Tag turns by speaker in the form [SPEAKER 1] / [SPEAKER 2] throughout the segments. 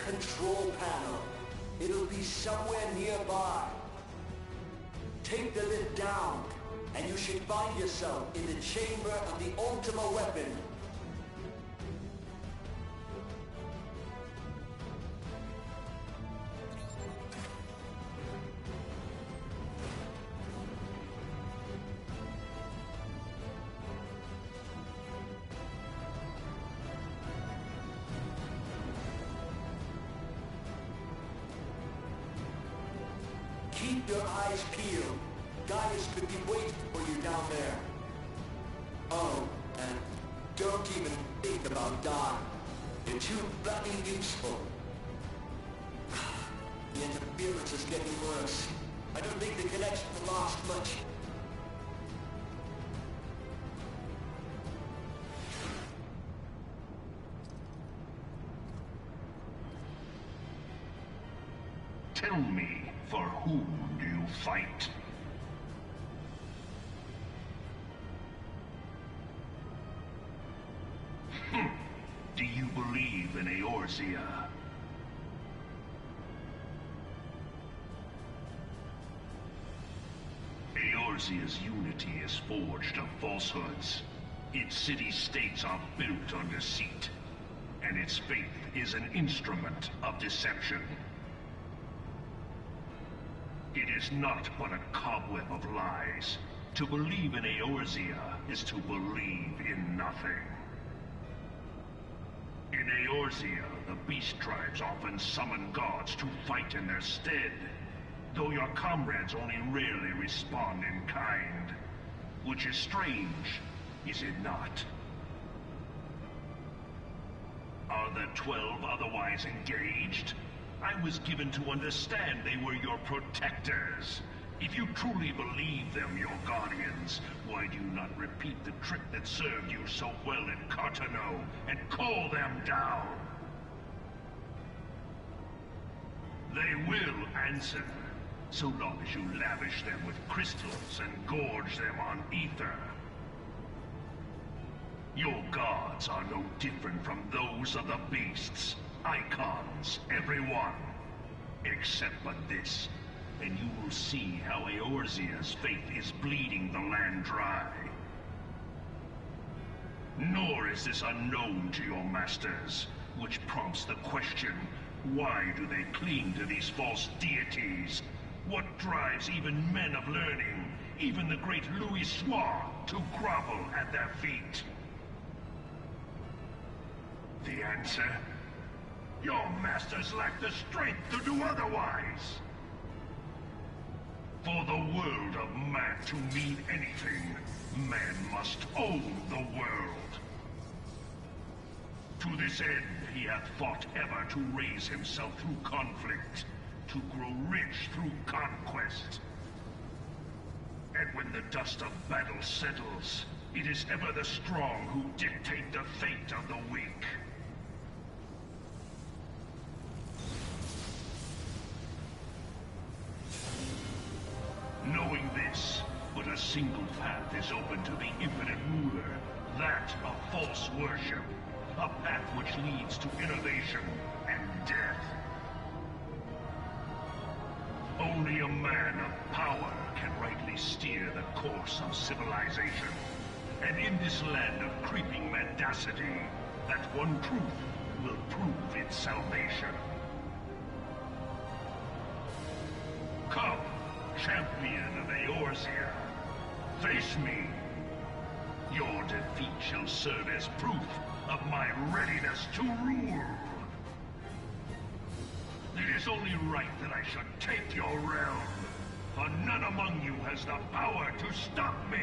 [SPEAKER 1] control panel. It'll be somewhere nearby. Take the lid down, and you should find yourself in the chamber of the Ultima weapon. Keep your eyes peeled. Gaius could be waiting for you down there. Oh, and don't even think about dying. You're too bloody useful. The interference is getting worse. I don't think the connection will last much.
[SPEAKER 2] Tell me, for whom do you fight? Do you believe in Eorzea? Eorzea's unity is forged of falsehoods. Its city-states are built on deceit, and its faith is an instrument of deception. It is not but a cobweb of lies. To believe in Eorzea is to believe in nothing. In Eorzea, the beast tribes often summon gods to fight in their stead, though your comrades only rarely respond in kind. Which is strange, is it not? Are the 12 otherwise engaged? I was given to understand they were your protectors. If you truly believe them your guardians, why do you not repeat the trick that served you so well in Cartano and call them down? They will answer, so long as you lavish them with crystals and gorge them on ether. Your gods are no different from those of the beasts. Icons, every one. Except but this, and you will see how Eorzea's faith is bleeding the land dry. Nor is this unknown to your masters, which prompts the question, why do they cling to these false deities? What drives even men of learning, even the great Louis Soir, to grovel at their feet? The answer? Your masters lack the strength to do otherwise! For the world of man to mean anything, man must own the world. To this end, he hath fought ever to raise himself through conflict, to grow rich through conquest. And when the dust of battle settles, it is ever the strong who dictate the fate of the weak. Knowing this, but a single path is open to the infinite ruler, that of false worship, a path which leads to innovation and death. Only a man of power can rightly steer the course of civilization, and in this land of creeping mendacity, that one truth will prove its salvation. Come, champion of Eorzea, face me. Your defeat shall serve as proof of my readiness to rule. It is only right that I should take your realm, for none among you has the power to stop me.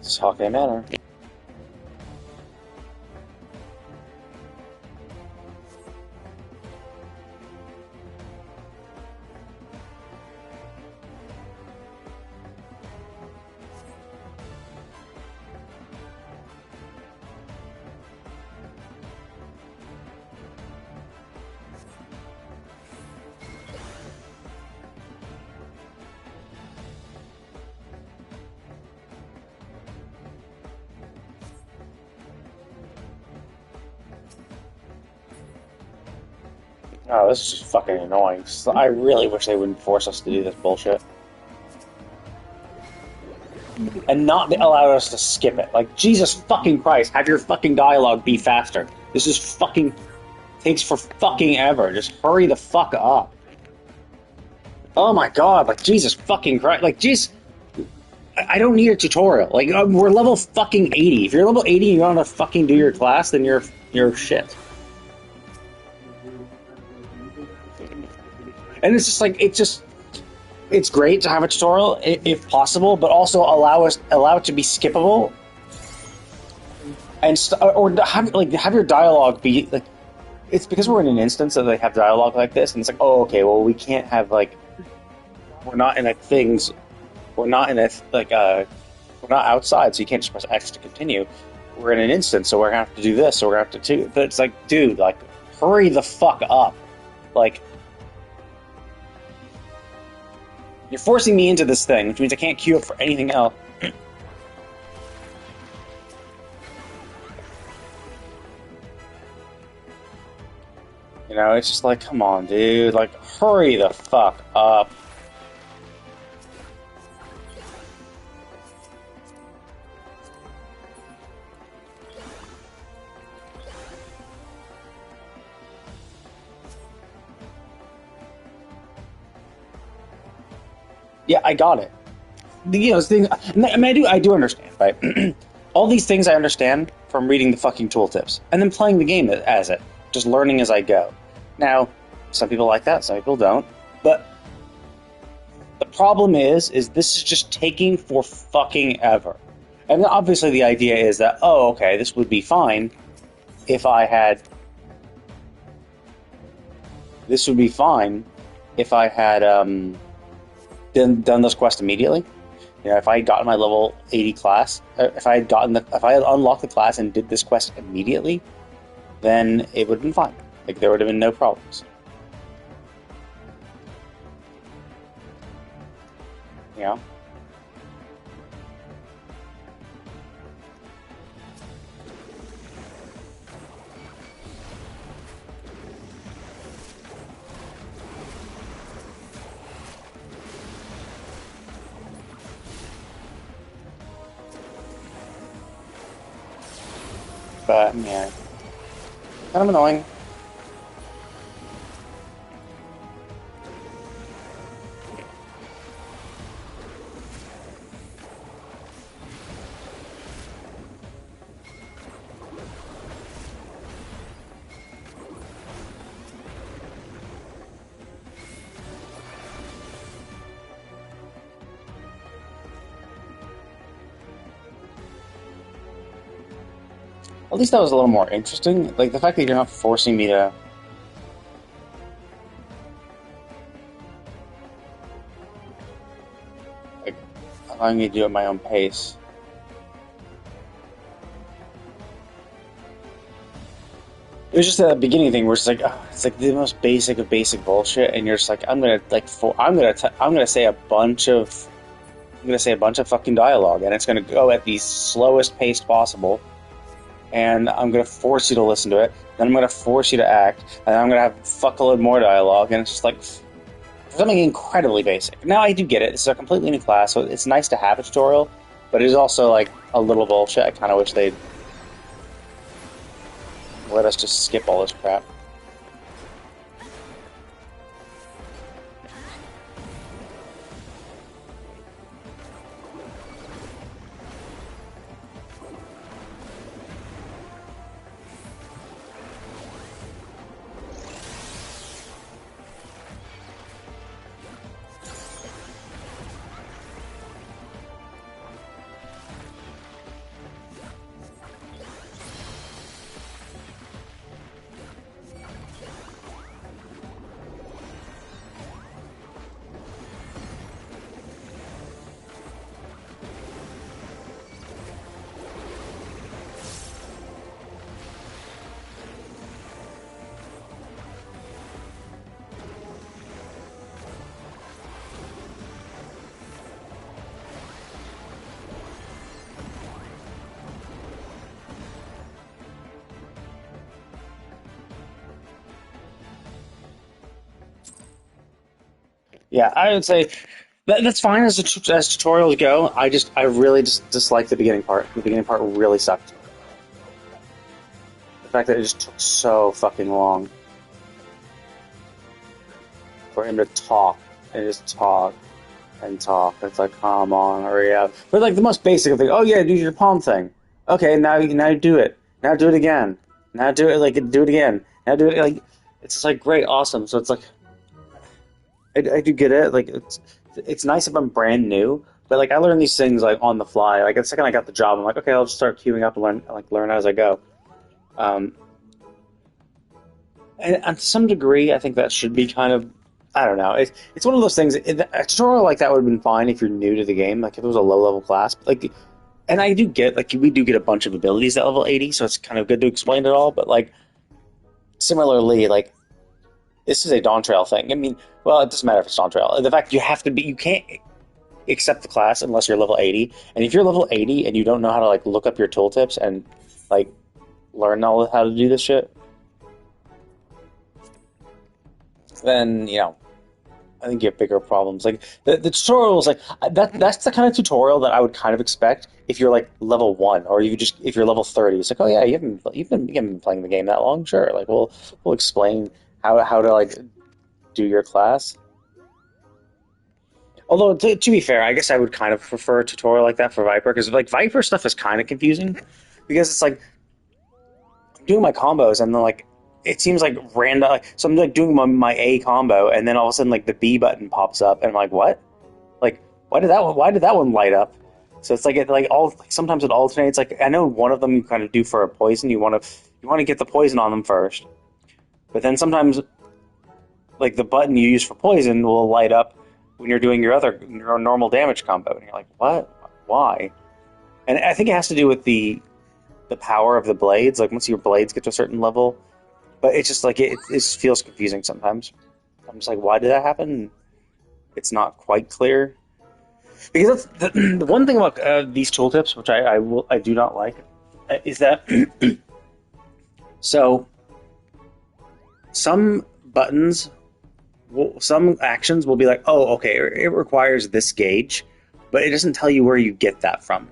[SPEAKER 3] Sake Manor. Oh, this is just fucking annoying. I really wish they wouldn't force us to do this bullshit. And not allow us to skip it. Like, Jesus fucking Christ, have your fucking dialogue be faster. This is fucking... takes for fucking ever. Just hurry the fuck up. Oh my god, like, Jesus fucking Christ. Like, jeez... I don't need a tutorial. Like, we're level fucking 80. If you're level 80 and you don't know how to fucking do your class, then you're shit. And it's just like, it's great to have a tutorial if possible, but also allow it to be skippable, and or have your dialogue be like, it's because we're in an instance that they have dialogue like this, and it's like, oh, okay, well, we can't have like, we're not in we're not outside, so you can't just press X to continue. We're in an instance, so we're gonna have to do this, so we're gonna have to do. But it's like, dude, like, hurry the fuck up, like. You're forcing me into this thing, which means I can't queue up for anything else. You know, it's just like, come on, dude. Like, hurry the fuck up. Yeah, I got it. You know, things. I mean, I do understand, right? All these things I understand from reading the fucking tooltips and then playing the game as it, just learning as I go. Now, some people like that, some people don't. But the problem is this is just taking for fucking ever. And obviously, the idea is that, oh, okay, this would be fine if I had. This would be fine if I had done this quest immediately. You know, if I had gotten my level 80 class, if I had unlocked the class and did this quest immediately, then it would have been fine. Like, there would have been no problems. You know? But, yeah. Kind of annoying. At least that was a little more interesting. Like, the fact that you're not forcing me to... like, allowing me to do it at my own pace. It was just a beginning thing where it's like, oh, it's like the most basic of basic bullshit, and you're just like, I'm gonna say a bunch of fucking dialogue, and it's gonna go at the slowest pace possible. And I'm going to force you to listen to it, then I'm going to force you to act, and then I'm going to have a fuckload more dialogue, and it's just like something incredibly basic. Now, I do get it. This is a completely new class, so it's nice to have a tutorial, but it is also, like, a little bullshit. I kind of wish they'd let us just skip all this crap. Yeah, I would say that's fine as tutorials go. I really just dislike the beginning part. The beginning part really sucked. The fact that it just took so fucking long for him to talk and just talk and talk. It's like, come on, hurry up. But like the most basic thing. Oh yeah, do your palm thing. Okay, now do it. Now do it again. Now do it like do it again. Now do it like it's just like great, awesome. So it's like I do get it. Like it's nice if I'm brand new, but like I learn these things like on the fly. Like the second I got the job, I'm like, okay, I'll just start queuing up and learn as I go. Um, and to some degree, I think that should be kind of I don't know. It's one of those things. A tutorial like that would have been fine if you're new to the game, like if it was a low level class. But like, and I do get like we do get a bunch of abilities at level 80, so it's kind of good to explain it all. But like similarly, like this is a Dawn Trail thing. I mean, well, it doesn't matter if it's Dawn Trail. The fact you can't accept the class unless you're level 80. And if you're level 80 and you don't know how to like look up your tooltips and like learn how to do this shit, then I think you have bigger problems. Like the tutorial is like that's the kind of tutorial that I would kind of expect if you're like level 1 or if you're level 30. It's like, oh yeah, you haven't been playing the game that long, sure. Like we'll explain how to like do your class. Although to be fair, I guess I would kind of prefer a tutorial like that for Viper because like Viper stuff is kind of confusing because it's like I'm doing my combos and then like it seems like random. Like, so I'm like doing my A combo and then all of a sudden like the B button pops up and I'm like, what? Like why did that one light up? So it's like sometimes it alternates. Like I know one of them you kind of do for a poison. You want to get the poison on them first, but then sometimes like the button you use for poison will light up when you're doing your normal damage combo, and you're like, what? Why? And I think it has to do with the power of the blades. Like once your blades get to a certain level, but it's just like it feels confusing sometimes. I'm just like, why did that happen? It's not quite clear. Because that's the one thing about these tooltips, which I do not like, is that so some buttons. Some actions will be like, oh, okay, it requires this gauge, but it doesn't tell you where you get that from.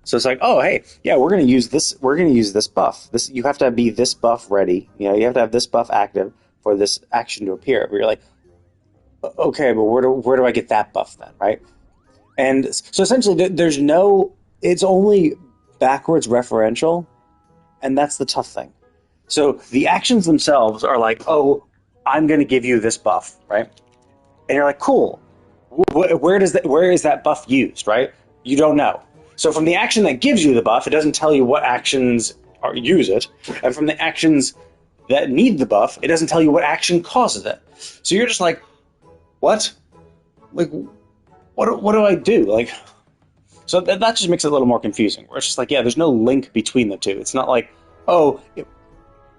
[SPEAKER 3] So it's like, oh, hey, yeah, we're going to use this. We're going to use this buff. You have to be this buff ready. You have to have this buff active for this action to appear. But you're like, okay, but where do I get that buff then, right? And so essentially, it's only backwards referential, and that's the tough thing. So the actions themselves are like, oh, I'm going to give you this buff, right? And you're like, cool. Where is that buff used, right? You don't know. So from the action that gives you the buff, it doesn't tell you what actions use it. And from the actions that need the buff, it doesn't tell you what action causes it. So you're just like, what? Like, what do I do? Like, so that just makes it a little more confusing. Where it's just like, yeah, there's no link between the two. It's not like, oh,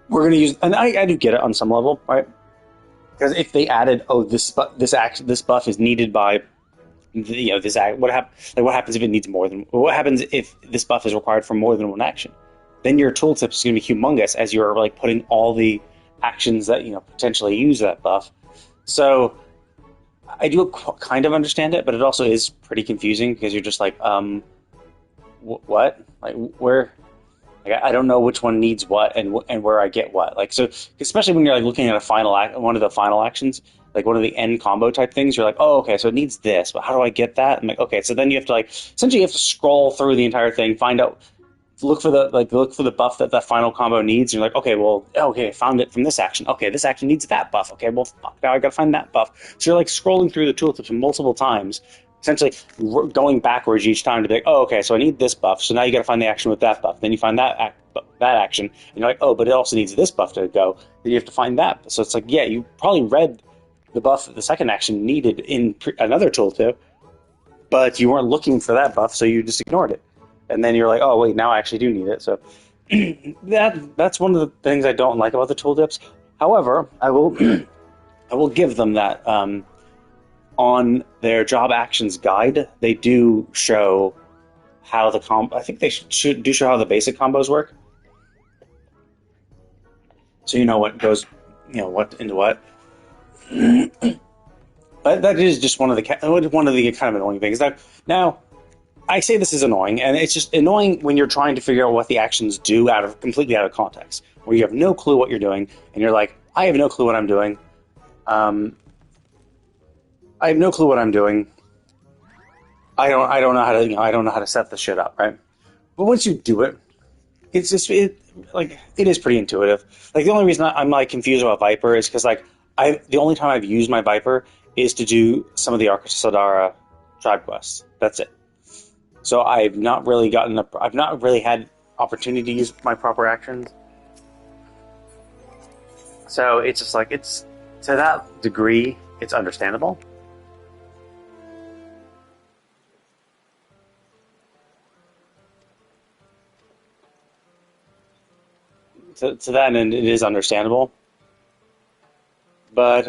[SPEAKER 3] we're going to use, and I do get it on some level, right? Because if they added, oh, this buff is needed by, this act. What happens if it needs more than? What happens if this buff is required for more than one action? Then your tooltip is going to be humongous as you're like putting all the actions that potentially use that buff. So I do kind of understand it, but it also is pretty confusing because you're just like, what? Like where? Like I don't know which one needs what and where I get what. Like so, especially when you're like looking at one of the final actions, like one of the end combo type things, you're like, oh, okay, so it needs this, but how do I get that? I'm like, okay, so then you have to essentially you have to scroll through the entire thing, find out, look for the buff that final combo needs. And you're like, okay, I found it from this action. Okay, this action needs that buff. Okay, well, fuck, now I gotta find that buff. So you're like scrolling through the tooltips multiple times. Essentially going backwards each time to be like, oh, okay, so I need this buff, so now you got to find the action with that buff. Then you find that action, and you're like, oh, but it also needs this buff to go. Then you have to find that. So it's like, yeah, you probably read the buff that the second action needed in another tooltip, but you weren't looking for that buff, so you just ignored it. And then you're like, oh, wait, now I actually do need it. So that's one of the things I don't like about the tooltips. However, I will give them that. On their job actions guide, they do show how I think they should show how the basic combos work. So you know what goes, what into what. But that is just one of the kind of annoying things. Now, I say this is annoying, and it's just annoying when you're trying to figure out what the actions do completely out of context, where you have no clue what you're doing, and you're like, I have no clue what I'm doing. I have no clue what I'm doing. I don't know how to I don't know how to set the shit up, right? But once you do it, it's just it is pretty intuitive. Like the only reason I'm like confused about Viper is because like the only time I've used my Viper is to do some of the Arca Sodara tribe quests. That's it. So I've not really had opportunity to use my proper actions. So it's just like it's to that degree, it's understandable. To that end, it is understandable. But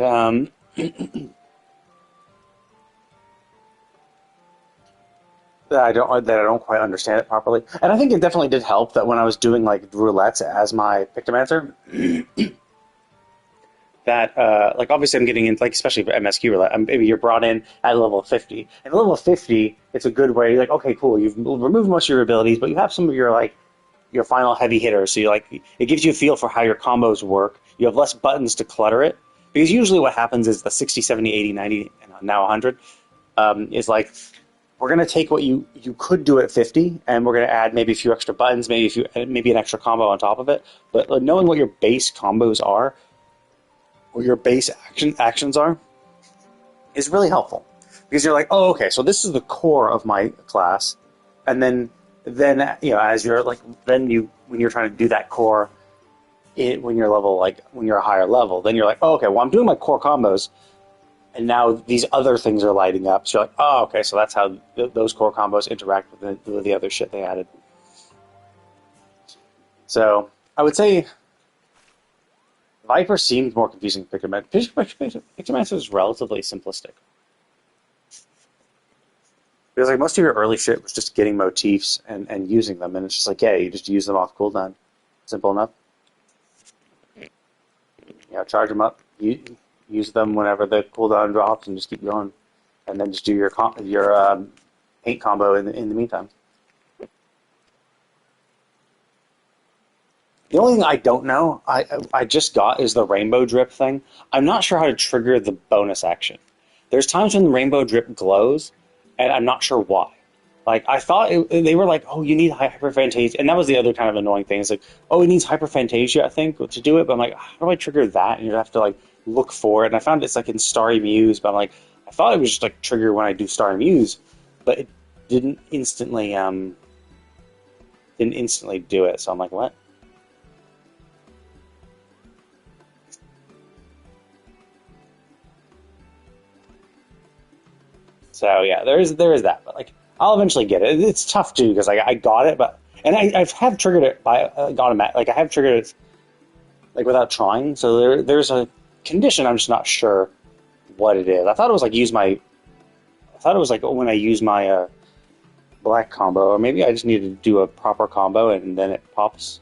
[SPEAKER 3] that I don't quite understand it properly. And I think it definitely did help that when I was doing like roulettes as my Pictomancer, that like obviously I'm getting in like especially for MSQ roulette, maybe you're brought in at level 50. And at level 50, it's a good way. You're like, okay, cool, you've removed most of your abilities, but you have some of your like your final heavy hitters. So you like it gives you a feel for how your combos work. You have less buttons to clutter it. Because usually what happens is the 60, 70, 80, 90, and now 100 is like we're going to take what you could do at 50 and we're going to add maybe a few extra buttons, maybe an extra combo on top of it. But knowing what your base combos are, or your base actions are, is really helpful. Because you're like, oh, okay, so this is the core of my class. And then as you're like then you when you're trying to do that core when you're a higher level, then you're like, oh, okay, well I'm doing my core combos, and now these other things are lighting up. So you're like, oh, okay, so that's how those core combos interact with the other shit they added. So I would say Viper seems more confusing than Pictomancer. Pictomancer is relatively simplistic. Because like most of your early shit was just getting motifs and using them, and it's just like, yeah, you just use them off cooldown. Simple enough. Charge them up, use them whenever the cooldown drops, and just keep going, and then just do your paint combo in the meantime. The only thing I don't know, I just got is the rainbow drip thing. I'm not sure how to trigger the bonus action. There's times when the rainbow drip glows, and I'm not sure why. Like I thought they were like, oh, you need hyperphantasia, and that was the other kind of annoying thing. It's like, oh, it needs hyperphantasia, I think, to do it. But I'm like, how do I trigger that? And you have to like look for it. And I found it's like in Starry Muse, but I'm like, I thought it was just like trigger when I do Starry Muse, but it didn't instantly do it. So I'm like, what? So yeah, there is that, but like I'll eventually get it. It's tough too because I got it, but and I have triggered it by automatic. Like I have triggered it like without trying. So there's a condition I'm just not sure what it is. I thought it was like when I use my black combo, or maybe I just need to do a proper combo and then it pops.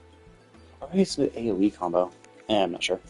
[SPEAKER 3] Or maybe it's an AoE combo. I'm not sure.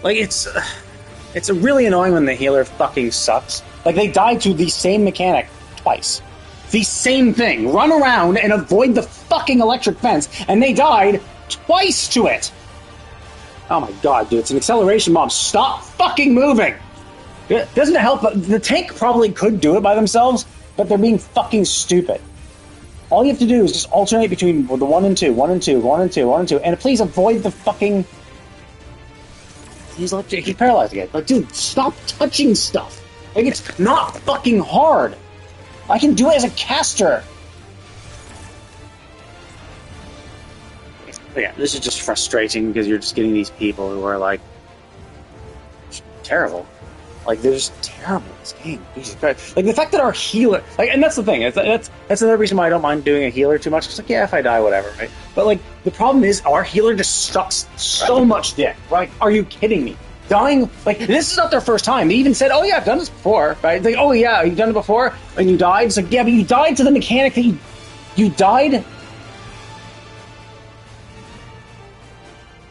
[SPEAKER 3] Like, it's really annoying when the healer fucking sucks. Like, they died to the same mechanic twice. The same thing. Run around and avoid the fucking electric fence, and they died twice to it. Oh my god, dude, it's an acceleration bomb. Stop fucking moving! Doesn't it help? The tank probably could do it by themselves, but they're being fucking stupid. All you have to do is just alternate between the 1 and 2, 1 and 2, 1 and 2, 1 and 2, and please avoid the fucking... He's paralyzed again. Like, dude, stop touching stuff. Like, it's not fucking hard. I can do it as a caster. But yeah, this is just frustrating because you're just getting these people who are like terrible. Like, they're just terrible in this game. Jesus Christ. Like, the fact that our healer... Like, and that's the thing. That's another reason why I don't mind doing a healer too much. It's like, yeah, if I die, whatever, right? But, like, the problem is our healer just sucks so much dick. Right? Are you kidding me? Dying... Like, this is not their first time. They even said, oh, yeah, I've done this before, right? Like, oh, yeah, you've done it before? And you died? It's like, yeah, but you died to the mechanic that you died...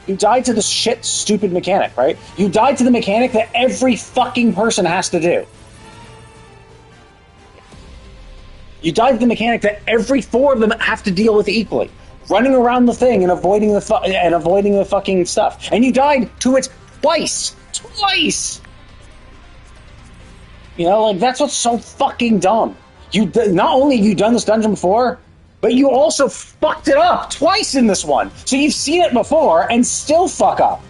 [SPEAKER 3] You died to the shit, stupid mechanic, right? You died to the mechanic that every fucking person has to do. You died to the mechanic that every 4 of them have to deal with equally. Running around the thing and avoiding the fucking stuff. And you died to it twice. Twice! You know, like, that's what's so fucking dumb. Not only have you done this dungeon before... But you also fucked it up twice in this one. So you've seen it before and still fuck up.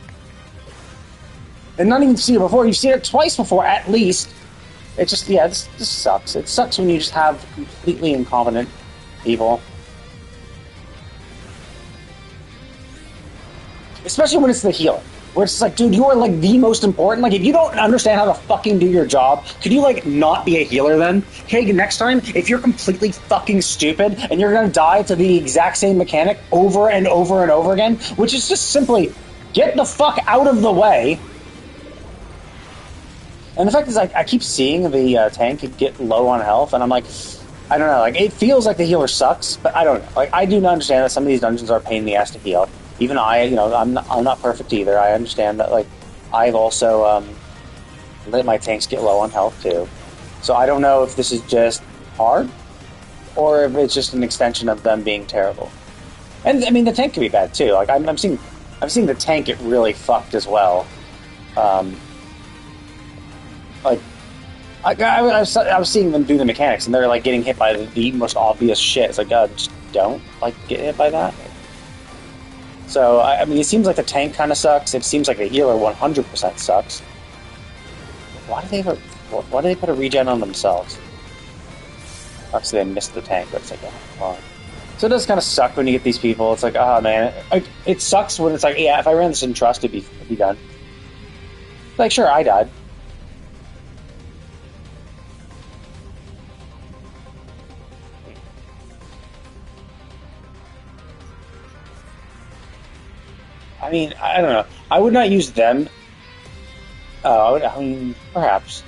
[SPEAKER 3] And not even seen it before, you've seen it twice before at least. It just, yeah, this sucks. It sucks when you just have completely incompetent people. Especially when it's the healer. Where it's like, dude, you are, like, the most important. Like, if you don't understand how to fucking do your job, could you, like, not be a healer then? Okay, next time, if you're completely fucking stupid and you're gonna die to the exact same mechanic over and over and over again, which is just simply get the fuck out of the way. And the fact is, like, I keep seeing the tank get low on health, and I'm like, I don't know, like, it feels like the healer sucks, but I don't know. Like, I do not understand that some of these dungeons are a pain in the ass to heal. Even I, you know, I'm not perfect either. I understand that, like, I've also let my tanks get low on health too. So I don't know if this is just hard or if it's just an extension of them being terrible. And I mean, the tank can be bad too. Like I'm seeing the tank get really fucked as well. Like I was seeing them do the mechanics and they're like getting hit by the most obvious shit. It's like, just don't like get hit by that. So, I mean, it seems like the tank kind of sucks. It seems like the healer 100% sucks. Why do they put a regen on themselves? Obviously, they missed the tank, but it's like, oh, come on. So it does kind of suck when you get these people. It's like, oh, man. It sucks when it's like, yeah, if I ran this in trust, it'd be done. Like, sure, I died. I mean, I don't know. I would not use them. I mean, perhaps.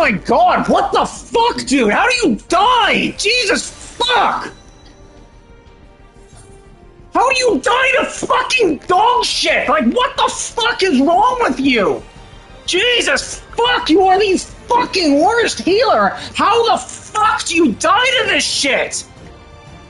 [SPEAKER 3] my god, what the fuck, dude? How do you die? Jesus fuck! How do you die to fucking dog shit? Like, what the fuck is wrong with you? Jesus fuck, you are the fucking worst healer! How the fuck do you die to this shit?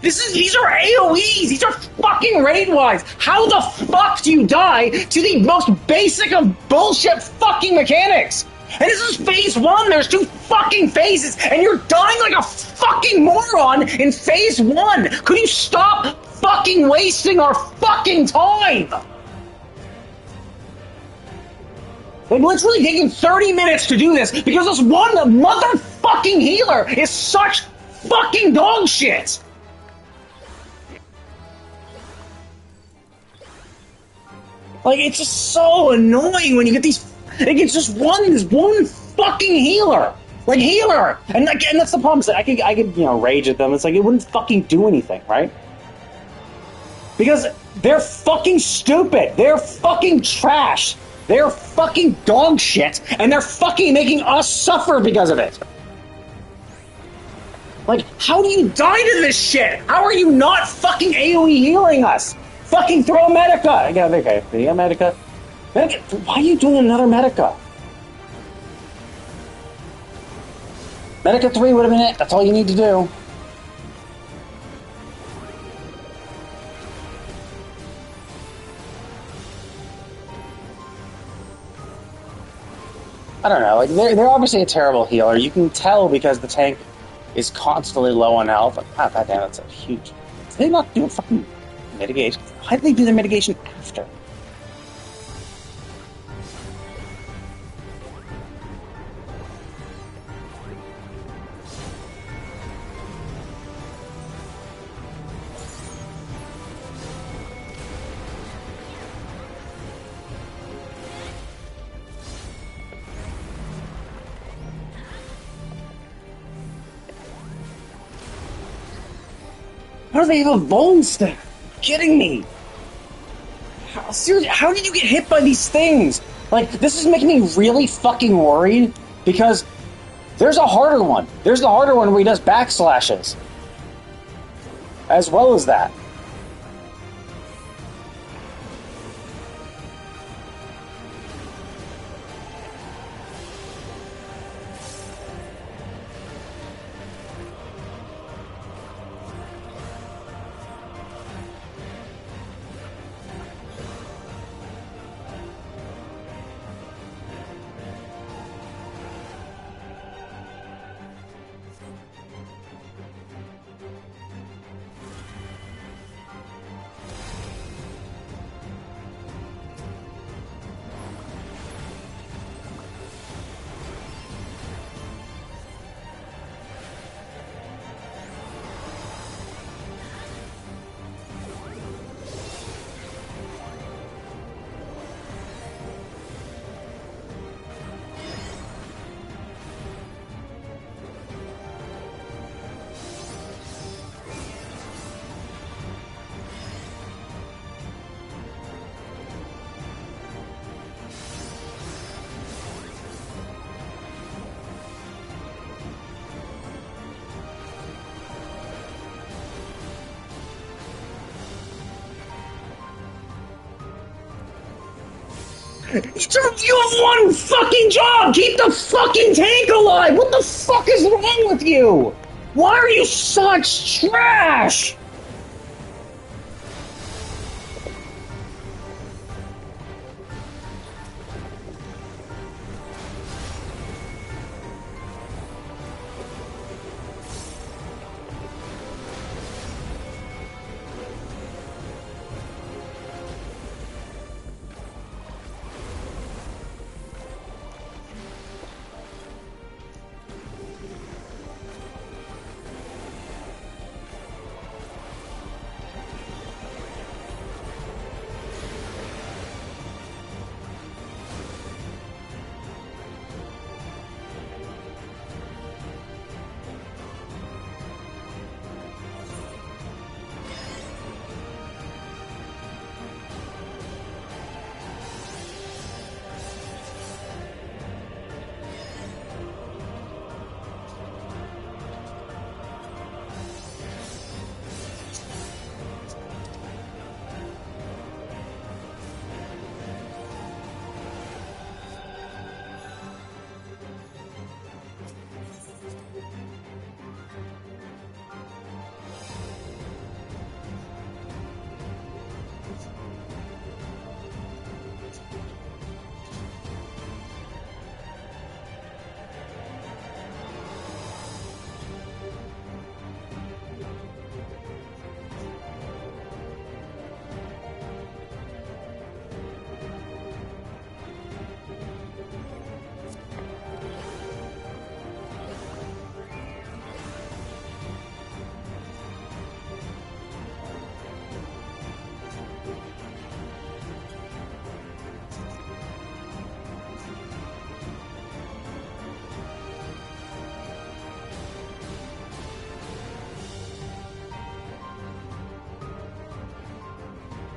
[SPEAKER 3] These are AoEs, these are fucking raid-wise. How the fuck do you die to the most basic of bullshit fucking mechanics? And this is phase 1, there's 2 fucking phases, and you're dying like a fucking moron in phase 1! Could you stop fucking wasting our fucking time? Like, literally taking 30 minutes to do this because this one motherfucking healer is such fucking dog shit! Like, it's just so annoying when you get these. Like, it's just one fucking healer, like healer, and that's the problem. I could rage at them. It's like it wouldn't fucking do anything, right? Because they're fucking stupid. They're fucking trash. They're fucking dog shit, and they're fucking making us suffer because of it. Like, how do you die to this shit? How are you not fucking AoE healing us? Fucking throw Medica! Okay, yeah, Medica. Why are you doing another Medica? Medica 3 would have been it. That's all you need to do. I don't know. Like, they're obviously a terrible healer. You can tell because the tank is constantly low on health. Like, God damn, that's a huge. Did they not do a fucking mitigation? Why did they do their mitigation after? How do they have a bone stack? Kidding me? Seriously, how did you get hit by these things? Like, this is making me really fucking worried, because there's a harder one. There's the harder one where he does backslashes. As well as that. You have one fucking job! Keep the fucking tank alive! What the fuck is wrong with you? Why are you such trash?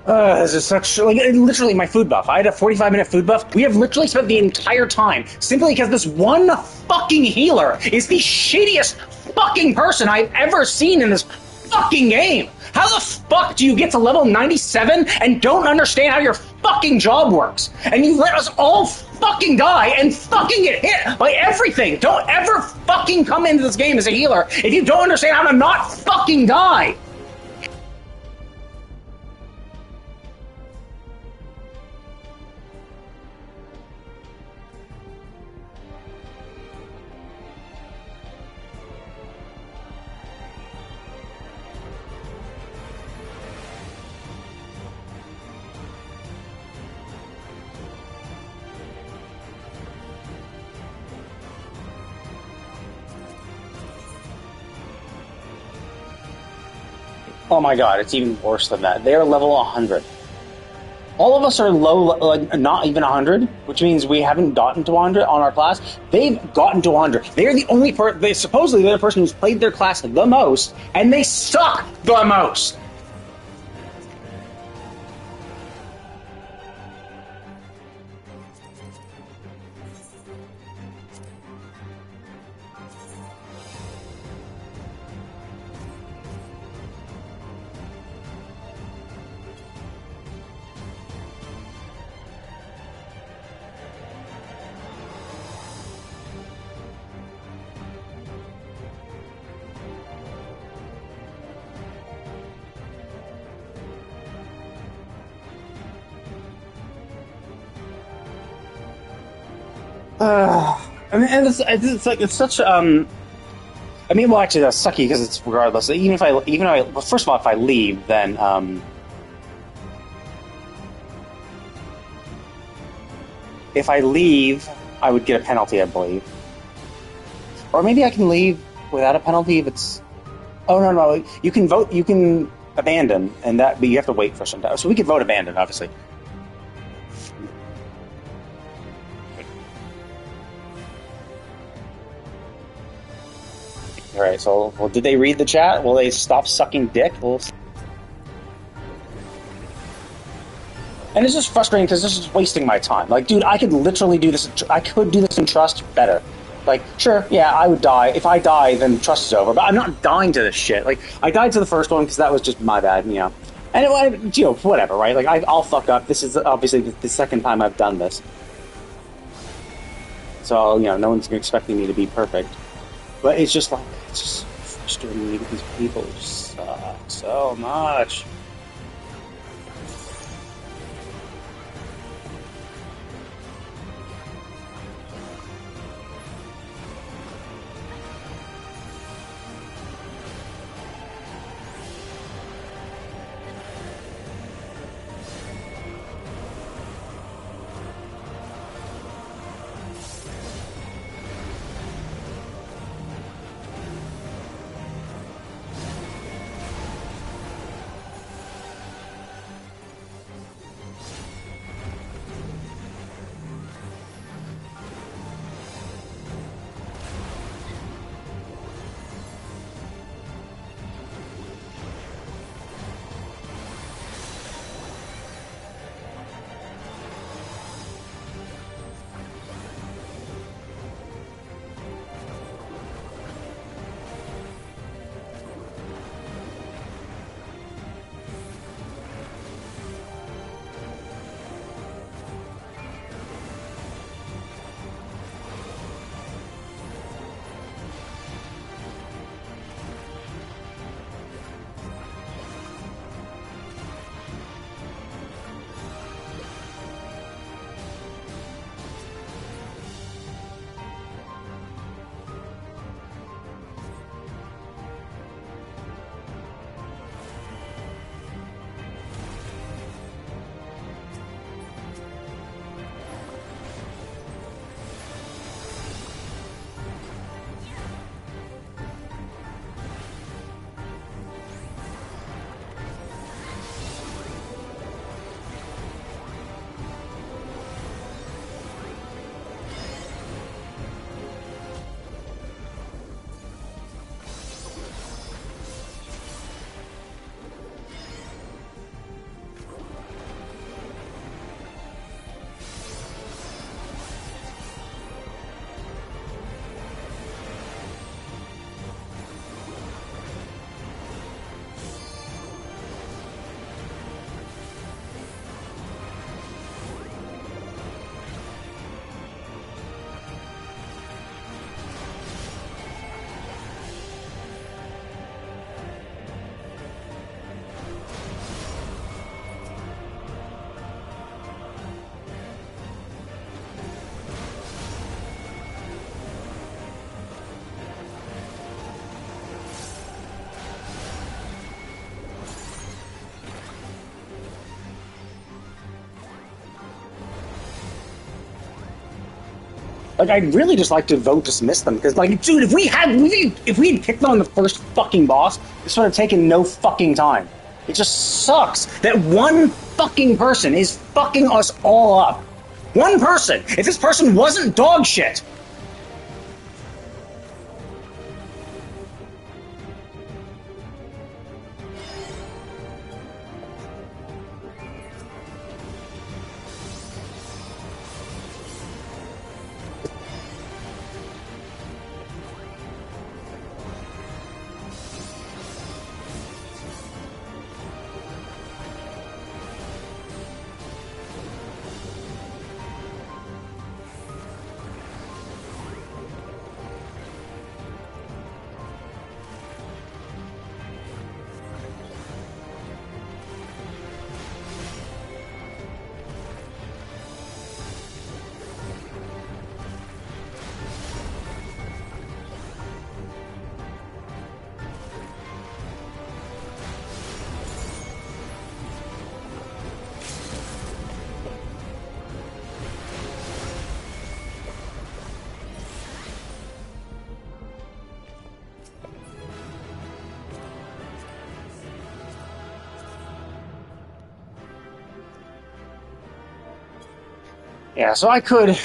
[SPEAKER 3] This is such, like, literally my food buff. I had a 45-minute food buff. We have literally spent the entire time simply because this one fucking healer is the shittiest fucking person I've ever seen in this fucking game. How the fuck do you get to level 97 and don't understand how your fucking job works? And you let us all fucking die and fucking get hit by everything. Don't ever fucking come into this game as a healer if you don't understand how to not fucking die. Oh my god, it's even worse than that. They are level 100. All of us are low, like, not even 100, which means we haven't gotten to 100 on our class. They've gotten to 100. They're the only supposedly they're the person who's played their class the most, and they suck the most. I mean, and it's like it's such I mean, well, actually, that's sucky because it's regardless. Even if I, well, first of all, if I leave, then if I leave, I would get a penalty, I believe, or maybe I can leave without a penalty if it's. Oh no, you can vote, you can abandon, and that, but you have to wait for some time. So we could vote abandon, obviously. All right, so well, did they read the chat? Will they stop sucking dick? And it's just frustrating because this is wasting my time. Like, dude, I could literally do this. I could do this in Trust better. Like, sure, yeah, I would die. If I die, then Trust is over. But I'm not dying to this shit. Like, I died to the first one because that was just my bad, you know. And it, you know, whatever, right? Like, I'll fuck up. This is obviously the second time I've done this. So, you know, no one's expecting me to be perfect. But it's just like, it's just frustrating me because people just suck so much. Like, I'd really just like to vote dismiss them, because, like, dude, if we had picked on the first fucking boss, this would have taken no fucking time. It just sucks that one fucking person is fucking us all up. One person! If this person wasn't dog shit! Yeah, so I could,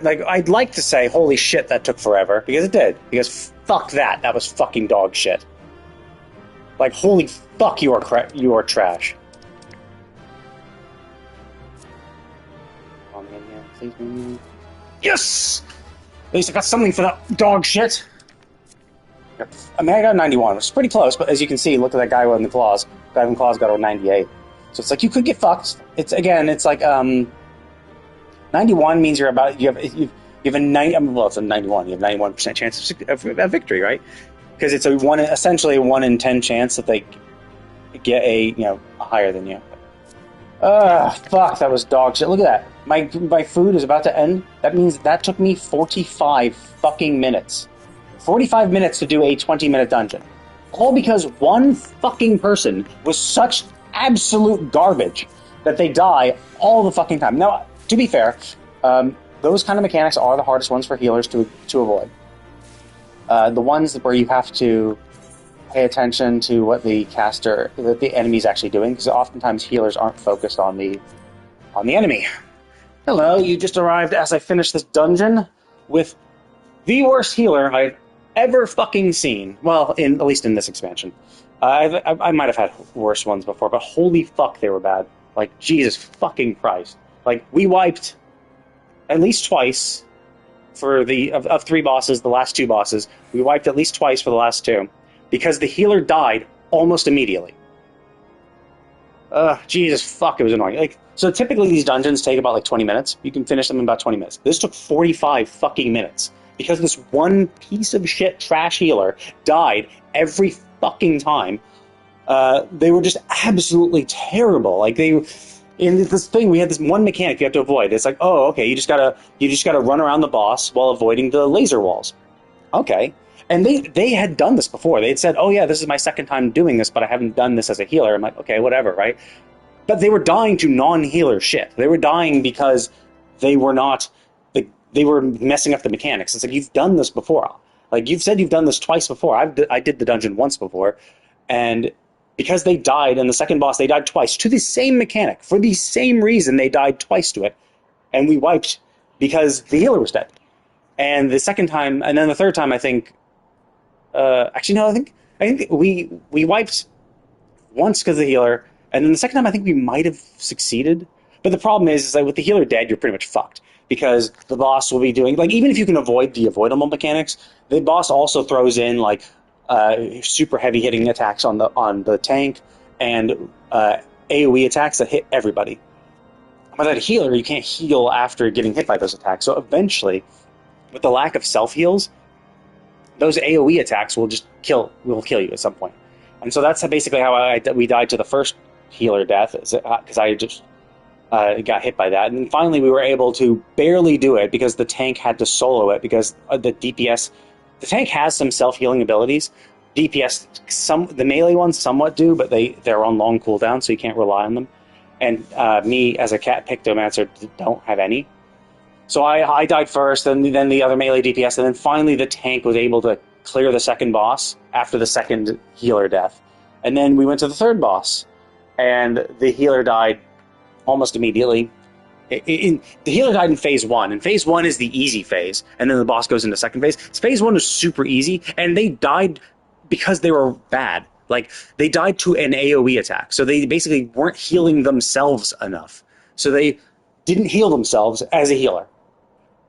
[SPEAKER 3] like, I'd like to say, holy shit, that took forever, because it did. Because fuck that was fucking dog shit. Like, holy fuck, you are trash. Yes! At least I got something for that dog shit. I mean, I got a 91, which is pretty close, but as you can see, look at that guy with the claws. The guy with the claws got a 98. So it's like, you could get fucked. It's like, 91 means you have a 90, well, it's a 91. You have 91% chance of victory, right? Because it's essentially a 1 in 10 chance that they get a higher than you. Fuck, that was dog shit. Look at that. My food is about to end. That means that took me 45 fucking minutes. 45 minutes to do a 20-minute dungeon. All because one fucking person was such absolute garbage that they die all the fucking time. Now, to be fair, those kind of mechanics are the hardest ones for healers to avoid. The ones where you have to pay attention to what the enemy's actually doing, because oftentimes healers aren't focused on the enemy. Hello, you just arrived as I finished this dungeon with the worst healer I've ever fucking seen. Well, at least in this expansion. I might have had worse ones before, but holy fuck, they were bad. Like, Jesus fucking Christ. Like, we wiped at least twice for of 3 bosses, the last 2 bosses. We wiped at least twice for the last 2, because the healer died almost immediately. Jesus fuck, it was annoying. Like, so typically these dungeons take about like 20 minutes. You can finish them in about 20 minutes. This took 45 fucking minutes, because this one piece of shit trash healer died every fucking time. They were just absolutely terrible. Like, in this thing, we had this one mechanic you have to avoid. It's like, oh, okay, you just gotta run around the boss while avoiding the laser walls. Okay. And they had done this before. They had said, oh yeah, this is my second time doing this, but I haven't done this as a healer. I'm like, okay, whatever, right? But they were dying to non-healer shit. They were dying because they were messing up the mechanics. It's like, you've done this before. Like, you've said you've done this twice before. I did the dungeon once before, and because they died in the second boss, they died twice to the same mechanic. For the same reason, they died twice to it. And we wiped because the healer was dead. And the second time, and then the third time, I think... actually, no, I think we wiped once because of the healer, and then the second time I think we might have succeeded. But the problem is that with the healer dead, you're pretty much fucked. Because the boss will be doing... Like, even if you can avoid the avoidable mechanics, the boss also throws in, like... super heavy hitting attacks on the tank, and AoE attacks that hit everybody. But at a healer, you can't heal after getting hit by those attacks. So eventually, with the lack of self heals, those AoE attacks will kill you at some point. And so that's basically how we died to the first healer death, because I just got hit by that. And then finally, we were able to barely do it because the tank had to solo it, because the DPS. The tank has some self-healing abilities. DPS, the melee ones somewhat do, but they're on long cooldown, so you can't rely on them. And me, as a cat pictomancer, don't have any. So I died first, then the other melee DPS, and then finally the tank was able to clear the second boss after the second healer death. And then we went to the third boss, and the healer died almost immediately. The healer died in phase 1, and phase 1 is the easy phase, and then the boss goes into second phase. Phase 1 was super easy, and they died because they were bad. Like, they died to an AoE attack, so they basically weren't healing themselves enough. So they didn't heal themselves as a healer.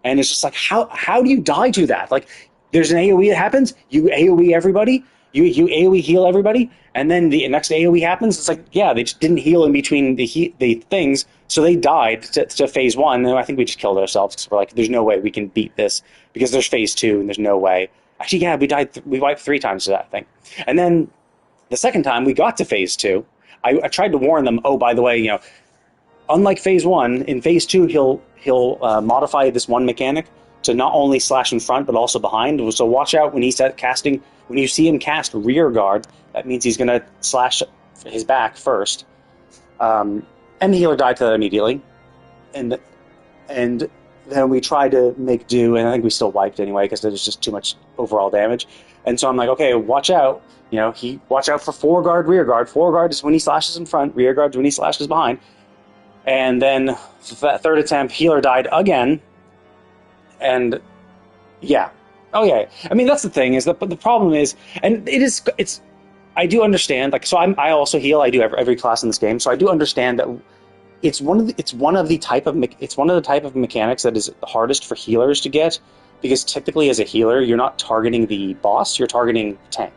[SPEAKER 3] And it's just like, how do you die to that? Like, there's an AoE that happens, you AoE everybody, you AoE heal everybody, and then the next AoE happens, it's like, yeah, they just didn't heal in between the things, so they died to phase 1, and I think we just killed ourselves, because we're like, there's no way we can beat this, because there's phase 2, and there's no way. Actually, yeah, we wiped 3 times to that thing. And then, the second time we got to phase 2, I tried to warn them, oh, by the way, unlike phase 1, in phase 2, he'll modify this one mechanic to not only slash in front, but also behind. So watch out when he's casting. When you see him cast rear guard, that means he's going to slash his back first. And the healer died to that immediately. And then we tried to make do, and I think we still wiped anyway, because there's just too much overall damage. And so I'm like, okay, watch out. Watch out for 4 guard, rear guard. 4 guard is when he slashes in front, rear guard is when he slashes behind. And then that third attempt, healer died again. And yeah. Oh yeah. I mean, that's the thing, is that, but the problem is, and it's I do understand, like, so I also heal, I do every class in this game, so I do understand that it's one of the type of mechanics that is hardest for healers to get, because typically as a healer, you're not targeting the boss, you're targeting tank.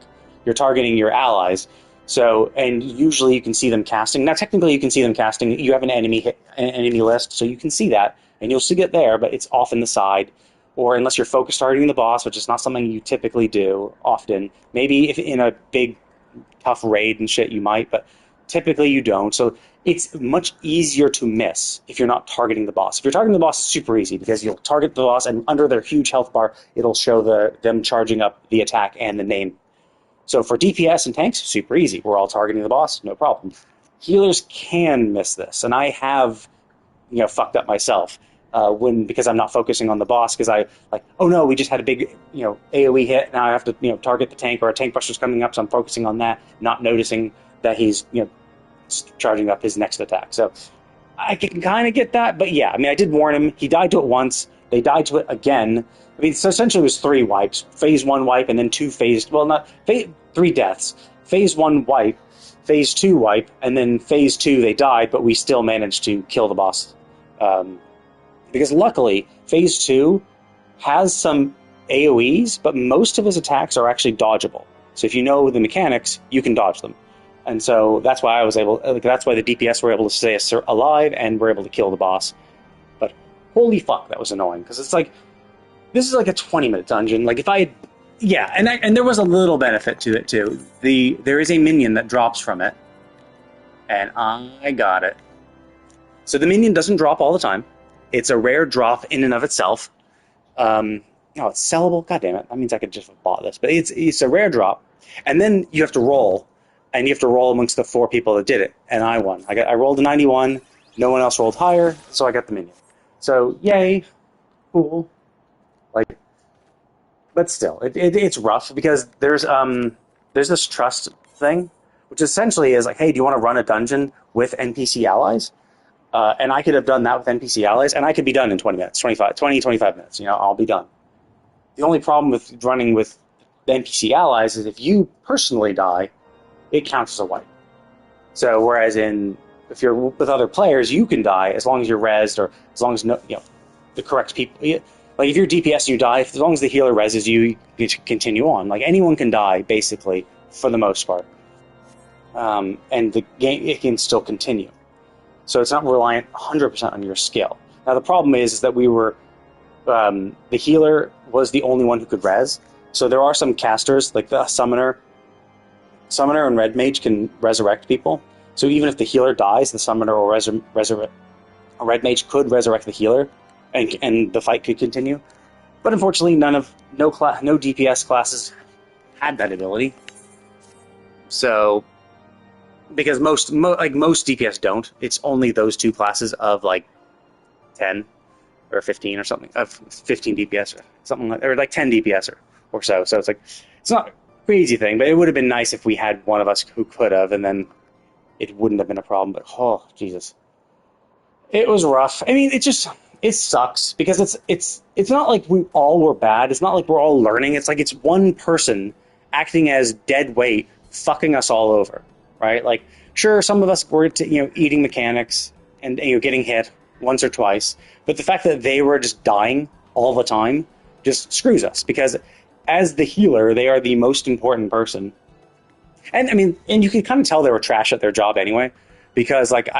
[SPEAKER 3] You're targeting your allies. So, and usually you can see them casting. Now, technically you can see them casting. You have an enemy list, so you can see that, and you'll see it there, but it's off in the side. Or unless you're focused targeting the boss, which is not something you typically do often. Maybe if in a big, tough raid and shit you might, but typically you don't. So it's much easier to miss if you're not targeting the boss. If you're targeting the boss, it's super easy, because you'll target the boss, and under their huge health bar, it'll show them charging up the attack and the name. So for DPS and tanks, super easy. We're all targeting the boss, no problem. Healers can miss this, and I have, fucked up myself because I'm not focusing on the boss, because oh no, we just had a big, AoE hit. Now I have to, target the tank, or a tank buster's coming up, so I'm focusing on that, not noticing that he's, charging up his next attack. So I can kind of get that, but yeah, I mean, I did warn him. He died to it once. They died to it again. I mean, so essentially it was 3 wipes. Phase 1 wipe, and then 2 3 deaths. Phase 1 wipe, Phase 2 wipe, and then Phase 2 they died, but we still managed to kill the boss. Because luckily, Phase 2 has some AoEs, but most of his attacks are actually dodgeable. So if you know the mechanics, you can dodge them. And so that's why that's why the DPS were able to stay alive, and were able to kill the boss. But holy fuck, that was annoying, because it's like, this is like a 20-minute dungeon. Like, if I had... Yeah, and there was a little benefit to it, too. There is a minion that drops from it, and I got it. So the minion doesn't drop all the time. It's a rare drop in and of itself. It's sellable? God damn it. That means I could just have bought this. But it's a rare drop. And then you have to roll, and you have to roll amongst the 4 people that did it, and I won. I rolled a 91, no one else rolled higher, so I got the minion. So, yay. Cool. But still, it's rough, because there's this trust thing, which essentially is like, hey, do you want to run a dungeon with NPC allies? And I could have done that with NPC allies, and I could be done in 20 minutes, 25 minutes, I'll be done. The only problem with running with the NPC allies is if you personally die, it counts as a wipe. So whereas if you're with other players, you can die as long as you're rezzed, or as long as the correct people... Like, if you're DPS and you die, as long as the healer reses you, you continue on. Like, anyone can die, basically, for the most part. And the game, it can still continue. So it's not reliant 100% on your skill. Now, the problem is that we were... the healer was the only one who could res. So there are some casters, like the Summoner and Red Mage can resurrect people. So even if the healer dies, the Summoner or Red Mage could resurrect the healer. And the fight could continue, but unfortunately, no DPS classes had that ability. So, because most DPS don't, it's only those 2 classes of like 10 or 15 or something, 15 DPS or something like, or like 10 DPS or so. So it's like, it's not a crazy thing, but it would have been nice if we had one of us who could have, and then it wouldn't have been a problem. But oh Jesus, it was rough. I mean, it sucks because it's not like we all were bad. It's not like we're all learning. It's like it's one person acting as dead weight, fucking us all over, right? Like, sure, some of us were eating mechanics and getting hit once or twice, but the fact that they were just dying all the time just screws us, because as the healer, they are the most important person. And I mean, and you can kind of tell they were trash at their job anyway, because like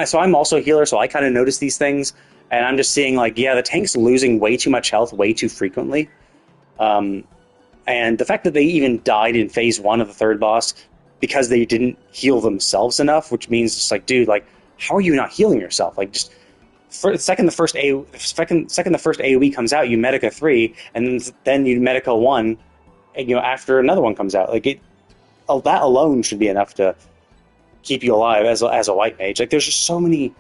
[SPEAKER 3] so I'm also a healer, so I kind of notice these things, and I'm just seeing like, yeah, the tank's losing way too much health way too frequently. And the fact that they even died in phase 1 of the third boss because they didn't heal themselves enough, which means just like, dude, like, how are you not healing yourself? Like, just second the first AoE comes out, you Medica 3, and then you Medica 1, and after another one comes out, like that alone should be enough to keep you alive as a white mage. Like, there's just so many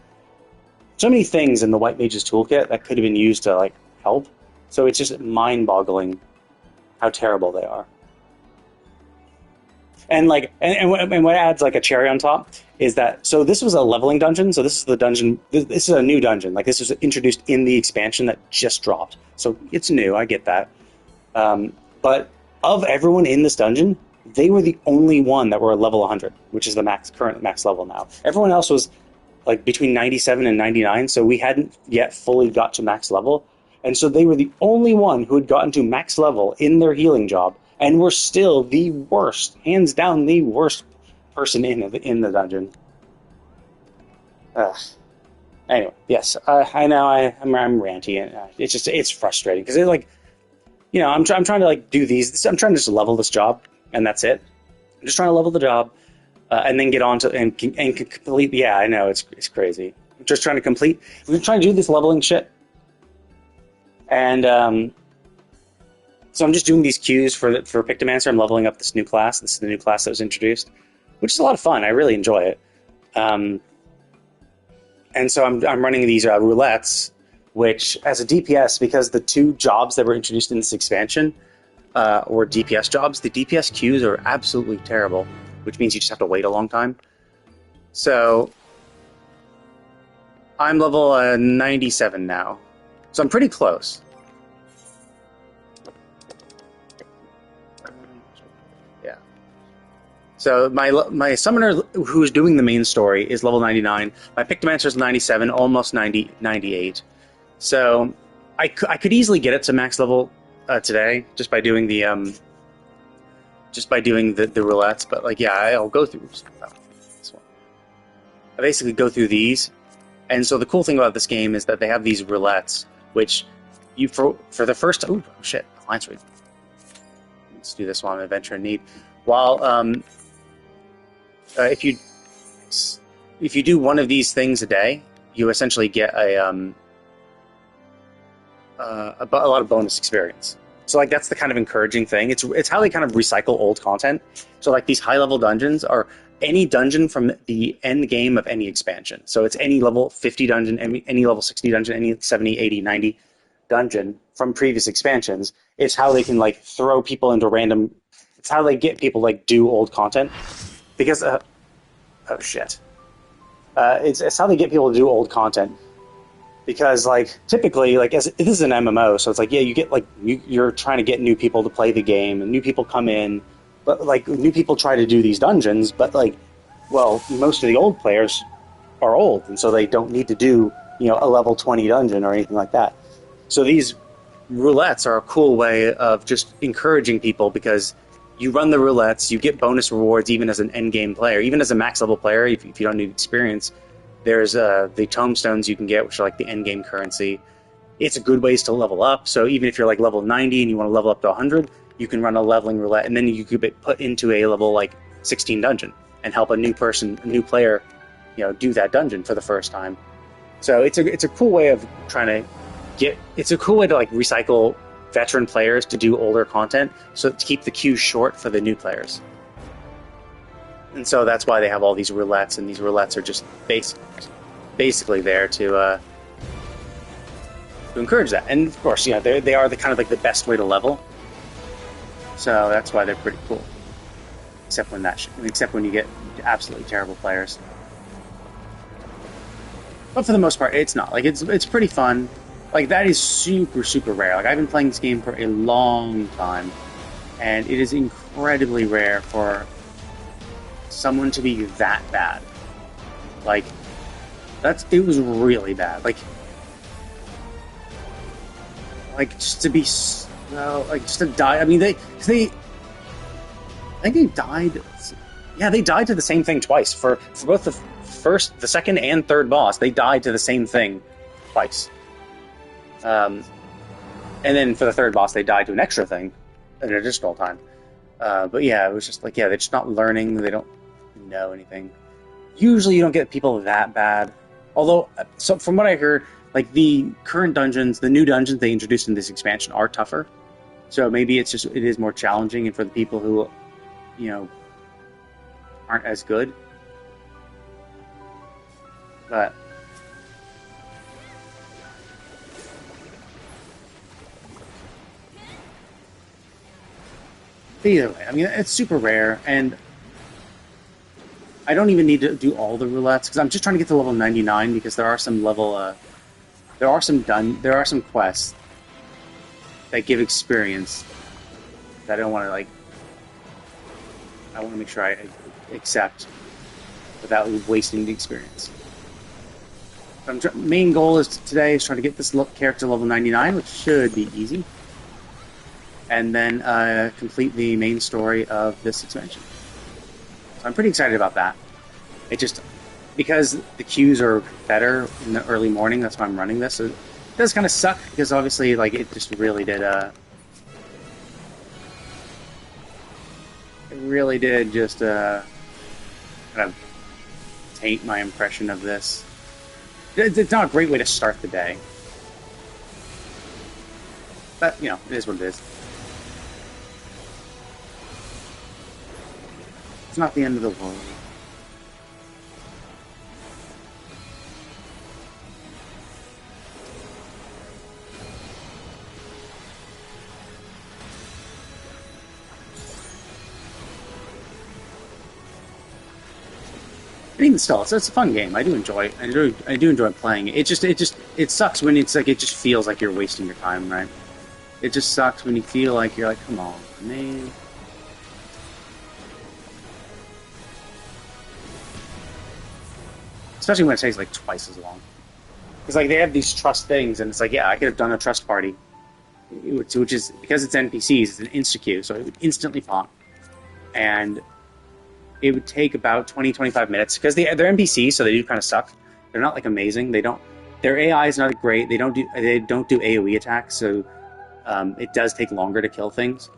[SPEAKER 3] things in the white mage's toolkit that could have been used to like help. So it's just mind-boggling how terrible they are. And like, and what adds like a cherry on top is that, so this was a leveling dungeon. So this is the dungeon. This is a new dungeon. Like, this was introduced in the expansion that just dropped. So it's new. I get that. But of everyone in this dungeon, they were the only one that were level 100, which is the current max level now. Everyone else was like between 97 and 99. So we hadn't yet fully got to max level. And so they were the only one who had gotten to max level in their healing job, and were still the worst, hands down the worst person in the dungeon. Anyway, yes, I know I'm ranty, and it's frustrating because I'm trying to like do these. I'm trying to just level this job, and that's it. I'm just trying to level the job, and then get on to and complete. Yeah, I know it's crazy. I'm just trying to complete. We're trying to do this leveling shit. And so I'm just doing these queues for Pictomancer. I'm leveling up this new class. This is the new class that was introduced, which is a lot of fun. I really enjoy it. And so I'm running these roulettes, which as a DPS, because the 2 jobs that were introduced in this expansion were DPS jobs. The DPS queues are absolutely terrible, which means you just have to wait a long time. So I'm level 97 now. So I'm pretty close. Yeah. So my summoner who is doing the main story is level 99. My Pictomancer is 97, almost 98. So I could easily get it to max level today just by doing the roulettes. But like, yeah, I'll go through this one. I basically go through these, and so the cool thing about this game is that they have these roulettes, which you for the first oh shit, Alliance Raid. Let's do this while I'm Adventure in Need. While if you do one of these things a day, you essentially get a lot of bonus experience. So like, that's the kind of encouraging thing. It's how they kind of recycle old content. So like, these high level dungeons are any dungeon from the end game of any expansion. So it's any level 50 dungeon, any level 60 dungeon, any 70, 80, 90 dungeon from previous expansions. It's how they can like throw people into random. It's how they get people like do old content, because oh shit. It's how they get people to do old content, because like typically, like, as this is an MMO, so it's like, yeah, you get like you're trying to get new people to play the game, and new people come in. But like, new people try to do these dungeons, but like, well, most of the old players are old, and so they don't need to do a level 20 dungeon or anything like that. So these roulettes are a cool way of just encouraging people, because you run the roulettes, you get bonus rewards even as an end game player, even as a max level player. If you don't need experience, there's the tombstones you can get, which are like the end game currency. It's a good ways to level up. So even if you're like level 90 and you want to level up to 100. You can run a leveling roulette, and then you could be put into a level like 16 dungeon and help a new player, do that dungeon for the first time. So it's a cool way of it's a cool way to like recycle veteran players to do older content, so to keep the queue short for the new players. And so that's why they have all these roulettes, and these roulettes are just basically there to to encourage that. And of course, they are the kind of like the best way to level. So that's why they're pretty cool. Except when you get absolutely terrible players. But for the most part, it's not. Like, it's pretty fun. Like, that is super, super rare. Like, I've been playing this game for a long time, and it is incredibly rare for someone to be that bad. Like, it was really bad. Like, just to be so, like, just to die. I mean, I think they died. Yeah, they died to the same thing twice. For both the second and third boss, they died to the same thing twice. And then for the third boss, they died to an extra thing, an additional time. But yeah, it was just like, yeah, they're just not learning. They don't know anything. Usually, you don't get people that bad. Although, so from what I heard, like the current dungeons, the new dungeons they introduced in this expansion are tougher. So maybe it is more challenging, and for the people who, aren't as good. But either way, I mean, it's super rare, and I don't even need to do all the roulettes because I'm just trying to get to level 99 because there are some quests that give experience that I don't want to I want to make sure I accept without wasting the experience. Main goal today is trying to get this character level 99, which should be easy, and then complete the main story of this expansion. So I'm pretty excited about that. It just, because the queues are better in the early morning, that's why I'm running this. So it does kind of suck because obviously, it just really did. It really did just kind of taint my impression of this. It's not a great way to start the day. But, it is what it is. It's not the end of the world. And even still, it's a fun game. I do enjoy playing it. It sucks when it's like it just feels like you're wasting your time, right? It just sucks when you feel like you're like, come on, man. Especially when it takes twice as long. Because they have these trust things, and it's like, yeah, I could have done a trust party, which is because it's NPCs, it's an insta queue, so it would instantly pop, and it would take about 20-25 minutes because they're NPCs, so they do kind of suck. They're not amazing. Their AI is not great. They don't do AOE attacks, so it does take longer to kill things.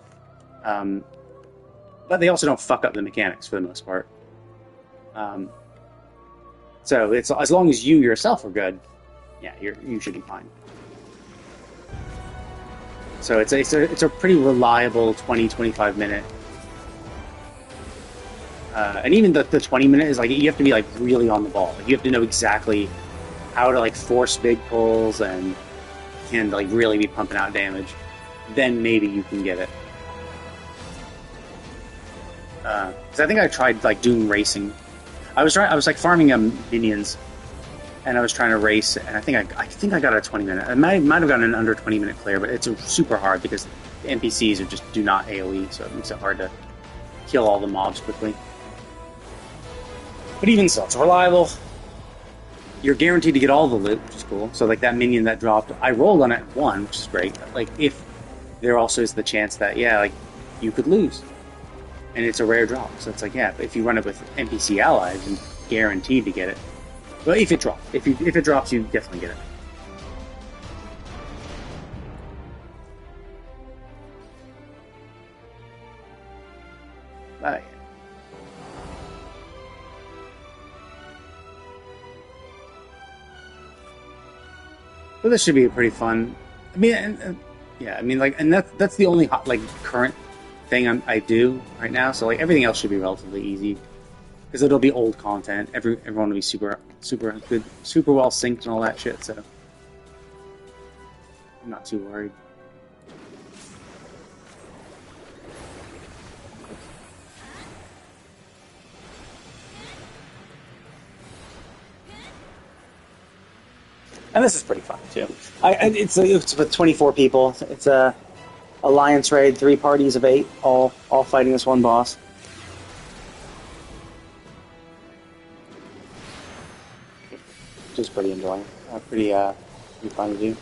[SPEAKER 3] But they also don't fuck up the mechanics for the most part. So it's as long as you yourself are good, yeah, you should be fine. So it's a pretty reliable 20-25 minute. And even the 20 minute is you have to be really on the ball. You have to know exactly how to force big pulls and really be pumping out damage. Then maybe you can get it. Because I think I tried doing racing. I was farming minions, and I was trying to race, and I think I got a 20 minute. I might have gotten an under 20 minute clear, but it's super hard because the NPCs just do not AOE, so it makes it hard to kill all the mobs quickly. But even so, it's reliable. You're guaranteed to get all the loot, which is cool. So that minion that dropped, I rolled on it 1, which is great. If there also is the chance that you could lose, and it's a rare drop. So it's if you run it with NPC allies, you're guaranteed to get it. Well, if it drops, if it drops, you definitely get it. But yeah. But this should be a pretty fun. I mean, and that's the only current thing I do right now. So everything else should be relatively easy because it'll be old content. Everyone will be super good, super well synced and all that shit. So I'm not too worried. And this is pretty fun too. It's with 24 people. It's a alliance raid, 3 parties of 8, all fighting this one boss. Which is pretty enjoying. Pretty fun to do.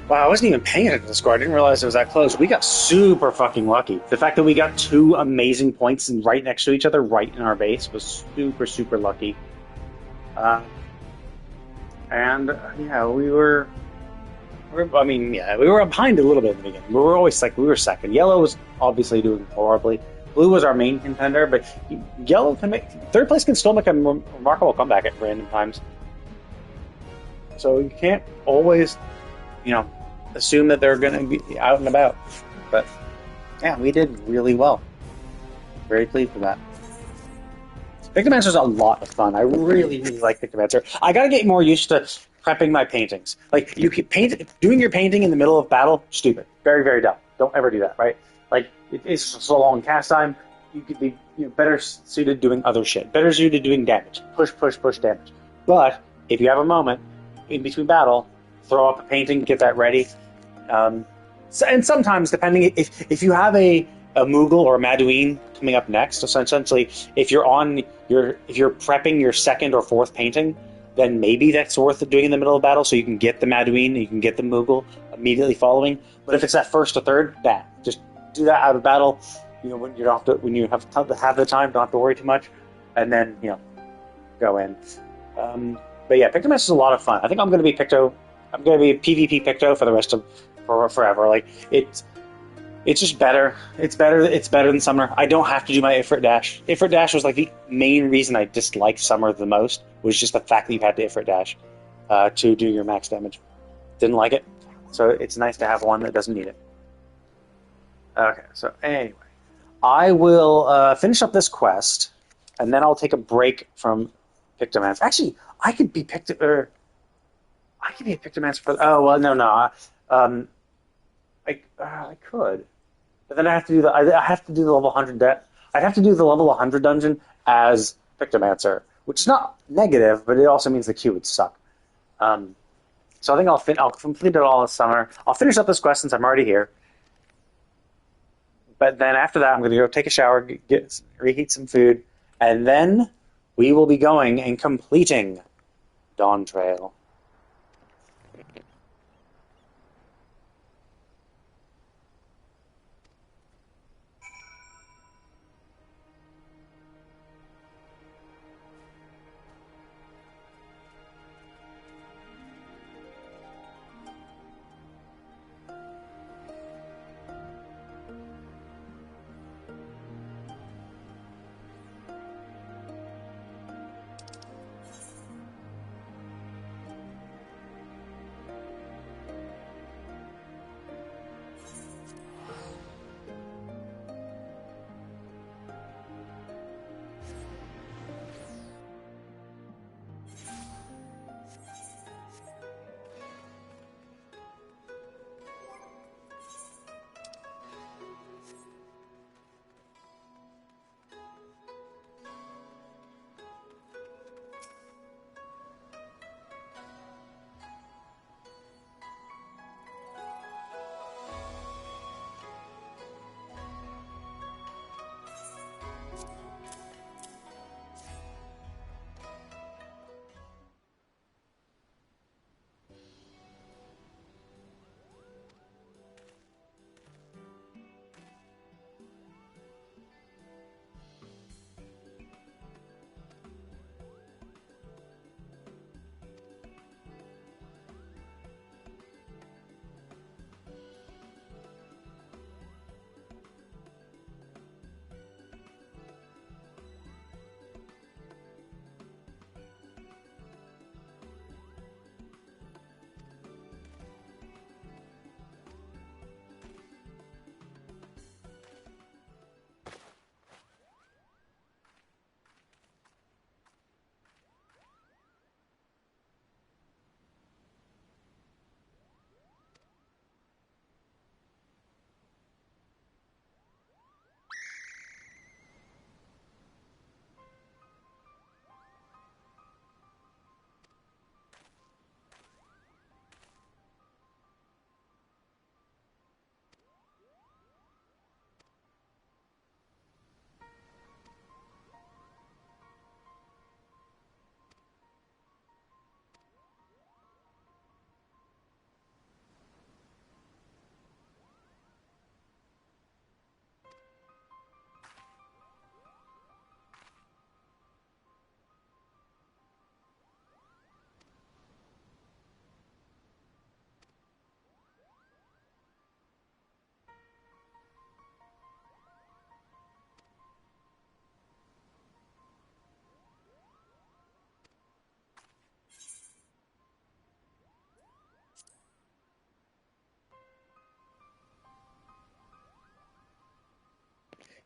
[SPEAKER 3] Wow, I wasn't even paying attention to the score. I didn't realize it was that close. We got super fucking lucky. The fact that we got two amazing points and right next to each other, right in our base, was super, super lucky. Uh, and yeah, I mean, yeah, we were behind a little bit in the beginning. We were always like we were second. Yellow was obviously doing horribly. Blue was our main contender, but yellow can make third place can still make a remarkable comeback at random times. So you can't always, you know, assume that they're going to be out and about. But yeah, we did really well. Very pleased with that. Pictomancer is a lot of fun. I really, really like Pictomancer. I gotta get more used to prepping my paintings. Like you keep doing your painting in the middle of battle, stupid, very, very dumb. Don't ever do that, right? Like it's so long cast time. You could be better suited doing other shit. Better suited doing damage. Push, push, push damage. But if you have a moment in between battle, throw up a painting, get that ready. And sometimes, depending if you have a Moogle or a Maduin coming up next, so essentially, if you're prepping your second or fourth painting, then maybe that's worth doing in the middle of battle, so you can get the Maduin, you can get the Moogle immediately following. But if it's that first or third, just do that out of battle. When you don't have to, when you have the time, don't have to worry too much, and then go in. But yeah, Pictomancer is a lot of fun. I think I'm going to be Picto. I'm going to be PvP Picto for the rest of forever. Like it's just better. It's better than Summer. I don't have to do my Ifrit Dash. Ifrit Dash was like the main reason I disliked Summer the most, was just the fact that you had to Ifrit Dash to do your max damage. Didn't like it. So it's nice to have one that doesn't need it. Okay, so anyway. I will finish up this quest, and then I'll take a break from Pictomancer. Actually, I could be a Pictomancer for... Oh, well, no. I could. But then I have to do the level 100 I'd have to do the level 100 dungeon as Pictomancer, which is not negative, but it also means the queue would suck. So I think I'll complete it all this summer. I'll finish up this quest since I'm already here. But then after that, I'm going to go take a shower, reheat some food, and then we will be going and completing Dawn Trail.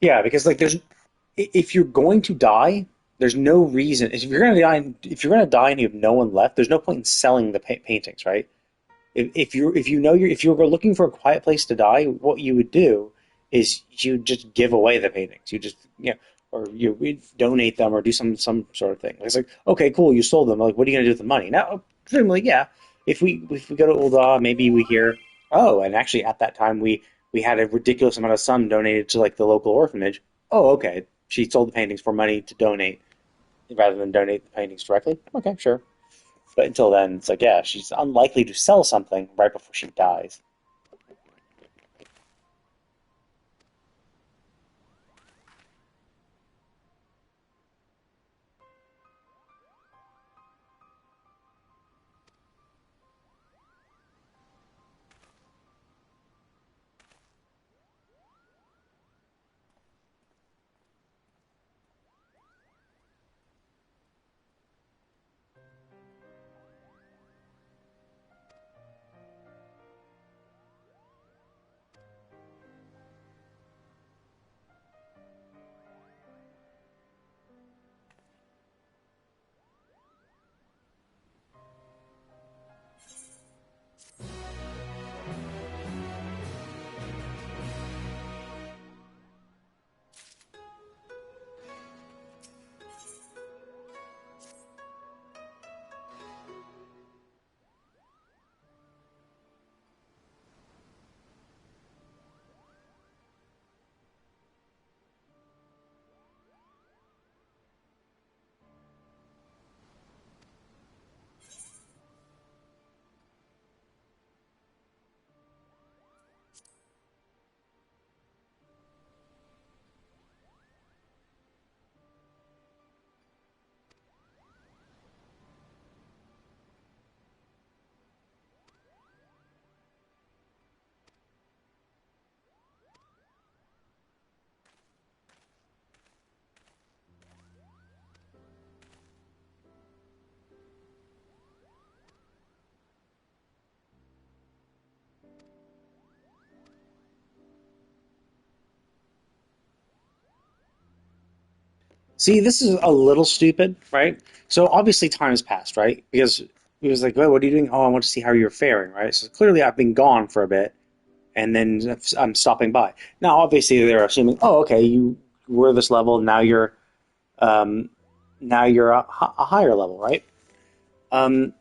[SPEAKER 3] Yeah, because like if you're going to die, there's no reason. If you're gonna die and you have no one left, there's no point in selling the paintings, right? If you know if you were looking for a quiet place to die, what you would do is you just give away the paintings. You just or you donate them or do some sort of thing. It's like, okay, cool, you sold them. Like, what are you gonna do with the money? Now, presumably, yeah. If we go to Ul'dah, maybe we hear, oh, and actually at that time we had a ridiculous amount of sum donated to like the local orphanage. Oh, okay, she sold the paintings for money to donate rather than donate the paintings directly. Okay, sure. But until then, it's like, yeah, she's unlikely to sell something right before she dies. See, this is a little stupid, right? So obviously time has passed, right? Because he was like, "Oh, what are you doing?" "Oh, I want to see how you're faring," right? So clearly I've been gone for a bit, and then I'm stopping by. Now, obviously they're assuming, "Oh, okay, you were this level, um, now you're a higher level, right?" Um,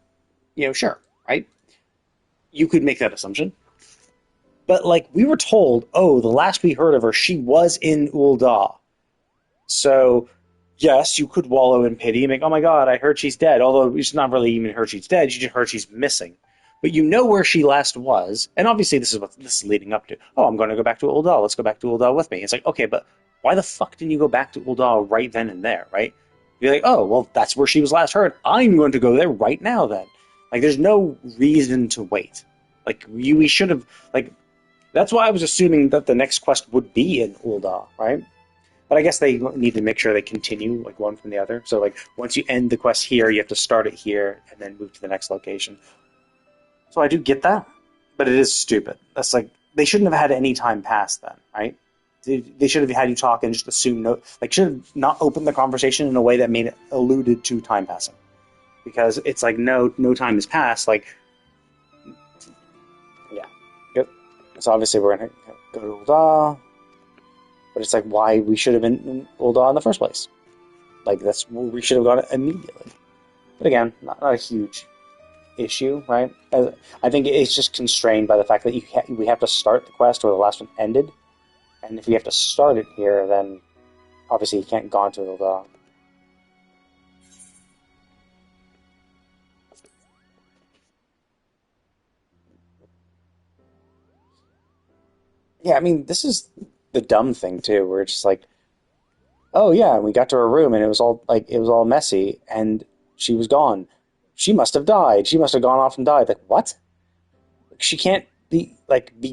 [SPEAKER 3] sure, right? You could make that assumption. But like we were told, oh, the last we heard of her, she was in Ul'dah. So yes, you could wallow in pity and make, oh my god, I heard she's dead. Although it's not really even heard she's dead, you just heard she's missing. But you know where she last was, and obviously this is what this is leading up to. Oh, I'm going to go back to Ul'dah. Let's go back to Ul'dah with me. It's like, okay, but why the fuck didn't you go back to Ul'dah right then and there, right? You're like, oh, well, that's where she was last heard. I'm going to go there right now then. Like, there's no reason to wait. Like, we should have, like, that's why I was assuming that the next quest would be in Ul'dah, right? But I guess they need to make sure they continue like one from the other. So like once you end the quest here, you have to start it here and then move to the next location. So I do get that, but it is stupid. That's like they shouldn't have had any time pass then, right? They should have had you talk and just assume no, like should have not opened the conversation in a way that made it alluded to time passing, because it's like no time has passed. Like yeah, yep. So obviously we're gonna go to Ul'dah, but it's like why we should have been in Ul'dah in the first place. Like that's where we should have got it immediately. But again, not a huge issue, right? I think it's just constrained by the fact that we have to start the quest where the last one ended, and if we have to start it here, then obviously you can't go into the. Yeah, I mean, this is the dumb thing too, where it's just like, oh yeah, and we got to her room and it was all messy, and she was gone. She must have died. She must have gone off and died. Like what? She can't be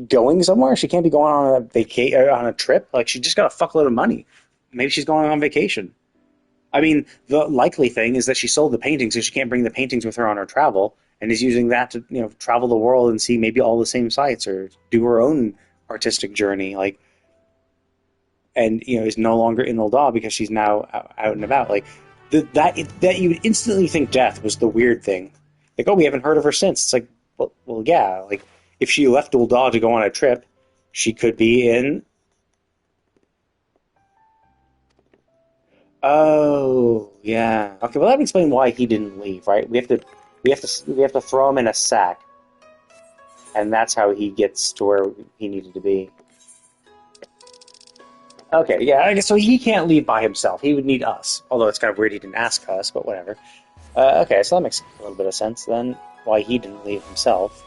[SPEAKER 3] going somewhere. She can't be going on a on a trip. Like she just got a fuckload of money. Maybe she's going on vacation. I mean, the likely thing is that she sold the paintings, so she can't bring the paintings with her on her travel, and is using that to travel the world and see maybe all the same sites or do her own artistic journey. Like and is no longer in Ul'dah because she's now out and about. Like that you would instantly think death was the weird thing. Like, oh, we haven't heard of her since. It's like, well, yeah. Like, if she left Ul'dah to go on a trip, she could be in. Oh, yeah. Okay, well, that would explain why he didn't leave, right? We have to throw him in a sack, and that's how he gets to where he needed to be. Okay, yeah, I guess so. He can't leave by himself. He would need us. Although it's kind of weird he didn't ask us, but whatever. Okay, so that makes a little bit of sense then. Why he didn't leave himself.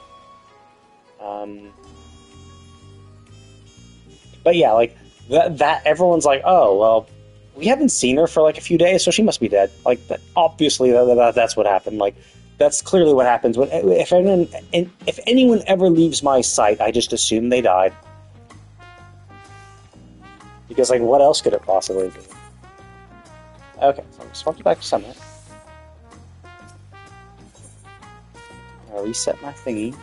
[SPEAKER 3] But yeah, like that. Everyone's like, oh well, we haven't seen her for like a few days, so she must be dead. Like, obviously, that's what happened. Like, that's clearly what happens when if anyone ever leaves my sight, I just assume they died. Because, like, what else could it possibly be? Okay, so I'm just walking back to Summit. I'll reset my thingy.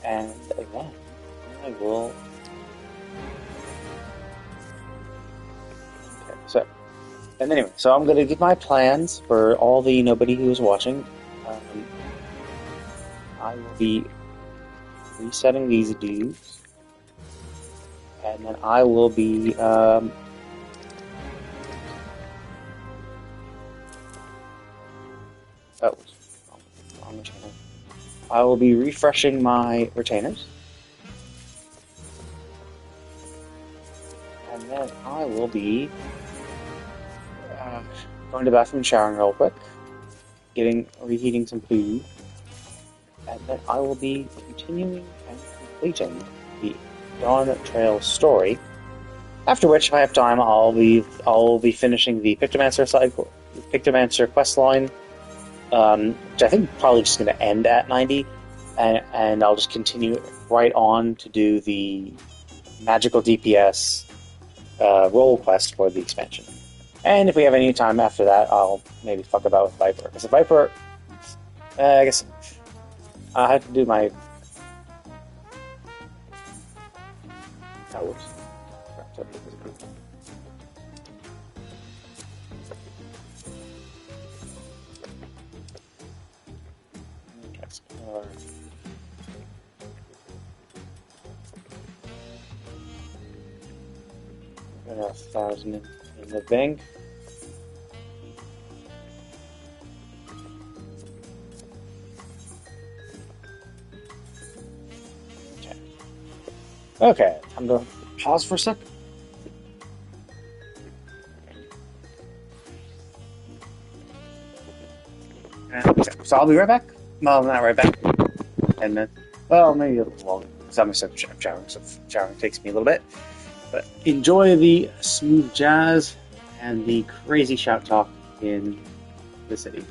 [SPEAKER 3] And again, I will. Okay, so. And anyway, so I'm going to give my plans for all the nobody who is watching. I will be resetting these dudes. And then I will be. Wrong retainer. I will be refreshing my retainers. And then I will be going to the bathroom and showering real quick, reheating some food, and then I will be continuing and completing the Dawn Trail story. After which, if I have time, I'll be finishing the Pictomancer quest line, which I think probably just going to end at 90, and I'll just continue right on to do the magical DPS role quest for the expansion. And if we have any time after that, I'll maybe fuck about with Viper. Because the Viper, I guess I have to do my. Oh, whoops. Got 1,000 in the bank. Okay, time to pause for a sec. Okay, so I'll be right back. Well, not right back. And then, well, maybe a little longer. Because I'm showering, so showering takes me a little bit. But enjoy the smooth jazz and the crazy shout talk in the city.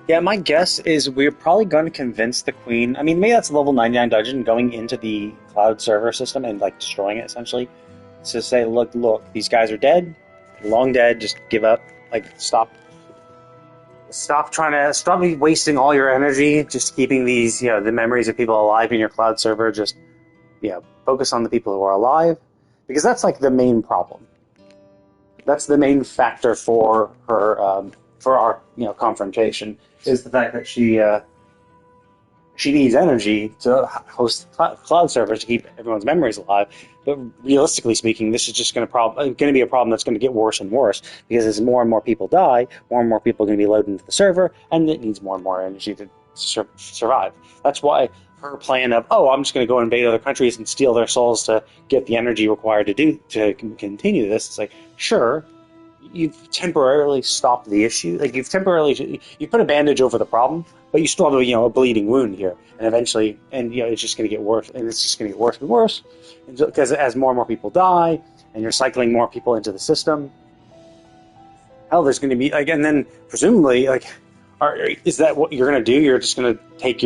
[SPEAKER 3] Yeah, my guess is we're probably going to convince the queen. I mean, maybe that's a level 99 dungeon going into the cloud server system and like destroying it essentially. To say, look, these guys are dead, they're long dead. Just give up. Like, stop wasting all your energy just keeping these, the memories of people alive in your cloud server. Just, focus on the people who are alive, because that's like the main problem. That's the main factor for her, for our, confrontation, is the fact that she needs energy to host cloud servers to keep everyone's memories alive. But realistically speaking, this is just going to be a problem that's going to get worse and worse, because as more and more people die, more and more people are going to be loaded into the server, and it needs more and more energy to survive. That's why her plan of, I'm just going to go invade other countries and steal their souls to get the energy required to continue this. It's like, sure, you've temporarily stopped the issue. Like, you put a bandage over the problem, but you still have a bleeding wound here, and eventually, it's just going to get worse, and it's just going to get worse and worse, because as more and more people die, and you're cycling more people into the system, hell, there's going to be and then presumably is that what you're going to do? You're just going to take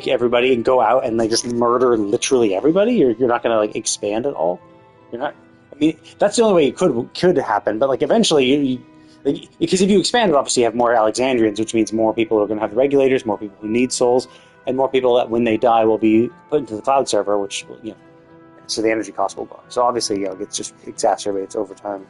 [SPEAKER 3] everybody and go out and just murder literally everybody? You're not going to expand at all? You're not. I mean, that's the only way it could happen. But eventually, because if you expand it, obviously you have more Alexandrians, which means more people are going to have the regulators, more people who need souls, and more people that when they die will be put into the cloud server, which so the energy cost will go up. So obviously, it just exacerbates over time.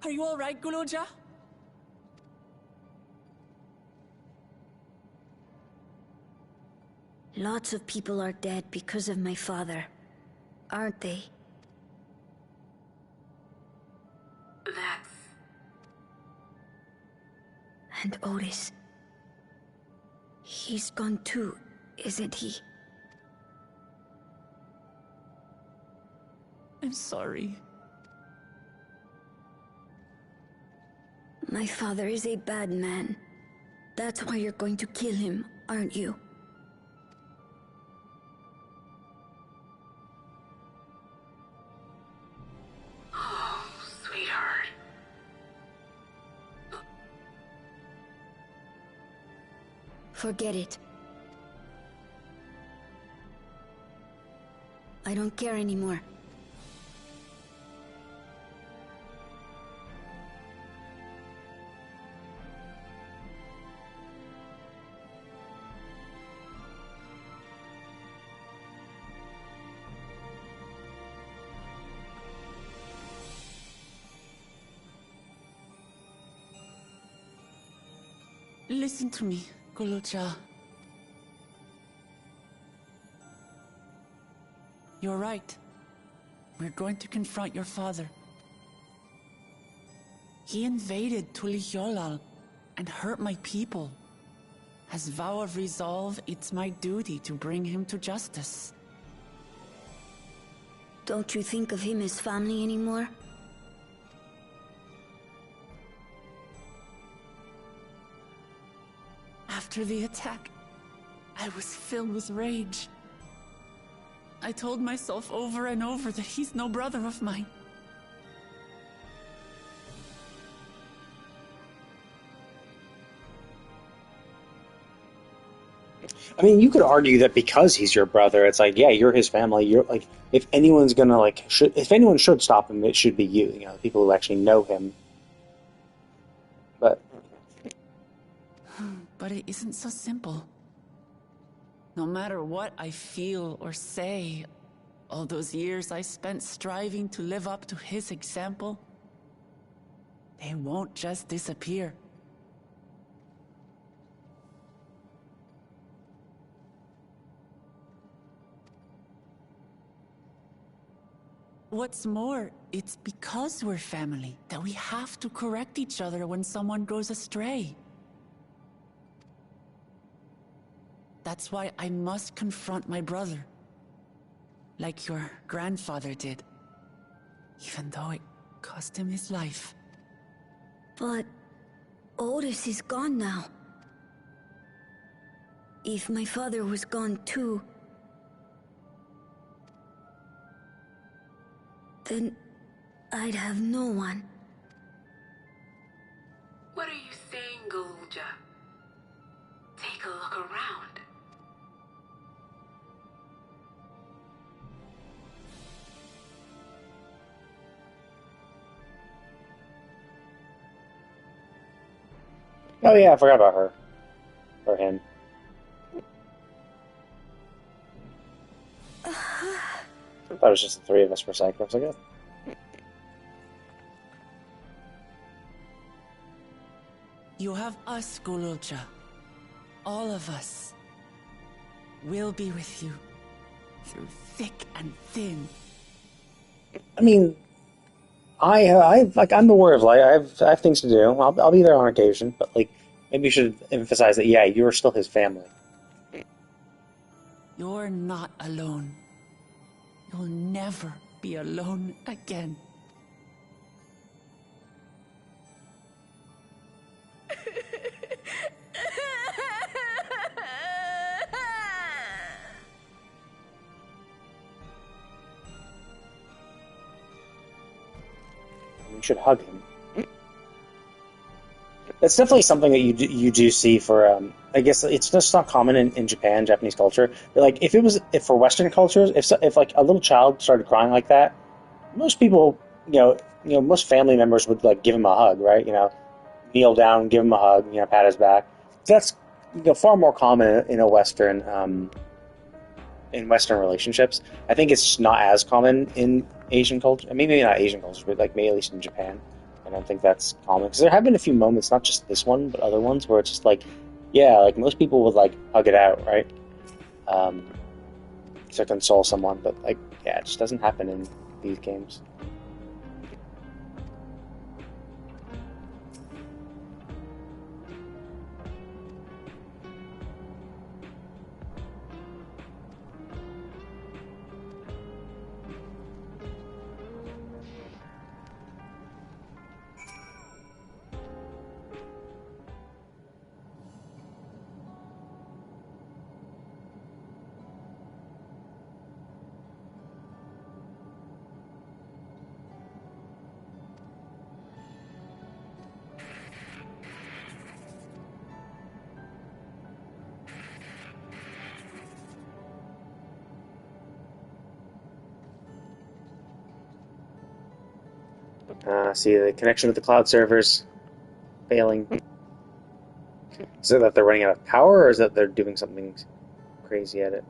[SPEAKER 4] Are you alright, Guloja?
[SPEAKER 5] Lots of people are dead because of my father, aren't they?
[SPEAKER 6] That's...
[SPEAKER 5] And Otis. He's gone too, isn't he?
[SPEAKER 4] I'm sorry.
[SPEAKER 5] My father is a bad man. That's why you're going to kill him, aren't you?
[SPEAKER 6] Oh, sweetheart.
[SPEAKER 5] Forget it. I don't care anymore.
[SPEAKER 4] Listen to me, Guloja. You're right. We're going to confront your father. He invaded Tulihyolal and hurt my people. As vow of resolve, it's my duty to bring him to justice.
[SPEAKER 5] Don't you think of him as family anymore?
[SPEAKER 4] After the attack, I was filled with rage. I told myself over and over that he's no brother of mine.
[SPEAKER 3] I mean, you could argue that because he's your brother, it's like, yeah, you're his family. You're like, if anyone's gonna if anyone should stop him, it should be you. You know, the people who actually know him. But
[SPEAKER 4] it isn't so simple. No matter what I feel or say, all those years I spent striving to live up to his example, they won't just disappear. What's more, it's because we're family that we have to correct each other when someone goes astray. That's why I must confront my brother, like your grandfather did, even though it cost him his life.
[SPEAKER 5] But Otis is gone now. If my father was gone too, then I'd have no one.
[SPEAKER 6] What are you saying, Golja? Take a look around.
[SPEAKER 3] oh yeah, I forgot about her or him. I thought it was just the three of us for a second. I was like, oh.
[SPEAKER 4] You have us, Guloja. All of us. We'll be with you through thick and thin.
[SPEAKER 3] I mean, I'm the Warrior of Light. I have things to do. I'll be there on occasion, but like, maybe you should emphasize that. Yeah, you're still his family.
[SPEAKER 4] You're not alone. You'll never be alone again.
[SPEAKER 3] You should hug him. That's definitely something that you do see for. I guess it's just not common in Japan, Japanese culture. But like, if for Western cultures, if like a little child started crying like that, most people, most family members would like give him a hug, right? You know, kneel down, give him a hug, pat his back. So that's far more common in a in Western relationships. I think it's not as common in Asian culture. Maybe not Asian culture, but like maybe at least in Japan I don't think that's common because there have been a few moments, not just this one, but other ones where it's just like, yeah, like most people would like hug it out, right? Um, to console someone, but like, yeah, it just doesn't happen in these games. See the connection with the cloud servers failing. Is it that they're running out of power, or is that they're doing something crazy at it?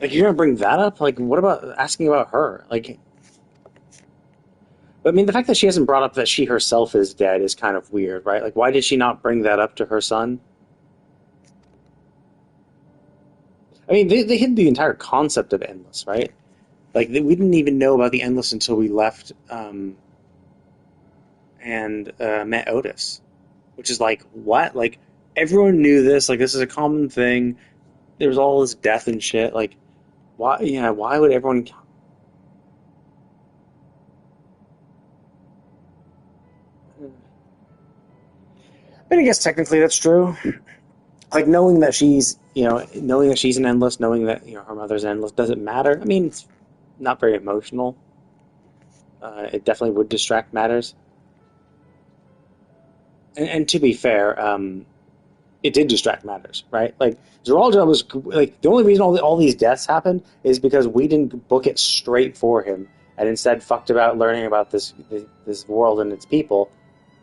[SPEAKER 3] Like, you're gonna bring that up? Like, what about asking about her? Like, I mean, the fact that she hasn't brought up that she herself is dead is kind of weird, right? Like, why did she not bring that up to her son? I mean, they hid the entire concept of Endless, right? Like, we didn't even know about the Endless until we left and met Otis, which is like, what? Like, everyone knew this. Like, this is a common thing. There was all this death and shit. Like, why? Yeah, why would everyone? I mean, I guess technically that's true. Like, knowing that she's, knowing that she's an Endless, knowing that her mother's an Endless, doesn't matter. I mean, it's not very emotional. It definitely would distract matters. And to be fair, it did distract matters, right? Like, Zeralja was like, the only reason all these deaths happened is because we didn't book it straight for him, and instead fucked about learning about this world and its people.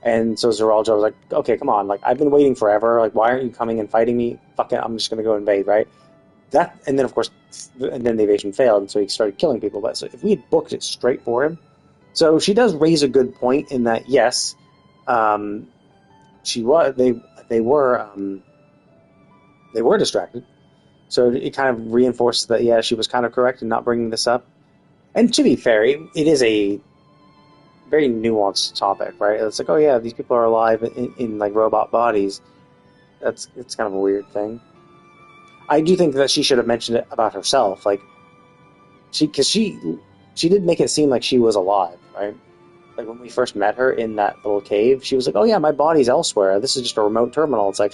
[SPEAKER 3] And so Zeralja was like, okay, come on, like, I've been waiting forever. Like, why aren't you coming and fighting me? Fuck it, I'm just gonna go invade, right? That, and then of course, and then the invasion failed, and so he started killing people. But so if we had booked it straight for him, so she does raise a good point in that yes, um, she was they were distracted. So it kind of reinforces that, yeah, she was kind of correct in not bringing this up. And to be fair, it is a very nuanced topic, right? It's like, oh yeah, these people are alive in like robot bodies. It's kind of a weird thing. I do think that she should have mentioned it about herself, like because she did make it seem like she was alive, right? Like when we first met her in that little cave, she was like, "Oh yeah, my body's elsewhere. This is just a remote terminal." It's like,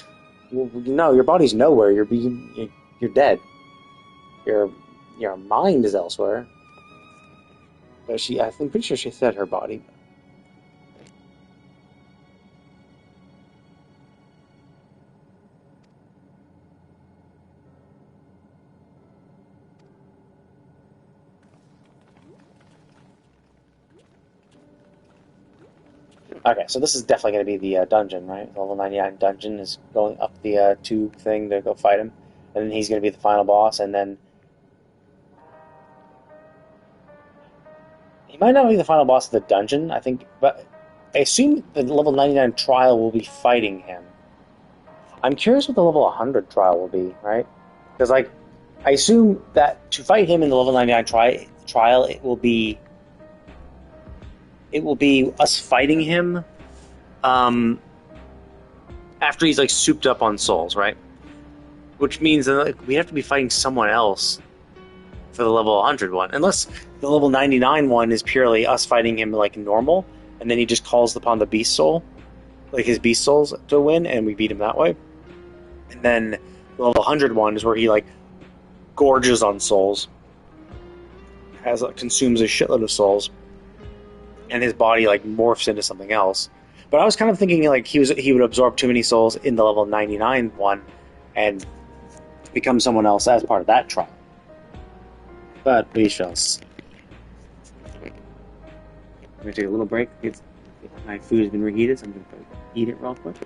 [SPEAKER 3] well, no, your body's nowhere. You're dead. Your mind is elsewhere. But I'm pretty sure she said her body. Okay, so this is definitely going to be the dungeon, right? The level 99 dungeon is going up the tube thing to go fight him, and then he's going to be the final boss, and then he might not be the final boss of the dungeon, I think, but I assume the level 99 trial will be fighting him. I'm curious what the level 100 trial will be, right? Because, like, I assume that to fight him in the level 99 trial, it will be us fighting him um, after he's, like, souped up on souls, right? Which means that, like, we have to be fighting someone else for the level 100 one. Unless the level 99 one is purely us fighting him, like, normal, and then he just calls upon the beast soul, like his beast souls, to win, and we beat him that way. And then the level 100 one is where he, like, gorges on souls, consumes a shitload of souls, and his body, like, morphs into something else. But I was kind of thinking, like, he would absorb too many souls in the level 99 one and become someone else as part of that trial. But we shall see. I'm going to take a little break. My food has been reheated, so I'm going to eat it real quick.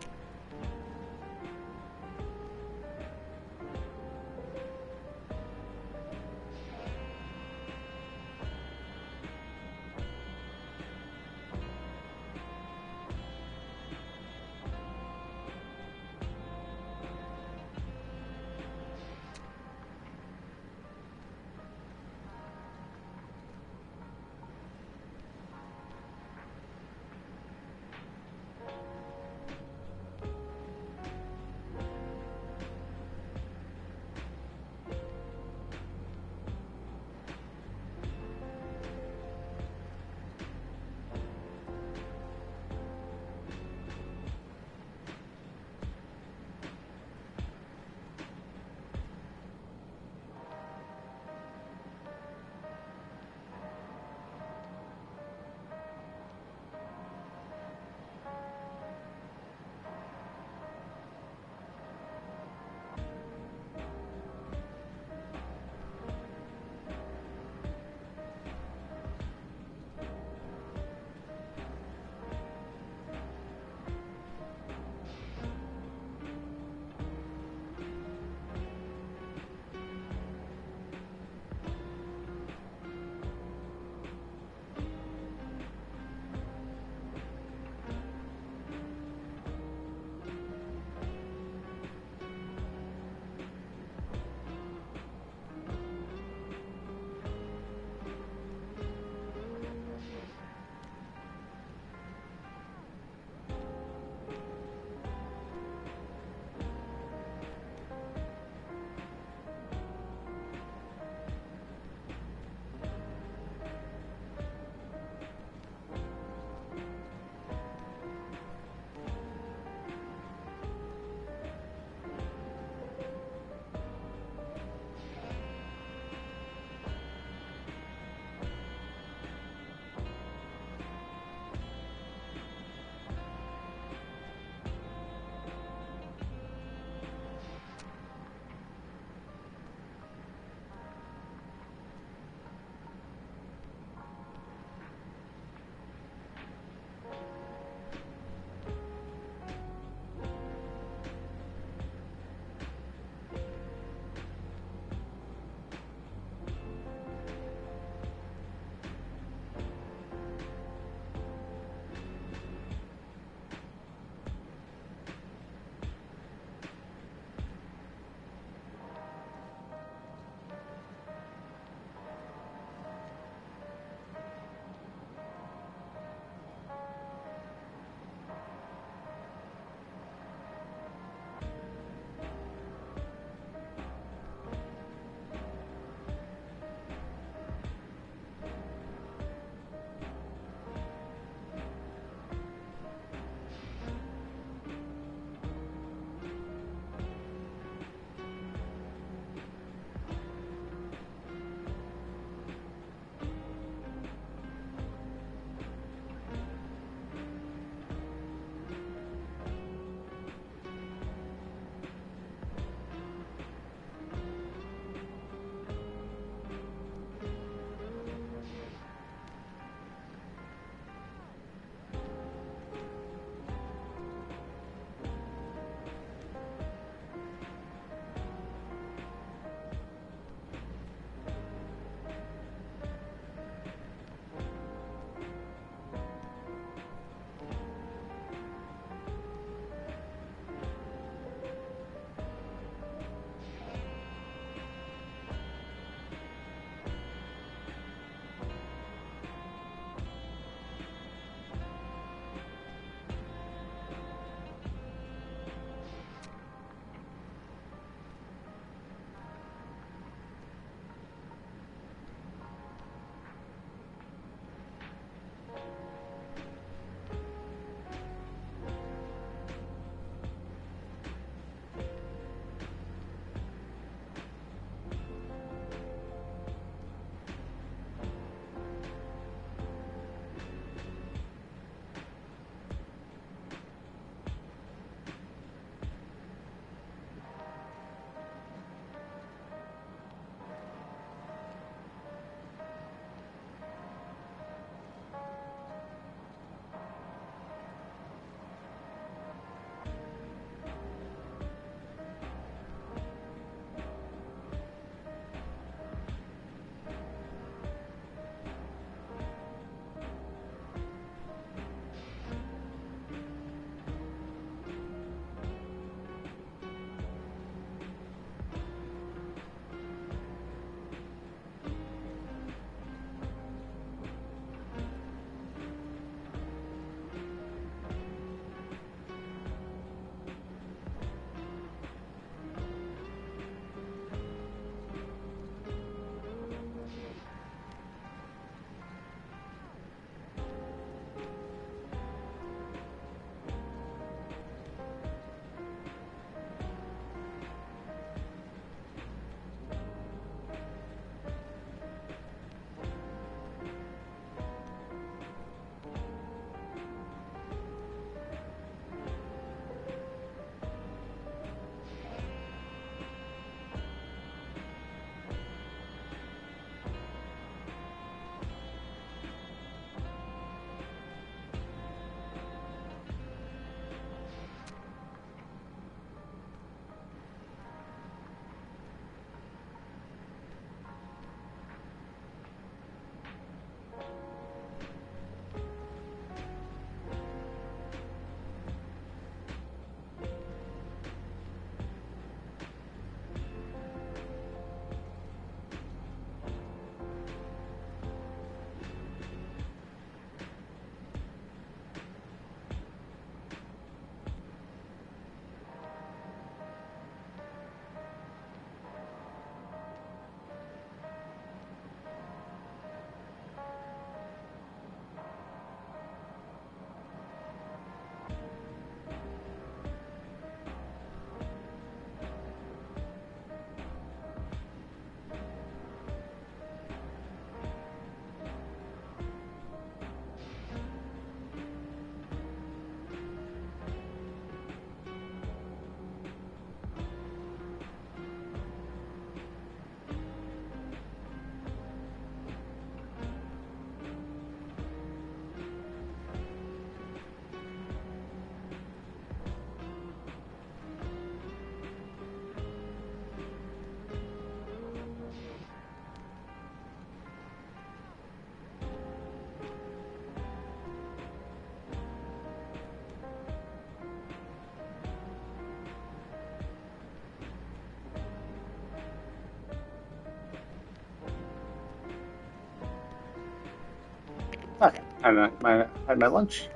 [SPEAKER 3] had my lunch.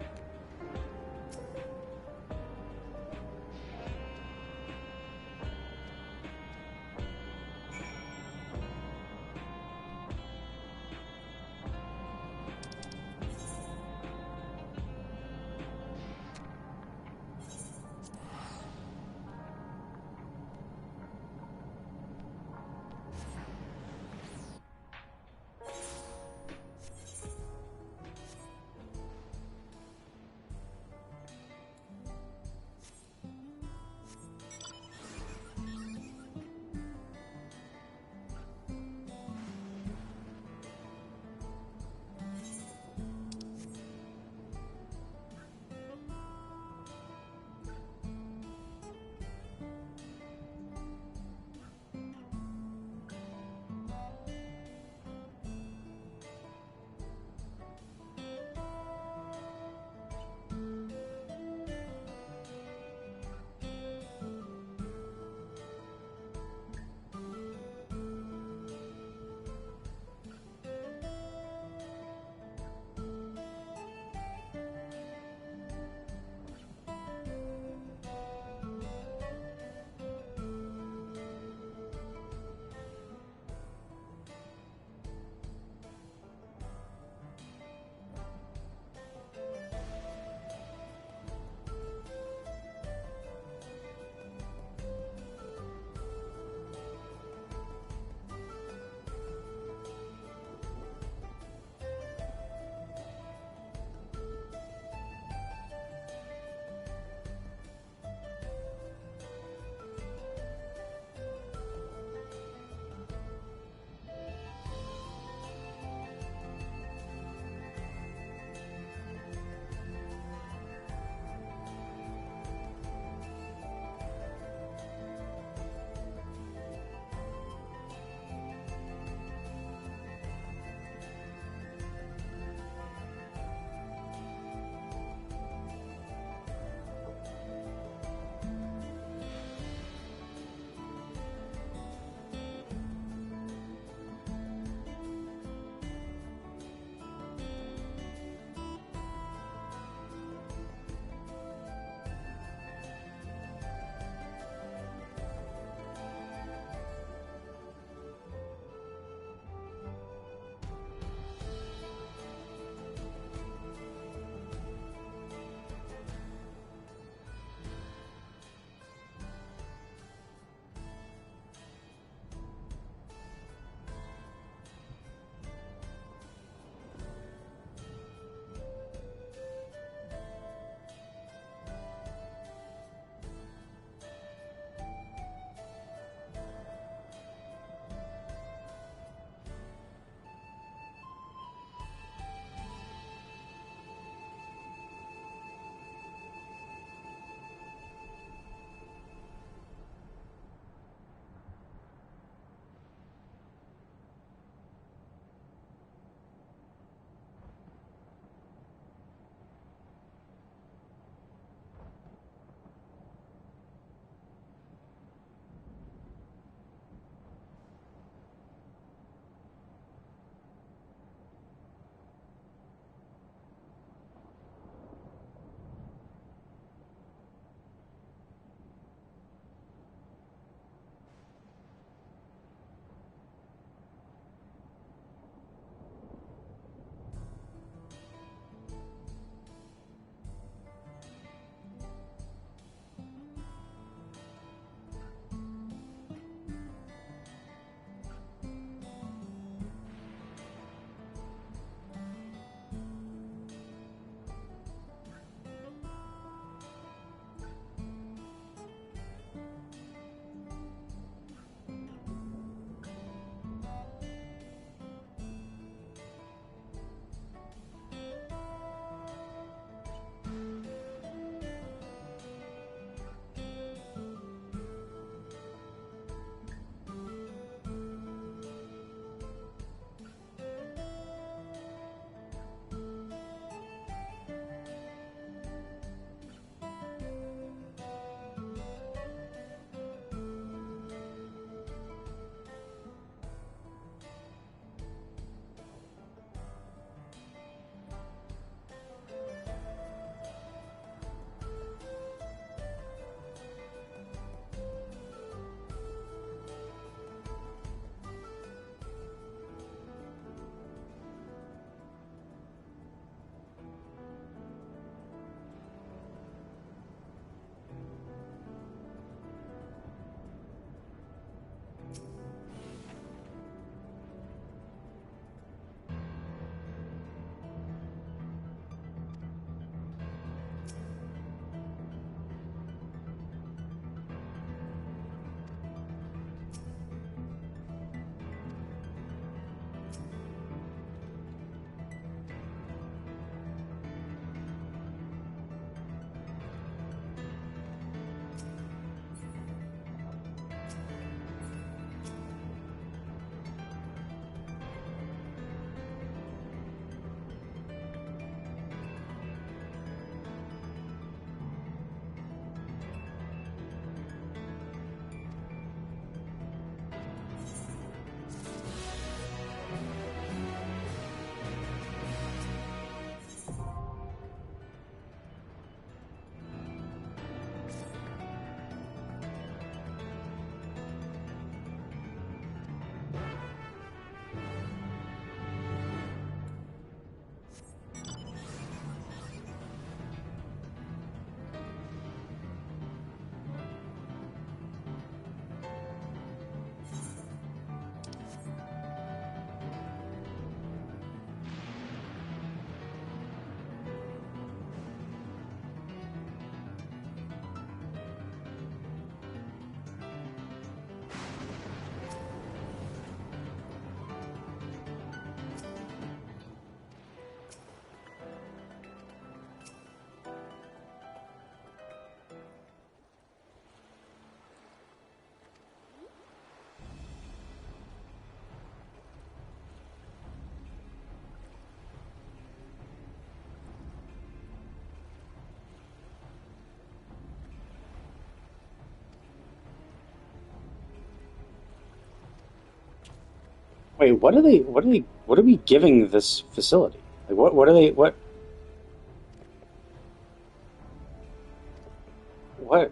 [SPEAKER 3] Wait, what are we giving this facility? Like, what are they, what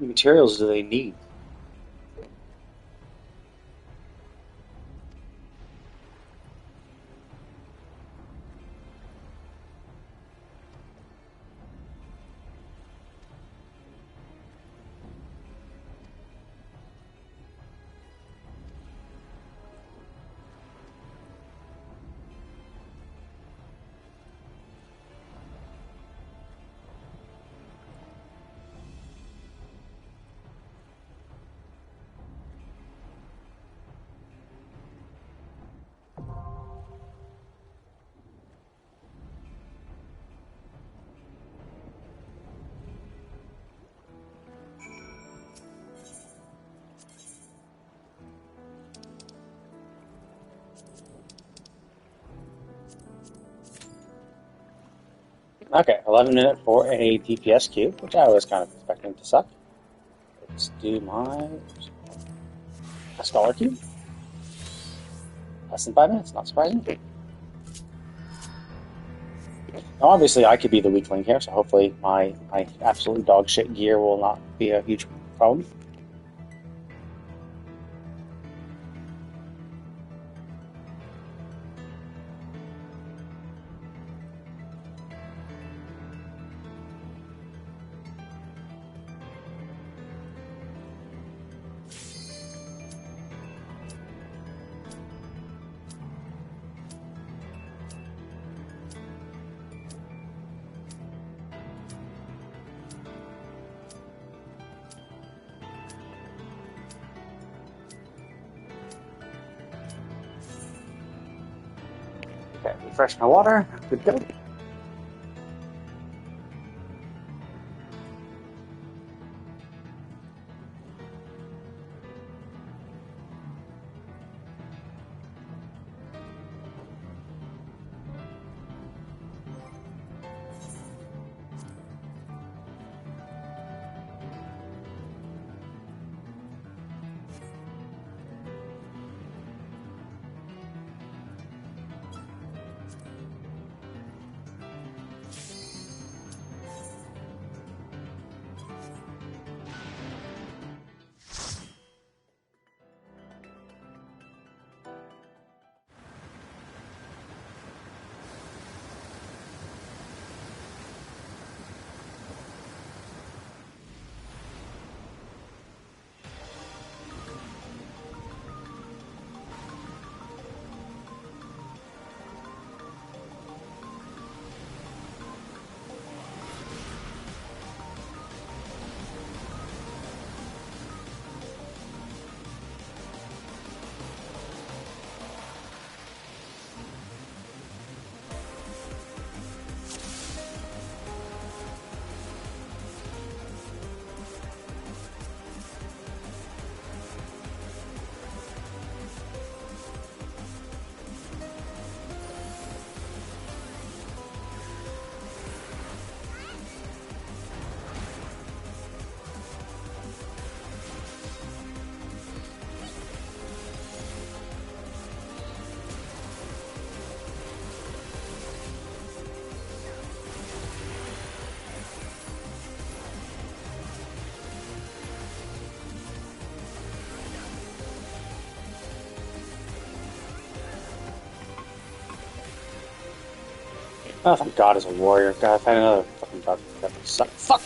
[SPEAKER 3] materials do they need? Okay, 11 minute for a DPS cube, which I was kind of expecting to suck. Let's do my scholar cube. Less than 5 minutes, not surprising. Now, obviously, I could be the weak link here, so hopefully my absolute dog shit gear will not be a huge problem. Okay, refresh my water. Good to go. Oh, thank God, as a warrior. God, I found another fucking dog. That would suck. Fuck!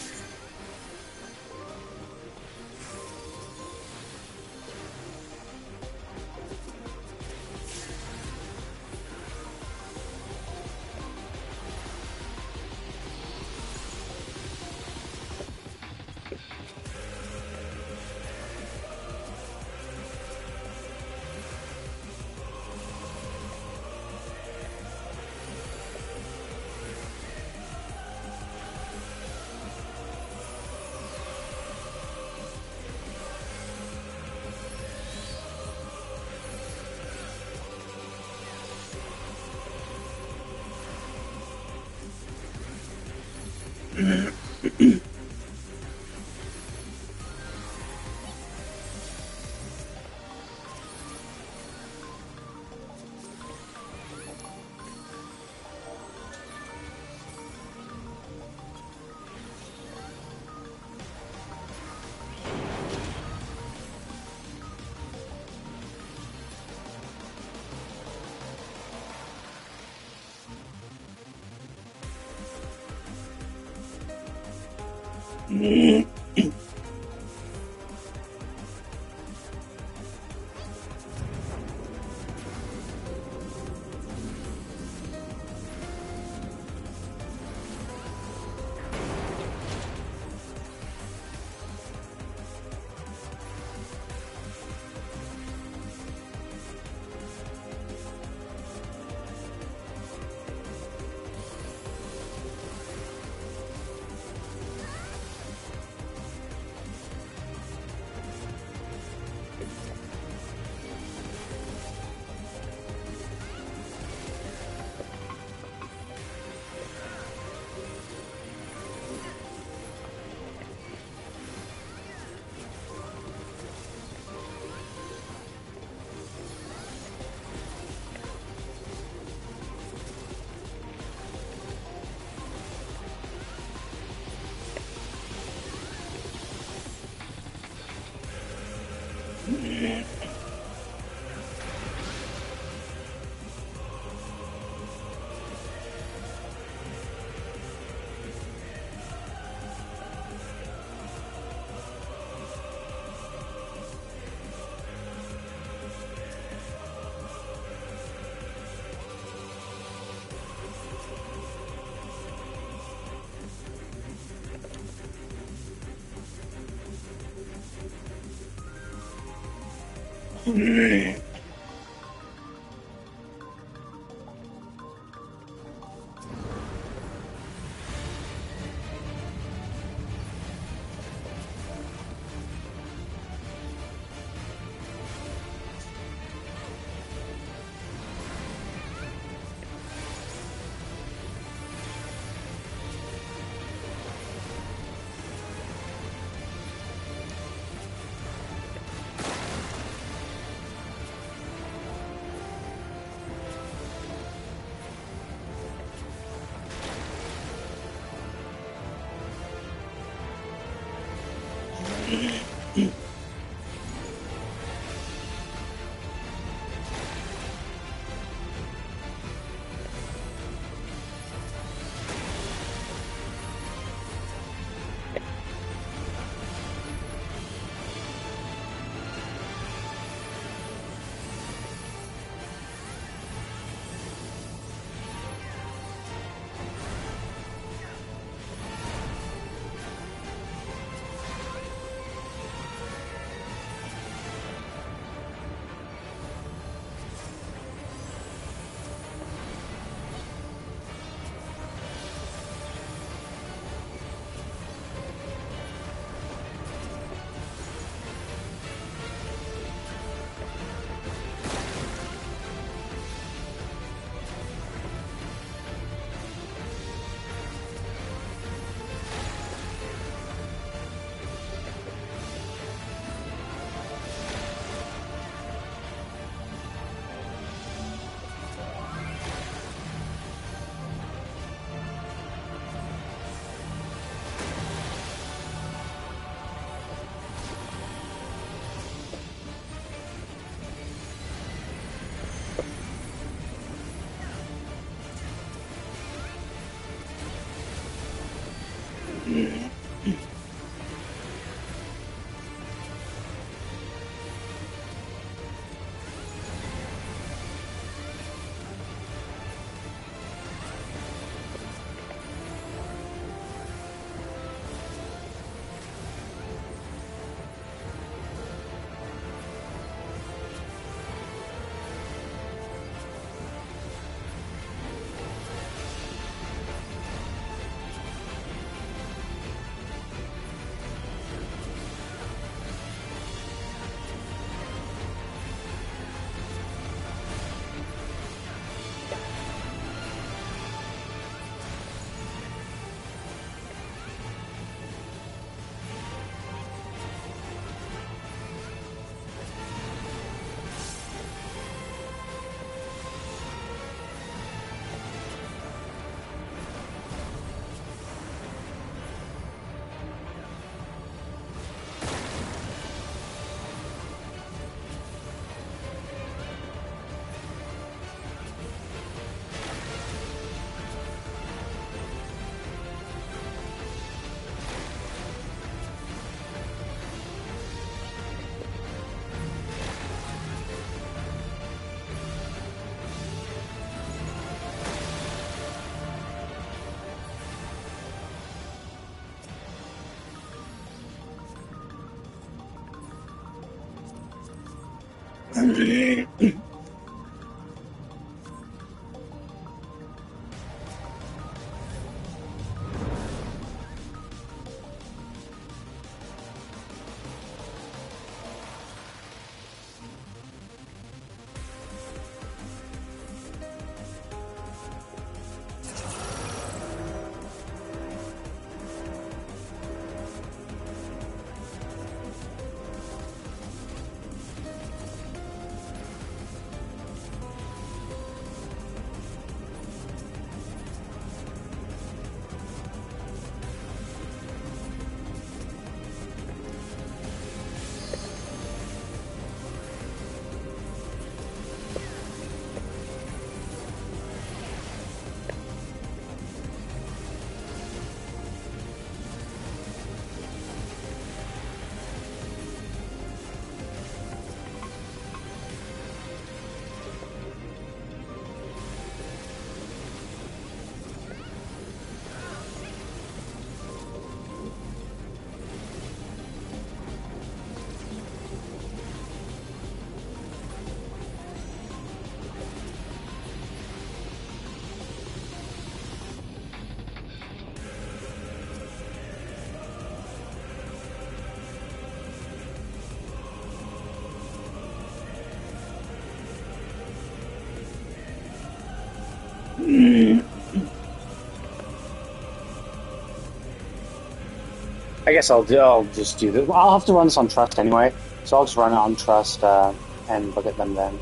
[SPEAKER 3] I guess I'll just do this. I'll have to run this on trust anyway, so I'll just run it on trust and look at them then.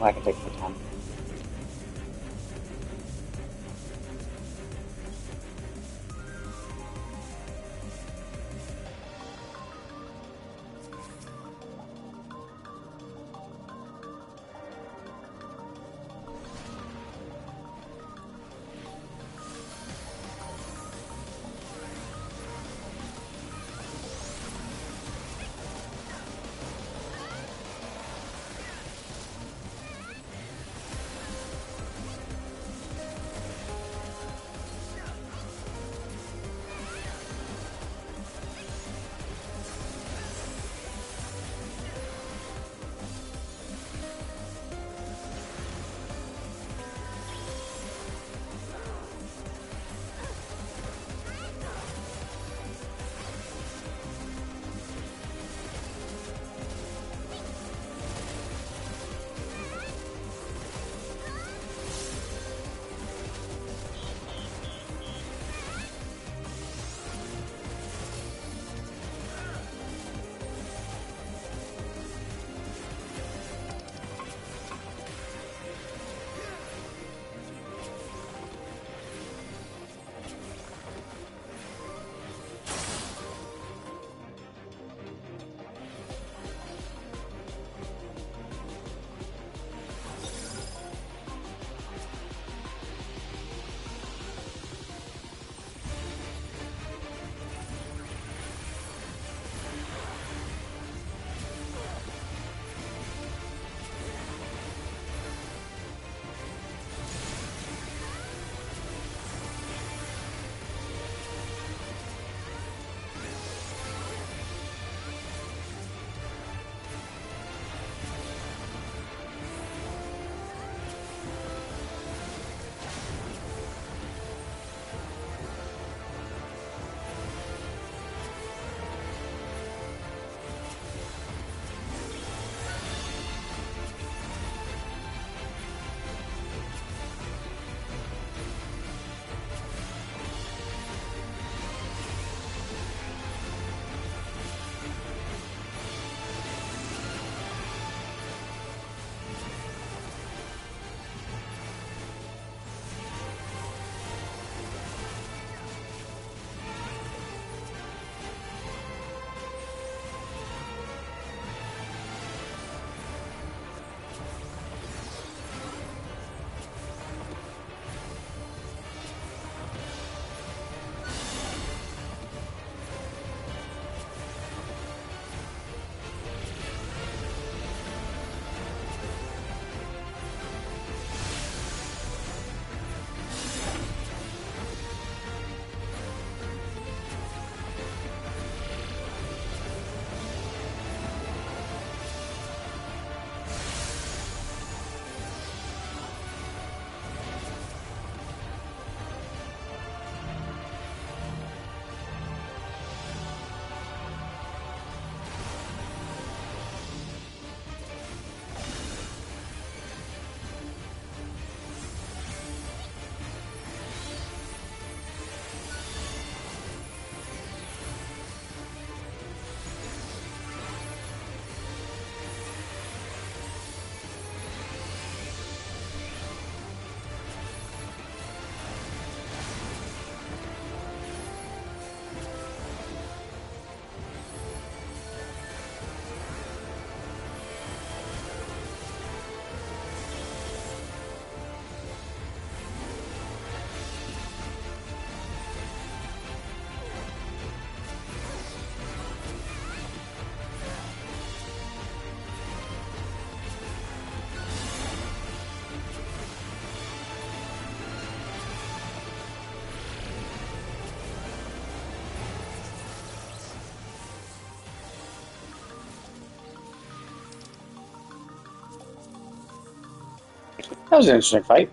[SPEAKER 3] I can take the time. That was an interesting fight.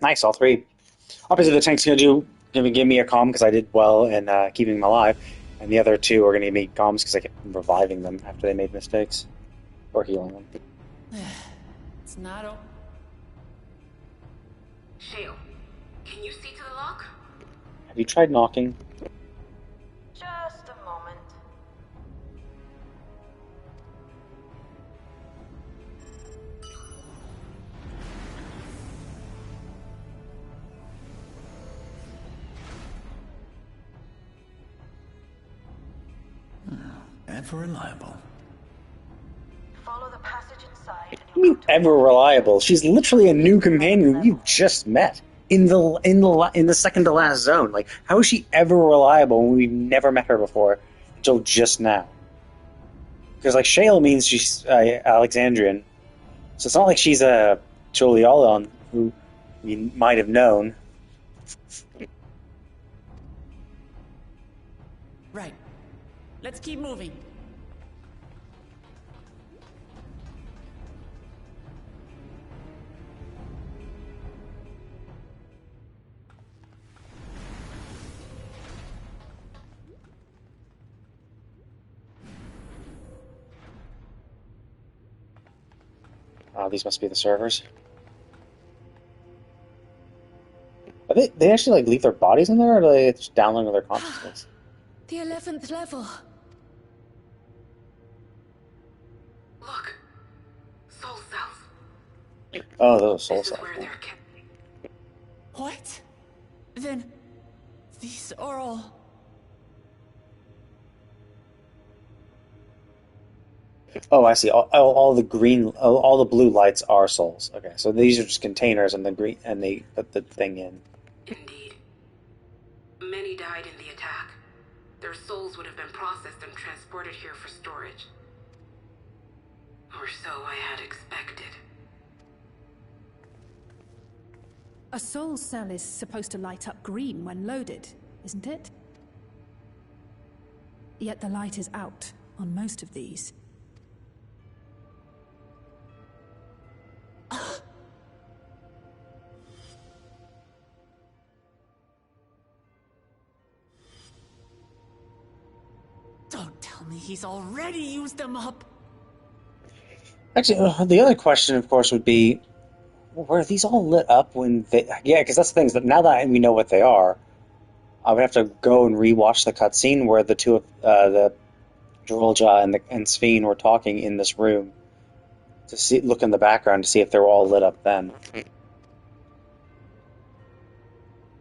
[SPEAKER 3] Nice, all three. Obviously, the tank's gonna give me a calm because I did well in keeping them alive, and the other two are gonna give me calms because I kept reviving them after they made mistakes or healing them.
[SPEAKER 4] It's not o-
[SPEAKER 6] Shale, can you see to the lock?
[SPEAKER 3] Have you tried knocking?
[SPEAKER 6] Just a moment.
[SPEAKER 1] Ever reliable.
[SPEAKER 6] Follow the passage inside.
[SPEAKER 3] I mean, ever reliable. She's literally a new companion you just met in the second to last zone. Like, how is she ever reliable when we've never met her before until just now? Because like Shale means she's Alexandrian, so it's not like she's a Choliolon who we might have known.
[SPEAKER 4] Right. Let's keep moving.
[SPEAKER 3] These must be the servers. Are they actually like leave their bodies in there, or are they just downloading their consciousness?
[SPEAKER 5] The 11th level.
[SPEAKER 6] Look. Soul cells.
[SPEAKER 3] Oh, those soul
[SPEAKER 6] This is
[SPEAKER 3] cells.
[SPEAKER 6] where they're kept.
[SPEAKER 4] What? Then these are all.
[SPEAKER 3] Oh, I see. All the green, all the blue lights are souls. Okay, so these are just containers, and the green, and they put the thing in.
[SPEAKER 6] Indeed. Many died in the attack. Their souls would have been processed and transported here for storage. Or so I had expected.
[SPEAKER 7] A soul cell is supposed to light up green when loaded, isn't it? Yet the light is out on most of these.
[SPEAKER 4] Don't tell me he's already used them up.
[SPEAKER 3] Actually, the other question, of course, would be, were these all lit up when they? Yeah, because that's the thing. Is that now that we know what they are, I would have to go and rewatch the cutscene where the two of the Drolja and Sphene were talking in this room to look in the background to see if they were all lit up then.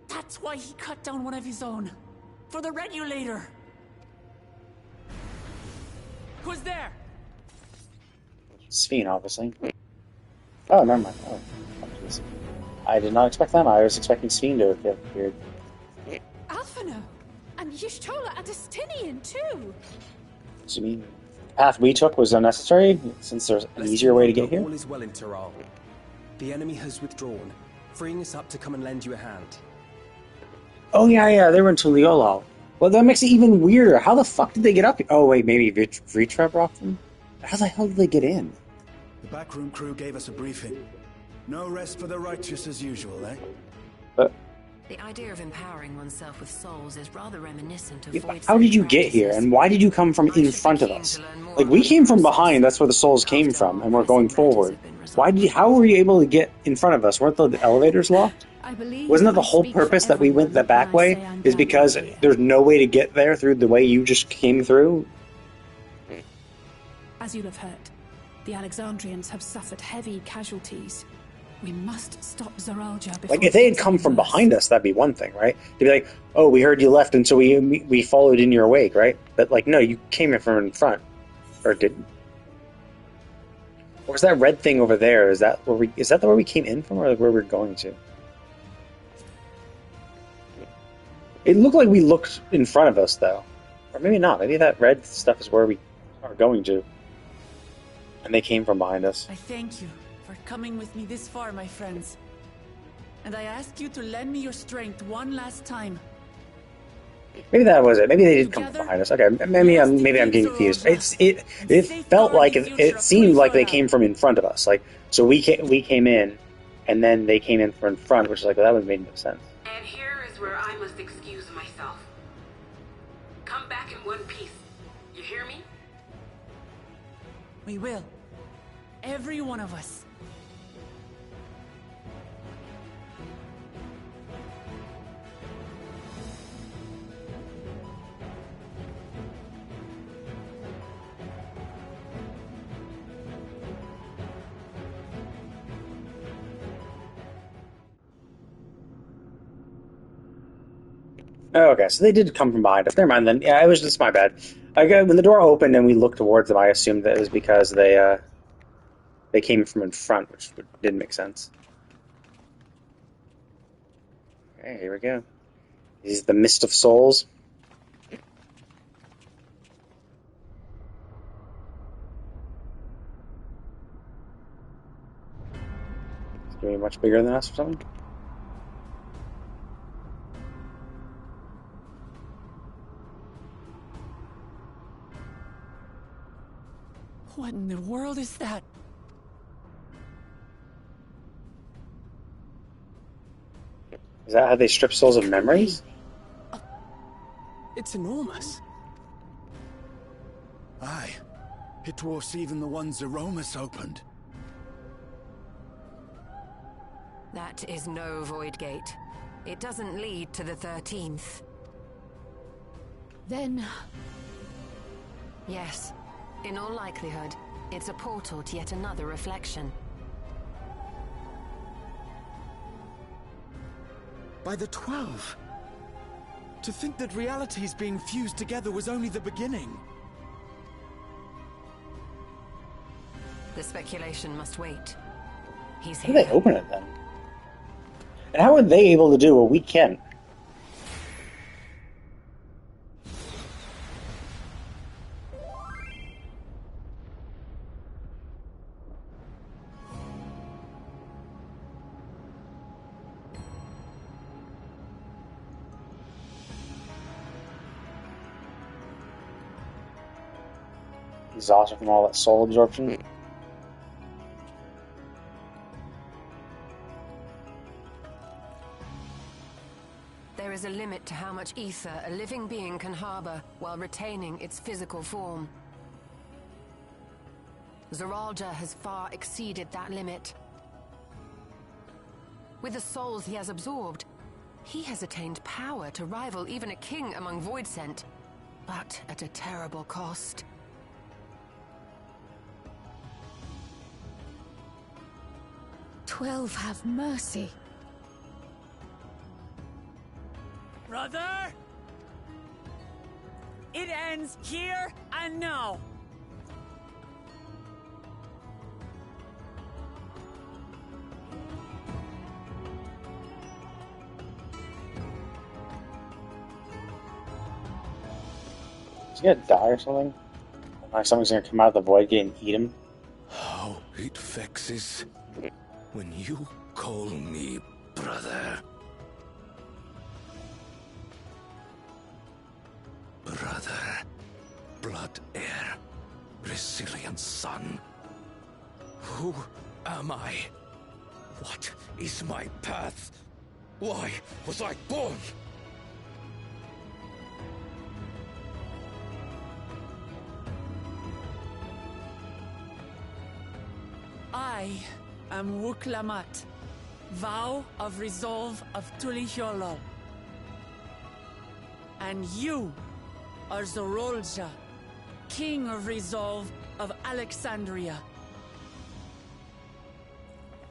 [SPEAKER 4] That's why he cut down one of his own. For the regulator. Who's there?
[SPEAKER 3] Sphene, obviously. Oh, never mind. Oh, geez. I did not expect them. I was expecting Sphene to have appeared.
[SPEAKER 7] Alphino! And Y'shtola and Estinian too!
[SPEAKER 3] So you mean the path we took was unnecessary, since there's an easier way to get here?
[SPEAKER 8] All is well in Taral. The enemy has withdrawn, freeing us up to come and lend you a hand.
[SPEAKER 3] Oh, yeah, they were in Tuliolal. Well, that makes it even weirder. How the fuck did they get up here? Oh, wait, maybe Vritra brought them? How the hell did they get in?
[SPEAKER 9] The backroom crew gave us a briefing. No rest for the righteous as usual, eh?
[SPEAKER 10] The idea of empowering oneself with souls is rather reminiscent of
[SPEAKER 3] Yeah,
[SPEAKER 10] Void
[SPEAKER 3] how did you
[SPEAKER 10] Sect
[SPEAKER 3] get here,
[SPEAKER 10] practices.
[SPEAKER 3] and why did you come from in front of us? Like, we came from behind, that's where the souls came from, and we're going forward. How were you able to get in front of us? Weren't the elevators locked?
[SPEAKER 7] I believe
[SPEAKER 3] Wasn't that the
[SPEAKER 7] I
[SPEAKER 3] whole
[SPEAKER 7] speak
[SPEAKER 3] purpose
[SPEAKER 7] for
[SPEAKER 3] that we went
[SPEAKER 7] everyone
[SPEAKER 3] the back
[SPEAKER 7] when I
[SPEAKER 3] way?
[SPEAKER 7] say I'm
[SPEAKER 3] Is
[SPEAKER 7] glad
[SPEAKER 3] because
[SPEAKER 7] you're here.
[SPEAKER 3] there's no way to get there through the way you just came through?
[SPEAKER 7] As you'll have heard, the Alexandrians have suffered heavy casualties. We must stop Zoralja before
[SPEAKER 3] Like, if they had
[SPEAKER 7] it gets
[SPEAKER 3] come
[SPEAKER 7] any
[SPEAKER 3] from
[SPEAKER 7] worse.
[SPEAKER 3] behind us, that'd be one thing, right? To be like, oh, we heard you left, and so we followed in your wake, right? But, like, no, you came in from in front. Or didn't. Or is that red thing over there? Is that where we came in from, or where we're going to? It looked like we looked in front of us, though. Or maybe not. Maybe that red stuff is where we are going to. And they came from behind us.
[SPEAKER 4] I thank you for coming with me this far, my friends. And I ask you to lend me your strength one last time.
[SPEAKER 3] Maybe that was it. Maybe they did come from
[SPEAKER 4] Together,
[SPEAKER 3] behind us. Okay, maybe I'm getting confused. It felt like it seemed like they came from in front of us. Like, so we came in, and then they came in from front, which is like, well, that would make no sense.
[SPEAKER 6] And here is where I must excuse myself. Come back in one piece. You hear me?
[SPEAKER 4] We will. Every one of us.
[SPEAKER 3] Oh, okay, so they did come from behind us. Never mind then. Yeah, it was just my bad. When the door opened and we looked towards them, I assumed that it was because they came from in front, which didn't make sense. Okay, here we go. This is the Mist of Souls. It's going to be much bigger than us or something.
[SPEAKER 4] What in the world is that?
[SPEAKER 3] Is that how they strip souls of memories?
[SPEAKER 8] It's enormous.
[SPEAKER 9] Aye. It dwarfs even the ones Aromas opened.
[SPEAKER 10] That is no void gate. It doesn't lead to the 13th.
[SPEAKER 7] Then...
[SPEAKER 10] Yes. In all likelihood, it's a portal to yet another reflection.
[SPEAKER 9] By the 12. To think that realities being fused together was only the beginning.
[SPEAKER 10] The speculation must wait. He's
[SPEAKER 3] How do
[SPEAKER 10] here.
[SPEAKER 3] they open it then? And how are they able to do what we can't? Exhausted from all that soul absorption.
[SPEAKER 10] There is a limit to how much ether a living being can harbor while retaining its physical form. Zeralja has far exceeded that limit. With the souls he has absorbed, he has attained power to rival even a king among Voidsent, but at a terrible cost.
[SPEAKER 7] 12 have mercy.
[SPEAKER 4] Brother? It ends here and now.
[SPEAKER 3] Is he gonna die or something? Like someone's gonna come out of the void gate and eat him?
[SPEAKER 9] How it vexes when you call me brother. Brother, blood heir, resilient son. Who am I? What is my path? Why was I born?
[SPEAKER 4] I am Wuklamat, vow of resolve of Tulihyolo. And you are Zorolja, king of resolve of Alexandria.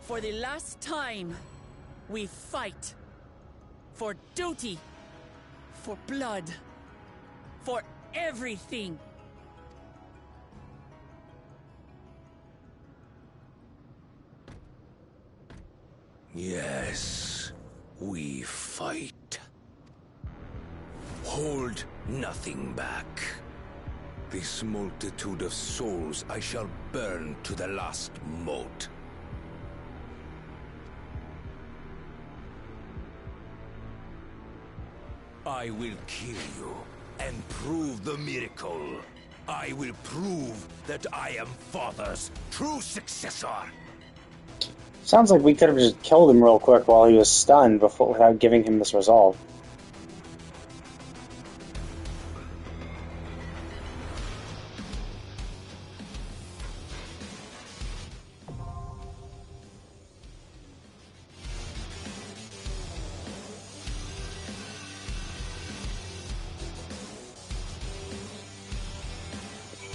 [SPEAKER 4] For the last time, we fight. For duty. For blood. For everything.
[SPEAKER 9] Yes, we fight. Hold nothing back. This multitude of souls I shall burn to the last mote. I will kill you and prove the miracle. I will prove that I am Father's true successor.
[SPEAKER 3] Sounds like we could have just killed him real quick while he was stunned before without giving him this resolve.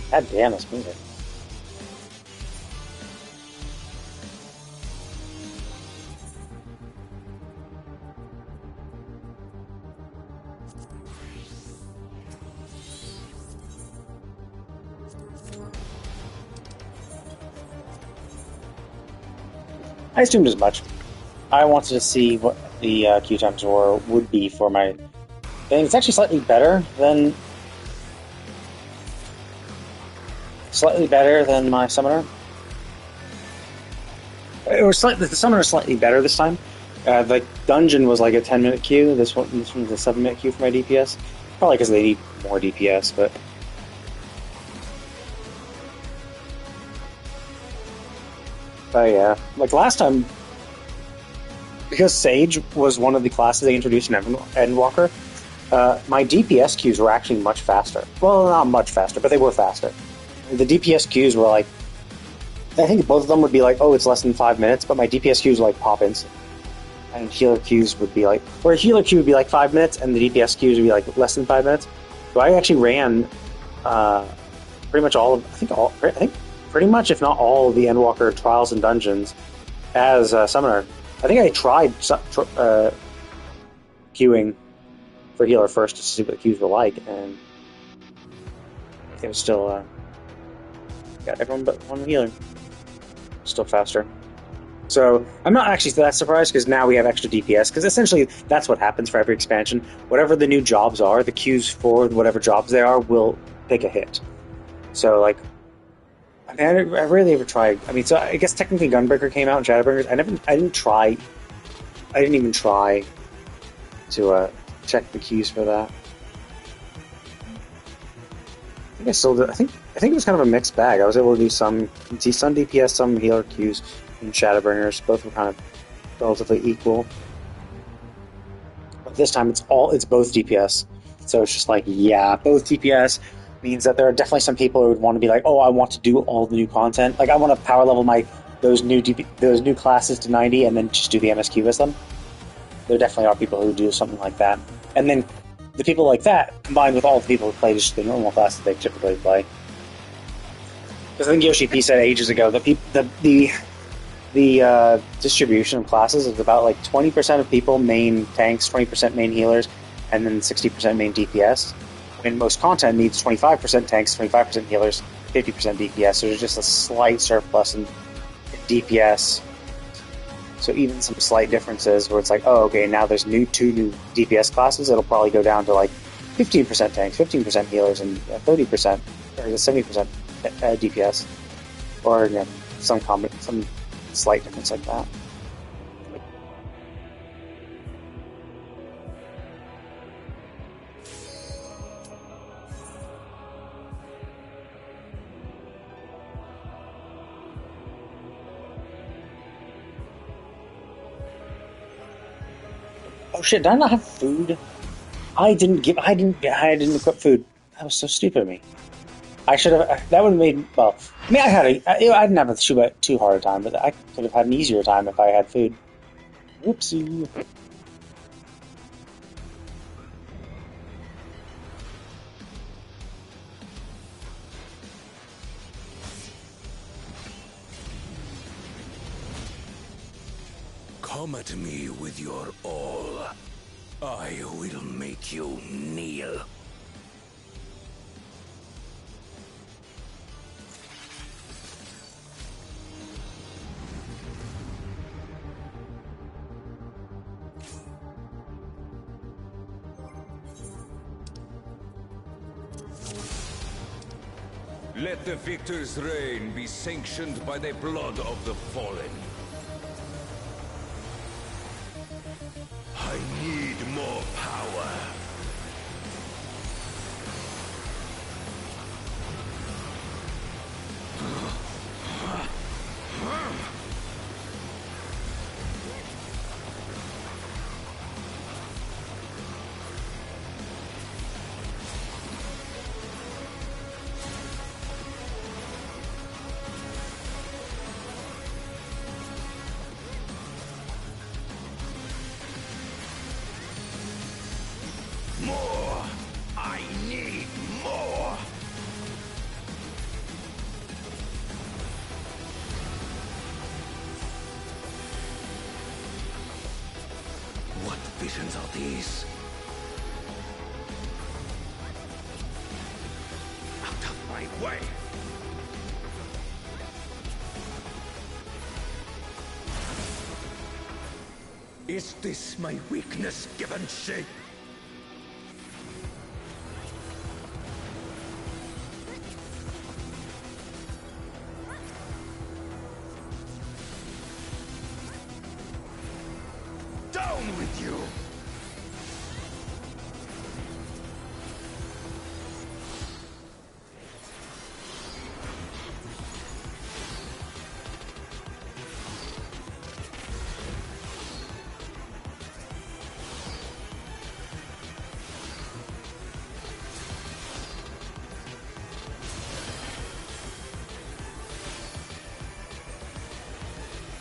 [SPEAKER 3] God damn, this music. I assumed as much. I wanted to see what the Q times would be for my thing. It's actually slightly better than my summoner. The summoner is slightly better this time. The dungeon was like a 10-minute queue. This one's a 7-minute queue for my DPS. Probably because they need more DPS, but. Oh yeah, like last time, because Sage was one of the classes they introduced in Endwalker, my DPS queues were actually much faster. Well, not much faster, but they were faster. The DPS queues were like, I think both of them would be like, oh, it's less than 5 minutes, but my DPS queues were like pop-ins. And healer queues would be like, or a healer queue would be like 5 minutes, and the DPS queues would be like less than 5 minutes. So I actually ran pretty much pretty much, if not all, of the Endwalker trials and dungeons as a summoner. I think I tried queuing for healer first to see what the queues were like, and it was still got everyone but one healer. Still faster. So I'm not actually that surprised because now we have extra DPS, because essentially that's what happens for every expansion. Whatever the new jobs are, the queues for whatever jobs they are will take a hit. So like, I mean, I rarely ever tried. I mean, so I guess technically Gunbreaker came out and Shadowbringers. I didn't even try to check the queues for that. I think I still did. I think it was kind of a mixed bag. I was able to do some DPS, some healer queues, and Shadowbringers. Both were kind of relatively equal. But this time it's both DPS. So it's just like, yeah, both DPS means that there are definitely some people who would want to be like, oh, I want to do all the new content. Like, I want to power level those new classes to 90 and then just do the MSQ with them. There definitely are people who do something like that. And then the people like that, combined with all the people who play just the normal classes they typically play. Because I think Yoshi P said ages ago that the distribution of classes is about like 20% of people main tanks, 20% main healers, and then 60% main DPS. When most content needs 25% tanks, 25% healers, 50% DPS. So there's just a slight surplus in DPS. So even some slight differences where it's like, oh, okay, now there's two new DPS classes, it'll probably go down to like 15% tanks, 15% healers, and 30% or 70% DPS, or some slight difference like that. Oh shit, did I not have food? I didn't equip food. That was so stupid of me. I should have, that would have made, well, I mean, I didn't have too hard a time, but I could have had an easier time if I had food. Whoopsie.
[SPEAKER 9] Come at me with your all. I will make you kneel. Let the victor's reign be sanctioned by the blood of the fallen. I need more power. More! I need more! What visions are these? Out of my way! Is this my weakness given shape? Down with you!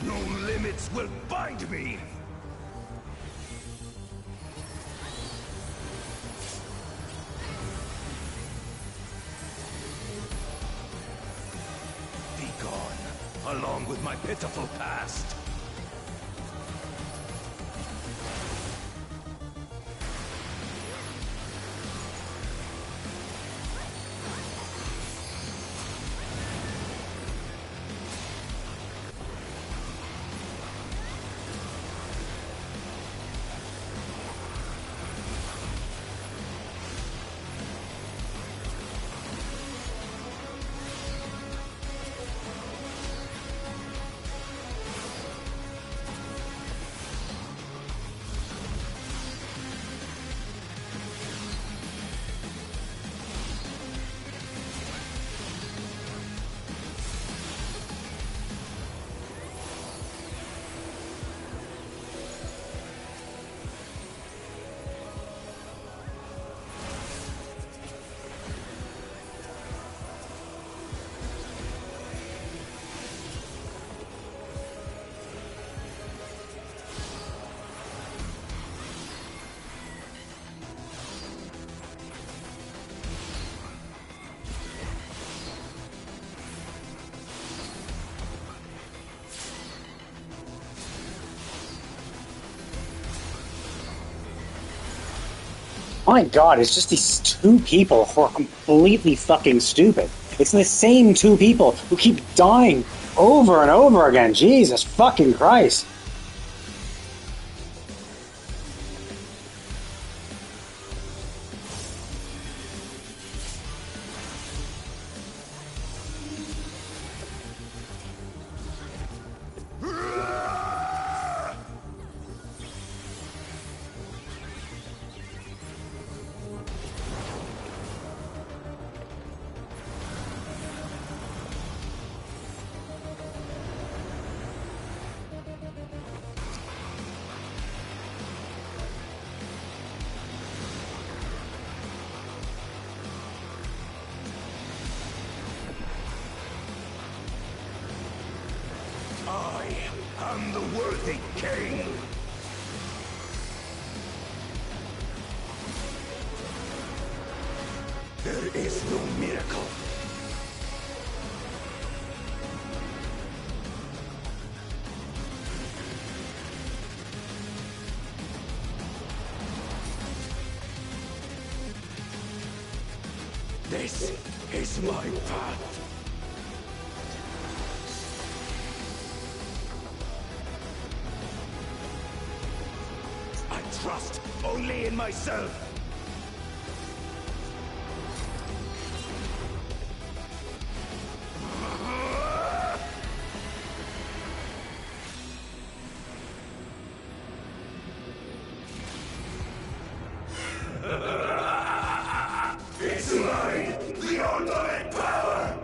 [SPEAKER 9] No limits will bind me! Be gone, along with my pitiful past.
[SPEAKER 3] My god, it's just these two people who are completely fucking stupid. It's the same two people who keep dying over and over again. Jesus fucking Christ.
[SPEAKER 9] I am the worthy king! There is no miracle. This is my path. I trust only in myself. It's mine, the ultimate power!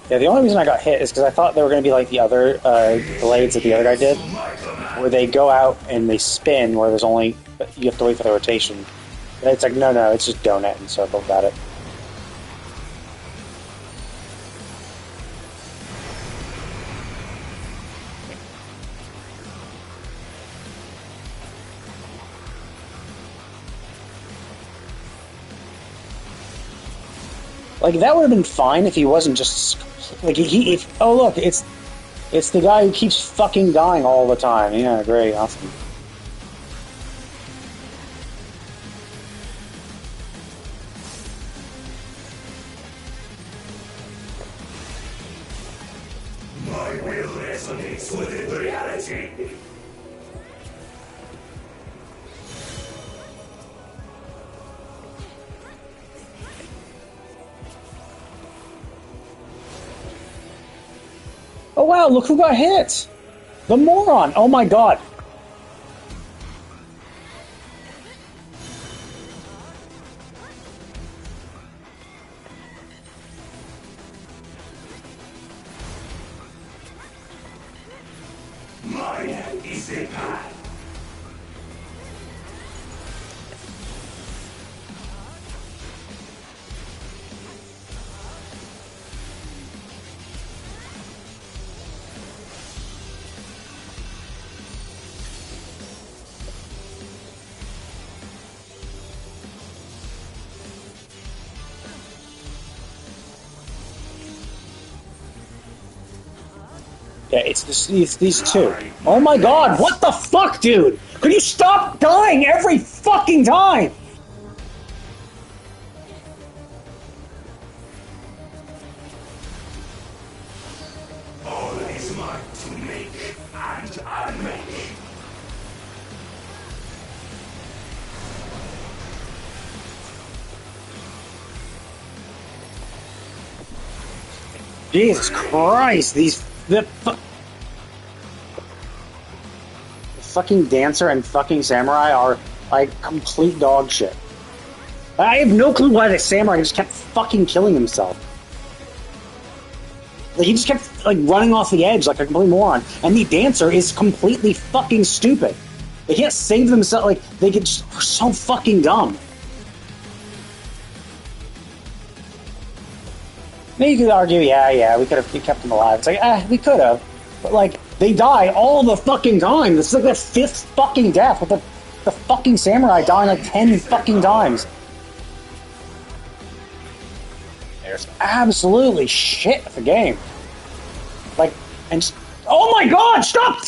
[SPEAKER 3] Yeah, the only reason I got hit is because I thought they were going to be like the other blades that the other guy did, where they go out and they spin, where there's only you have to wait for the rotation. And it's like no, it's just donut and circle. Got it. Like that would have been fine if he wasn't just like oh look, it's the guy who keeps fucking dying all the time. Yeah, great, awesome.
[SPEAKER 1] My will resonates with reality.
[SPEAKER 3] Oh wow, look who got hit! The moron! Oh my god!
[SPEAKER 1] Mine is the path.
[SPEAKER 3] Yeah, it's these two. Oh my god, what the fuck, dude? Could you stop dying every fucking time?
[SPEAKER 1] All is mine to make and unmake.
[SPEAKER 3] Jesus Christ, the fucking dancer and fucking samurai are like complete dog shit. I have no clue why the samurai just kept fucking killing himself. Like, he just kept like running off the edge like a complete moron. And the dancer is completely fucking stupid. They can't save themselves. Like they get so fucking dumb. Maybe you could argue, yeah, we could have kept them alive. It's like, we could have. But, like, they die all the fucking time. This is like their fifth fucking death with the fucking samurai dying like 10 fucking times. There's absolutely shit with the game. Like, and just, oh my god, stop!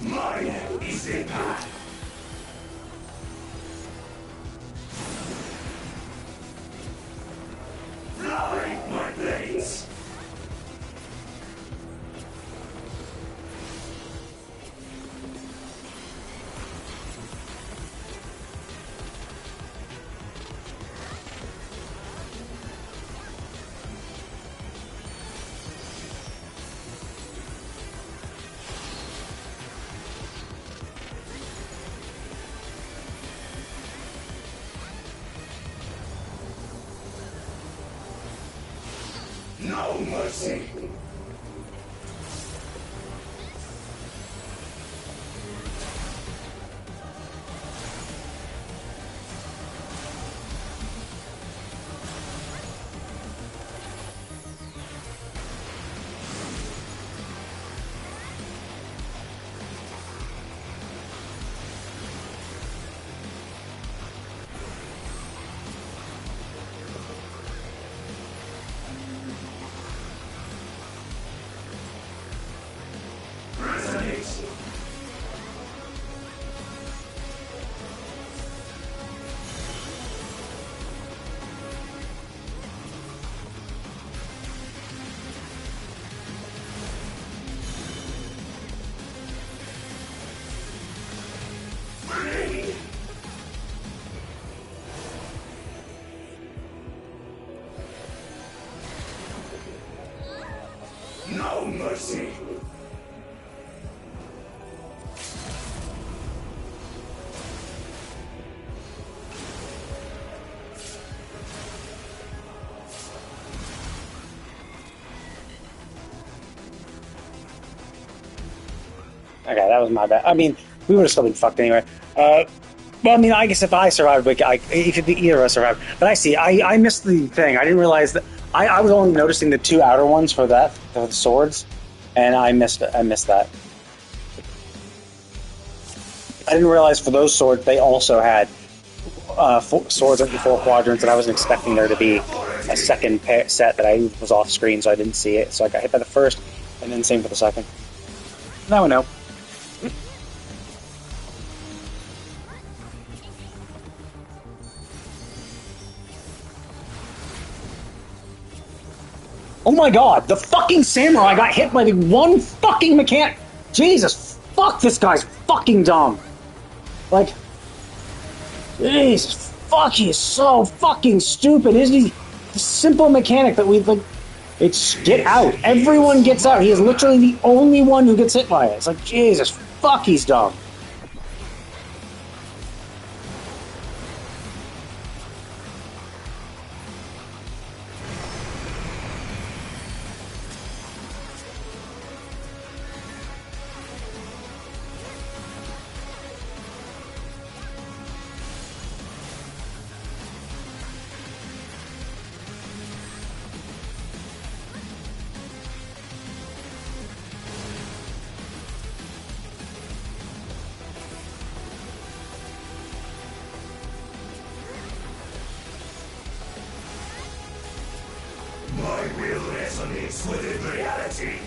[SPEAKER 1] Mine is the path. Fly, my blades. No mercy.
[SPEAKER 3] Okay, that was my bad. I mean, we would have still been fucked anyway. Well, I mean, I guess if I survived, if either of us survived. But I see, I missed the thing. I didn't realize that. I was only noticing the two outer ones for the swords, and I missed it. I missed that. I didn't realize for those swords they also had swords in the 4 quadrants, and I wasn't expecting there to be a second set that I was off screen, so I didn't see it. So I got hit by the first, and then same for the second. Now I know. Oh my god, the fucking samurai got hit by the one fucking mechanic. Jesus, fuck, this guy's fucking dumb. Like, Jesus, fuck, he is so fucking stupid, isn't he? The simple mechanic that we, like, it's get out. Everyone gets out. He is literally the only one who gets hit by it. It's like, Jesus, fuck, he's dumb.
[SPEAKER 1] My will resonates within reality.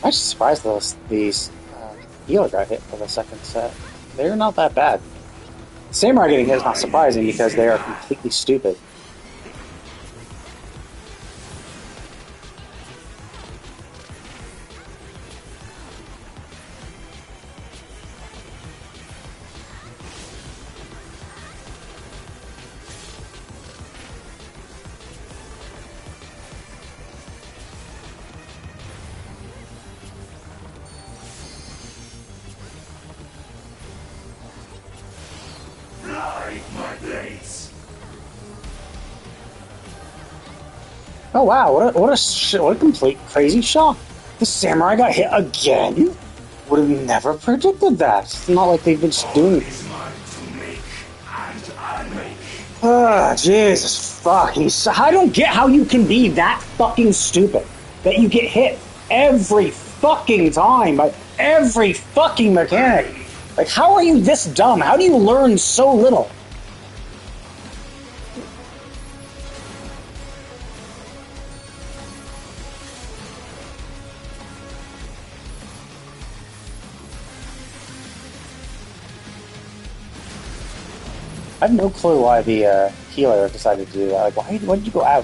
[SPEAKER 3] I'm just surprised these healer got hit for the second set. They're not that bad. Samurai getting hit is not surprising because they are completely stupid. Oh wow, what a complete crazy shock. The samurai got hit again? Would have never predicted that. It's not like they've been doing... Jesus fuck. I don't get how you can be that fucking stupid. That you get hit every fucking time by every fucking mechanic. Like, how are you this dumb? How do you learn so little? I have no clue why the healer decided to do that. Like, why did you go out?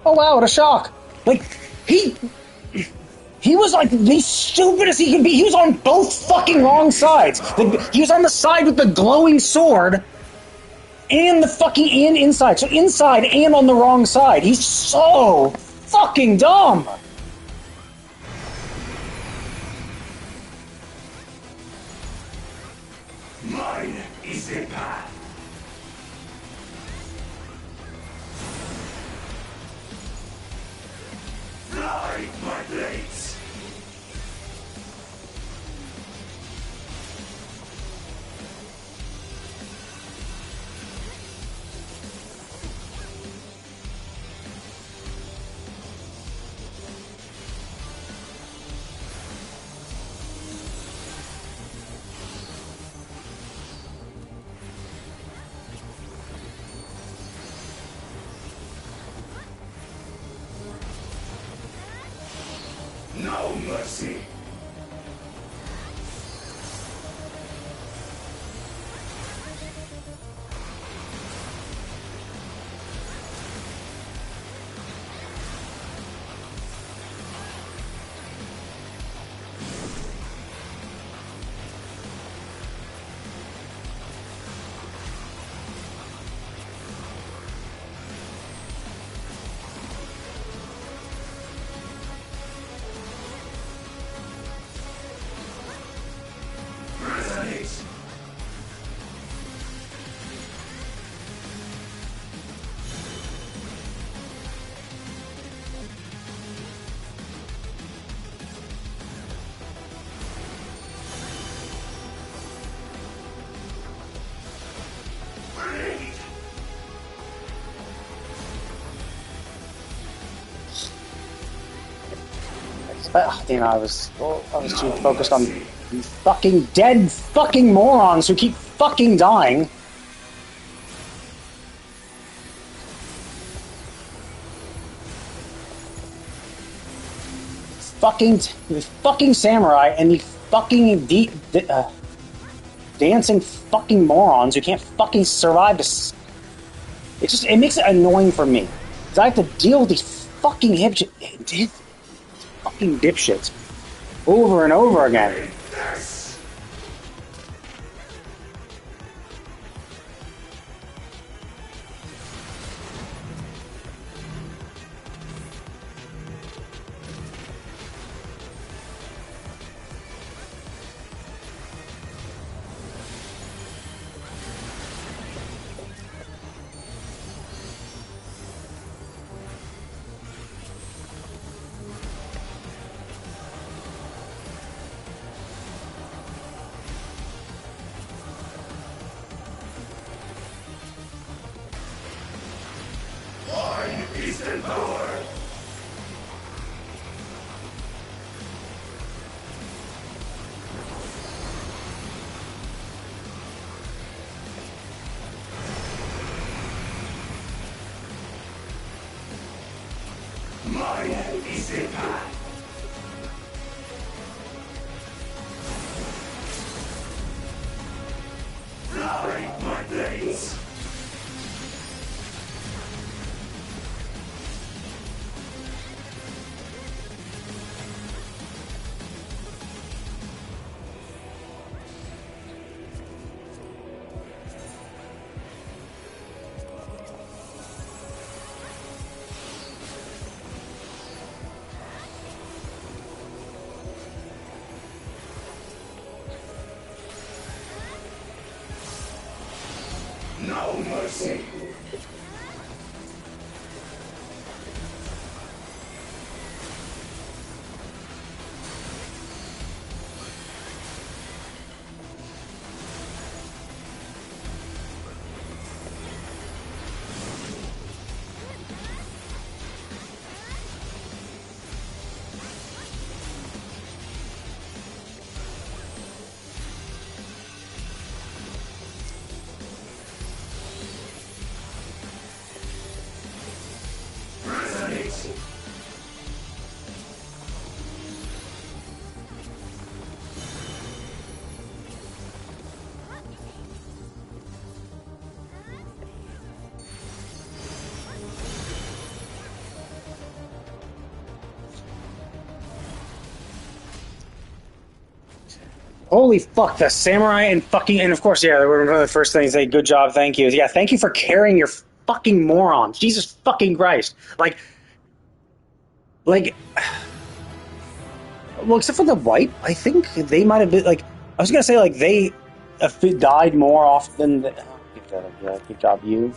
[SPEAKER 3] Oh wow, what a shock! Like, he was like the stupidest he could be. He was on both fucking wrong sides. He was on the side with the glowing sword and the fucking inside. So inside and on the wrong side. He's so fucking dumb.
[SPEAKER 1] Mine is the path. Fly, my blades. No mercy.
[SPEAKER 3] Damn, I was too focused on these fucking dead fucking morons who keep fucking dying. The fucking samurai and the fucking dancing fucking morons who can't fucking survive to. It makes it annoying for me. Because I have to deal with these fucking fucking dipshits over and over again.
[SPEAKER 1] No mercy.
[SPEAKER 3] Holy fuck, the samurai and of course, yeah, they were one of the first things to say, good job, thank you. Yeah, thank you for carrying your fucking morons. Jesus fucking Christ. Like, well, except for the wipe, I think they might have been, I was gonna say, they died more often than, good job, you.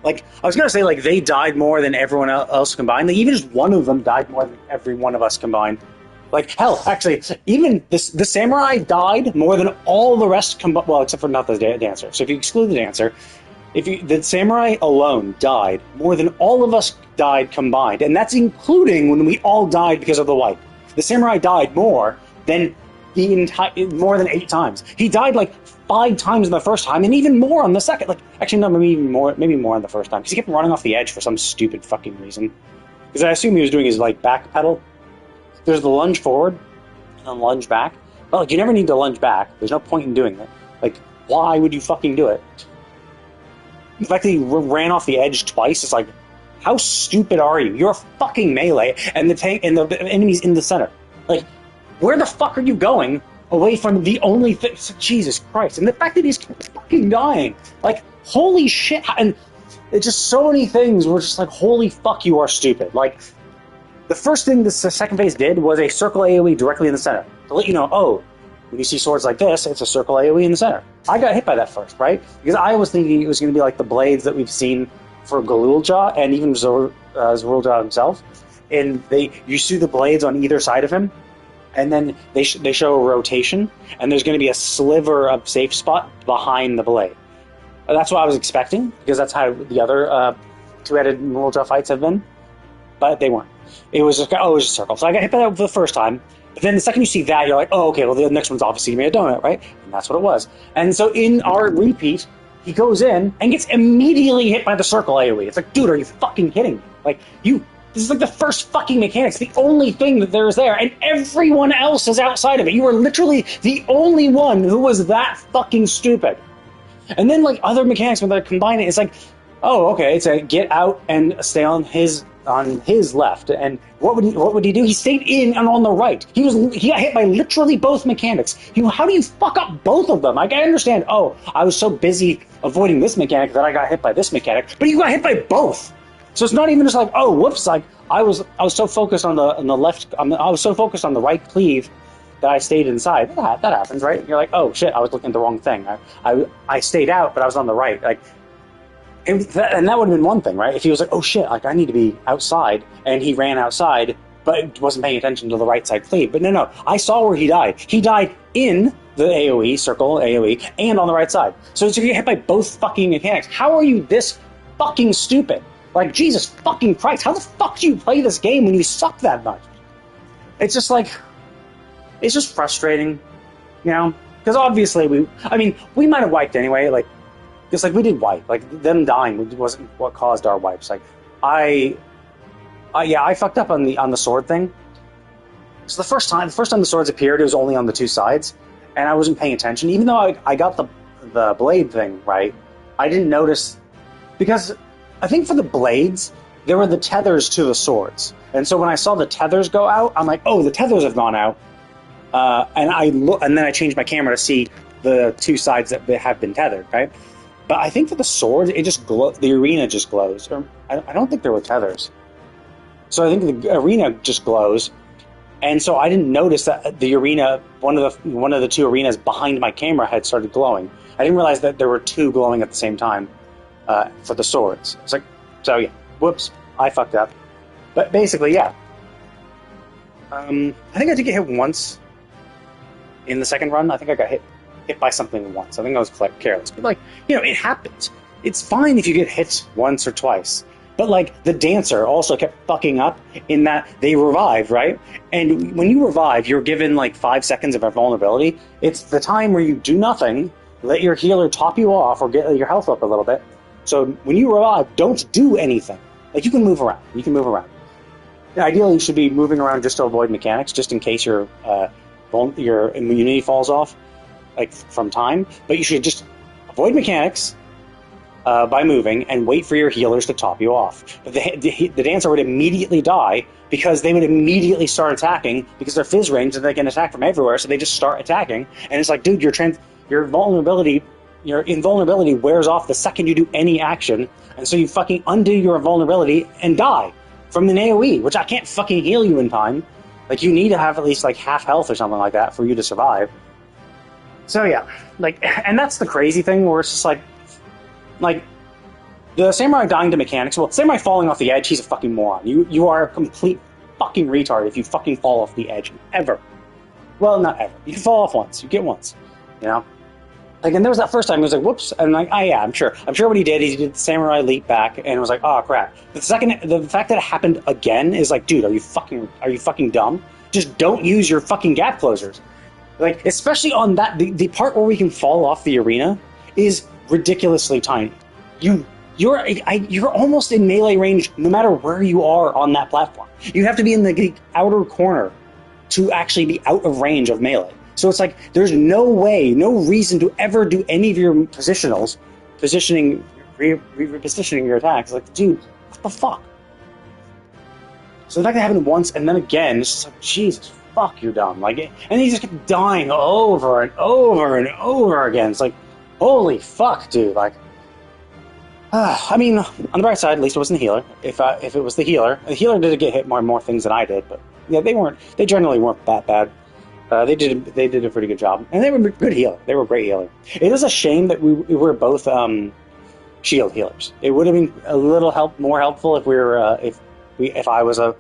[SPEAKER 3] I was gonna say, they died more than everyone else combined. Even just one of them died more than every one of us combined. Hell, actually, even the samurai died more than all the rest combined. Well, except for not the dancer. So if you exclude the dancer, the samurai alone died more than all of us died combined, and that's including when we all died because of the wipe. The samurai died more than more than 8 times. He died 5 times in the first time, and even more on the second. Actually, no, maybe more on the first time, because he kept running off the edge for some stupid fucking reason. Because I assume he was doing his back pedal. There's the lunge forward and then lunge back. But you never need to lunge back. There's no point in doing it. Why would you fucking do it? The fact that he ran off the edge twice is how stupid are you? You're a fucking melee, and the tank and the enemy's in the center. Where the fuck are you going away from the only thing? Jesus Christ! And the fact that he's fucking dying, holy shit! And it's just so many things were just holy fuck, you are stupid. The first thing the second phase did was a circle AoE directly in the center. To let you know, when you see swords like this, it's a circle AoE in the center. I got hit by that first, right? Because I was thinking it was going to be the blades that we've seen for Galulja and even Zorulja himself. And you see the blades on either side of him, and then they show a rotation, and there's going to be a sliver of safe spot behind the blade. That's what I was expecting, because that's how the other two-headed Zorulja fights have been. But they weren't. It was just, oh, it was a circle. So I got hit by that for the first time. But then the second you see that, you're like, oh, okay, well, the next one's obviously going to be a donut, right? And that's what it was. And so in our repeat, he goes in and gets immediately hit by the circle AoE. It's like, dude, are you fucking kidding me? Like, this is like the first fucking mechanics, the only thing that there is there, and everyone else is outside of it. You were literally the only one who was that fucking stupid. And then, like, other mechanics when they combine it, it's like, oh, okay, it's a get out and stay on his left. And what would he do? He stayed in and on the right. He got hit by literally both mechanics. How do you fuck up both of them? Like, I understand, oh, I was so busy avoiding this mechanic that I got hit by this mechanic, but you got hit by both. So it's not even just like, oh, whoops, like I was so focused on the left, I was so focused on the right cleave that I stayed inside. That happens, right? You're like, oh shit, I was looking at the wrong thing. I stayed out, but I was on the right. Like, and that would have been one thing, right? If he was like, oh shit, like I need to be outside, and he ran outside, but wasn't paying attention to the right side cleave. But no, I saw where he died. He died in the AoE, circle AoE, and on the right side. So you get hit by both fucking mechanics. How are you this fucking stupid? Like, Jesus fucking Christ, how the fuck do you play this game when you suck that much? It's just like, it's just frustrating, you know? Because obviously we might have wiped anyway, like, because like we did wipe, like them dying wasn't what caused our wipes. Like, I fucked up on the sword thing. So the first time the swords appeared, it was only on the two sides, and I wasn't paying attention. Even though I got the blade thing right, I didn't notice, because I think for the blades, there were the tethers to the swords. And so when I saw the tethers go out, I'm like, oh, the tethers have gone out. And then I changed my camera to see the two sides that have been tethered, right? But I think for the sword, it just the arena just glows. Or I don't think there were tethers. So I think the arena just glows. And so I didn't notice that the arena, one of the two arenas behind my camera had started glowing. I didn't realize that there were two glowing at the same time. For the swords. It's like, so yeah, whoops, I fucked up. But basically, yeah. I think I did get hit once in the second run. I think I got hit by something once. I think I was careless. But like, you know, it happens. It's fine if you get hit once or twice. But like, the dancer also kept fucking up in that they revive, right? And when you revive, you're given like 5 seconds of invulnerability. It's the time where you do nothing, let your healer top you off or get your health up a little bit. So when you revive, don't do anything. Like, you can move around. Ideally, you should be moving around just to avoid mechanics, just in case your immunity falls off, like from time. But you should just avoid mechanics by moving and wait for your healers to top you off. But the dancer would immediately die because they would immediately start attacking because they're fizz range and they can attack from everywhere. So they just start attacking, and it's like, dude, your vulnerability. Your invulnerability wears off the second you do any action, and so you fucking undo your invulnerability and die from an AoE, which I can't fucking heal you in time. Like, you need to have at least like half health or something like that for you to survive. So yeah, like, and that's the crazy thing where it's just like the samurai dying to mechanics. Well, samurai falling off the edge, he's a fucking moron. You are a complete fucking retard if you fucking fall off the edge ever. Well, not ever. You can fall off once. You get once, you know. Like, and there was that first time, he was like, whoops, and like, oh yeah, I'm sure what he did, he did the samurai leap back, and it was like, oh crap. The fact that it happened again is like, dude, are you fucking dumb? Just don't use your fucking gap closers. Like, especially on that, the part where we can fall off the arena is ridiculously tiny. You're almost in melee range no matter where you are on that platform. You have to be in the outer corner to actually be out of range of melee. So it's like, there's no way, no reason to ever do any of your repositioning your attacks. Like, dude, what the fuck? So the fact that happened once and then again, it's just like, Jesus, fuck, you're dumb. Like, and he just kept dying over and over and over again. It's like, holy fuck, dude. Like, I mean, on the bright side, at least it wasn't the healer. If it was the healer did get hit more things than I did, but yeah, they generally weren't that bad. They did a pretty good job, and they were a good healer. They were a great healer. It is a shame that we were both shield healers. It would have been a little more helpful if we were if I was a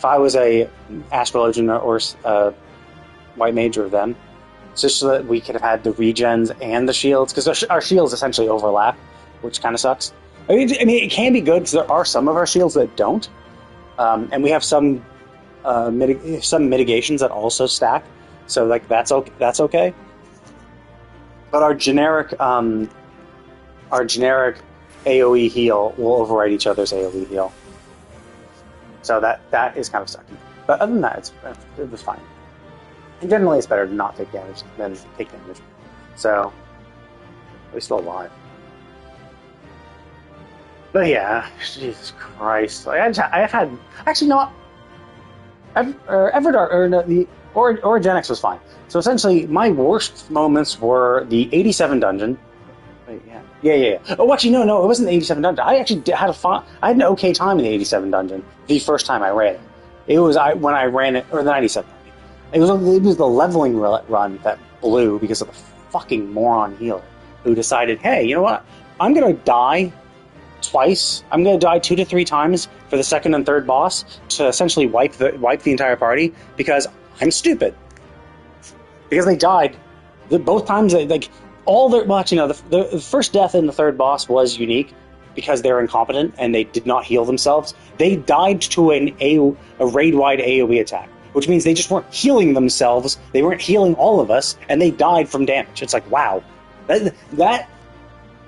[SPEAKER 3] Astrologian or White Mage or them, just so that we could have had the regens and the shields, because our shields essentially overlap, which kind of sucks. I mean, it can be good because there are some of our shields that don't, And we have some some mitigations that also stack, so like that's okay. That's okay. But our generic AOE heal will override each other's AOE heal. So that is kind of sucky. But other than that, it was fine. And generally, it's better to not take damage than take damage. So we're still alive. But yeah, Jesus Christ! Like, I've had actually not. Everdar or no, the Origenics was fine. So essentially, my worst moments were the 87 dungeon. Wait, yeah. Oh, actually, no, it wasn't the 87 dungeon. I actually had I had an okay time in the 87 dungeon the first time I ran it. It was when I ran it, or the 97. It was the leveling run that blew because of the fucking moron healer who decided, hey, you know what? I'm gonna die twice. I'm gonna die 2 to 3 times for the second and third boss to essentially wipe the entire party because I'm stupid. Because they died both times. Like all their the first death in the third boss was unique because they're incompetent and they did not heal themselves. They died to a raid-wide AoE attack, which means they just weren't healing themselves. They weren't healing all of us, and they died from damage. It's like, wow, that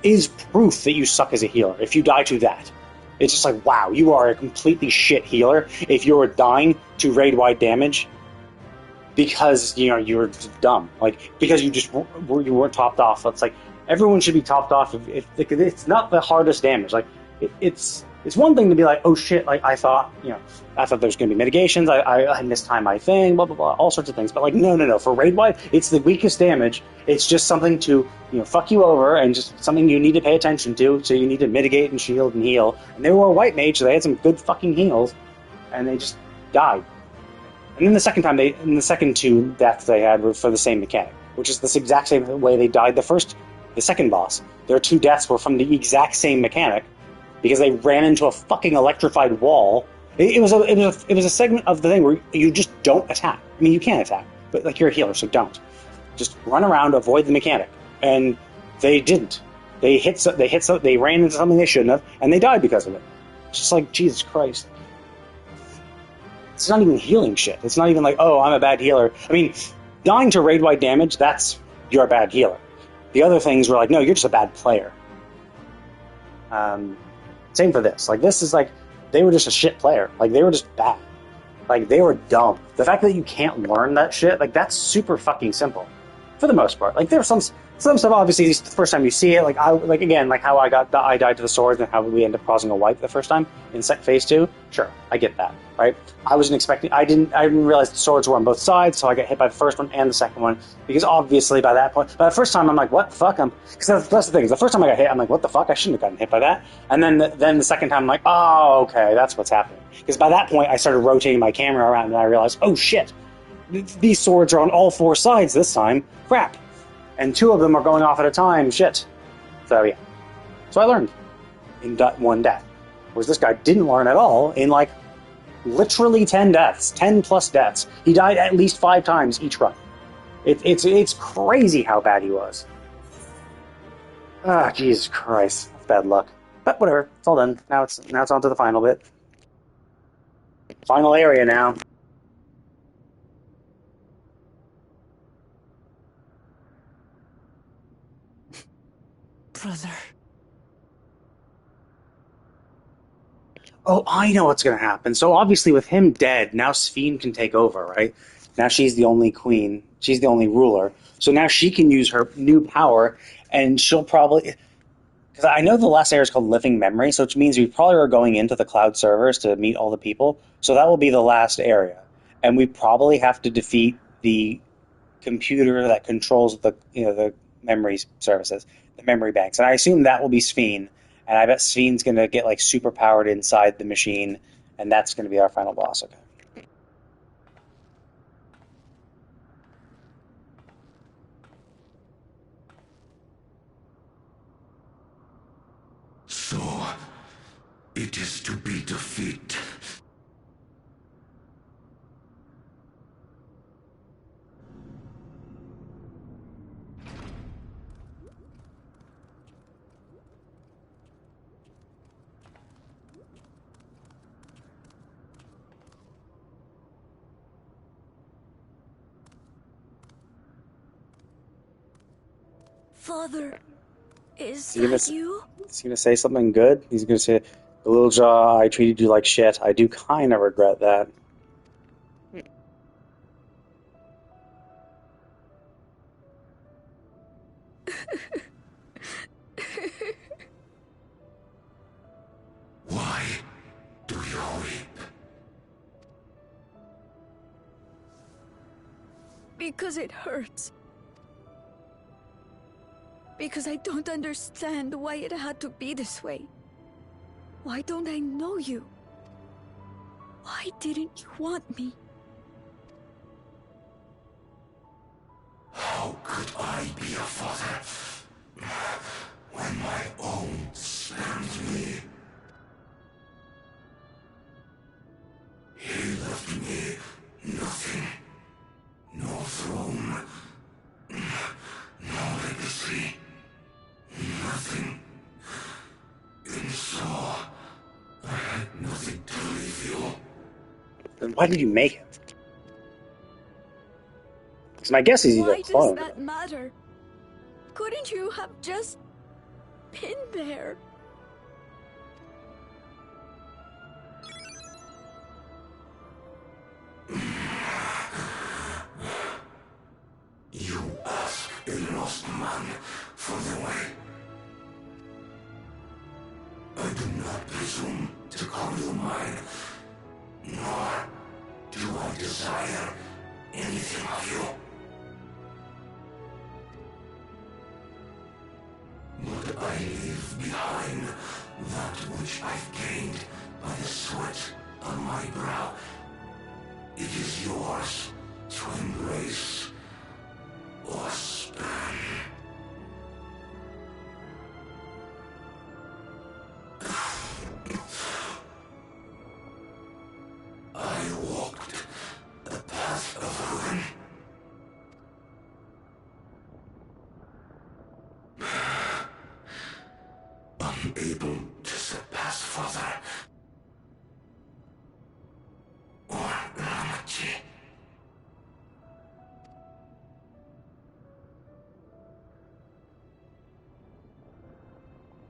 [SPEAKER 3] is proof that you suck as a healer if you die to that. It's just like, wow, you are a completely shit healer if you're dying to raid-wide damage because you're just dumb, like because you weren't topped off. It's like everyone should be topped off. If it's not the hardest damage, like it's one thing to be like, oh shit, like I thought there's going to be mitigations. I mistime my thing, blah blah blah, all sorts of things. But like no, for raid wide, it's the weakest damage. It's just something to fuck you over and just something you need to pay attention to. So you need to mitigate and shield and heal. And they were a white mage, so they had some good fucking heals, and they just died. And then the second 2 deaths they had were for the same mechanic, which is the exact same way they died the second boss. Their 2 deaths were from the exact same mechanic because they ran into a fucking electrified wall. It was a segment of the thing where you just don't attack. I mean, you can attack, but like you're a healer, so don't. Just run around, avoid the mechanic. And they didn't. They ran into something they shouldn't have, and they died because of it. It's just like, Jesus Christ. It's not even healing shit. It's not even like, oh, I'm a bad healer. I mean, dying to raid-wide damage, you're a bad healer. The other things were like, no, you're just a bad player. Same for this. Like, this is like, they were just a shit player. Like, they were just bad. Like, they were dumb. The fact that you can't learn that shit, like, that's super fucking simple. For the most part. Like, there's some stuff, obviously, the first time you see it, like how I died to the swords and how we end up causing a wipe the first time in phase 2. Sure, I get that, right? I didn't realize the swords were on both sides, so I got hit by the first one and the second one, because obviously by that point, by the first time I'm like, what the fuck? Because that's the thing, the first time I got hit, I'm like, what the fuck? I shouldn't have gotten hit by that. And then the second time I'm like, oh, okay, that's what's happening. Because by that point, I started rotating my camera around and I realized, oh shit, these swords are on all 4 sides this time. Crap. And 2 of them are going off at a time. Shit. So, yeah. So I learned in one death. Whereas this guy didn't learn at all in, like, literally 10 deaths. 10 plus deaths. He died at least 5 times each run. It's crazy how bad he was. Ah, Jesus Christ. That's bad luck. But whatever. It's all done. Now it's on to the final bit. Final area now.
[SPEAKER 4] Brother.
[SPEAKER 3] Oh, I know what's going to happen. So obviously with him dead, now Sphene can take over, right? Now she's the only queen. She's the only ruler. So now she can use her new power, and she'll probably... Because I know the last area is called Living Memory, so which means we probably are going into the cloud servers to meet all the people. So that will be the last area. And we probably have to defeat the computer that controls the memory services, the memory banks. And I assume that will be Sphene. And I bet Sphene's going to get like super powered inside the machine, and that's going to be our final boss. Okay.
[SPEAKER 9] So, it is to be defeat.
[SPEAKER 5] Father, is
[SPEAKER 3] He gonna
[SPEAKER 5] that
[SPEAKER 3] s-
[SPEAKER 5] you?
[SPEAKER 3] Is he gonna say something good? He's gonna say, "Little Jaw, I treated you like shit. I do kind of regret that."
[SPEAKER 9] Why do you weep?
[SPEAKER 5] Because it hurts. Because I don't understand why it had to be this way. Why don't I know you? Why didn't you want me?
[SPEAKER 9] How could I be a father when my own spurned me? He left me nothing. No throne. No legacy. Nothing. And so, I had nothing to leave you.
[SPEAKER 3] Then why did you make it? Because my guess is you
[SPEAKER 5] Why
[SPEAKER 3] just
[SPEAKER 5] does
[SPEAKER 3] cloned
[SPEAKER 5] that
[SPEAKER 3] him.
[SPEAKER 5] matter? Couldn't you have just been there?
[SPEAKER 9] You ask a lost man for the way. I do not presume to call you mine, nor do I desire anything of you. But I leave behind that which I've gained by the sweat on my brow. It is yours to embrace or spurn. I walked the path of ruin. Unable to surpass Father or Ramachi.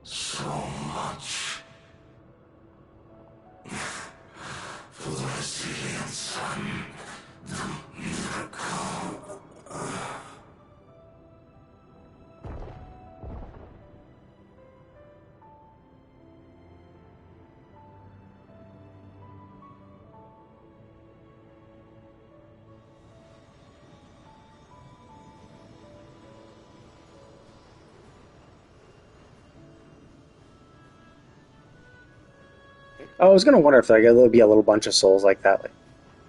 [SPEAKER 9] So much for the resilient son, the miracle.
[SPEAKER 3] I was gonna wonder if there would be a little bunch of souls like that. Like,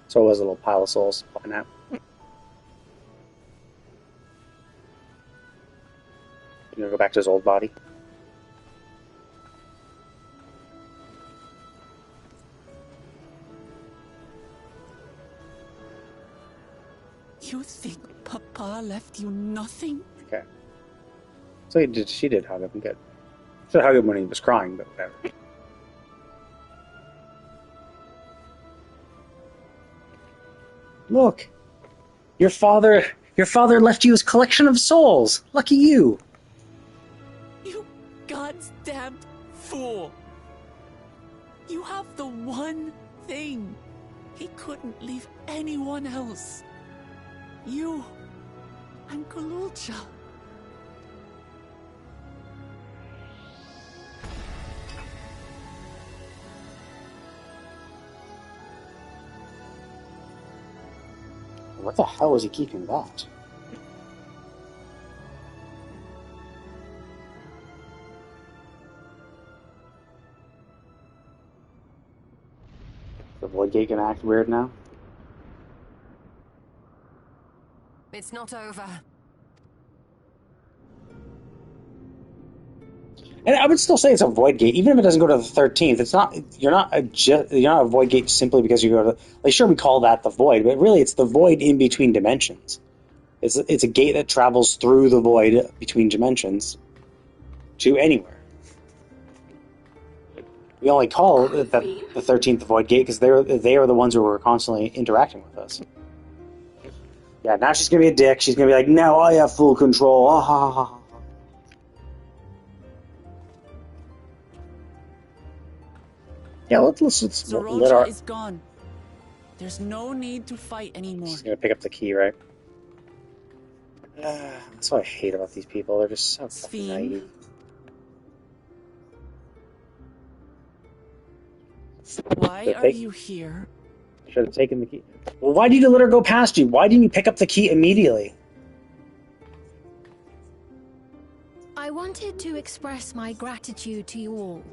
[SPEAKER 3] so it was a little pile of souls popping out. You gonna go back to his old body?
[SPEAKER 4] You think Papa left you nothing?
[SPEAKER 3] Okay. So she did hug him. Good. Should hug him when he was crying, but whatever. Look, your father left you his collection of souls. Lucky you.
[SPEAKER 4] You goddamn fool! You have the one thing he couldn't leave anyone else. You and Kululcha.
[SPEAKER 3] What the hell is he keeping that? The Void Gate gonna act weird now?
[SPEAKER 10] It's not over.
[SPEAKER 3] And I would still say it's a Void Gate, even if it doesn't go to the 13th. It's not. You're not a Void Gate simply because you go to. Like, sure, we call that the Void, but really, it's the Void in between dimensions. It's a gate that travels through the Void between dimensions to anywhere. We only call it the 13th Void Gate because they are the ones who were constantly interacting with us. Yeah, now she's gonna be a dick. She's gonna be like, "Now I have full control." Ah, ha, ha, ha. Yeah, let's let
[SPEAKER 4] Zorolja
[SPEAKER 3] our...
[SPEAKER 4] is gone. There's no need to fight anymore.
[SPEAKER 3] She's gonna pick up the key, right? That's what I hate about these people. They're just so fucking naive.
[SPEAKER 4] Why are you here?
[SPEAKER 3] Should have taken the key. Well, why did you let her go past you? Why didn't you pick up the key immediately?
[SPEAKER 11] I wanted to express my gratitude to you all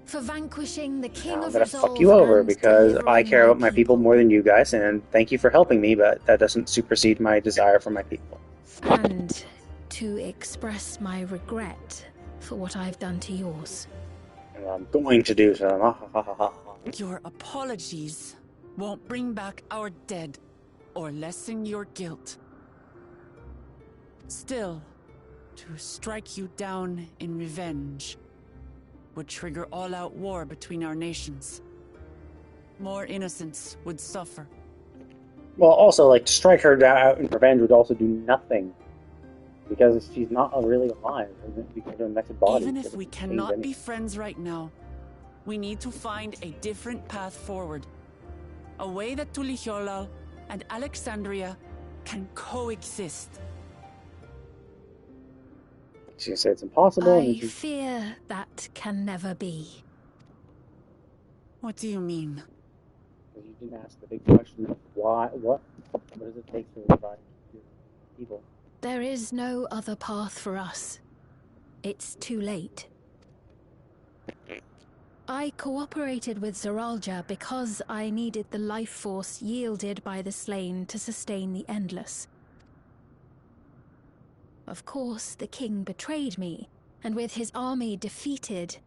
[SPEAKER 11] for vanquishing the King
[SPEAKER 3] I'm
[SPEAKER 11] of
[SPEAKER 3] gonna
[SPEAKER 11] Resolve
[SPEAKER 3] fuck you over
[SPEAKER 11] and
[SPEAKER 3] because I
[SPEAKER 11] delivering
[SPEAKER 3] care
[SPEAKER 11] my
[SPEAKER 3] about my people more than you guys, and thank you for helping me, but that doesn't supersede my desire for my people.
[SPEAKER 11] And to express my regret for what I've done to yours.
[SPEAKER 3] And I'm going to do so.
[SPEAKER 4] Your apologies won't bring back our dead or lessen your guilt. Still, to strike you down in revenge would trigger all-out war between our nations. More innocents would suffer.
[SPEAKER 3] Well, also, like, to strike her down in revenge would also do nothing. Because she's not really alive. Because her next body.
[SPEAKER 4] Even if we cannot be friends right now, we need to find a different path forward. A way that Tuliholal and Alexandria can coexist.
[SPEAKER 3] She's gonna say it's impossible.
[SPEAKER 11] I fear that can never be.
[SPEAKER 4] What do you mean?
[SPEAKER 3] You didn't ask the big question of why, what does it take to revive people?
[SPEAKER 11] There is no other path for us. It's too late. I cooperated with Zoralja because I needed the life force yielded by the slain to sustain the Endless. Of course, the king betrayed me, and with his army defeated,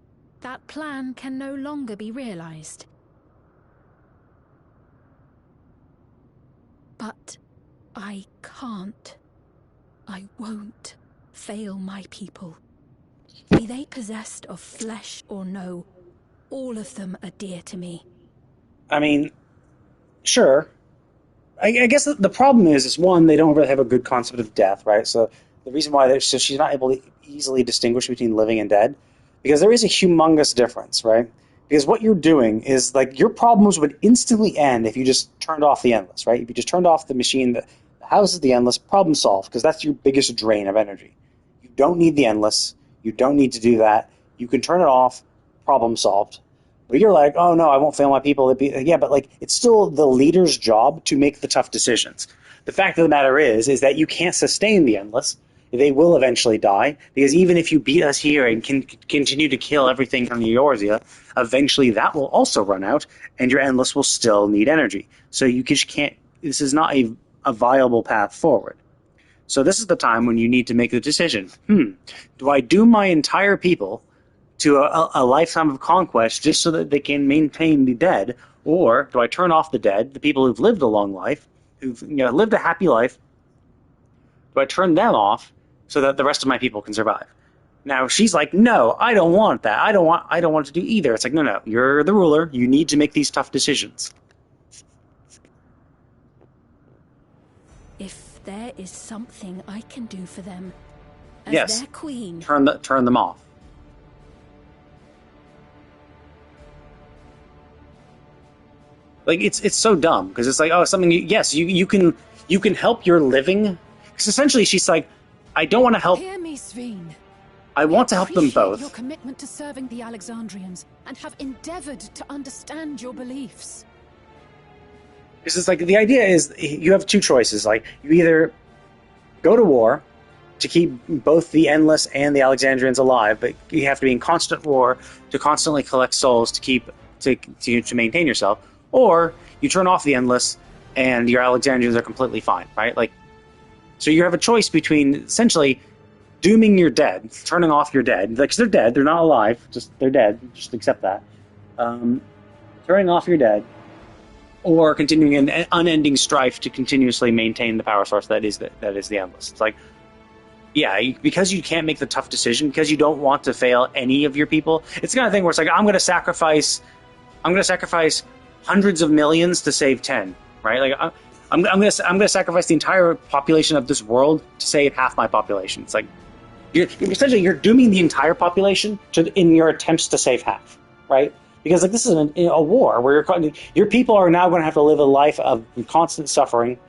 [SPEAKER 11] that plan can no longer be realized. But I can't. I won't fail my people. Be they possessed of flesh or no, all of them are dear to me.
[SPEAKER 3] I mean, sure. I guess the problem is one, they don't really have a good concept of death, right? So the reason why so she's not able to easily distinguish between living and dead, because there is a humongous difference, right? Because what you're doing is, like, your problems would instantly end if you just turned off the Endless, right? If you just turned off the machine that houses the Endless, problem solved, because that's your biggest drain of energy. You don't need the Endless. You don't need to do that. You can turn it off, problem solved. But you're like, oh no, I won't fail my people. Yeah, but like, it's still the leader's job to make the tough decisions. The fact of the matter is that you can't sustain the Endless. They will eventually die, because even if you beat us here and can continue to kill everything from the Eorzea, eventually that will also run out, and your Endless will still need energy. So you just can't, this is not a viable path forward. So this is the time when you need to make the decision. Do I doom my entire people to a lifetime of conquest just so that they can maintain the dead, or do I turn off the dead, the people who've lived a long life, who've lived a happy life, do I turn them off so that the rest of my people can survive? Now she's like, no, I don't want that. I don't want to do either. It's like, no, you're the ruler. You need to make these tough decisions.
[SPEAKER 11] If there is something I can do for them, as
[SPEAKER 3] yes,
[SPEAKER 11] their queen,
[SPEAKER 3] turn them off. Like, it's so dumb, because it's like, oh, something. Yes, you can help your living. Because essentially, she's like, I don't want to help.
[SPEAKER 7] Hear me, Sveen.
[SPEAKER 3] I want to help them both.
[SPEAKER 7] Your commitment to serving the Alexandrians and have endeavored to understand your beliefs.
[SPEAKER 3] Because it's like, the idea is you have two choices. Like, you either go to war to keep both the Endless and the Alexandrians alive, but you have to be in constant war to constantly collect souls to keep to maintain yourself, or you turn off the Endless and your Alexandrians are completely fine, right? Like, so you have a choice between essentially dooming your dead, turning off your dead, because they're dead, they're not alive, they're dead, just accept that. Turning off your dead, or continuing an unending strife to continuously maintain the power source that is the Endless. It's like, yeah, because you can't make the tough decision, because you don't want to fail any of your people. It's the kind of thing where it's like, I'm going to sacrifice hundreds of millions to save 10, right? Like, I'm going to sacrifice the entire population of this world to save half my population. It's like, you're dooming the entire population in your attempts to save half, right? Because like this is a war where your people are now going to have to live a life of constant suffering,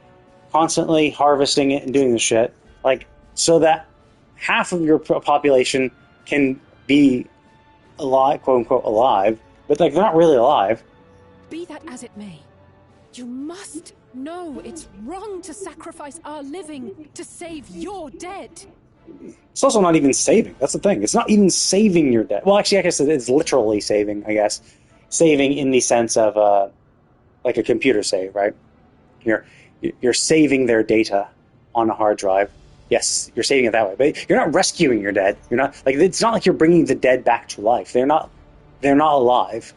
[SPEAKER 3] constantly harvesting it and doing the shit, like so that half of your population can be alive, quote unquote alive, but like they're not really alive.
[SPEAKER 7] Be that as it may, you must know it's wrong to sacrifice our living to save your dead.
[SPEAKER 3] It's also not even saving. That's the thing. It's not even saving your dead. Well, actually, I guess it's literally saving. I guess saving in the sense of like a computer save, right? You're saving their data on a hard drive. Yes, you're saving it that way, but you're not rescuing your dead. You're not like it's not like you're bringing the dead back to life. They're not alive.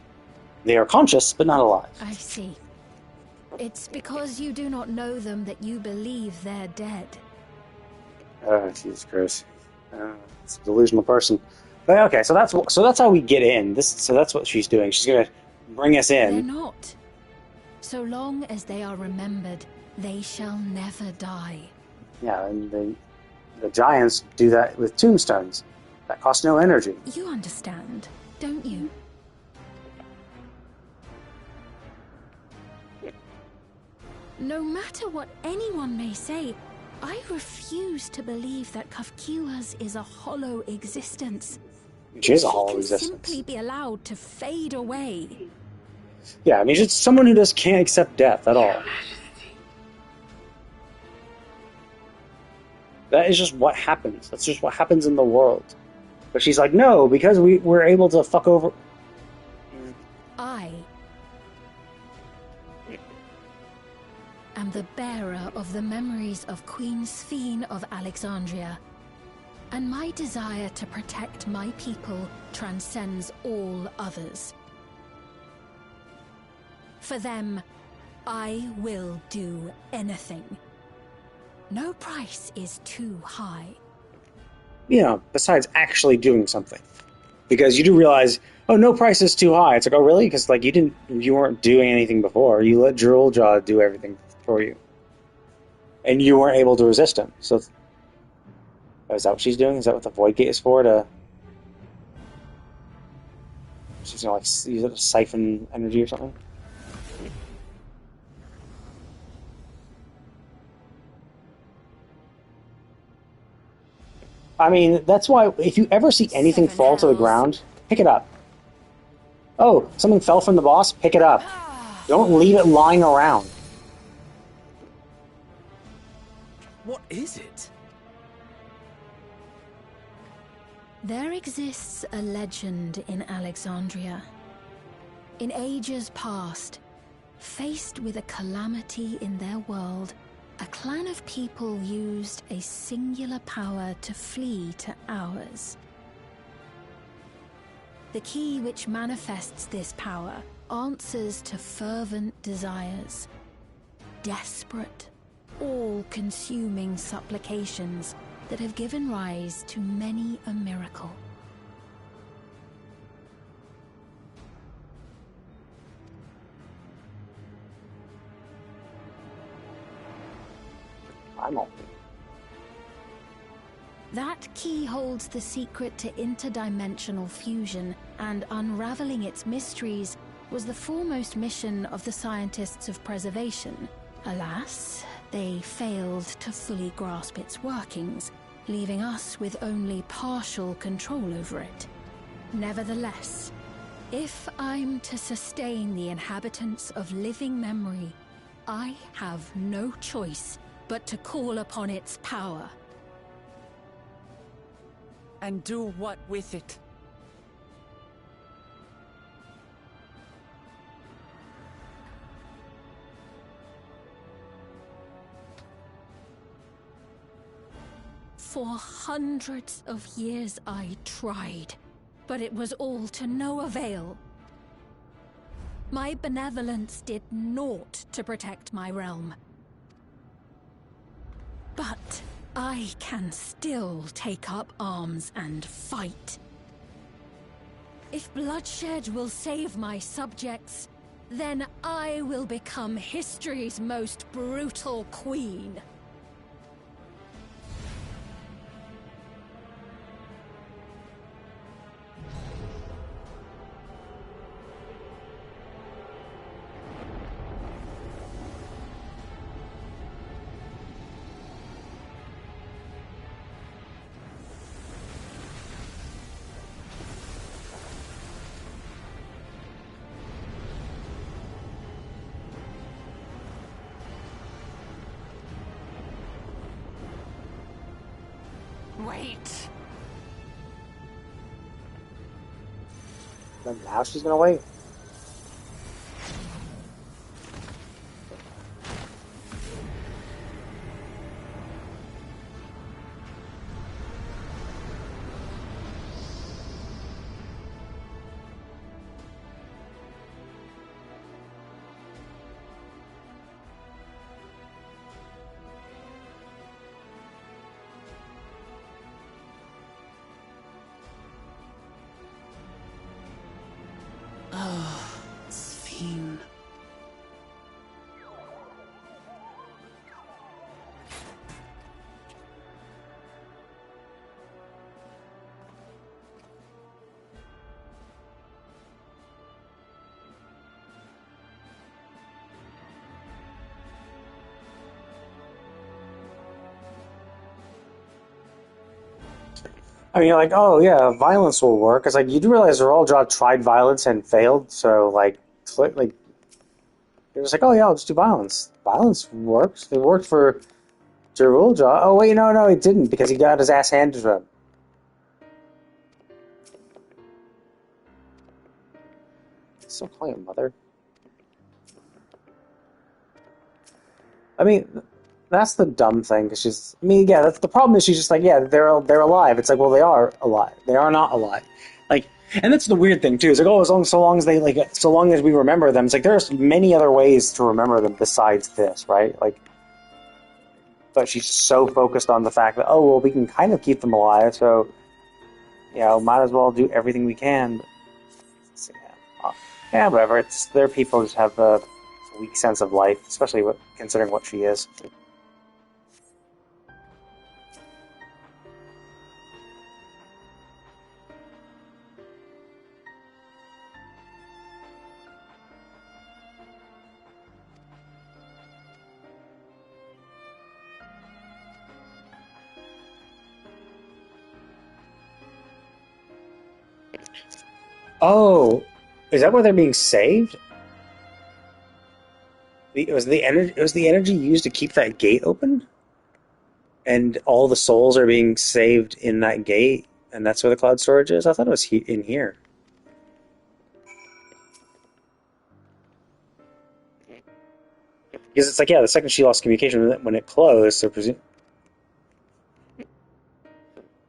[SPEAKER 3] They are conscious, but not alive.
[SPEAKER 11] I see. It's because you do not know them that you believe they're dead.
[SPEAKER 3] Oh, Jesus Christ! It's a delusional person. But okay, so that's how we get in. So that's what she's doing. She's gonna bring us in.
[SPEAKER 11] They're not. So long as they are remembered, they shall never die.
[SPEAKER 3] Yeah, and the giants do that with tombstones. That costs no energy.
[SPEAKER 11] You understand, don't you? No matter what anyone may say, I refuse to believe that Kafkiwas is a hollow existence.
[SPEAKER 3] Which is a
[SPEAKER 11] She
[SPEAKER 3] hollow
[SPEAKER 11] can
[SPEAKER 3] existence.
[SPEAKER 11] simply be allowed to fade away.
[SPEAKER 3] Yeah, I mean, it's someone who just can't accept death at all. That is just what happens. That's just what happens in the world. But she's like, no, because we're able to fuck over...
[SPEAKER 11] I am the bearer of the memories of Queen Sphene of Alexandria, and my desire to protect my people transcends all others. For them, I will do anything. No price is too high.
[SPEAKER 3] You know, besides actually doing something. Because you do realize, oh, no price is too high. It's like, oh, really? Because like you weren't doing anything before. You let Jeweljaw do everything for you. And you weren't able to resist him. So, is that what she's doing? Is that what the Void Gate is for? She's gonna like use it to siphon energy or something? I mean, that's why if you ever see anything fall to the ground, pick it up. Oh, something fell from the boss? Pick it up. Don't leave it lying around.
[SPEAKER 8] What is it?
[SPEAKER 11] There exists a legend in Alexandria. In ages past, faced with a calamity in their world, a clan of people used a singular power to flee to ours. The key which manifests this power answers to fervent desires, desperate, all-consuming supplications that have given rise to many a miracle. That key holds the secret to interdimensional fusion, and unraveling its mysteries was the foremost mission of the scientists of preservation. Alas, they failed to fully grasp its workings, leaving us with only partial control over it. Nevertheless, if I'm to sustain the inhabitants of living memory, I have no choice but to call upon its power.
[SPEAKER 4] And do what with it?
[SPEAKER 11] For hundreds of years I tried, but it was all to no avail. My benevolence did naught to protect my realm. But I can still take up arms and fight. If bloodshed will save my subjects, then I will become history's most brutal queen.
[SPEAKER 10] Wait.
[SPEAKER 3] Then now she's gonna wait.
[SPEAKER 4] Oh, Sphene.
[SPEAKER 3] I mean, you're like, oh yeah, violence will work. It's like you do realize Royal tried violence and failed. So like you're just like, oh yeah, I'll just do violence. Violence works. It worked for Royal. Oh wait, no, it didn't because he got his ass handed to him. Still calling him mother. I mean, that's the dumb thing. Cause she's. I mean, yeah. That's the problem. Is she's just like, yeah, they're alive. It's like, well, they are alive. They are not alive. Like, and that's the weird thing too. It's like, oh, so long as they like, so long as we remember them. It's like there's many other ways to remember them besides this, right? Like, but she's so focused on the fact that, oh, well, we can kind of keep them alive, so you know, might as well do everything we can. So, yeah, whatever. It's their people just have a weak sense of life, especially considering what she is. Oh, is that where they're being saved? It was the energy. It was the energy used to keep that gate open, and all the souls are being saved in that gate, and that's where the cloud storage is. I thought it was in here. Because it's like, yeah, the second she lost communication when it closed,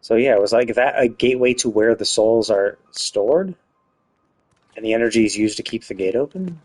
[SPEAKER 3] so yeah, it was like that a gateway to where the souls are stored, and the energy is used to keep the gate open.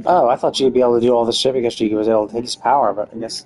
[SPEAKER 3] Oh, I thought she'd be able to do all this shit because she was able to take his power, but I guess...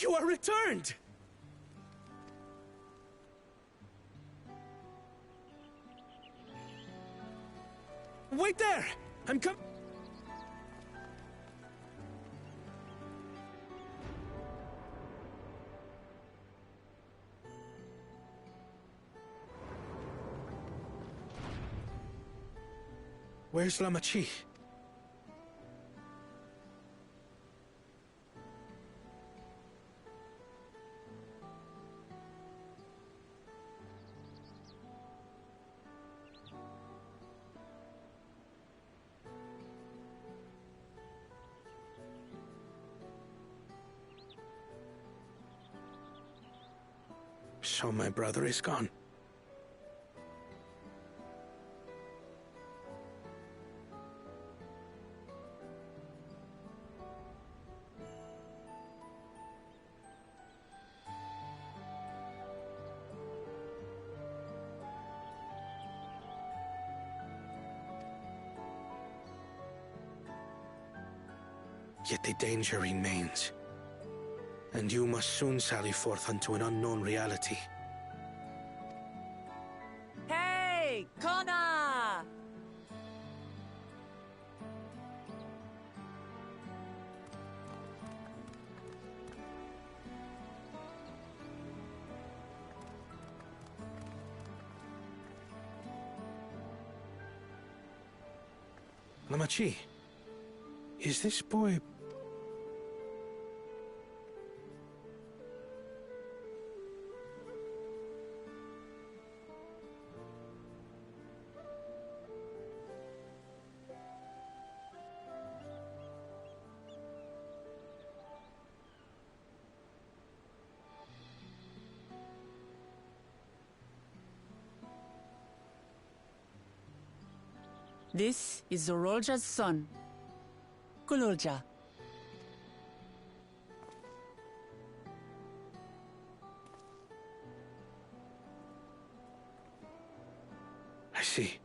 [SPEAKER 8] You are returned! Wait there! I'm com- Where's Lamachi? So my brother is gone. Yet the danger remains. And you must soon sally forth unto an unknown reality.
[SPEAKER 4] Hey, Kona!
[SPEAKER 8] Lamachi, is this boy...
[SPEAKER 4] This is Zorolja's son, Kululja.
[SPEAKER 8] I see.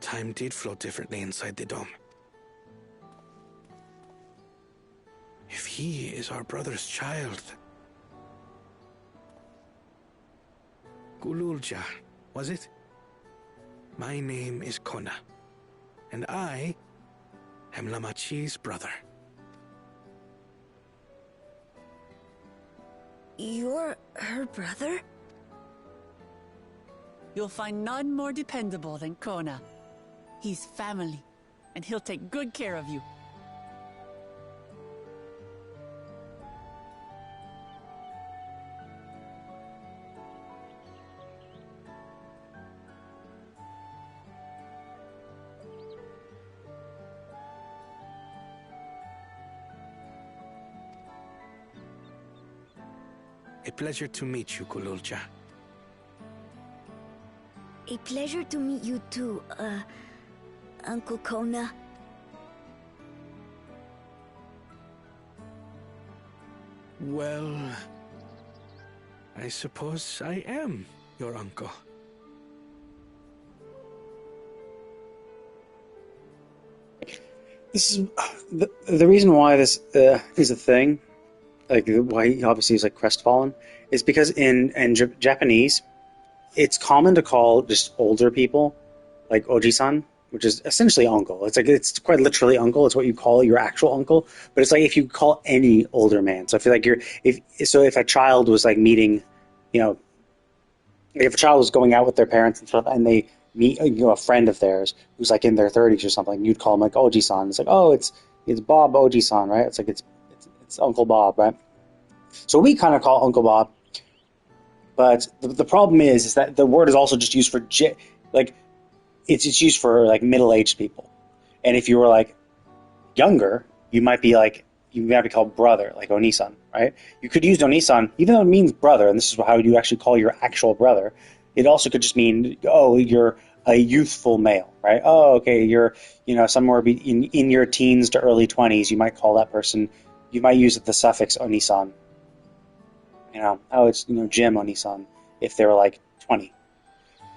[SPEAKER 8] Time did flow differently inside the dome. If he is our brother's child... Kululja, was it? My name is Kona, and I am Lamachi's brother.
[SPEAKER 5] You're her brother?
[SPEAKER 4] You'll find none more dependable than Kona. He's family, and he'll take good care of you.
[SPEAKER 8] A pleasure to meet you, Kululja.
[SPEAKER 5] A pleasure to meet you too, Uncle Kona.
[SPEAKER 8] Well, I suppose I am your uncle.
[SPEAKER 3] This is the reason why this is a thing, like why he obviously is like crestfallen, is because in Japanese, it's common to call just older people like oji-san, which is essentially uncle. It's like it's quite literally uncle. It's what you call your actual uncle, but it's like if you call any older man. So I feel like if a child was like meeting, if a child was going out with their parents and stuff, and they meet a friend of theirs who's like in their 30s or something, you'd call him like Oji-san. It's like, oh, it's Bob Oji-san, right? It's like it's Uncle Bob, right? So we kind of call Uncle Bob, but the problem is that the word is also just used for it's used for like middle-aged people, and if you were like younger, you might be called brother, like Onisan, right? You could use Onisan, even though it means brother, and this is how you actually call your actual brother. It also could just mean, oh, you're a youthful male, right? Oh, okay, you're, somewhere in your teens to early 20s, you might call that person, you might use the suffix Onisan. It's, Jim Onisan, if they were like 20.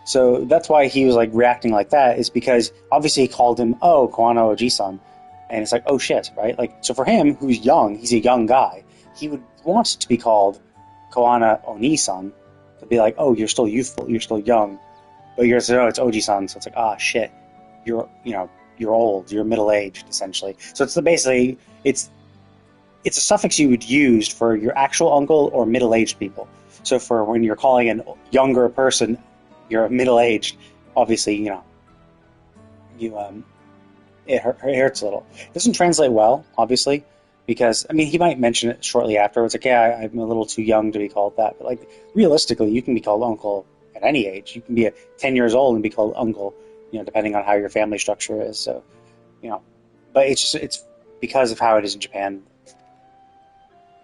[SPEAKER 3] So that's why he was like reacting like that, is because obviously he called him, oh, Koano Oji-san. And it's like, oh shit, right? Like, so for him, who's young, he's a young guy, he would want to be called Koana Oni-san, to be like, oh, you're still youthful, you're still young, but you're no, it's Oji-san, so it's like, ah, shit, you're old, you're middle-aged, essentially. So it's basically it's a suffix you would use for your actual uncle or middle-aged people. So for when you're calling a younger person, you're middle-aged, obviously, it hurts a little. It doesn't translate well, obviously, because, I mean, he might mention it shortly afterwards, like, yeah, I'm a little too young to be called that, but, like, realistically, you can be called uncle at any age. You can be 10 years old and be called uncle, depending on how your family structure is, so, but it's because of how it is in Japan.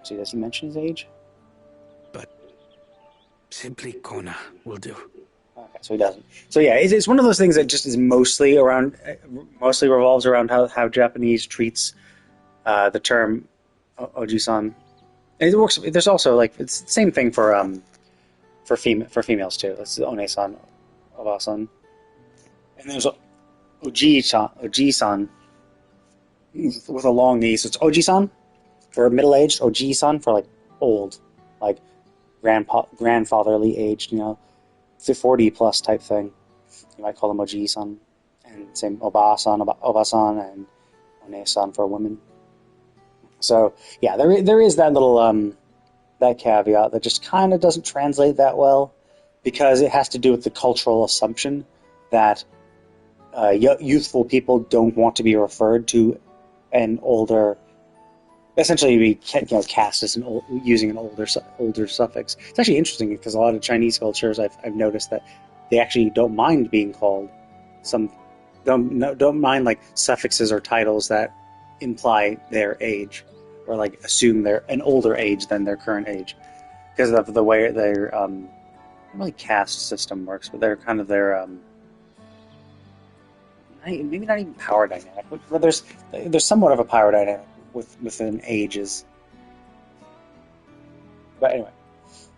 [SPEAKER 3] See, does he mention his age?
[SPEAKER 8] But simply Kona will do.
[SPEAKER 3] Okay, so he doesn't. So yeah, it's one of those things that just is mostly revolves around how Japanese treats the term Oji-san. And it works. There's also it's the same thing for females too. It's One-san, Oba-san, and there's Oji-san with a long E. So it's Oji-san for middle-aged, Oji-san for old, like grandfatherly aged, 40 plus type thing. You might call them Oji-san, and same Oba-san, and One-san for women. So yeah, there is that little that caveat that just kind of doesn't translate that well, because it has to do with the cultural assumption that youthful people don't want to be referred to an older, essentially be cast as using an older suffix. It's actually interesting because a lot of Chinese cultures I've noticed that they actually don't mind being called don't mind suffixes or titles that imply their age or assume they're an older age than their current age, because of the way their not really caste system works, but they're kind of their maybe not even power dynamic, but there's somewhat of a power dynamic within ages. But anyway,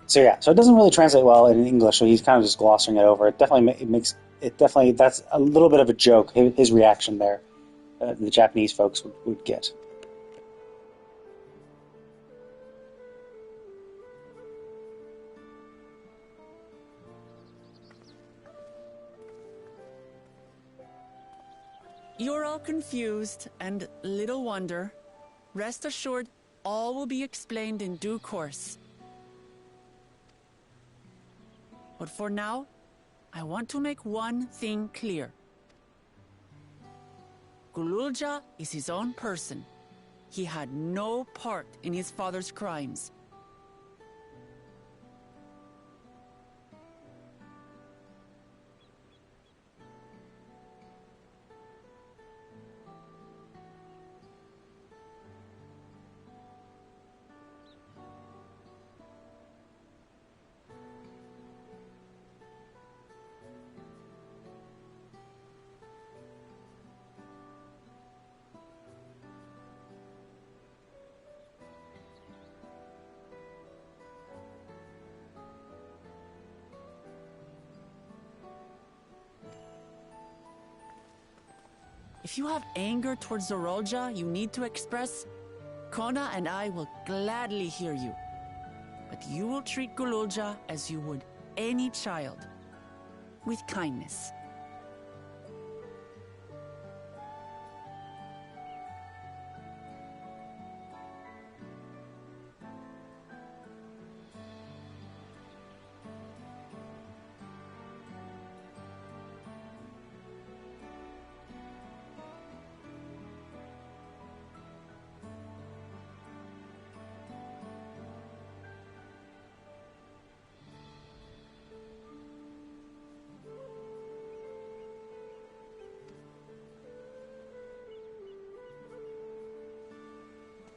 [SPEAKER 3] so yeah, so it doesn't really translate well in English, so he's kind of just glossing it over. It definitely that's a little bit of a joke. His reaction there, the Japanese folks would get.
[SPEAKER 4] You're all confused, and little wonder. Rest assured, all will be explained in due course. But for now, I want to make one thing clear. Gululja is his own person. He had no part in his father's crimes. If you have anger towards Zorolja you need to express, Kona and I will gladly hear you. But you will treat Gululja as you would any child, with kindness.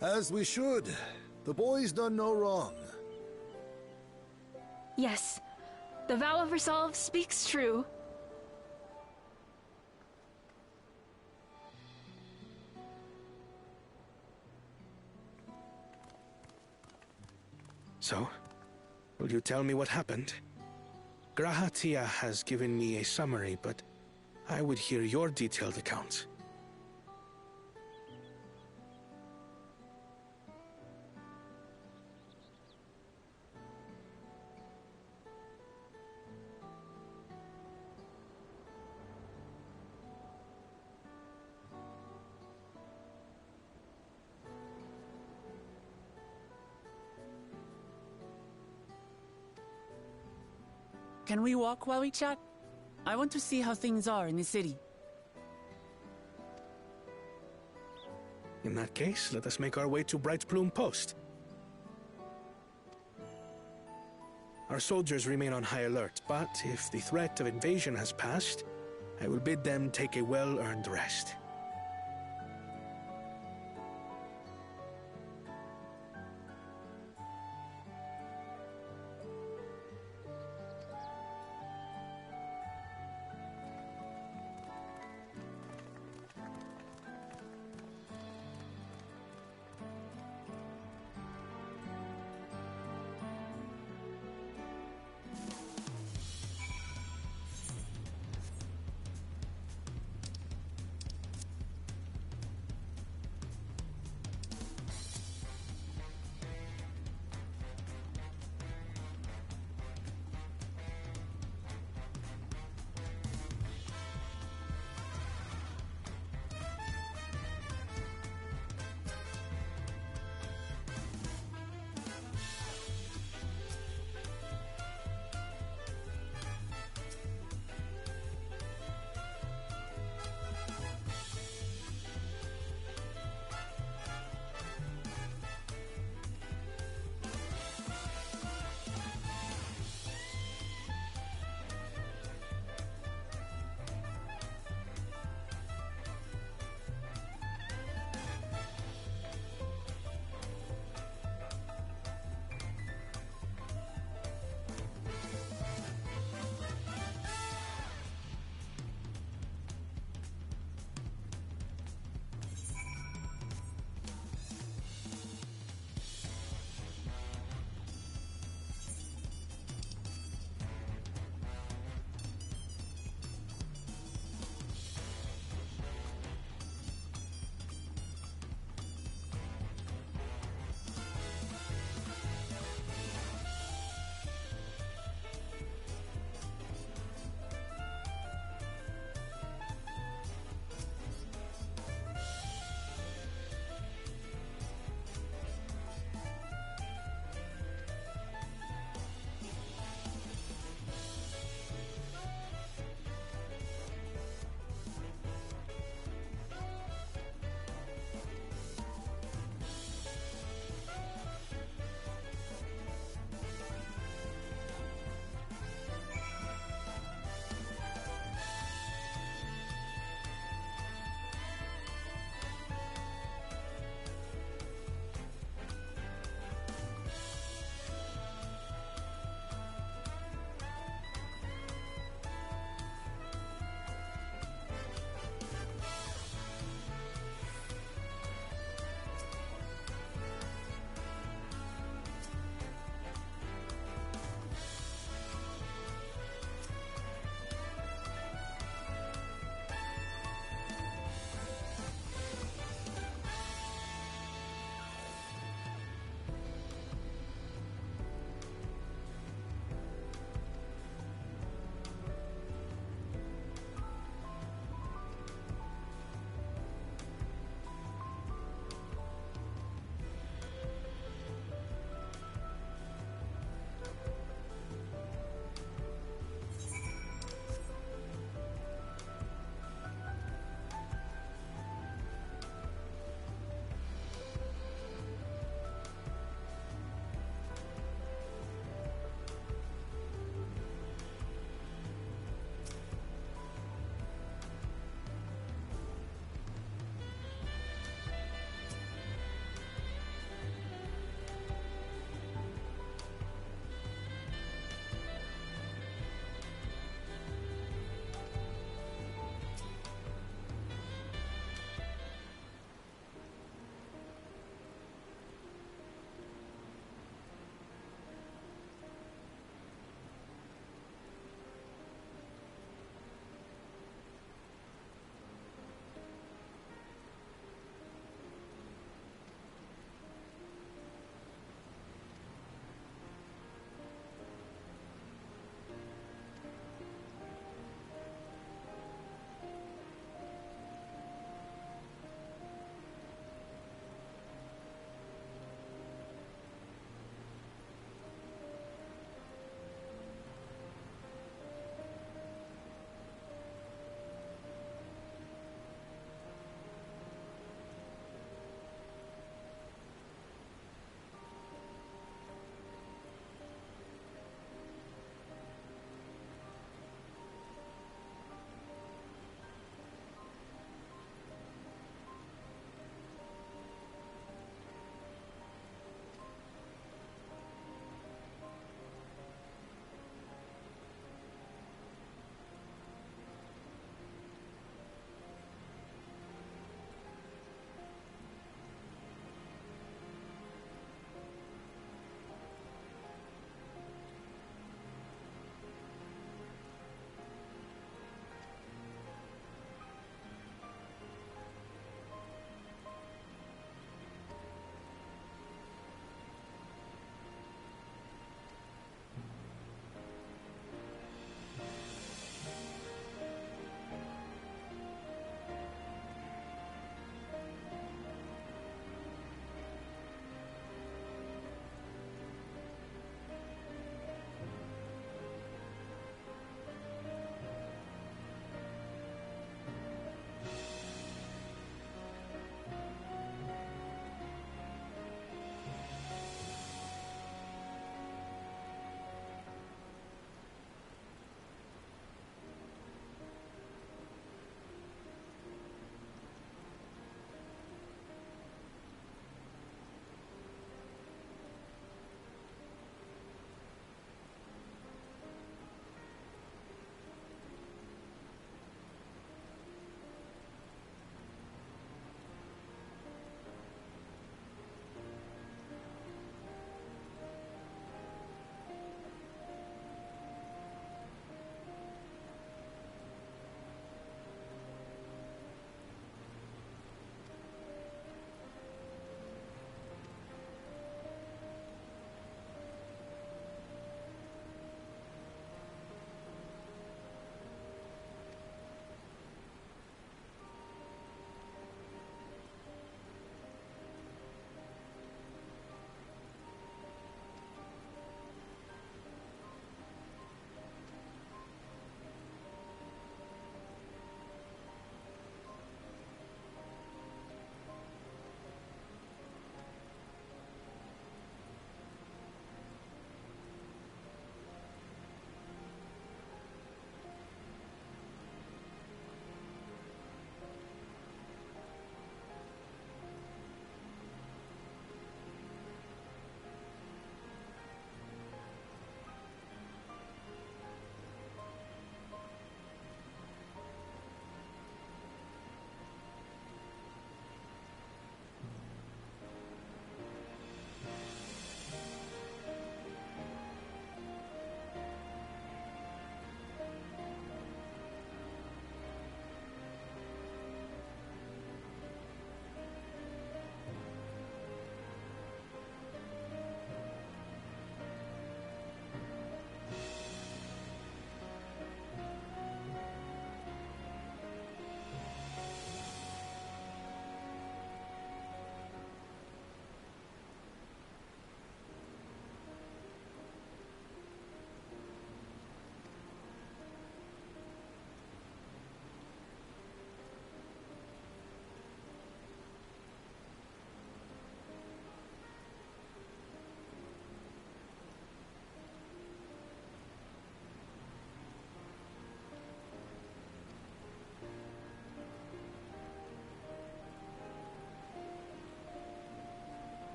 [SPEAKER 12] As we should. The boy's done no wrong.
[SPEAKER 13] Yes, the vow of resolve speaks true.
[SPEAKER 8] So, will you tell me what happened? Grahatia has given me a summary, but I would hear your detailed account.
[SPEAKER 4] Can we walk while we chat? I want to see how things are in the city.
[SPEAKER 8] In that case, let us make our way to Bright Plume Post. Our soldiers remain on high alert, but if the threat of invasion has passed, I will bid them take a well-earned rest.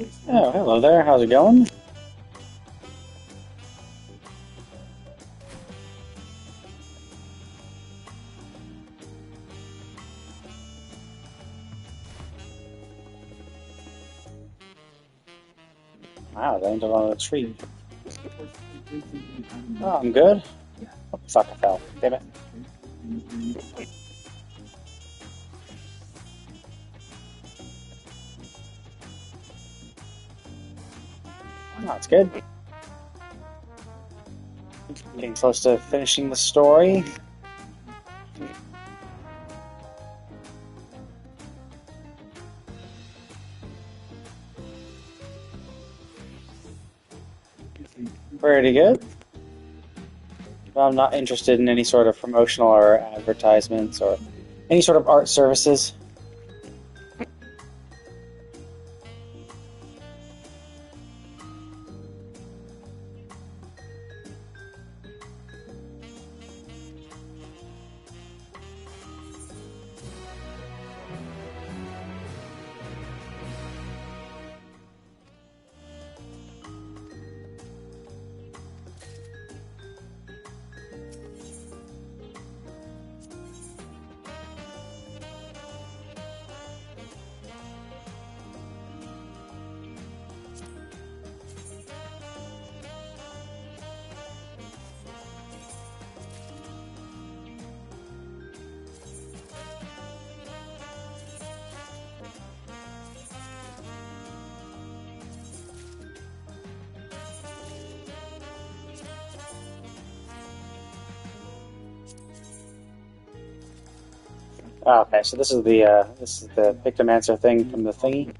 [SPEAKER 3] Oh, hello there. How's it going? Wow, landed on a tree. Oh, I'm good. Oh, fuck, I fell. Damn it. Oh, it's good. Getting close to finishing the story. Pretty good. I'm not interested in any sort of promotional or advertisements or any sort of art services. Oh, okay, so this is the Pictomancer thing from the thingy.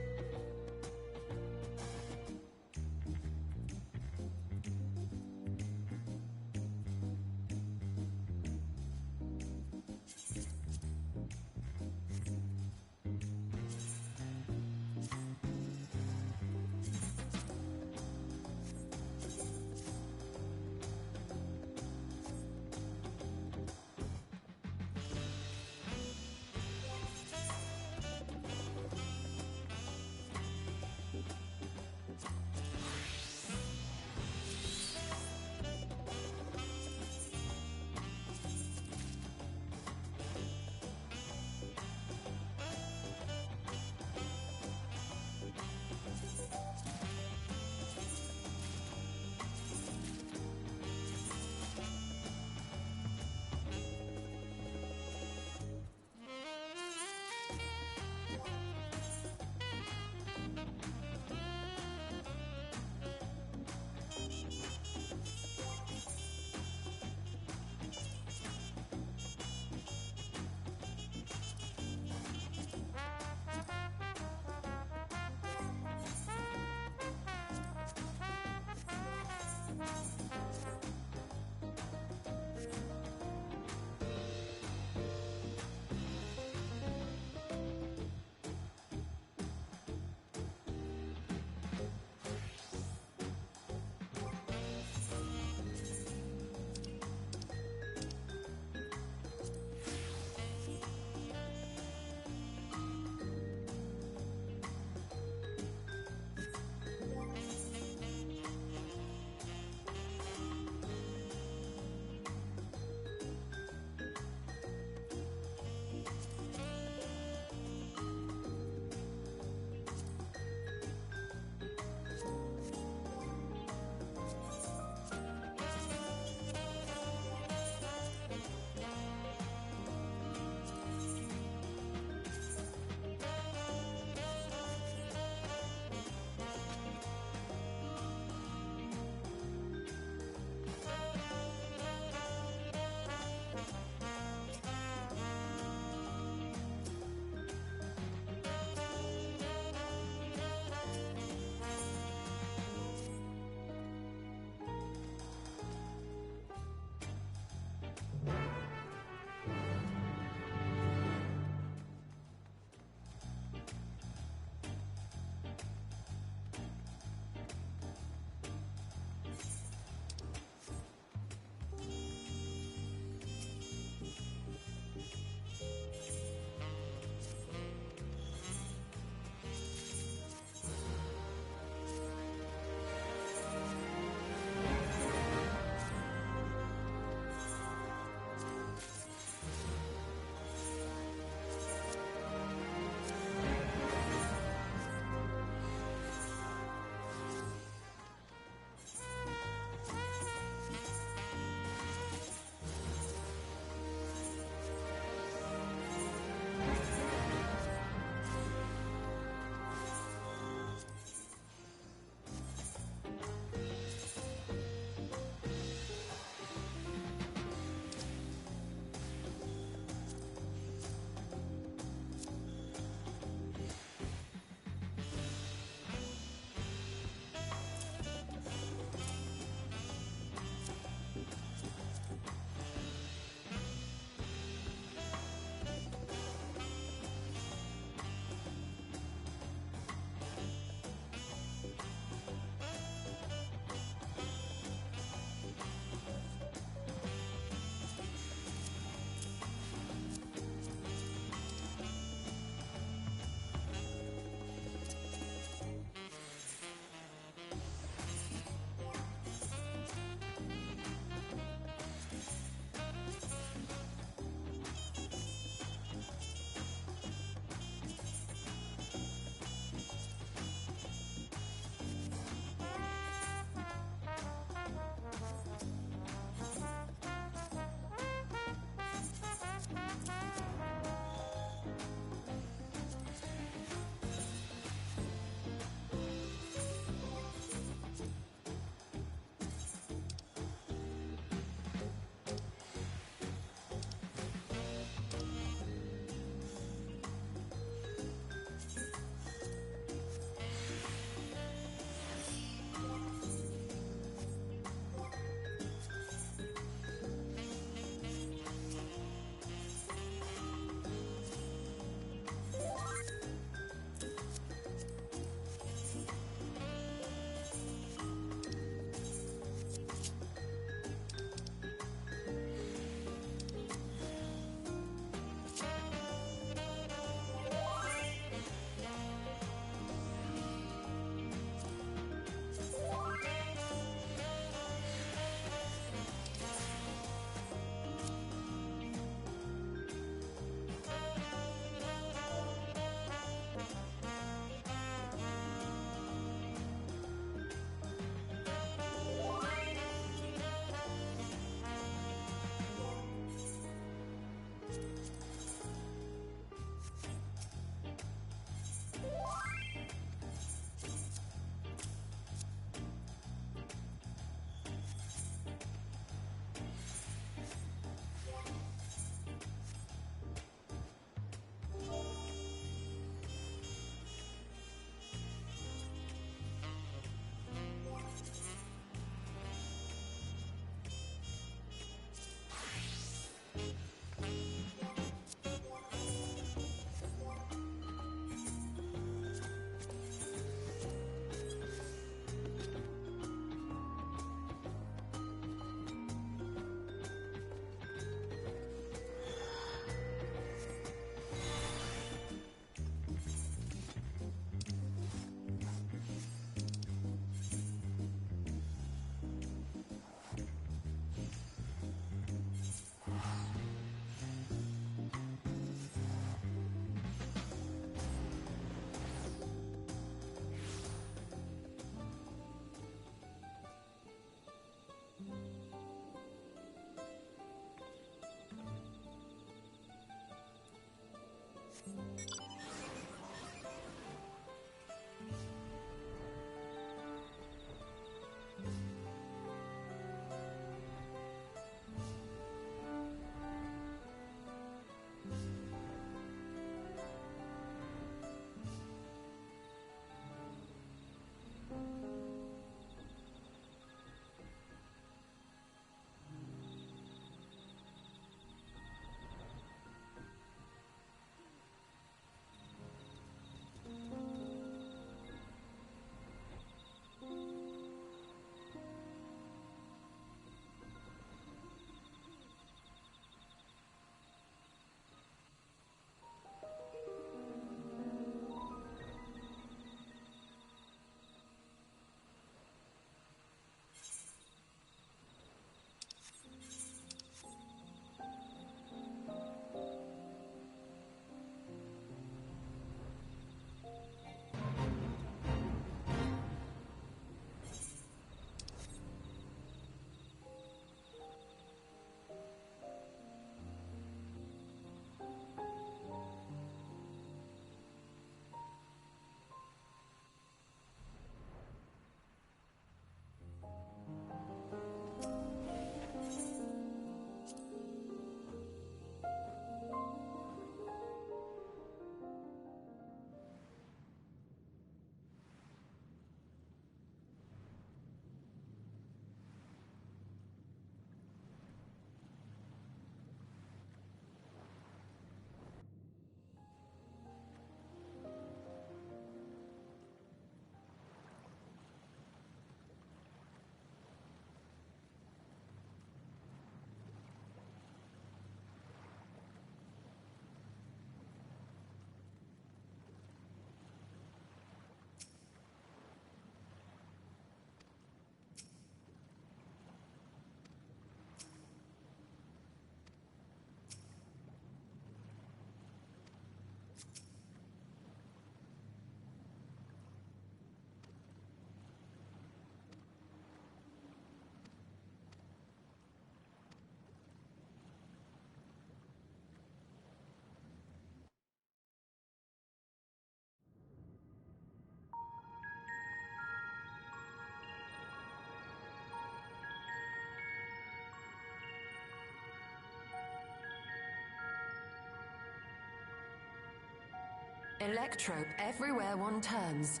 [SPEAKER 10] Electrope everywhere one turns,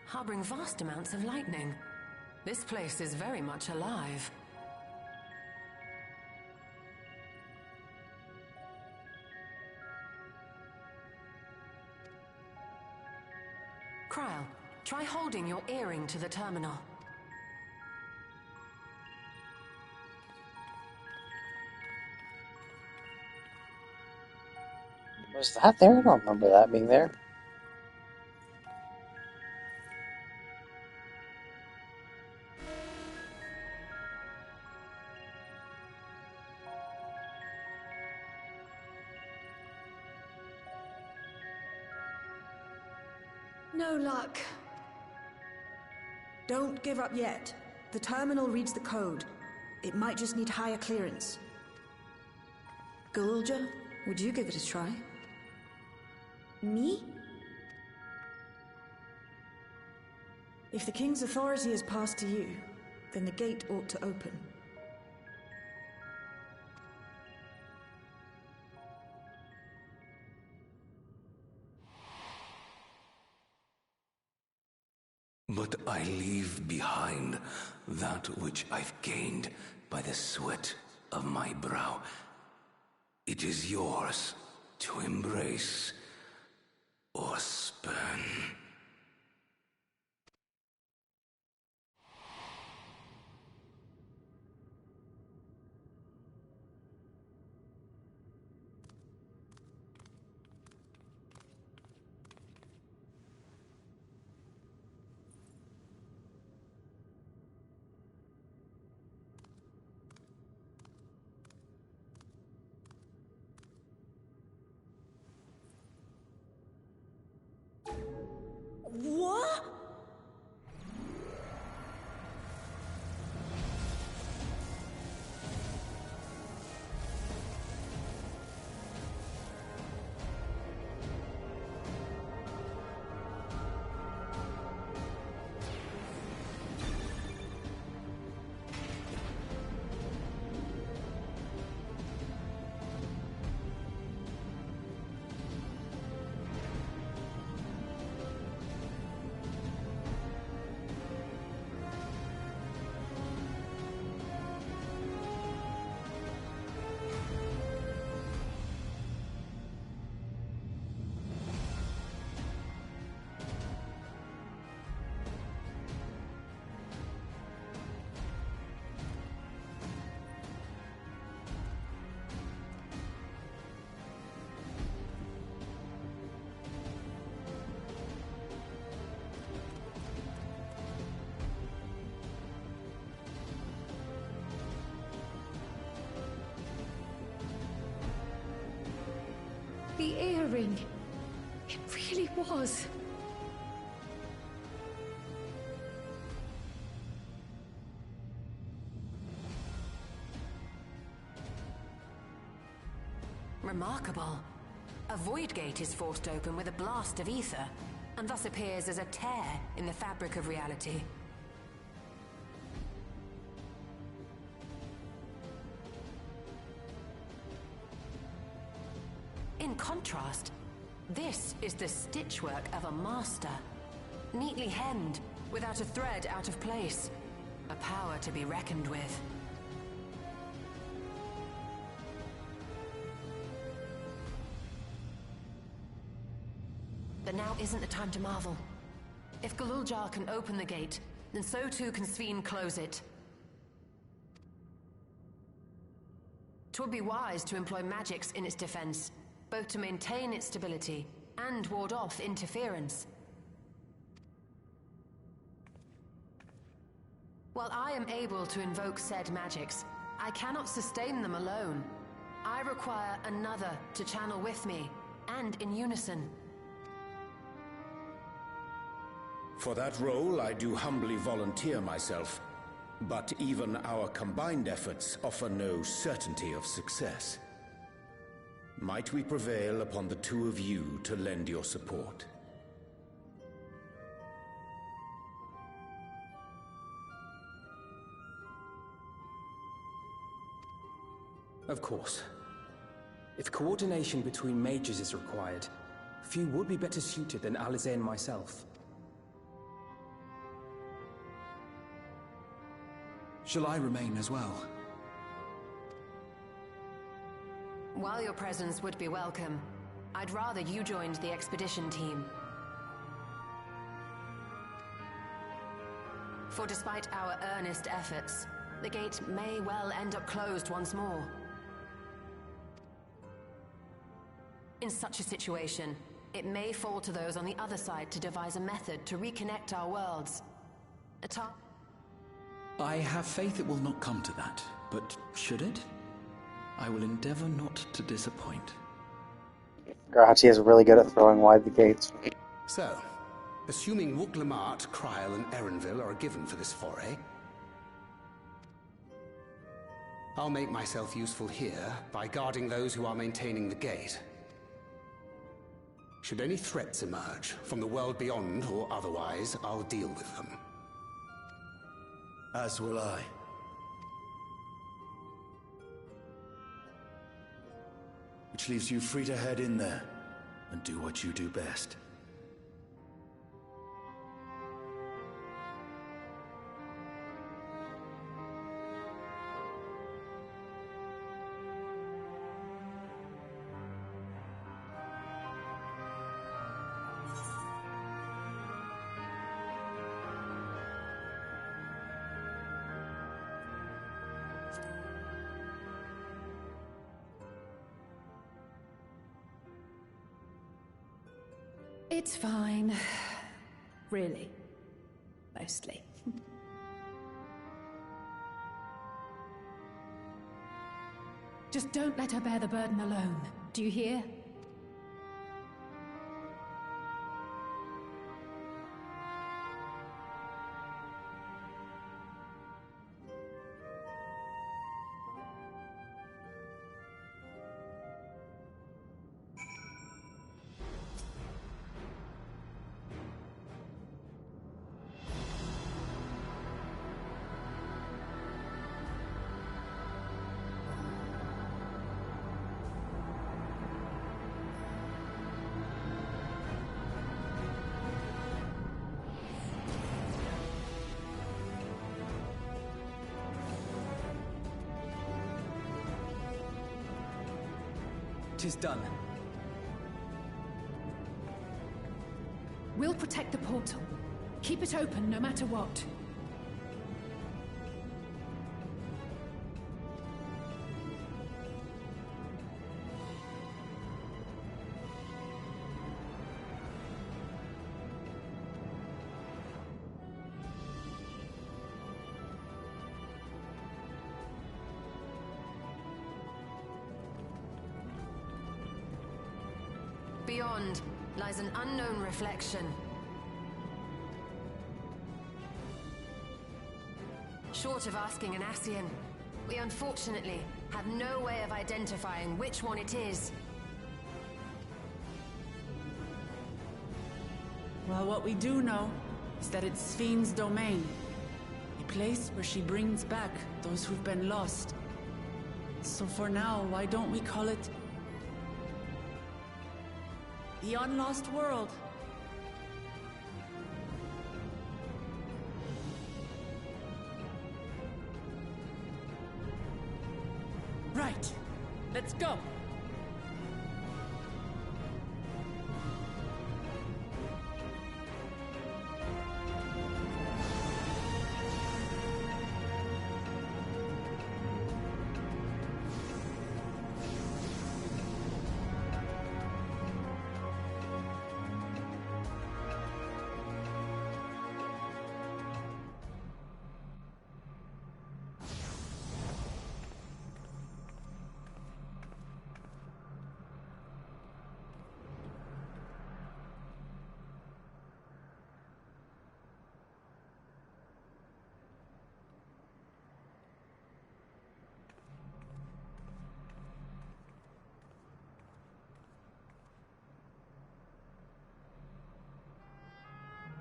[SPEAKER 10] harboring vast amounts of lightning. This place is very much alive. Kryl, try holding your earring to the terminal.
[SPEAKER 3] Was that there? I don't remember that being there.
[SPEAKER 14] No luck. Don't give up yet. The terminal reads the code. It might just need higher clearance. Galulja, would you give it a try? Me? If the King's authority is passed to you, then the gate ought to open.
[SPEAKER 9] But I leave behind that which I've gained by the sweat of my brow. It is yours to embrace or spurn.
[SPEAKER 14] What?
[SPEAKER 11] The earring. It really was.
[SPEAKER 10] Remarkable. A void gate is forced open with a blast of ether, and thus appears as a tear in the fabric of reality. In contrast, this is the stitchwork of a master. Neatly hemmed, without a thread out of place. A power to be reckoned with. But now isn't the time to marvel. If Galuljar can open the gate, then so too can Sphene close it. 'Twould be wise to employ magics in its defense, both to maintain its stability and ward off interference. While I am able to invoke said magics, I cannot sustain them alone. I require another to channel with me, and in unison.
[SPEAKER 15] For that role, I do humbly volunteer myself. But even our combined efforts offer no certainty of success. Might we prevail upon the two of you to lend your support?
[SPEAKER 16] Of course. If coordination between mages is required, Few would be better suited than Alize and myself.
[SPEAKER 17] Shall I remain as well?
[SPEAKER 10] While your presence would be welcome, I'd rather you joined the expedition team. For despite our earnest efforts, the gate may well end up closed once more. In such a situation, it may fall to those on the other side to devise a method to reconnect our worlds.
[SPEAKER 17] I have faith it will not come to that, but should it? I will endeavor not to disappoint.
[SPEAKER 3] Garahatia is really good at throwing wide the gates.
[SPEAKER 18] So, assuming Wuk-Lamart, Kryl, and Erenville are a given for this foray, I'll make myself useful here by guarding those who are maintaining the gate. Should any threats emerge, from the world beyond or otherwise, I'll deal with them.
[SPEAKER 12] As will I. Which leaves you free to head in there and do what you do best.
[SPEAKER 7] It's fine. Really. Mostly. Just don't let her bear the burden alone. Do you hear?
[SPEAKER 16] Tis done.
[SPEAKER 7] We'll protect the portal. Keep it open no matter what.
[SPEAKER 10] Beyond lies an unknown reflection. Short of asking an Ascian, we unfortunately have no way of identifying which one it is.
[SPEAKER 4] Well, what we do know is that it's Fiend's domain. A place where she brings back those who've been lost. So for now, why don't we call it the Unlost World? Right. Let's go.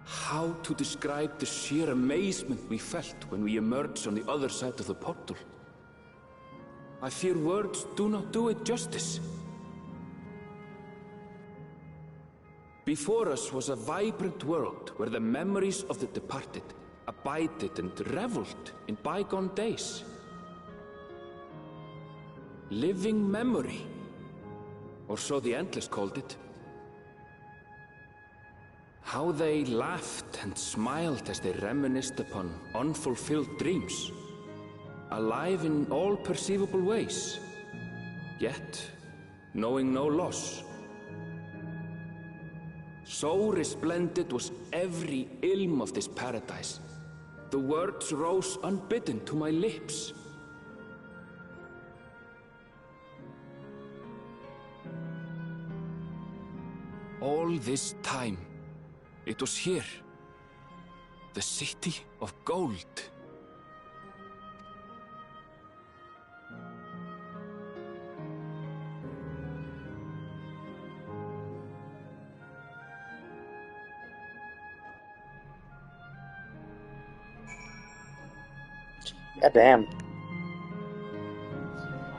[SPEAKER 19] How to describe the sheer amazement we felt when we emerged on the other side of the portal? I fear words do not do it justice. Before us was a vibrant world where the memories of the departed abided and reveled in bygone days. Living memory, or so the Endless called it. How they laughed and smiled as they reminisced upon unfulfilled dreams, alive in all perceivable ways, yet knowing no loss. So resplendent was every ilm of this paradise. The words rose unbidden to my lips. All this time, it was here, the city of gold.
[SPEAKER 3] God damn.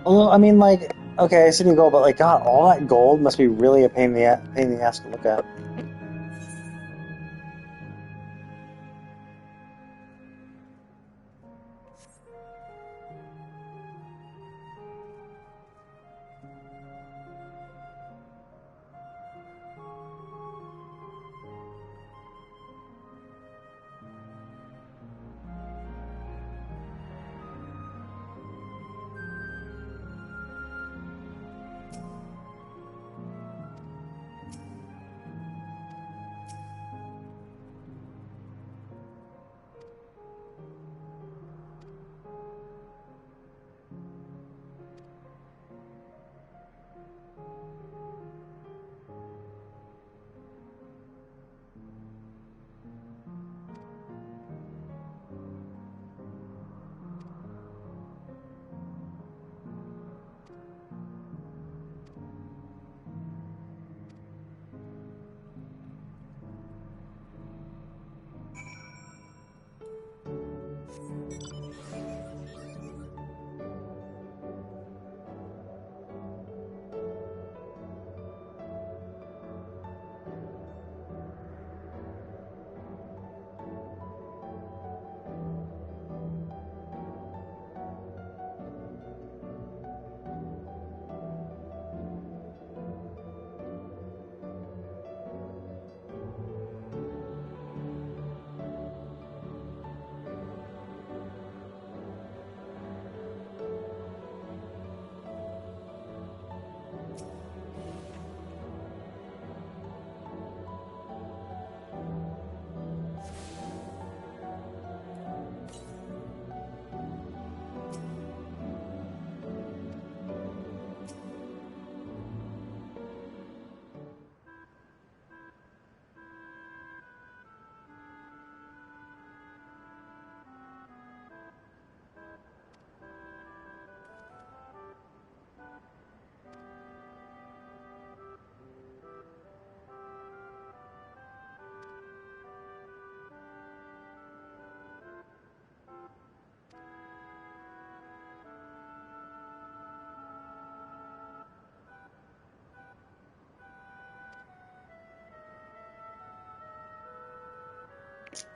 [SPEAKER 3] Although, I mean, like, okay, city of gold, but like, God, all that gold must be really a pain in the ass to look at.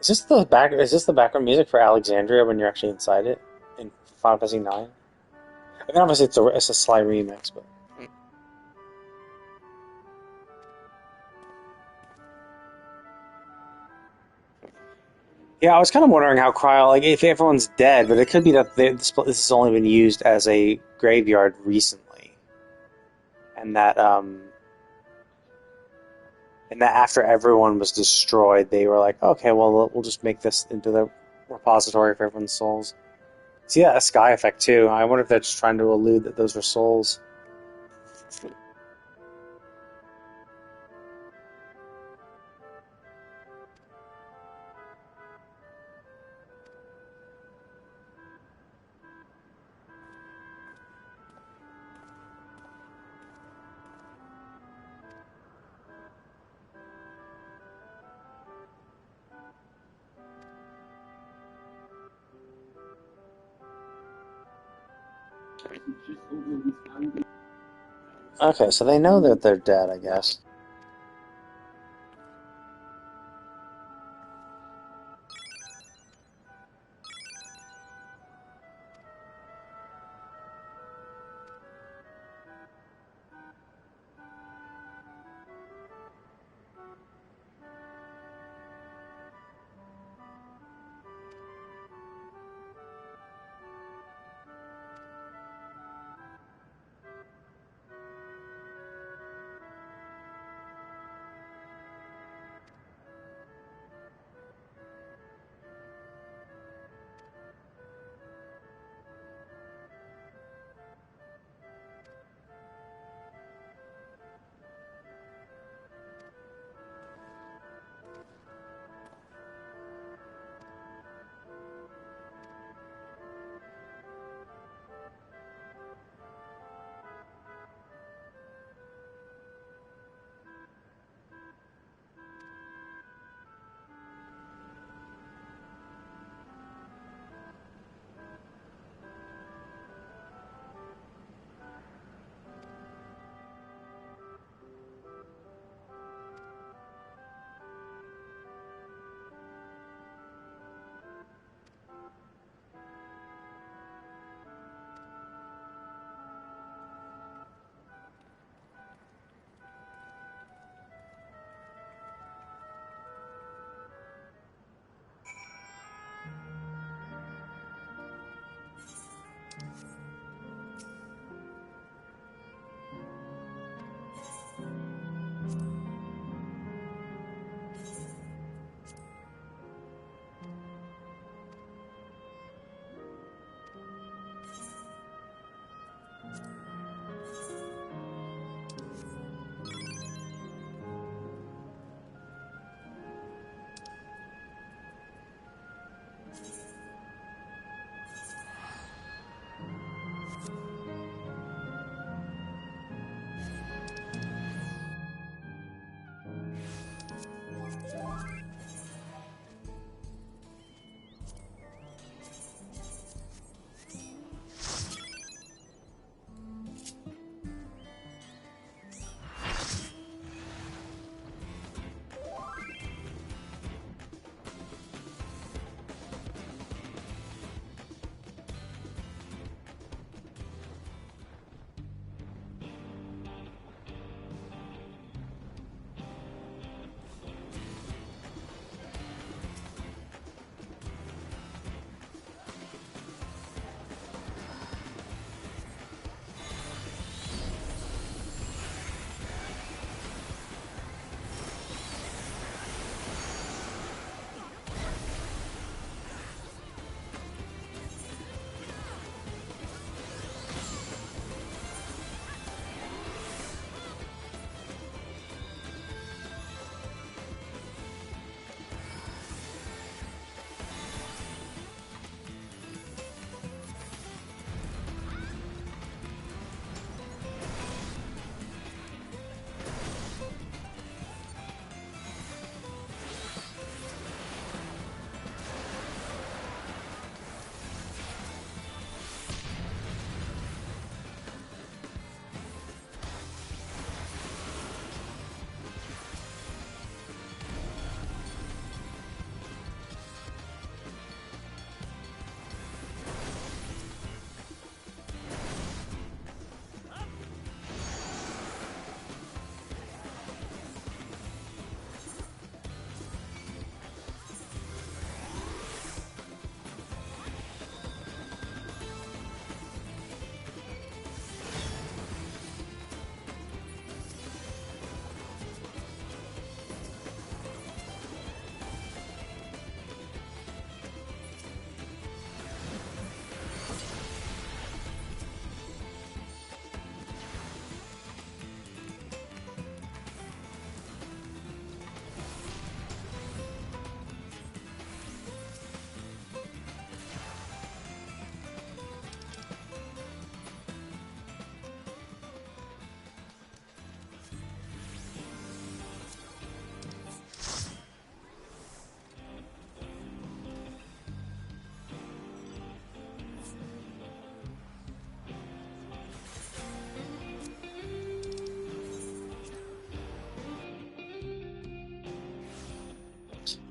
[SPEAKER 3] Is this the background music for Alexandria when you're actually inside it in Final Fantasy IX? I mean, obviously it's a slight remix, but yeah, I was kind of wondering how Cryo, like, if everyone's dead, but it could be that this has only been used as a graveyard recently, and that after everyone was destroyed, they were like, okay, well, we'll just make this into the repository for everyone's souls. See that a sky effect too. I wonder if they're just trying to allude that those are souls. Okay, so they know that they're dead, I guess.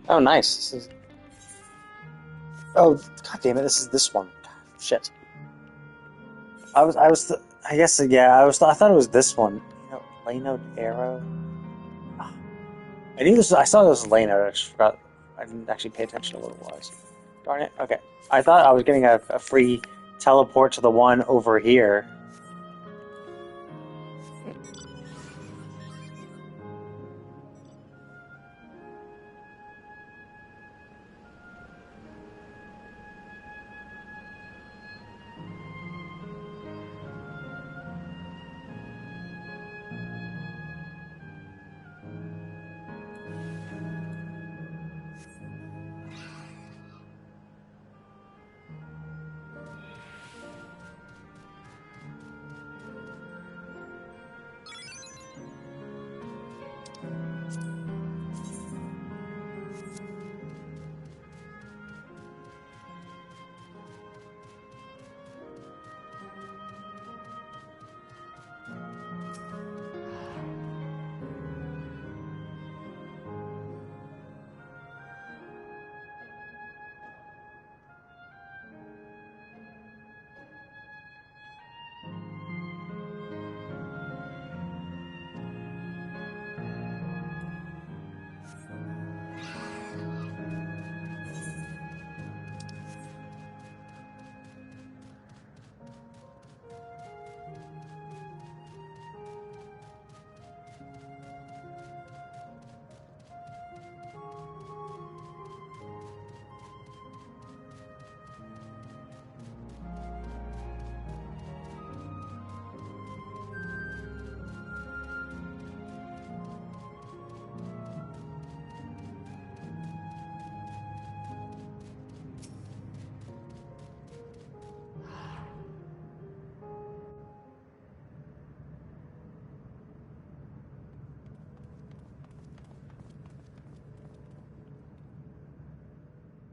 [SPEAKER 3] Oh, nice. This is... Oh, god damn it! This is this one. Shit. I thought it was this one. You know, Lano Arrow. I knew this. I saw this was Lano. I just forgot. I didn't actually pay attention to what it was. Darn it. Okay. I thought I was getting a free teleport to the one over here.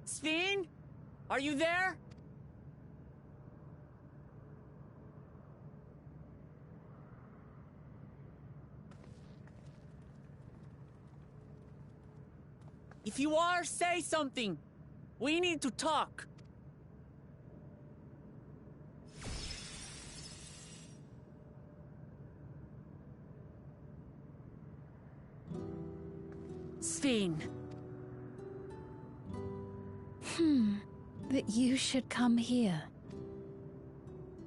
[SPEAKER 4] Sven? Are you there? If you are, say something. We need to talk. Sven.
[SPEAKER 11] That you should come here.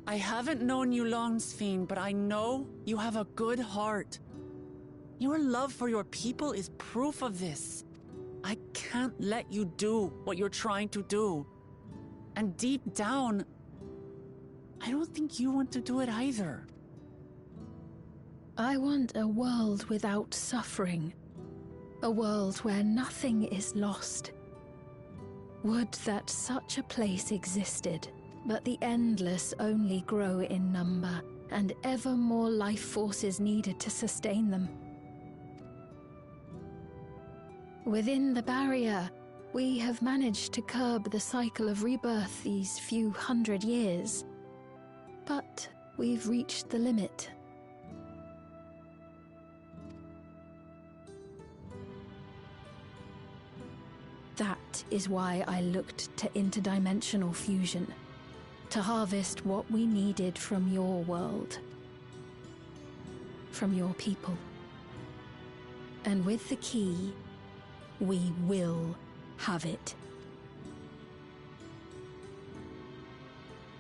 [SPEAKER 4] I haven't known you long, Sven, but I know you have a good heart. Your love for your people is proof of this. I can't let you do what you're trying to do. And deep down, I don't think you want to do it either.
[SPEAKER 11] I want a world without suffering. A world where nothing is lost. Would that such a place existed, but the endless only grow in number, and ever more life forces needed to sustain them. Within the barrier, we have managed to curb the cycle of rebirth these few hundred years. But we've reached the limit. That is why I looked to interdimensional fusion, to harvest what we needed from your world, from your people. And with the key, we will have it.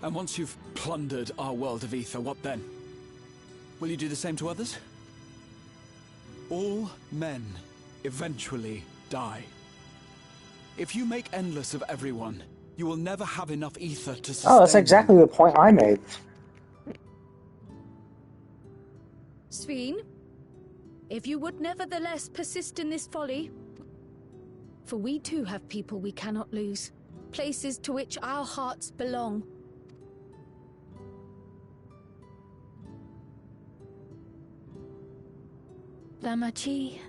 [SPEAKER 17] And once you've plundered our world of ether, what then? Will you do the same to others? All men eventually die. If you make endless of everyone, you will never have enough ether to sustain
[SPEAKER 3] Oh, that's exactly the point I made.
[SPEAKER 5] Sven, if you would nevertheless persist in this folly, for we too have people we cannot lose, places to which our hearts belong.
[SPEAKER 11] Damachi,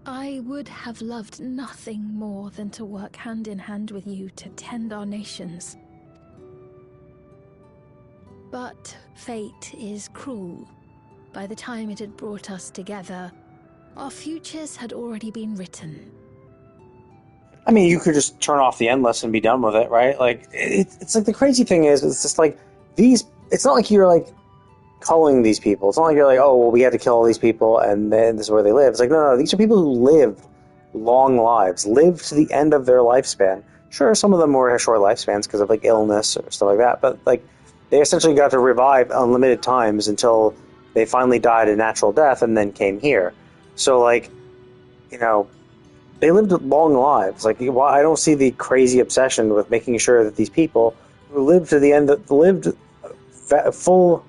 [SPEAKER 11] I would have loved nothing more than to work hand in hand with you to tend our nations. But fate is cruel. By the time it had brought us together, our futures had already been written.
[SPEAKER 3] I mean, you could just turn off the endless and be done with it, right? Like, it's like the crazy thing is, it's just like these. It's not like you're like culling these people. It's not like you're like, oh, well, we had to kill all these people and then this is where they live. It's like, no, these are people who live long lives, live to the end of their lifespan. Sure, some of them were short lifespans because of like illness or stuff like that, but like they essentially got to revive unlimited times until they finally died a natural death and then came here. So like, you know, they lived long lives. Like, I don't see the crazy obsession with making sure that these people who lived to the end, lived full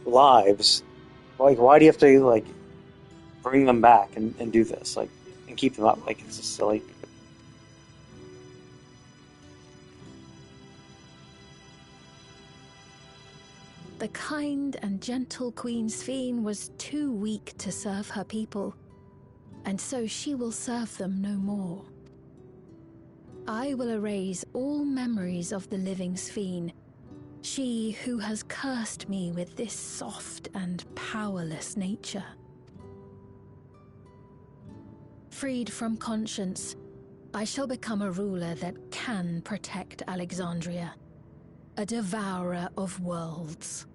[SPEAKER 3] lives, like, why do you have to like bring them back and do this, like, and keep them up? Like, it's just silly.
[SPEAKER 11] The kind and gentle Queen Sphene was too weak to serve her people, and so she will serve them no more. I will erase all memories of the living Sphene, she who has cursed me with this soft and powerless nature. Freed from conscience, I shall become a ruler that can protect Alexandria, a devourer of worlds.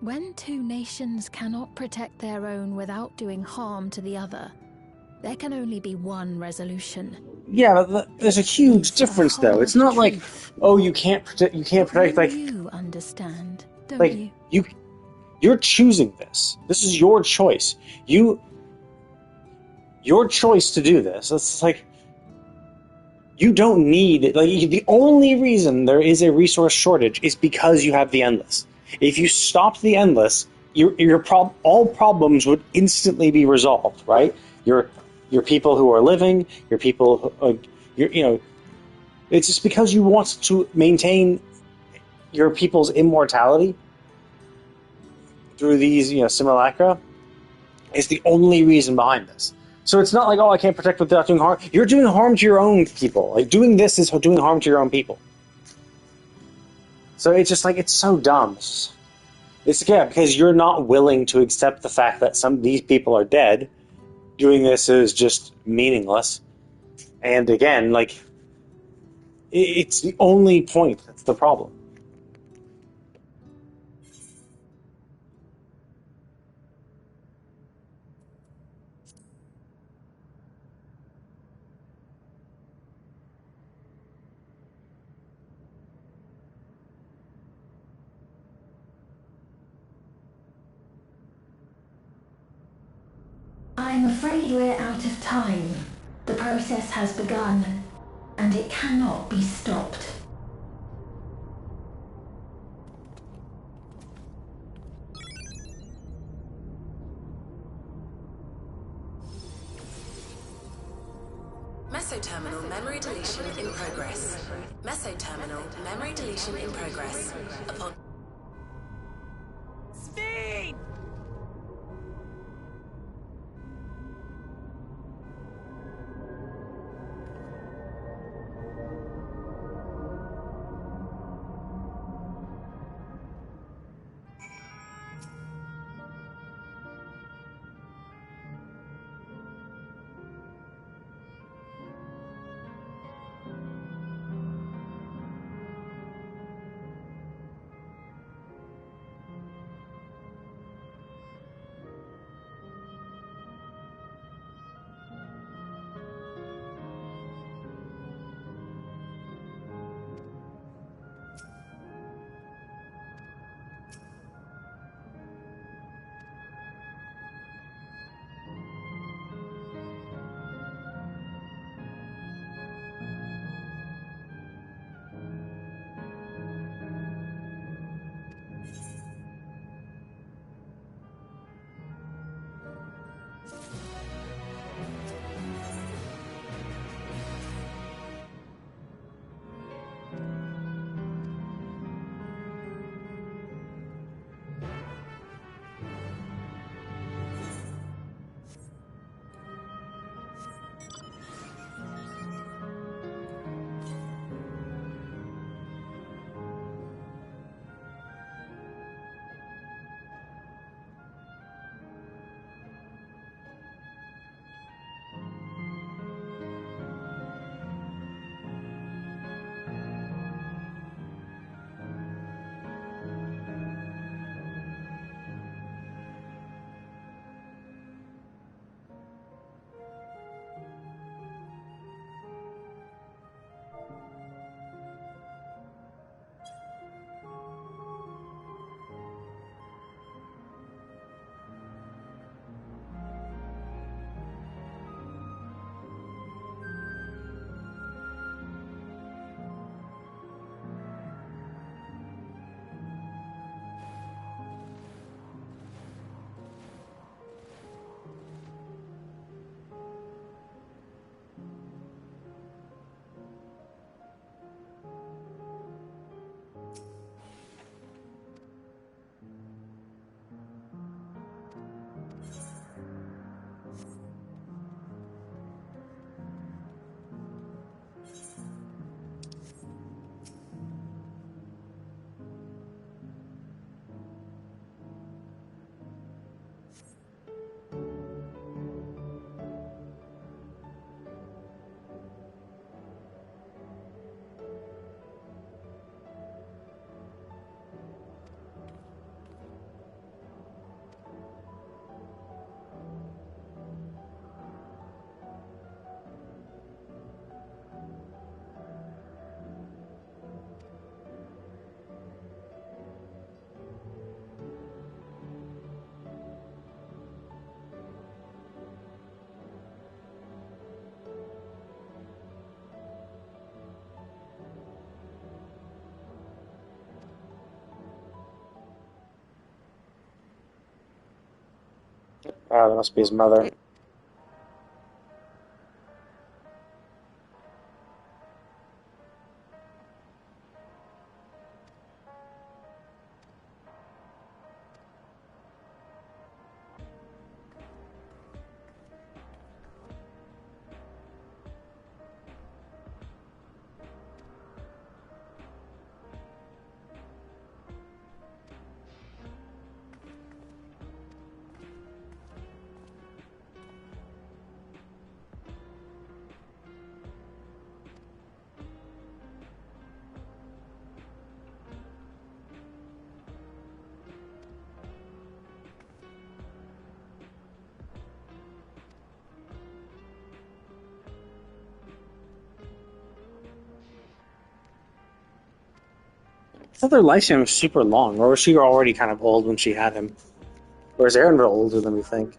[SPEAKER 11] When two nations cannot protect their own without doing harm to the other, there can only be one resolution.
[SPEAKER 3] Yeah, but there's a huge difference, though. It's not like, oh, you can't protect, like,
[SPEAKER 11] you understand, don't
[SPEAKER 3] like
[SPEAKER 11] you?
[SPEAKER 3] You're choosing this. This is your choice. Your choice to do this. It's like, you don't need, like, the only reason there is a resource shortage is because you have the endless. If you stopped the endless, all problems would instantly be resolved, right? Your people who are living, your people, it's just because you want to maintain your people's immortality through these, simulacra, is the only reason behind this. So it's not like, oh, I can't protect without doing harm. You're doing harm to your own people. Like, doing this is doing harm to your own people. So it's just like, it's so dumb. It's because you're not willing to accept the fact that some of these people are dead. Doing this is just meaningless. And again, like, it's the only point that's the problem.
[SPEAKER 11] I'm afraid we're out of time. The process has begun, and it cannot be stopped.
[SPEAKER 10] Mesoterminal memory deletion in progress. Mesoterminal memory deletion in progress. Upon
[SPEAKER 4] Sphene!
[SPEAKER 3] Ah, that must be his mother. I thought their lifespan was super long, or was she already kind of old when she had him? Or is Aaron older than we think?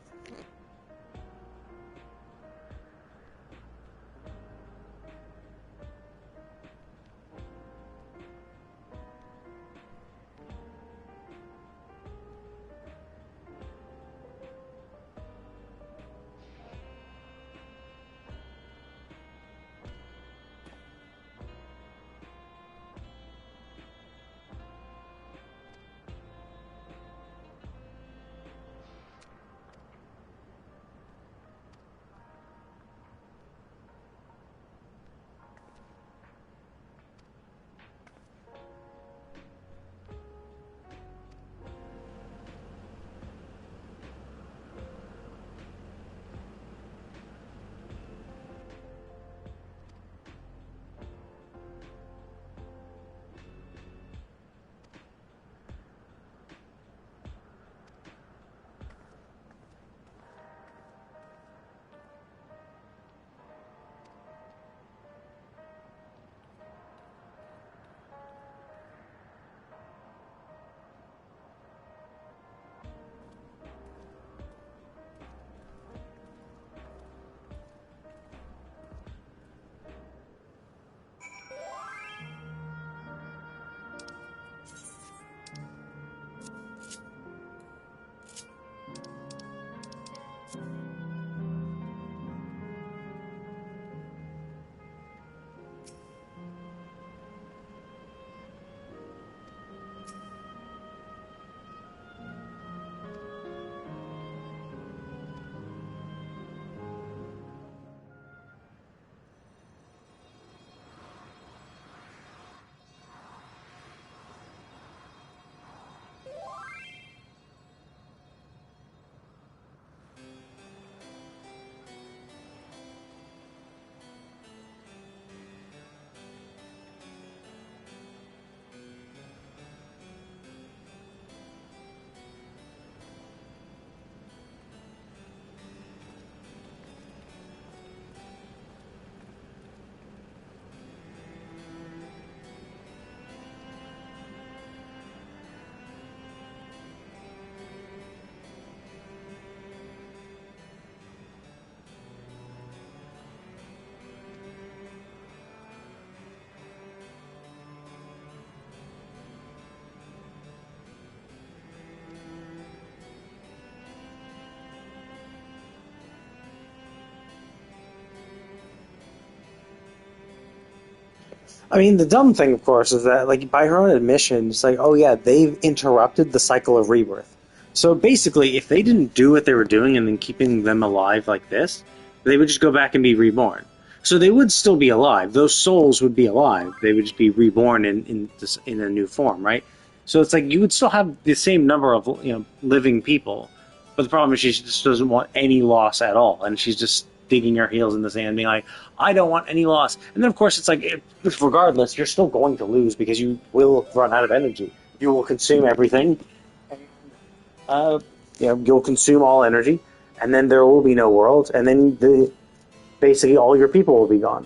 [SPEAKER 3] I mean, the dumb thing, of course, is that, like, by her own admission, it's like, oh yeah, they've interrupted the cycle of rebirth. So basically, if they didn't do what they were doing and then keeping them alive like this, they would just go back and be reborn. So they would still be alive. Those souls would be alive. They would just be reborn in a new form, right? So it's like you would still have the same number of living people, but the problem is she just doesn't want any loss at all, and she's just digging her heels in the sand, being like, I don't want any loss. And then, of course, it's like, regardless, you're still going to lose because you will run out of energy. You will consume everything. Uh, you'll consume all energy, and then there will be no world, and then basically all your people will be gone.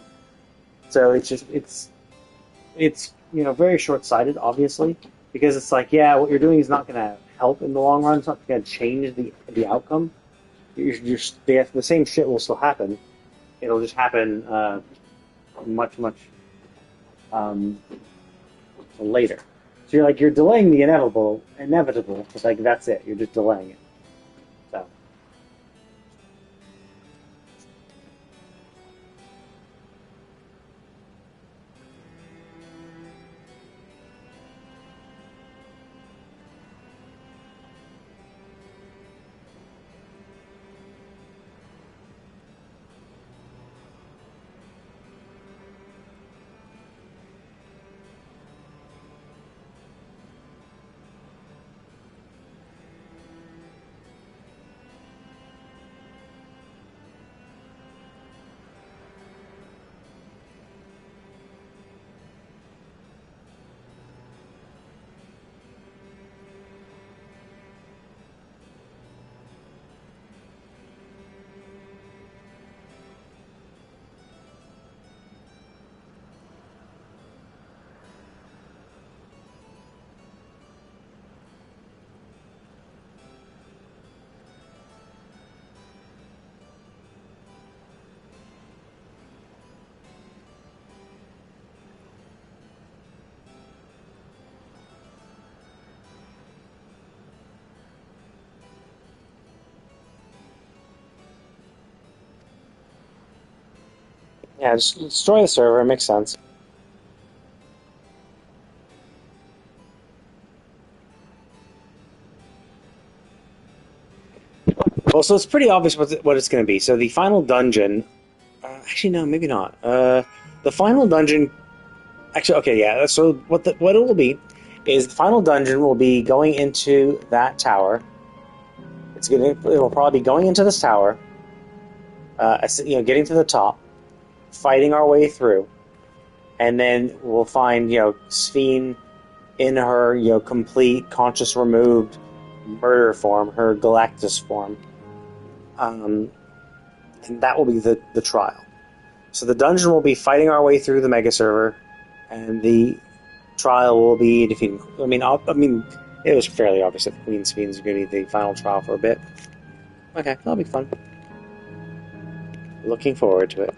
[SPEAKER 3] So it's very short-sighted, obviously, because it's like, yeah, what you're doing is not going to help in the long run. It's not going to change the outcome. The same shit will still happen. It'll just happen much later. So you're delaying the inevitable. It's like that's it. You're just delaying it. So Yeah, just destroy the server. It makes sense. Well, so it's pretty obvious what it's going to be. So the final dungeon... actually, no, maybe not. The final dungeon... Actually, okay, yeah. So what it will be is the final dungeon will be going into that tower. It will probably be going into this tower, getting to the top, fighting our way through, and then we'll find, Sphene in her, complete, conscious removed murder form, her Galactus form. And that will be the trial. So the dungeon will be fighting our way through the mega server, and the trial will be defeating. I mean, it was fairly obvious that Queen Sphene is going to be the final trial for a bit. Okay, that'll be fun. Looking forward to it.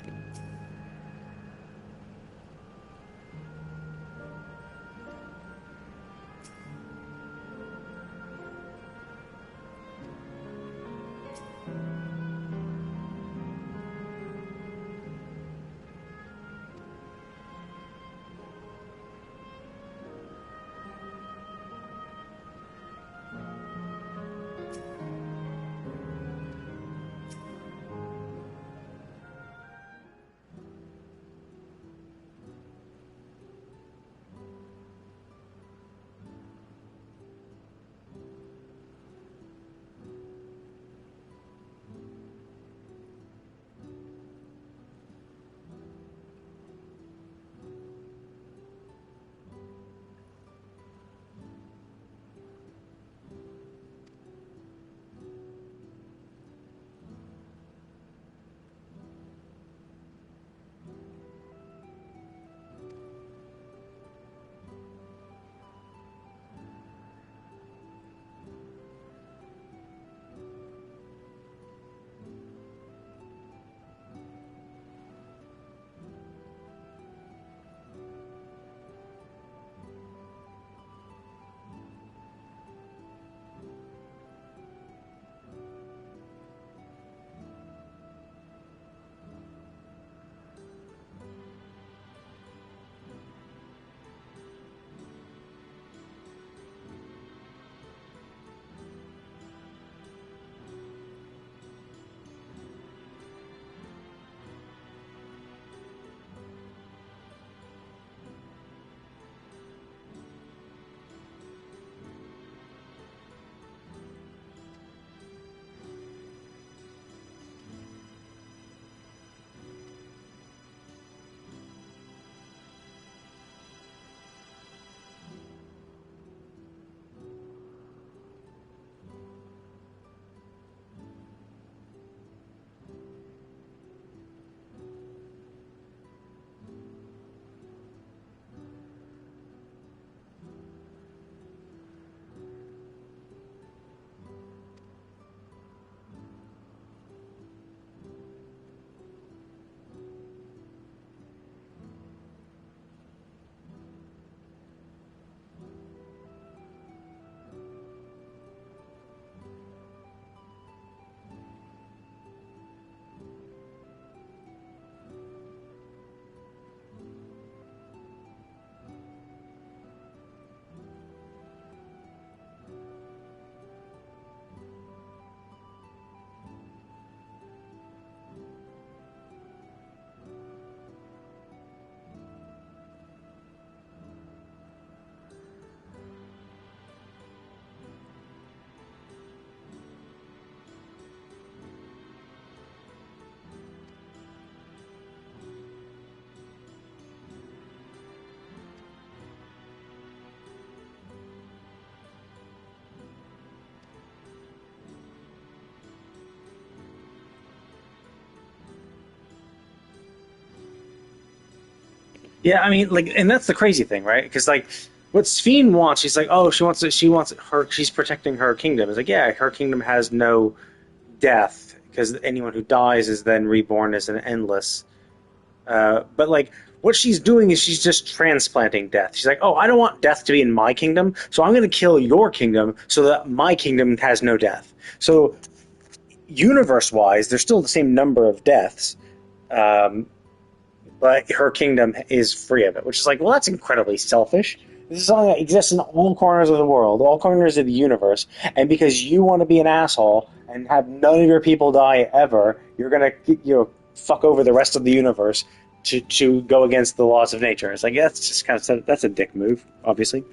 [SPEAKER 3] Yeah, I mean, and that's the crazy thing, right? Because what Sphene wants, she's like, oh, she's protecting her kingdom. It's like, yeah, her kingdom has no death because anyone who dies is then reborn as an endless. But what she's doing is she's just transplanting death. She's like, oh, I don't want death to be in my kingdom, so I'm going to kill your kingdom so that my kingdom has no death. So, universe-wise, there's still the same number of deaths. but her kingdom is free of it, which is like, well, that's incredibly selfish. This is something that exists in all corners of the world, all corners of the universe, and because you want to be an asshole and have none of your people die ever, you're gonna fuck over the rest of the universe to go against the laws of nature. It's like, yeah, that's just kind of that's a dick move, obviously.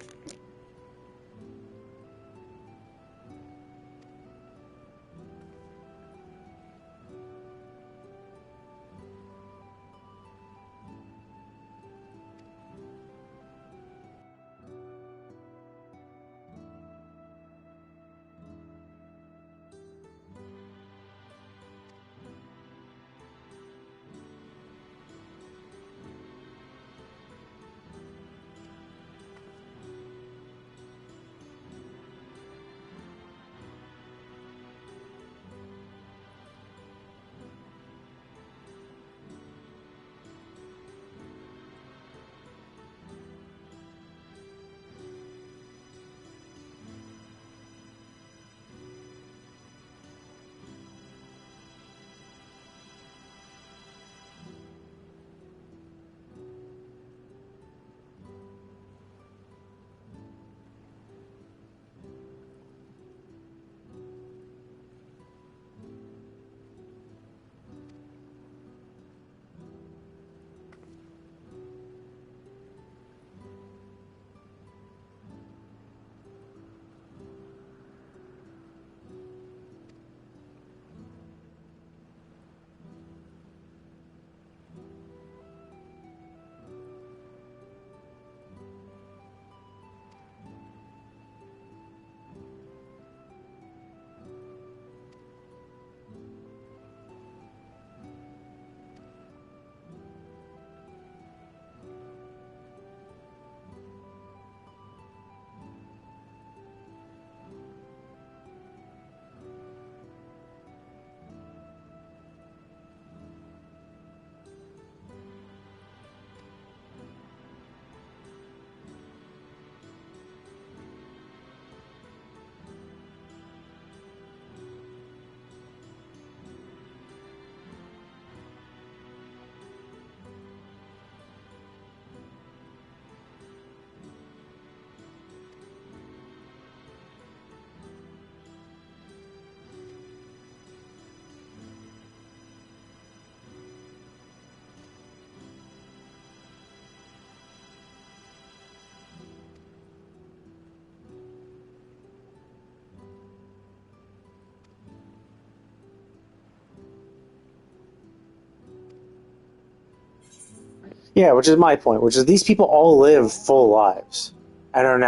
[SPEAKER 3] Yeah, which is my point. Which is these people all live full lives and are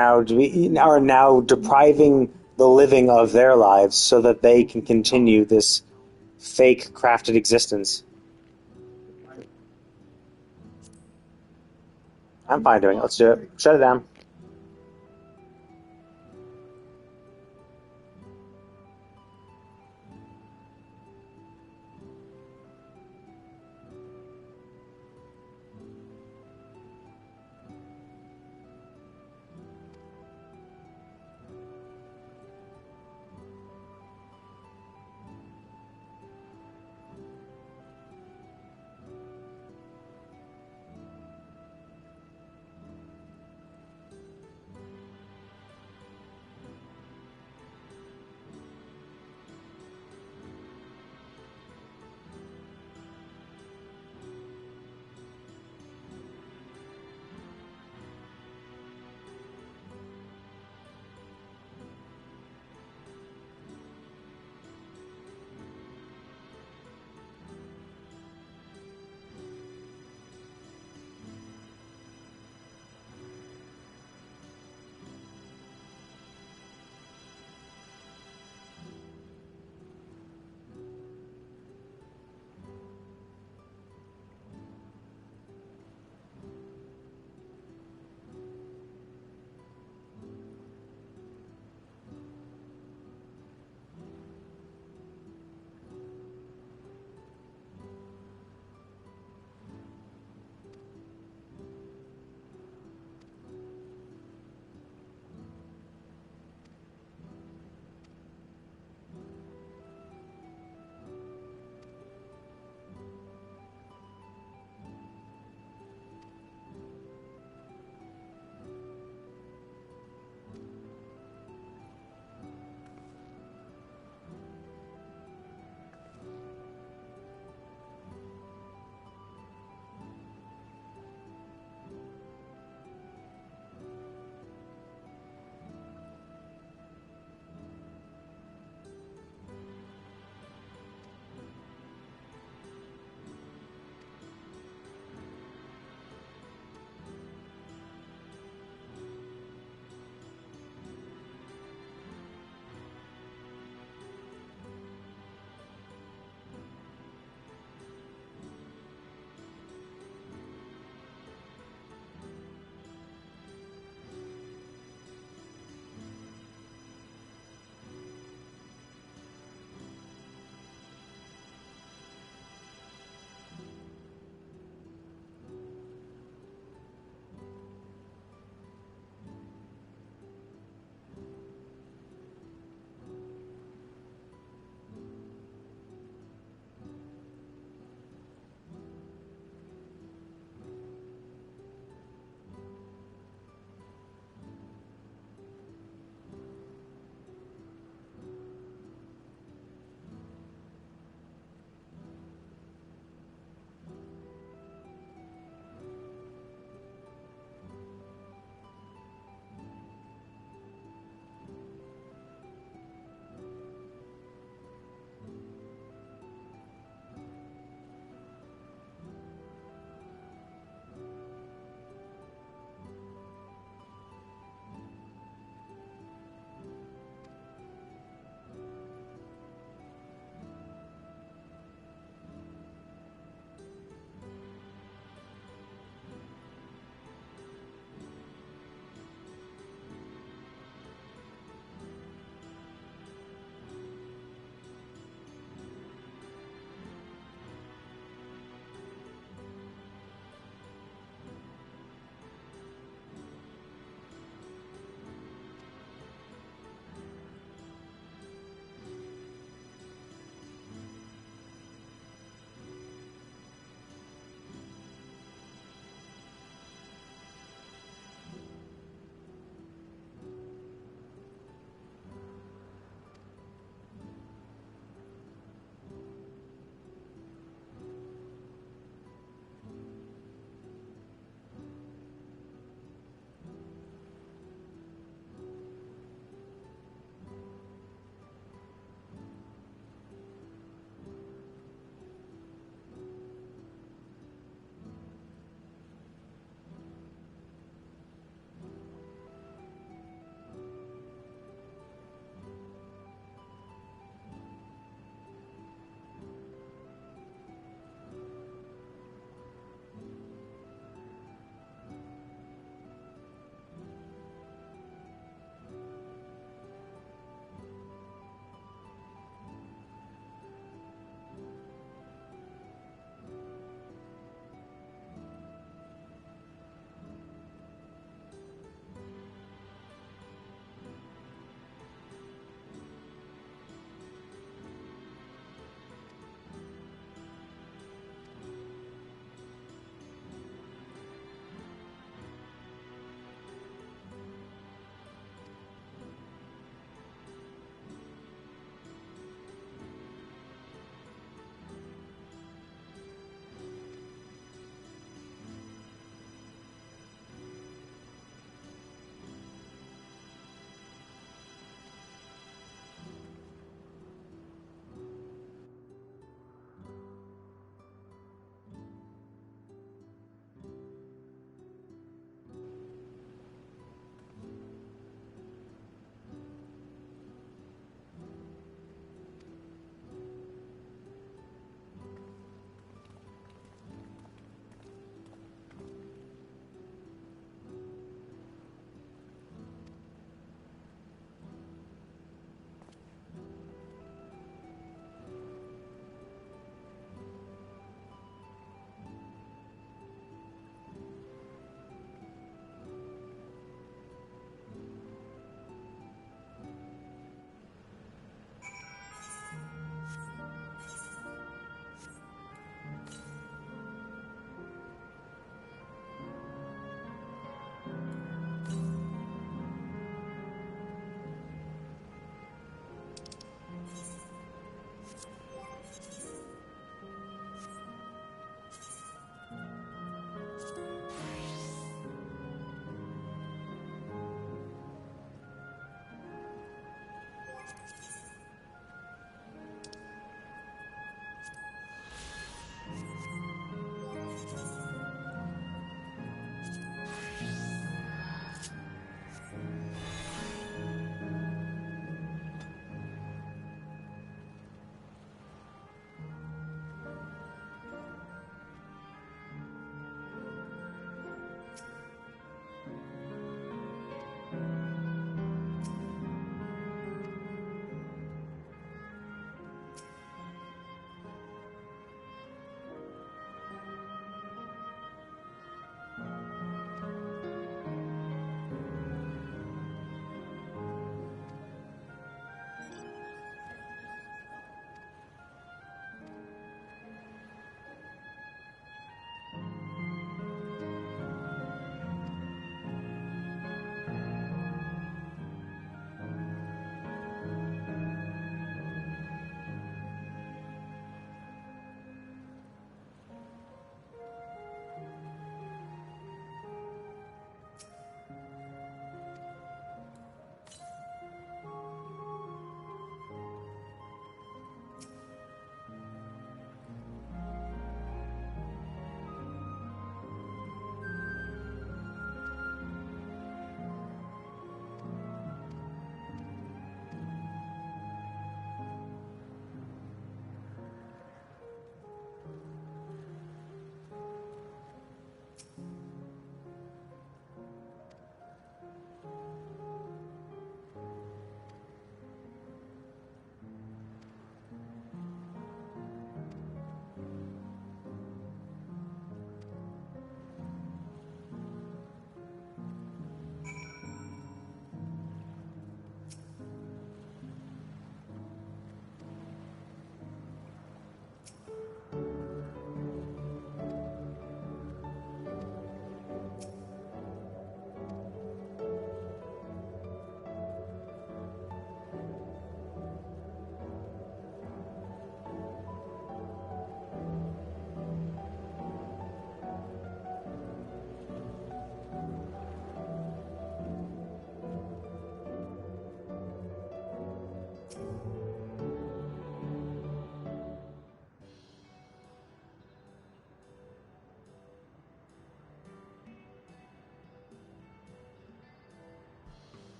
[SPEAKER 3] now depriving the living of their lives so that they can continue this fake crafted existence. I'm fine doing it. Let's do it. Shut it down.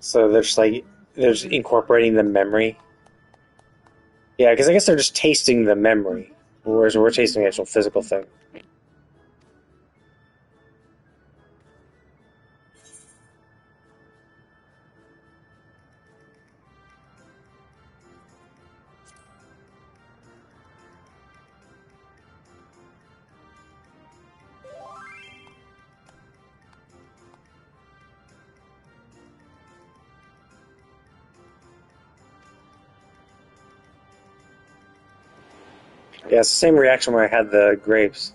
[SPEAKER 3] So they're just incorporating the memory. Yeah, because I guess they're just tasting the memory, whereas we're tasting the actual physical thing. Yeah, it's the same reaction where I had the grapes.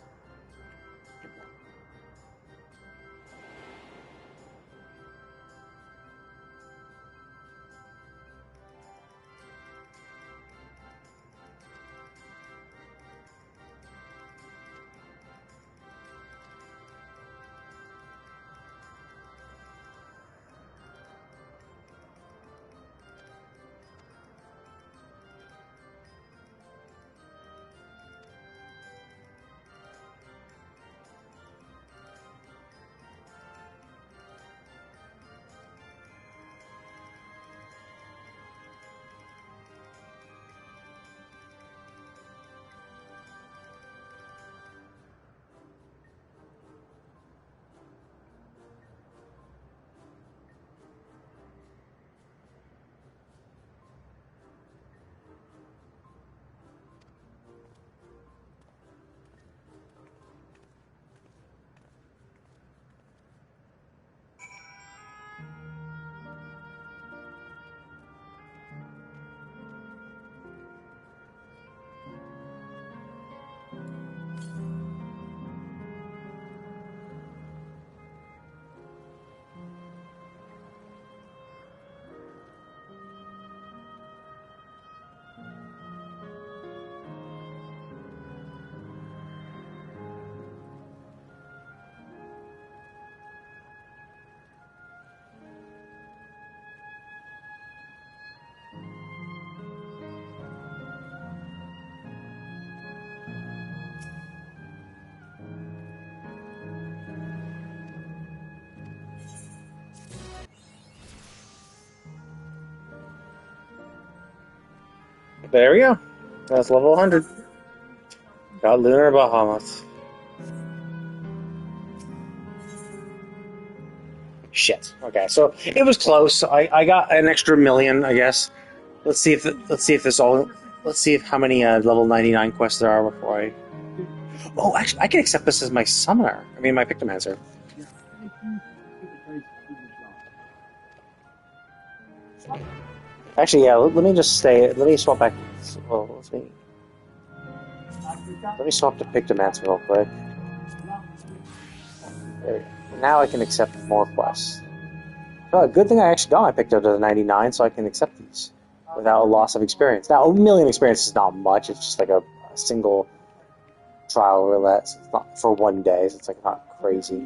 [SPEAKER 3] There we go. That's level 100. Got Lunar Bahamut. Shit. Okay, so it was close. I got an extra million, I guess. Let's see if this all. Let's see if how many level 99 quests there are before I. Oh, actually, I can accept this as my summoner. I mean, my Pictomancer. Actually, yeah. Let me just stay. Let me swap back. Well, let me swap to Pictomancer real quick. There. Now I can accept more quests. Oh, good thing I actually got my Picto to the 99, so I can accept these without a loss of experience. Now, a million experience is not much. It's just like a single trial roulette. So it's not for one day. So it's like not crazy.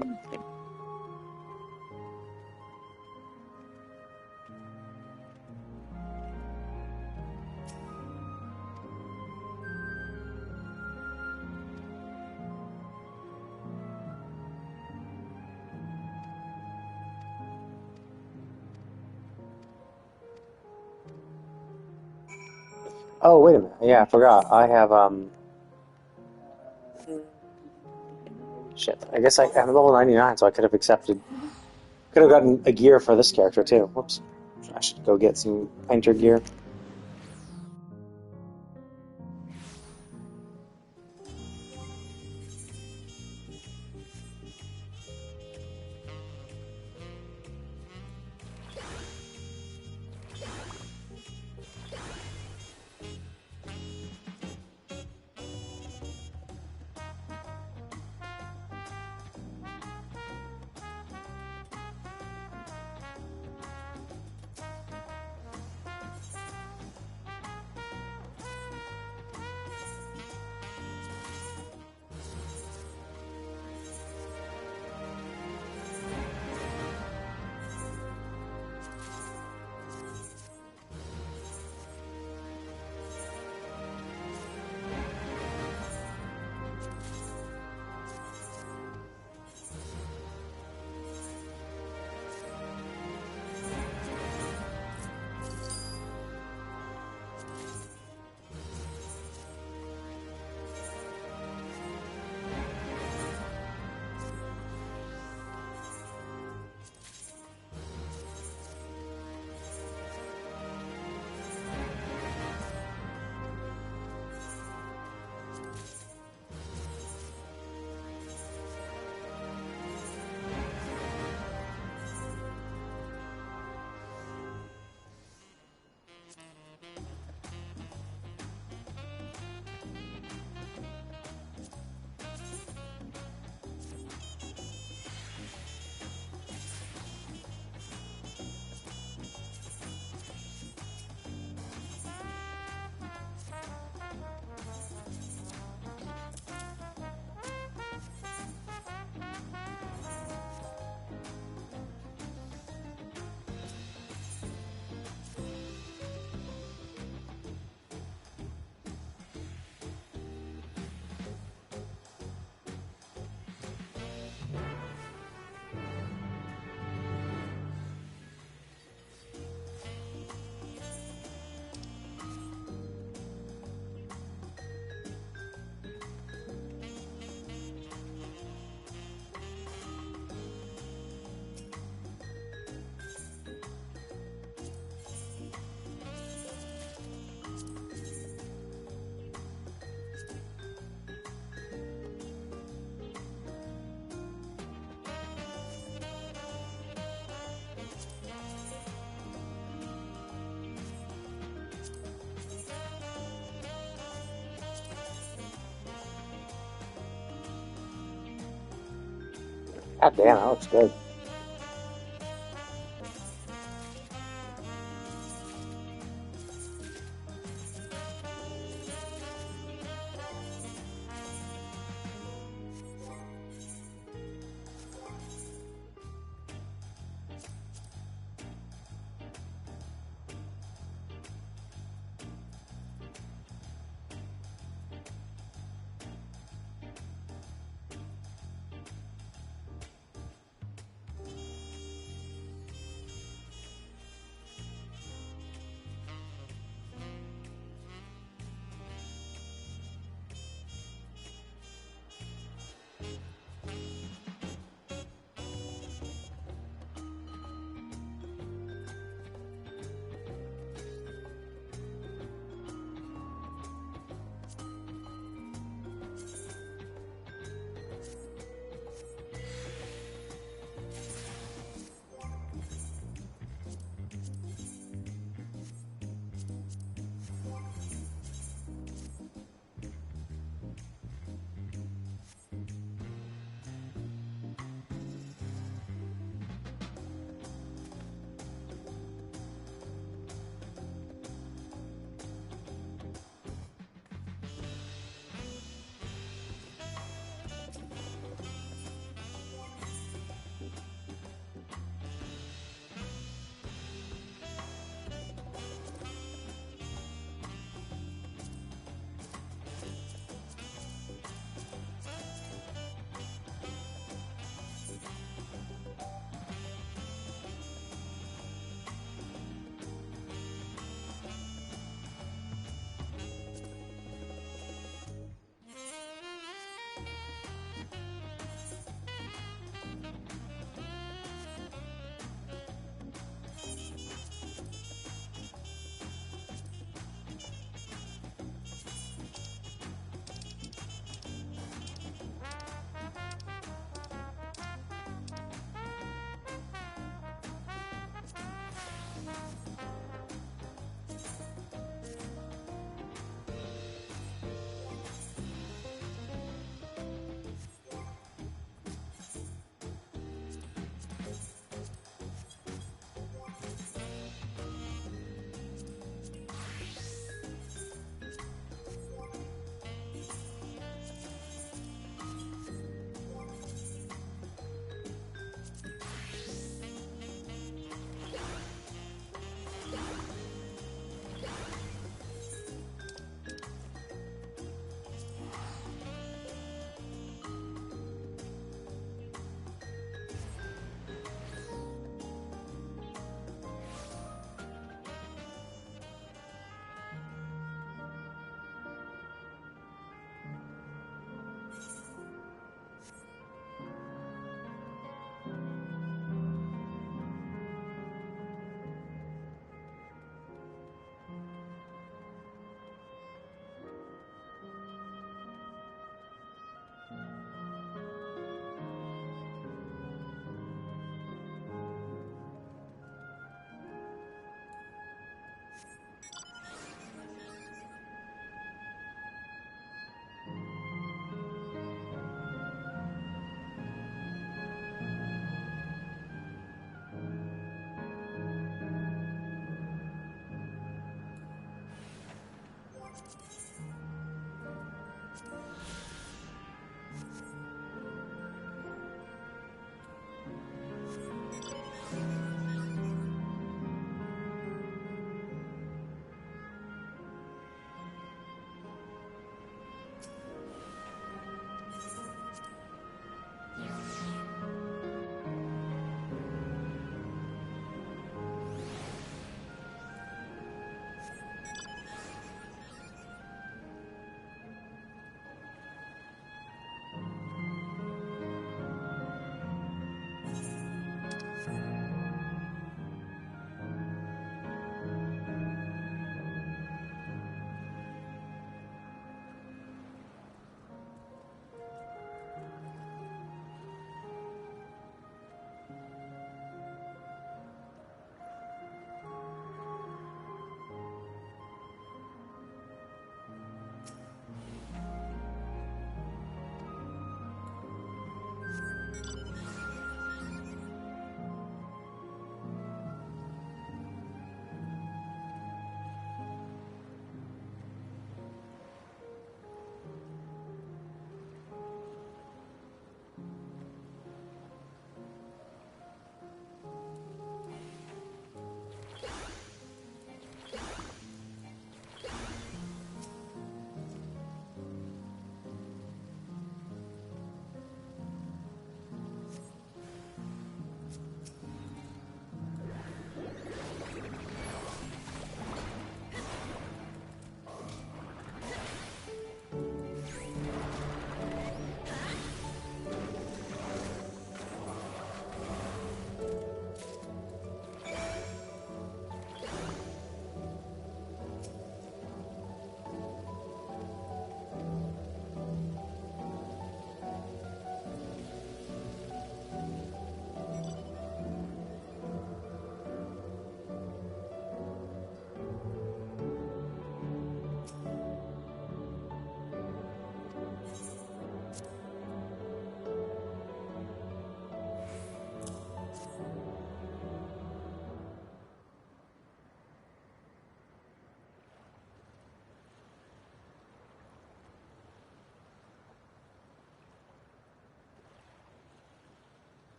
[SPEAKER 3] Oh, wait a minute. Yeah, I forgot. I have, shit. I guess I'm level 99, so I could have accepted... Could have gotten a gear for this character, too. Whoops. I should go get some painter gear. God damn, that looks good.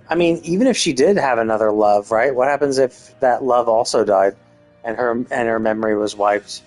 [SPEAKER 3] I mean, even if she did have another love, right? What happens if that love also died, and her memory was wiped?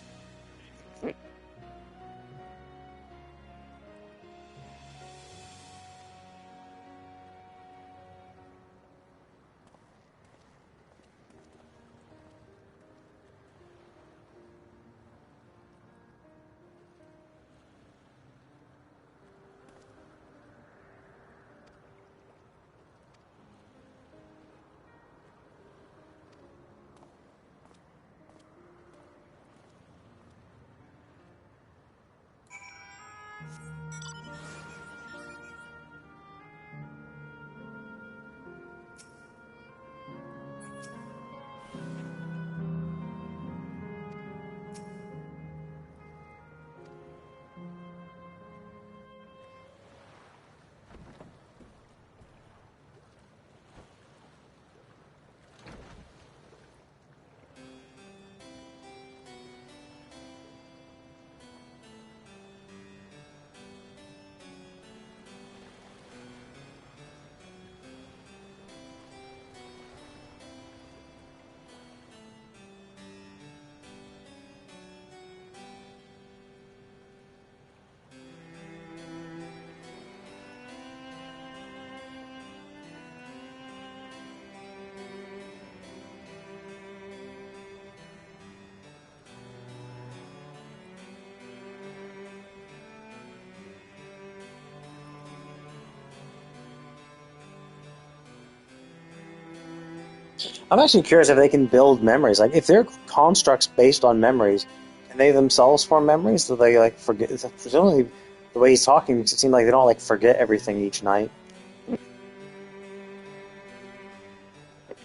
[SPEAKER 3] I'm actually curious if they can build memories. Like, if they're constructs based on memories, can they themselves form memories? Do they, like, forget? Presumably, the way he's talking makes it seem like they don't, like, forget everything each night.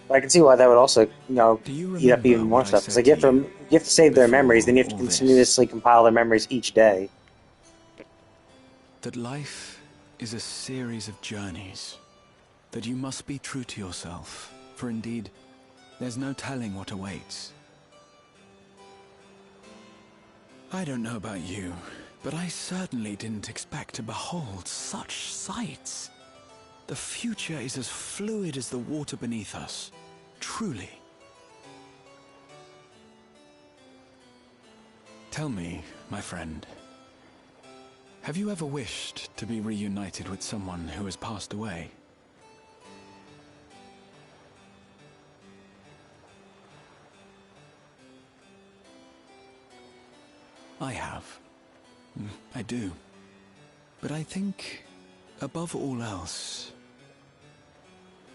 [SPEAKER 3] But I can see why that would also, eat up even more stuff. Because like, you have to save their memories, then you have to continuously compile their memories each day.
[SPEAKER 17] That life is a series of journeys. That you must be true to yourself, for indeed, there's no telling what awaits. I don't know about you, but I certainly didn't expect to behold such sights. The future is as fluid as the water beneath us, truly. Tell me, my friend, have you ever wished to be reunited with someone who has passed away? I have. I do. But I think, above all else,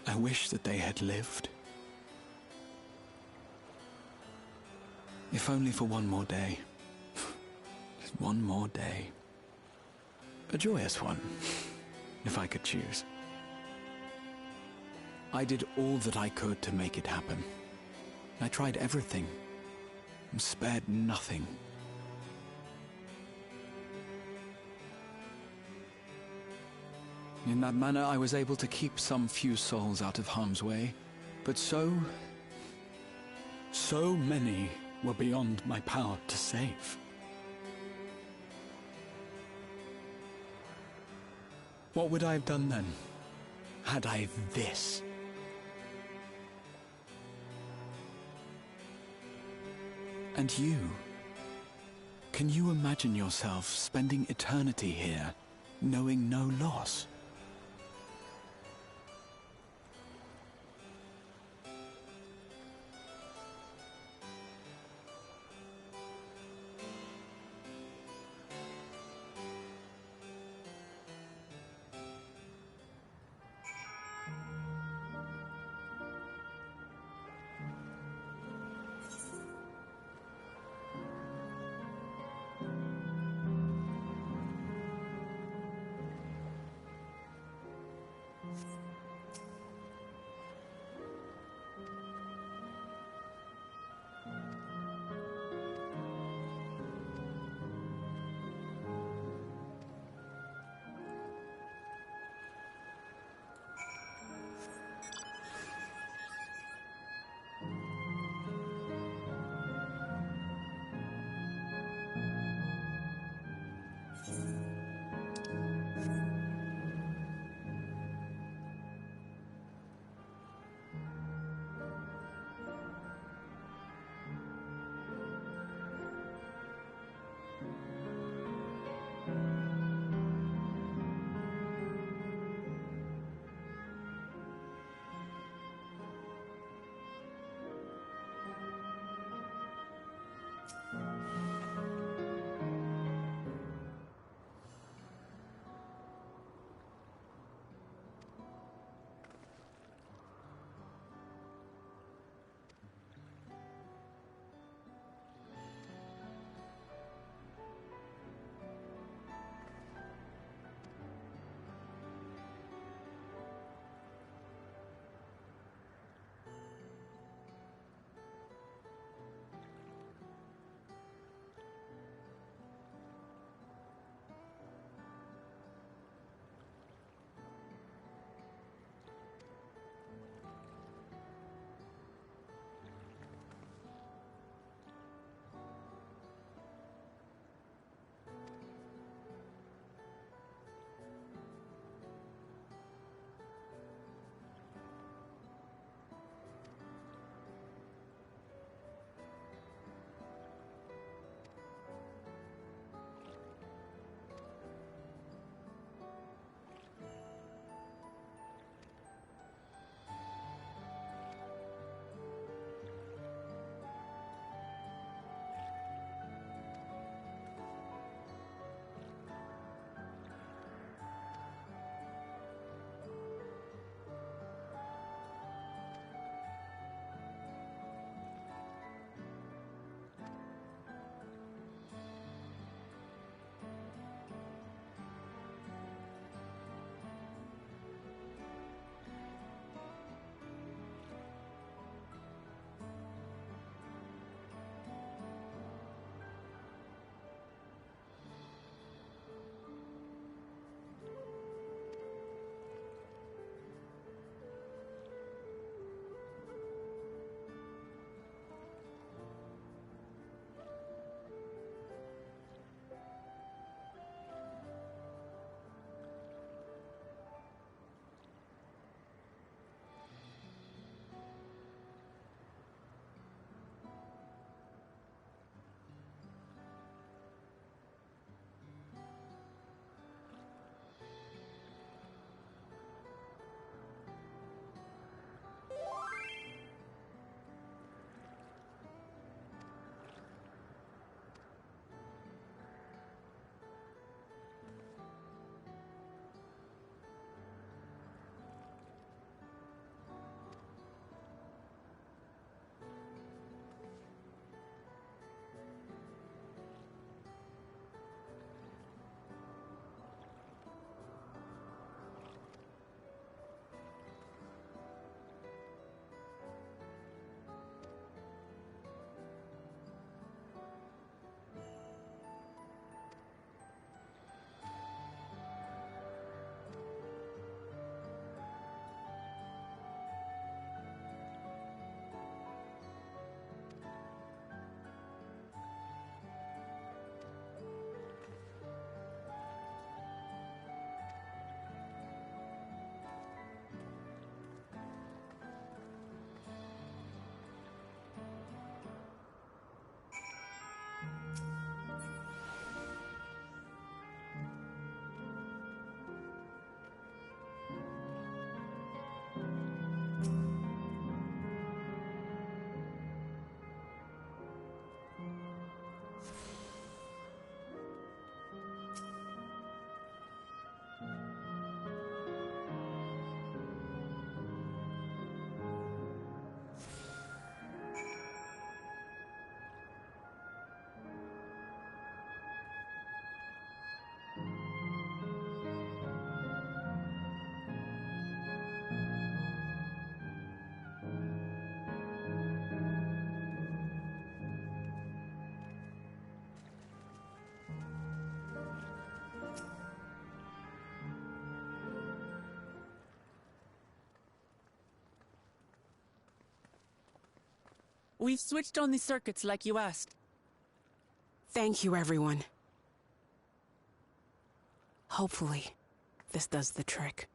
[SPEAKER 17] I wish that they had lived. If only for one more day. Just one more day. A joyous one, if I could choose. I did all that I could to make it happen. I tried everything, and spared nothing. In that manner, I was able to keep some few souls out of harm's way, but so many were beyond my power to save. What would I have done then, had I this? And you? Can you imagine yourself spending eternity here, knowing no loss?
[SPEAKER 4] We've switched on the circuits like you asked.
[SPEAKER 6] Thank you, everyone. Hopefully, this does the trick.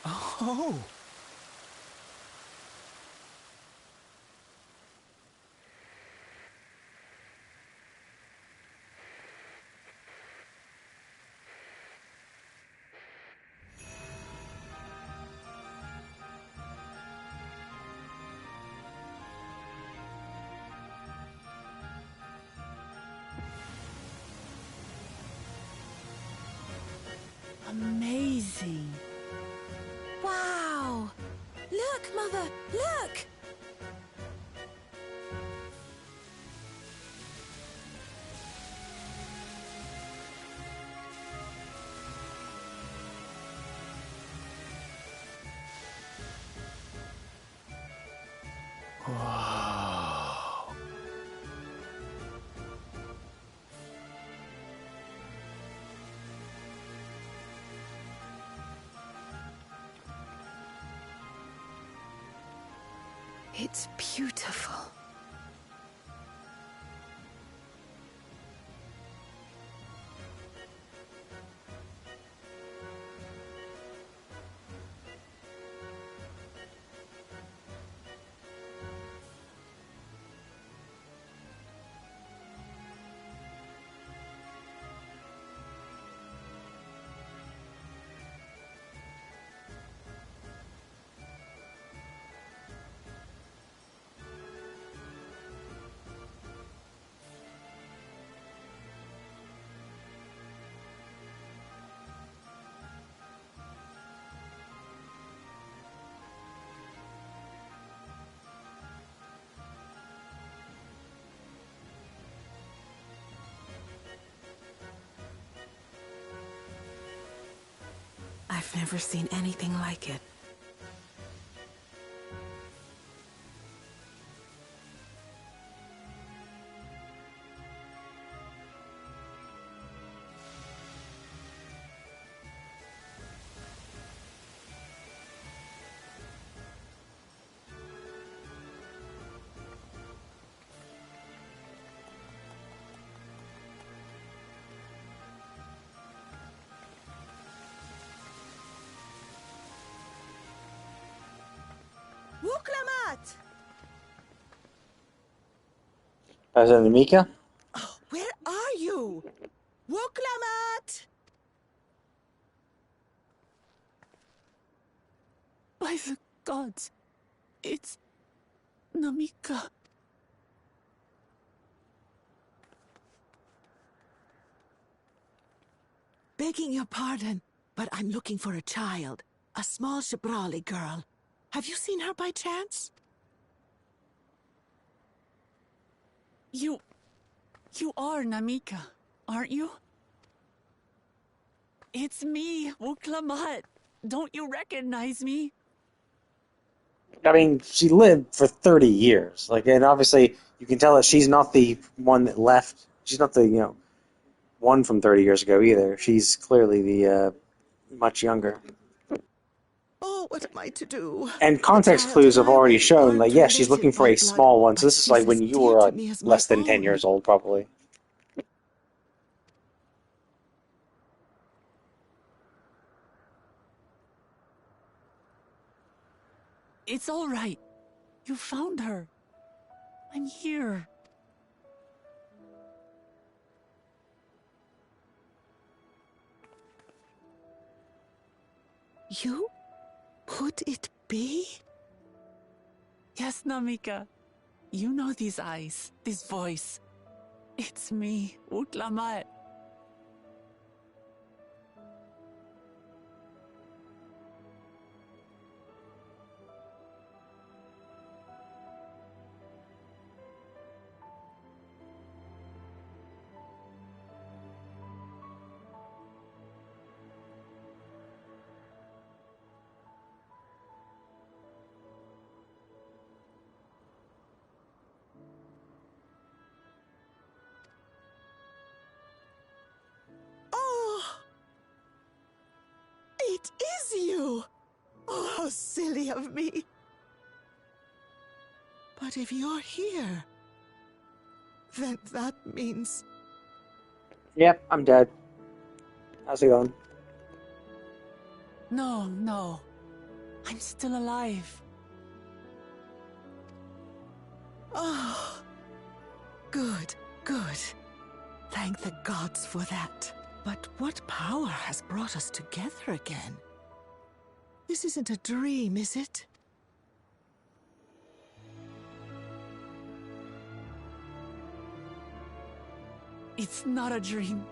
[SPEAKER 17] Oh!
[SPEAKER 4] Amazing.
[SPEAKER 11] Wow! Look, Mother! Look!
[SPEAKER 17] Wow.
[SPEAKER 11] It's beautiful.
[SPEAKER 6] I've never seen anything like it.
[SPEAKER 14] Wuklamat!
[SPEAKER 3] Is that Namika?
[SPEAKER 14] Where are you? Wuklamat!
[SPEAKER 4] By the gods, it's Namika.
[SPEAKER 14] Begging your pardon, but I'm looking for a child. A small Shabrali girl. Have you seen her by chance?
[SPEAKER 4] You are Namika, aren't you? It's me, Wuklamat. Don't you recognize me?
[SPEAKER 3] I mean, she lived for 30 years. Like, and obviously, you can tell that she's not the one that left. She's not the, one from 30 years ago either. She's clearly the much younger.
[SPEAKER 14] Oh, what am I to do?
[SPEAKER 3] And context clues have already shown that, yes, she's looking for a small one. So this is like when you were less than 10 years old, probably.
[SPEAKER 4] It's all right. You found her. I'm here.
[SPEAKER 14] You? Could it be?
[SPEAKER 4] Yes, Namika. You know these eyes, this voice. It's me, Wuklamat.
[SPEAKER 14] It is you! Oh, how silly of me. But if you're here, then that means...
[SPEAKER 3] Yep, I'm dead. How's it going?
[SPEAKER 4] No, no. I'm still alive.
[SPEAKER 14] Oh, good, good. Thank the gods for that. But what power has brought us together again? This isn't a dream, is it?
[SPEAKER 4] It's not a dream.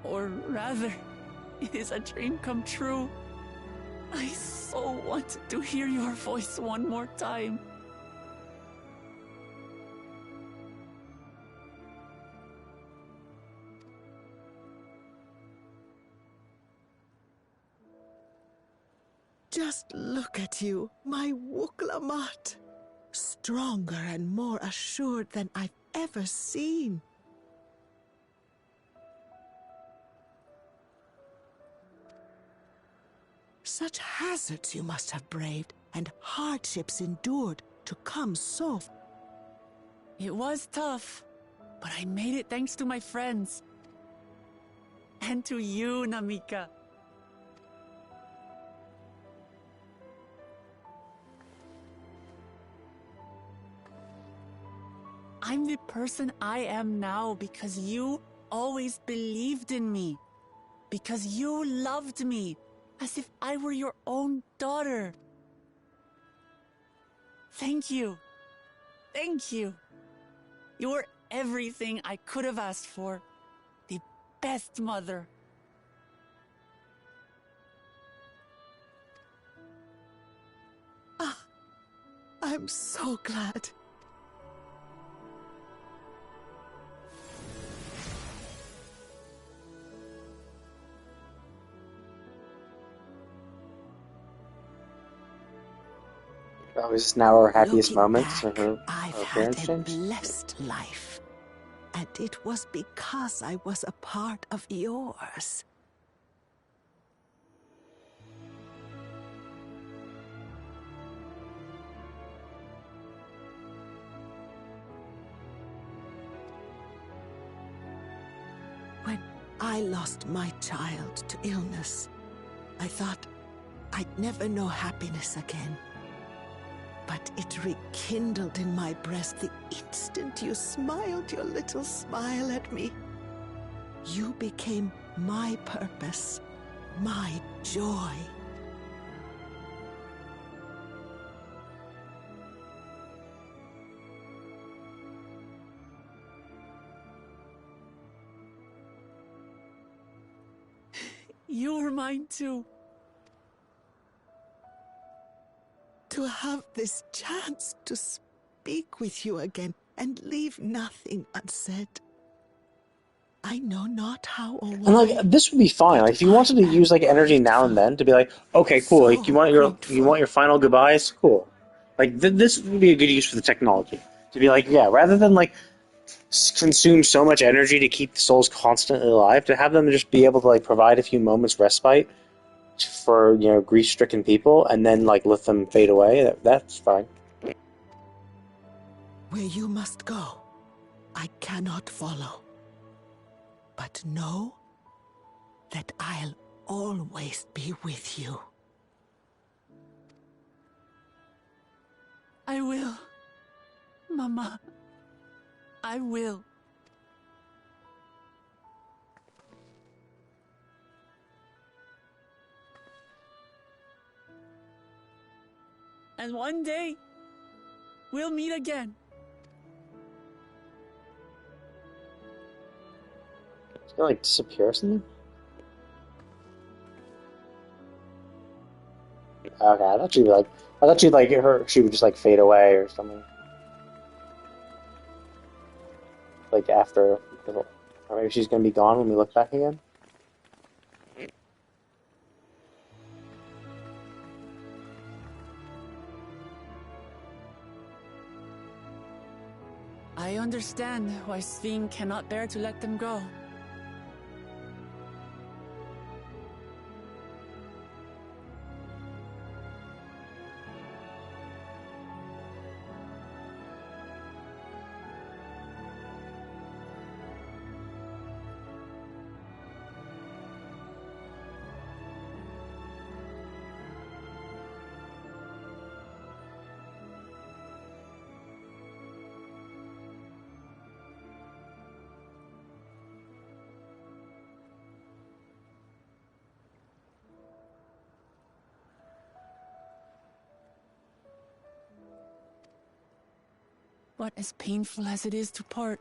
[SPEAKER 4] Or rather, it is a dream come true. I so wanted to hear your voice one more time.
[SPEAKER 14] Just look at you, my Wuklamart. Stronger and more assured than I've ever seen. Such hazards you must have braved, and hardships endured to come so.
[SPEAKER 4] It was tough, but I made it thanks to my friends. And to you, Namika. I'm the person I am now because you always believed in me. Because you loved me as if I were your own daughter. Thank you. Thank you. You were everything I could have asked for. The best mother.
[SPEAKER 14] Ah, I'm so glad.
[SPEAKER 3] Oh, is this now our happiest
[SPEAKER 14] Looking
[SPEAKER 3] moments
[SPEAKER 14] back,
[SPEAKER 3] of her
[SPEAKER 14] I've
[SPEAKER 3] appearance,
[SPEAKER 14] had a
[SPEAKER 3] James?
[SPEAKER 14] blessed life. And it was because I was a part of yours. When I lost my child to illness, I thought I'd never know happiness again. But it rekindled in my breast the instant you smiled your little smile at me. You became my purpose, my joy.
[SPEAKER 4] You were mine too.
[SPEAKER 14] To have this chance to speak with you again and leave nothing unsaid. I know not how or why.
[SPEAKER 3] And like this would be fine. Like if you wanted to use like energy now and then to be like, okay, cool. Like you want your final goodbyes, cool. Like this would be a good use for the technology to be like, yeah, rather than like consume so much energy to keep the souls constantly alive, to have them just be able to like provide a few moments respite for grief-stricken people, and then like let them fade away. That's fine.
[SPEAKER 14] Where you must go, I cannot follow. But know that I'll always be with you.
[SPEAKER 4] I will. Mama. I will. And one day, we'll meet again.
[SPEAKER 3] It's gonna like disappear or something? Okay, I thought she'd like she would just like fade away or something. Like after Or maybe she's gonna be gone when we look back again?
[SPEAKER 4] I understand why Sveen cannot bear to let them go. But as painful as it is to part,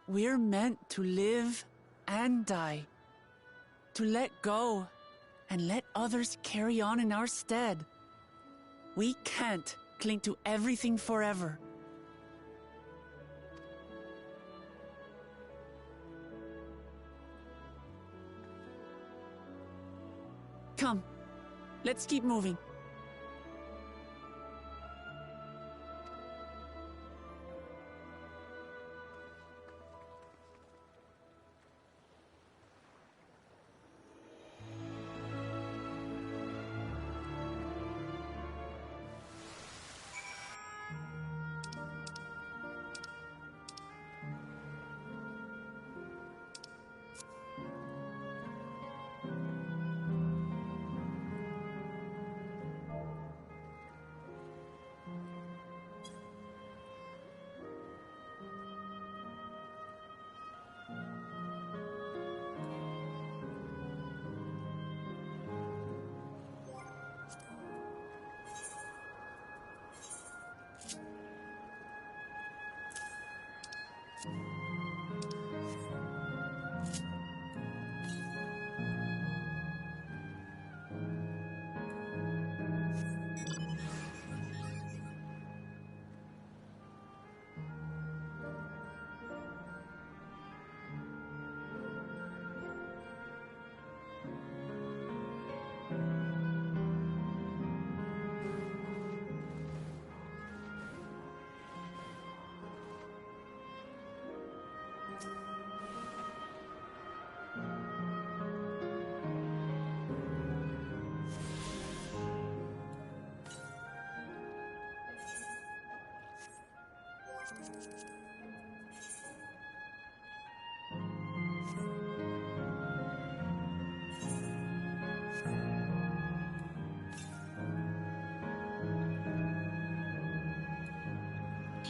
[SPEAKER 4] we're meant to live and die. To let go and let others carry on in our stead. We can't cling to everything forever. Come, let's keep moving.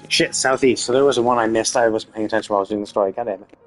[SPEAKER 3] Shit, southeast. So there was one I missed. I wasn't paying attention while I was doing the story. God damn it.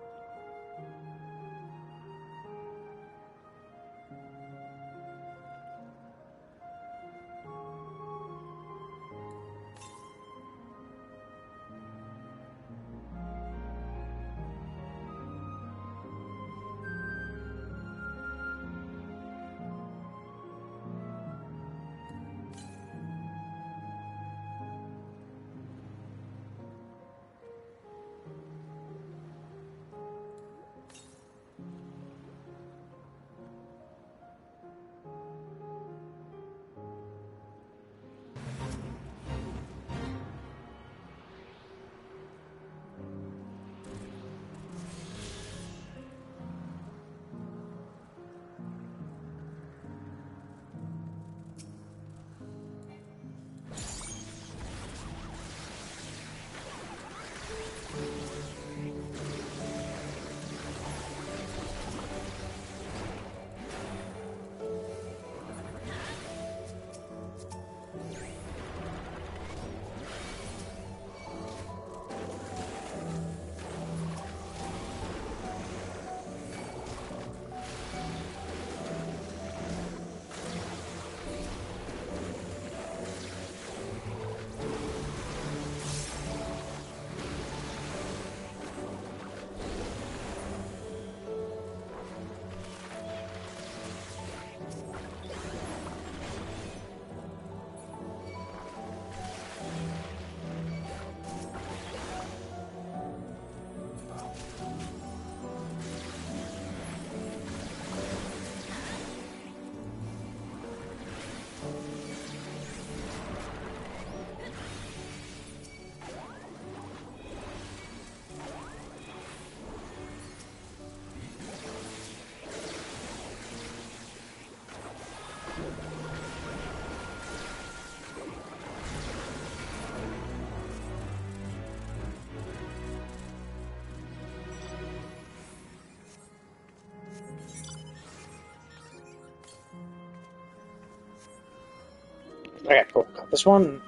[SPEAKER 3] Okay, cool. Got this one.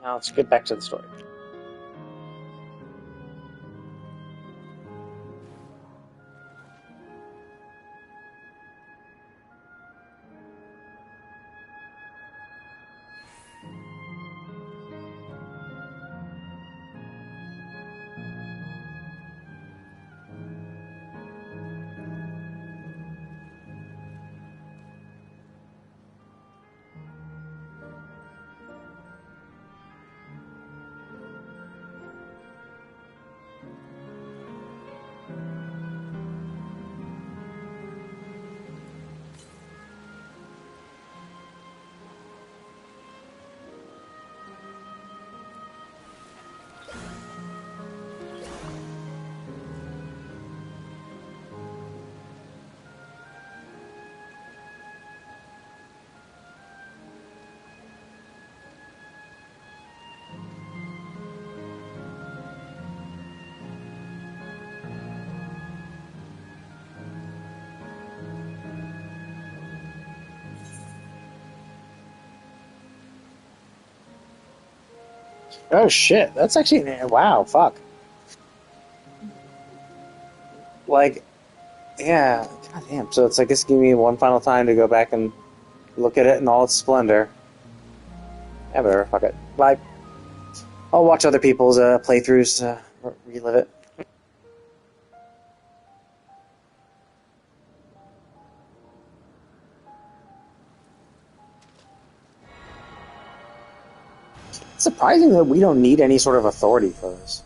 [SPEAKER 3] Now let's get back to the story. Oh shit, that's actually wow, fuck. Like, yeah, goddamn. So it's like this give me one final time to go back and look at it in all its splendor. Yeah, whatever, fuck it. Bye. I'll watch other people's playthroughs, relive it. It's surprising that we don't need any sort of authority for this.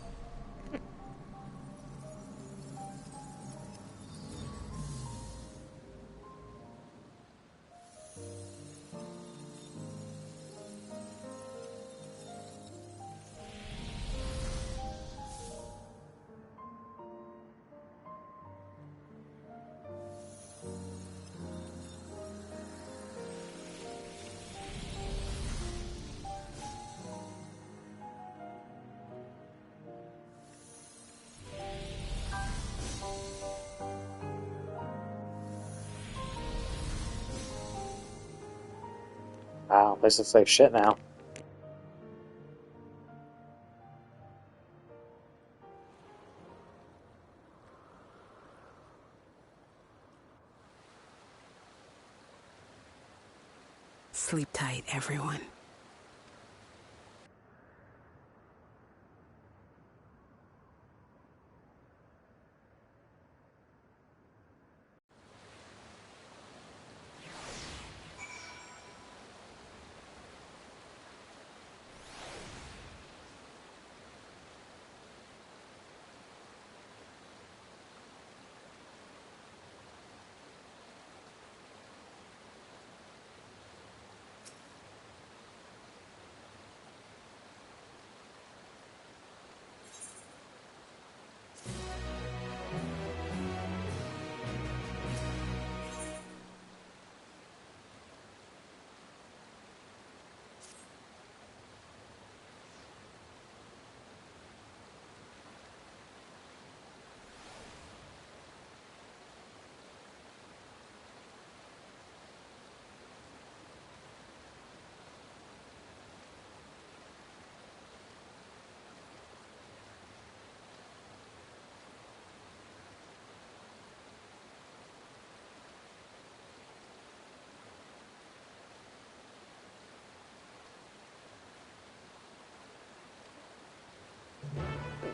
[SPEAKER 3] Wow, this looks like shit now.
[SPEAKER 6] Sleep tight, everyone.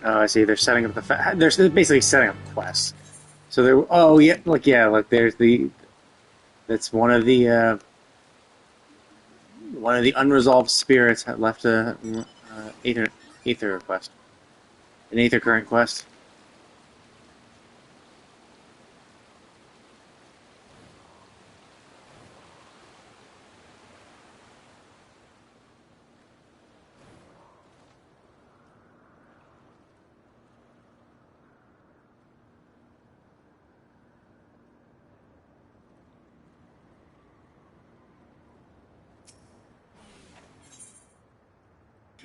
[SPEAKER 3] Oh, I see. They're setting up the. They're basically setting up quests. So they're. Oh yeah, look, yeah, look. There's the. That's one of the unresolved spirits that left a Aether quest, an Aether current quest.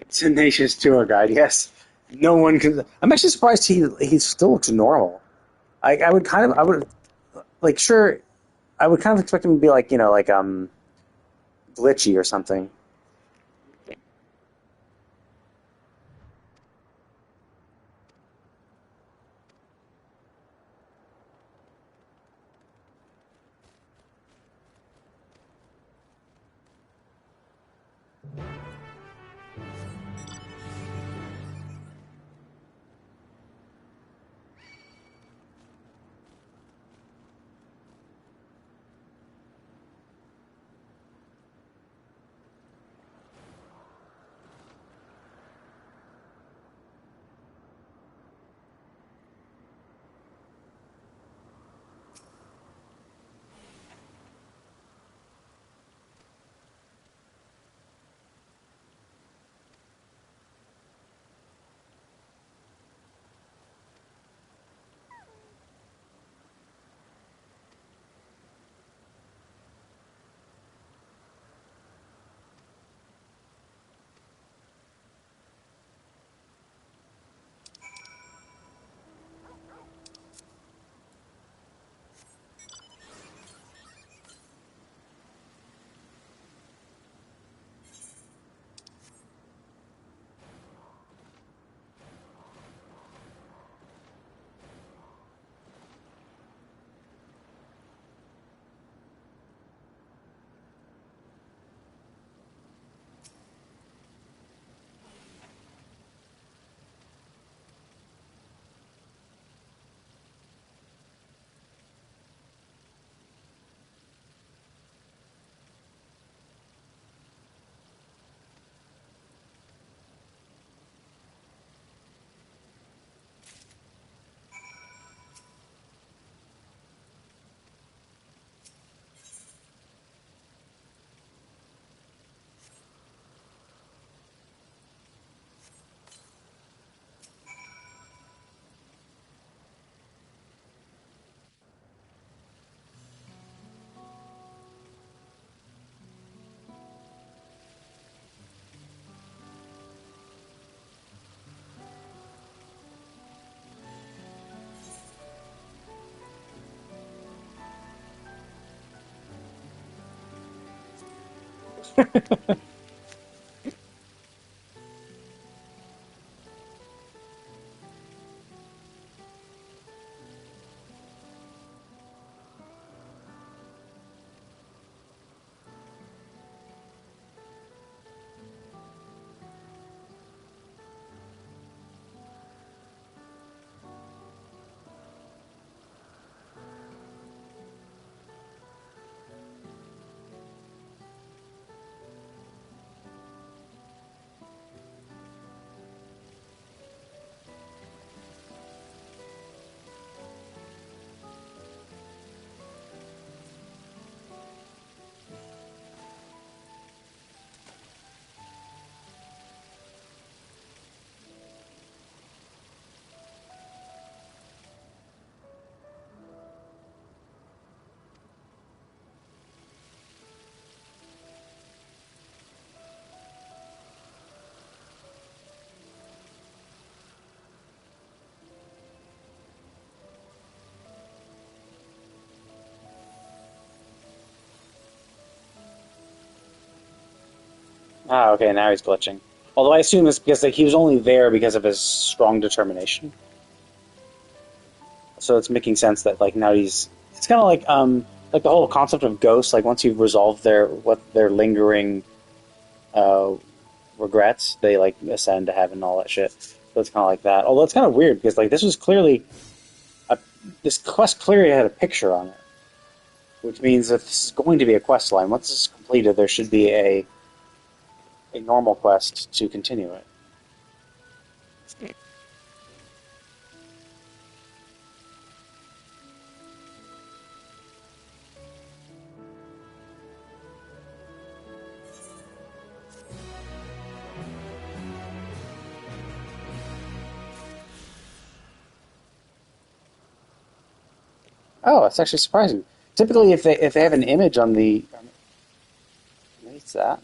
[SPEAKER 3] Tenacious tour guide. Yes, no one can. I'm actually surprised he still looks normal. I would kind of I would like sure I would kind of expect him to be like glitchy or something. Ah, okay, now he's glitching. Although I assume it's because like, he was only there because of his strong determination. So it's making sense that like now it's kind of like the whole concept of ghosts. Like once you've resolved their lingering uh, regrets, they like ascend to heaven and all that shit. So it's kind of like that. Although it's kind of weird because like this was clearly this quest clearly had a picture on it, which means that this is going to be a quest line. Once this is completed, there should be a normal quest to continue it. Oh, that's actually surprising. Typically, if they have an image on the, maybe it's that.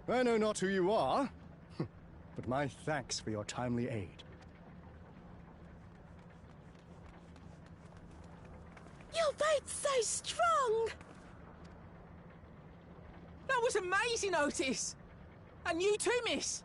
[SPEAKER 20] I know not who you are, but my thanks for your timely aid.
[SPEAKER 21] Your fate's so strong!
[SPEAKER 22] That was amazing, Otis! And you too, miss!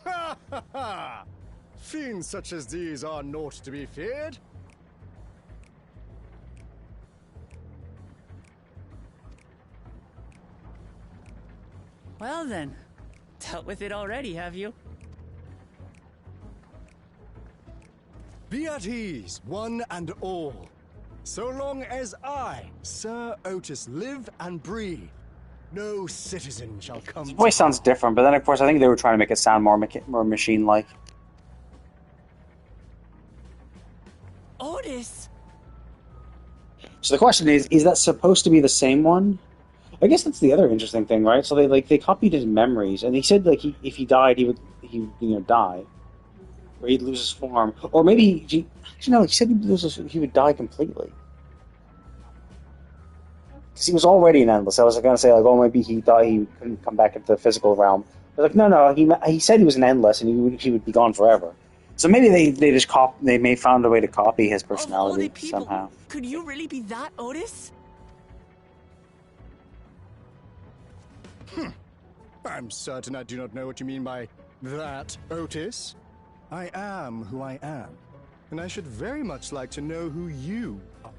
[SPEAKER 20] Ha ha ha! Fiends such as these are naught to be feared.
[SPEAKER 4] Well then, dealt with it already, have you?
[SPEAKER 20] Be at ease, one and all. So long as I, Sir Otis, live and breathe, no citizen shall come.
[SPEAKER 3] His voice sounds different, but then of course I think they were trying to make it sound more machine-like.
[SPEAKER 4] Otis.
[SPEAKER 3] So the question is that supposed to be the same one? I guess that's the other interesting thing, right? So they copied his memories, and he said if he died, he would die, or he'd lose his form, or maybe actually no, he said he would die completely. Because he was already an endless. I was going to say maybe he thought he couldn't come back into the physical realm. But no, he said he was an endless, and he would be gone forever. So maybe they just they found a way to copy his personality somehow.
[SPEAKER 4] Could you really be that, Otis?
[SPEAKER 20] I'm certain I do not know what you mean by that, Otis. I am who I am, and I should very much like to know who you are.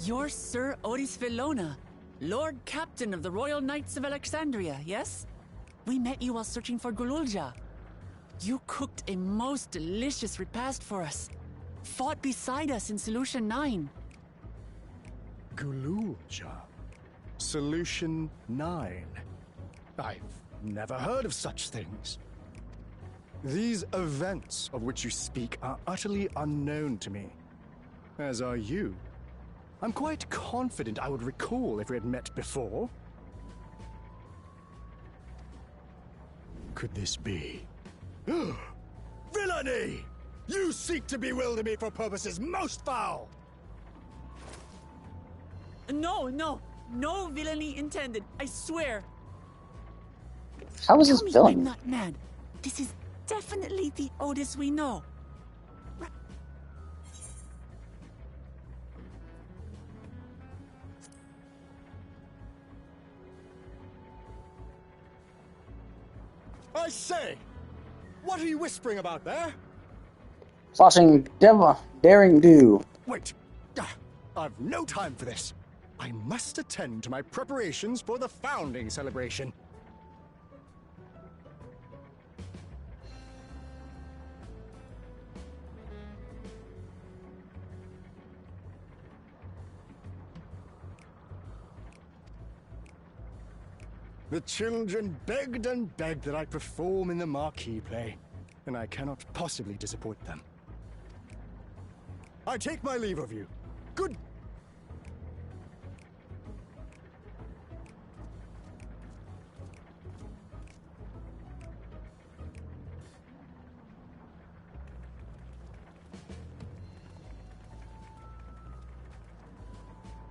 [SPEAKER 4] You're Sir Otis Villona, Lord Captain of the Royal Knights of Alexandria, yes? We met you while searching for Gululja. You cooked a most delicious repast for us. Fought beside us in Solution 9.
[SPEAKER 20] Gululja. Solution 9. I've never heard of such things. These events of which you speak are utterly unknown to me, as are you. I'm quite confident I would recall if we had met before. Could this be? Villainy! You seek to bewilder me for purposes most foul!
[SPEAKER 4] No villainy intended, I swear.
[SPEAKER 3] How is this villain?
[SPEAKER 4] I'm not mad. This is definitely the Otis we know.
[SPEAKER 20] I say! What are you whispering about there?
[SPEAKER 3] Flashing daring do.
[SPEAKER 20] Wait! I've no time for this. I must attend to my preparations for the founding celebration. The children begged and begged that I perform in the marquee play, and I cannot possibly disappoint them. I take my leave of you. Good.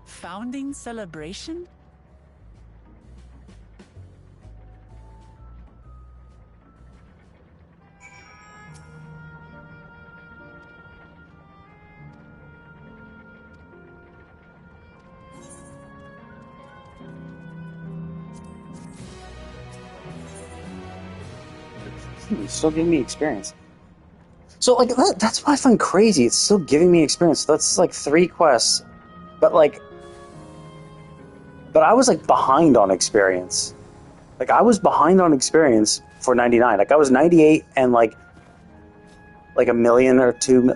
[SPEAKER 4] Founding celebration?
[SPEAKER 3] It's still giving me experience. So like that's what I find crazy. It's still giving me experience. That's like 3 quests, but I was like behind on experience. Like I was behind on experience for 99. Like I was 98 and like a million or two,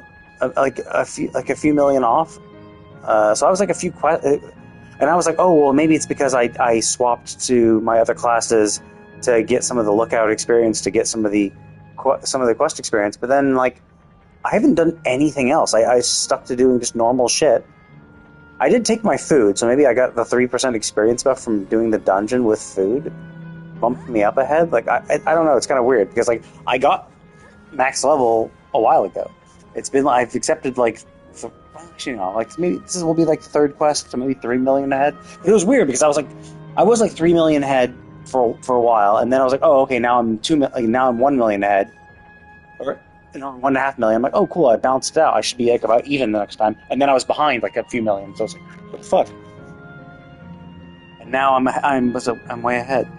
[SPEAKER 3] like a few million off. So I was like a few quests, and I was like, oh well, maybe it's because I swapped to my other classes to get some of the lookout experience, to get some of the quest experience. But then like I haven't done anything else. I stuck to doing just normal shit. I did take my food, so maybe I got the 3% experience buff from doing the dungeon with food. Bumped me up ahead. Like I don't know. It's kind of weird because like I got max level a while ago. It's been I've accepted like actually no, like maybe this will be like the 3rd quest, so maybe 3 million ahead. It was weird because I was like 3 million ahead for a while, and then I was like, oh okay, now I'm 1 million ahead, or 1.5 million. I'm like, oh cool, I balanced it out. I should be like about even the next time. And then I was behind like a few million, so I was like, what the fuck? And now I'm way ahead.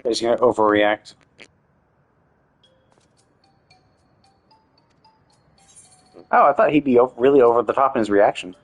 [SPEAKER 3] He's gonna overreact. Oh, I thought he'd be really over the top in his reaction.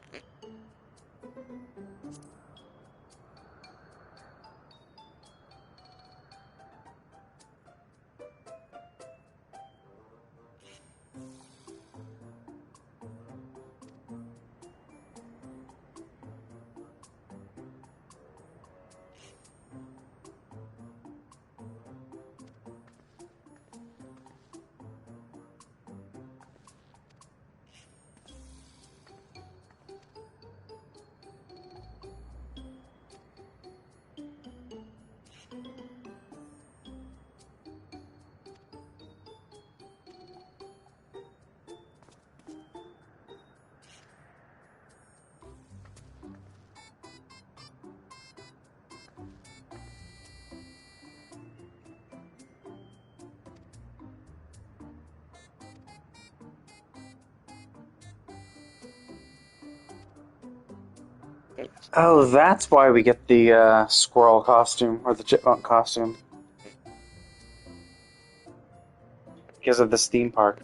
[SPEAKER 3] Oh, that's why we get the squirrel costume, or the chipmunk costume. Because of this theme park.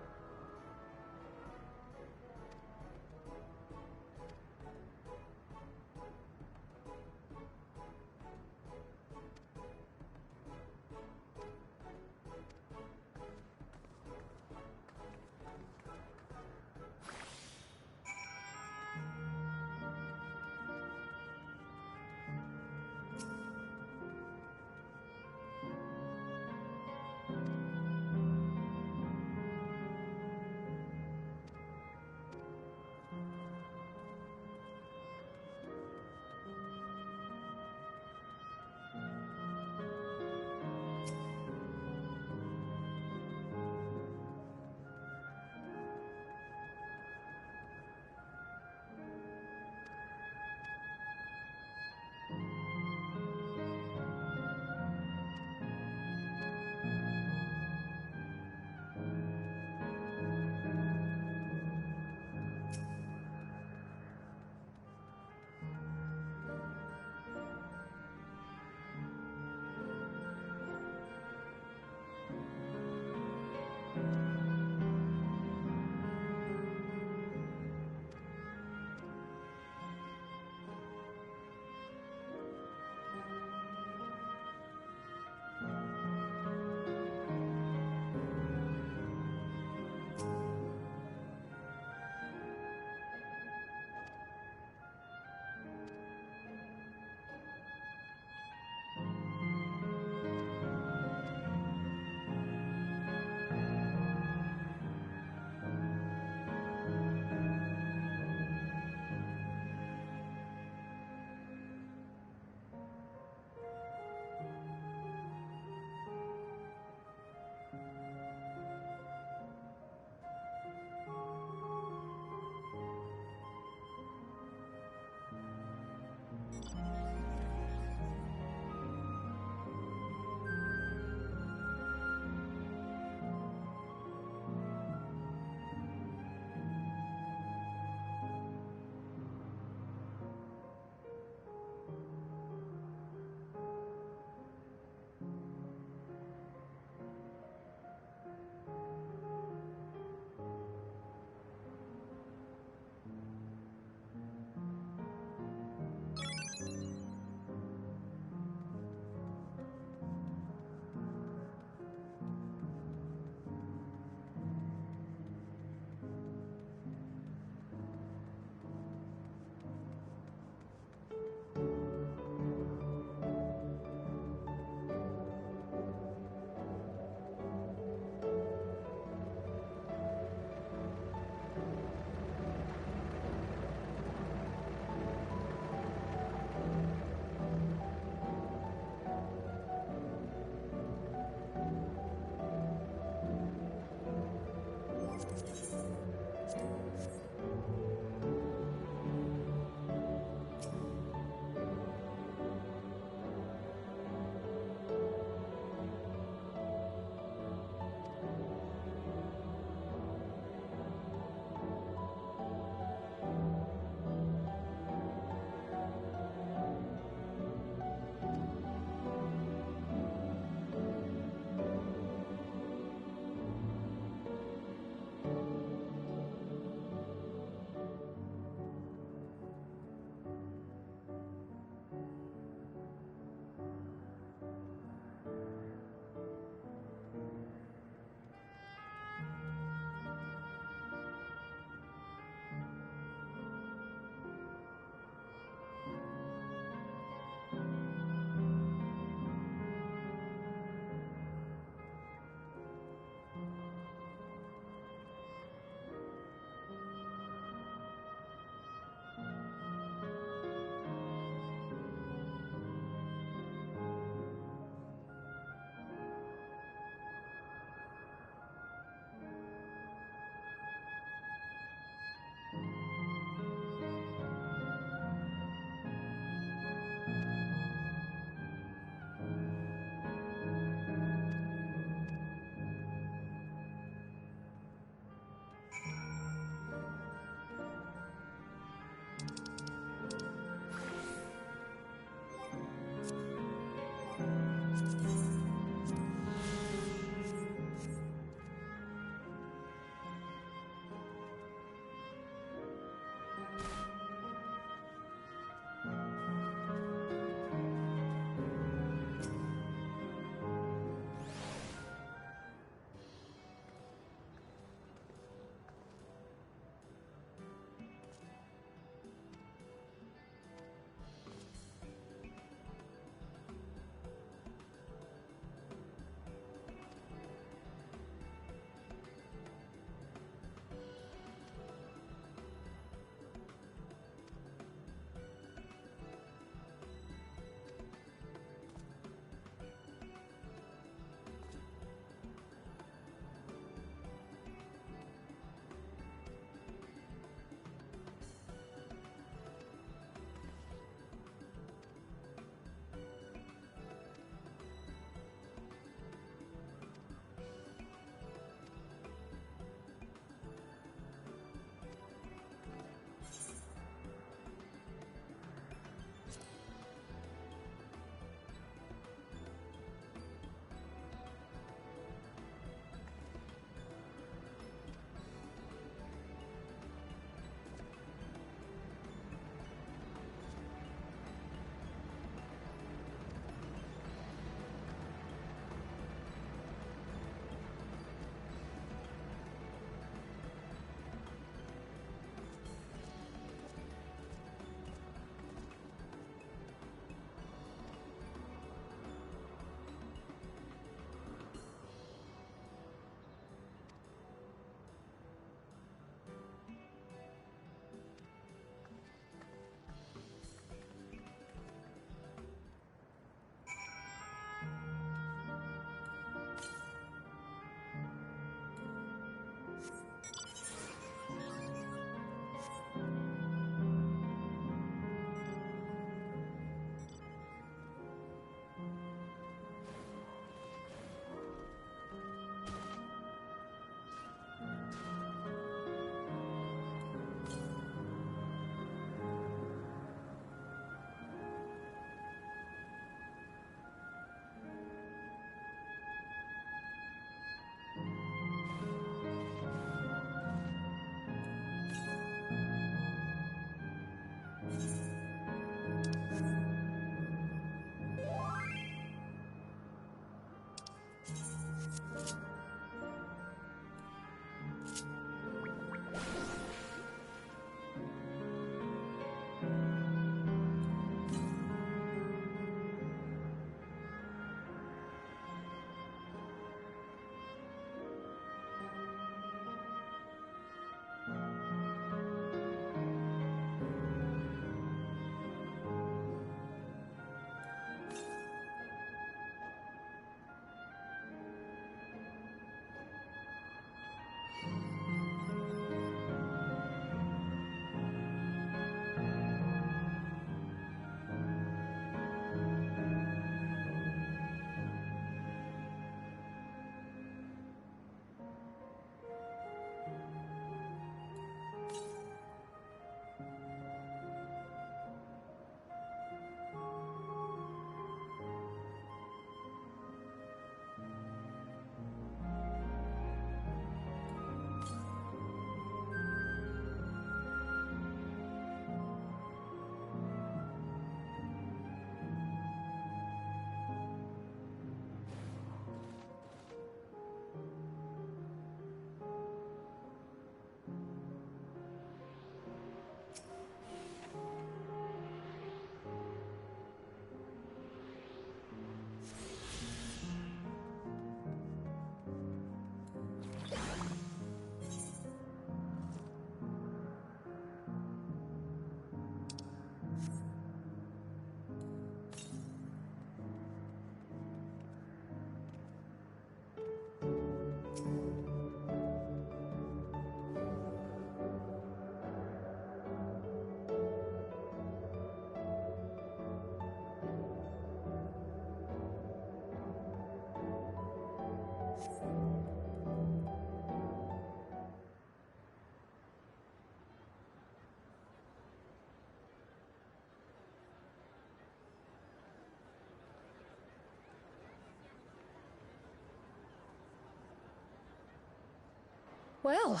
[SPEAKER 5] Well,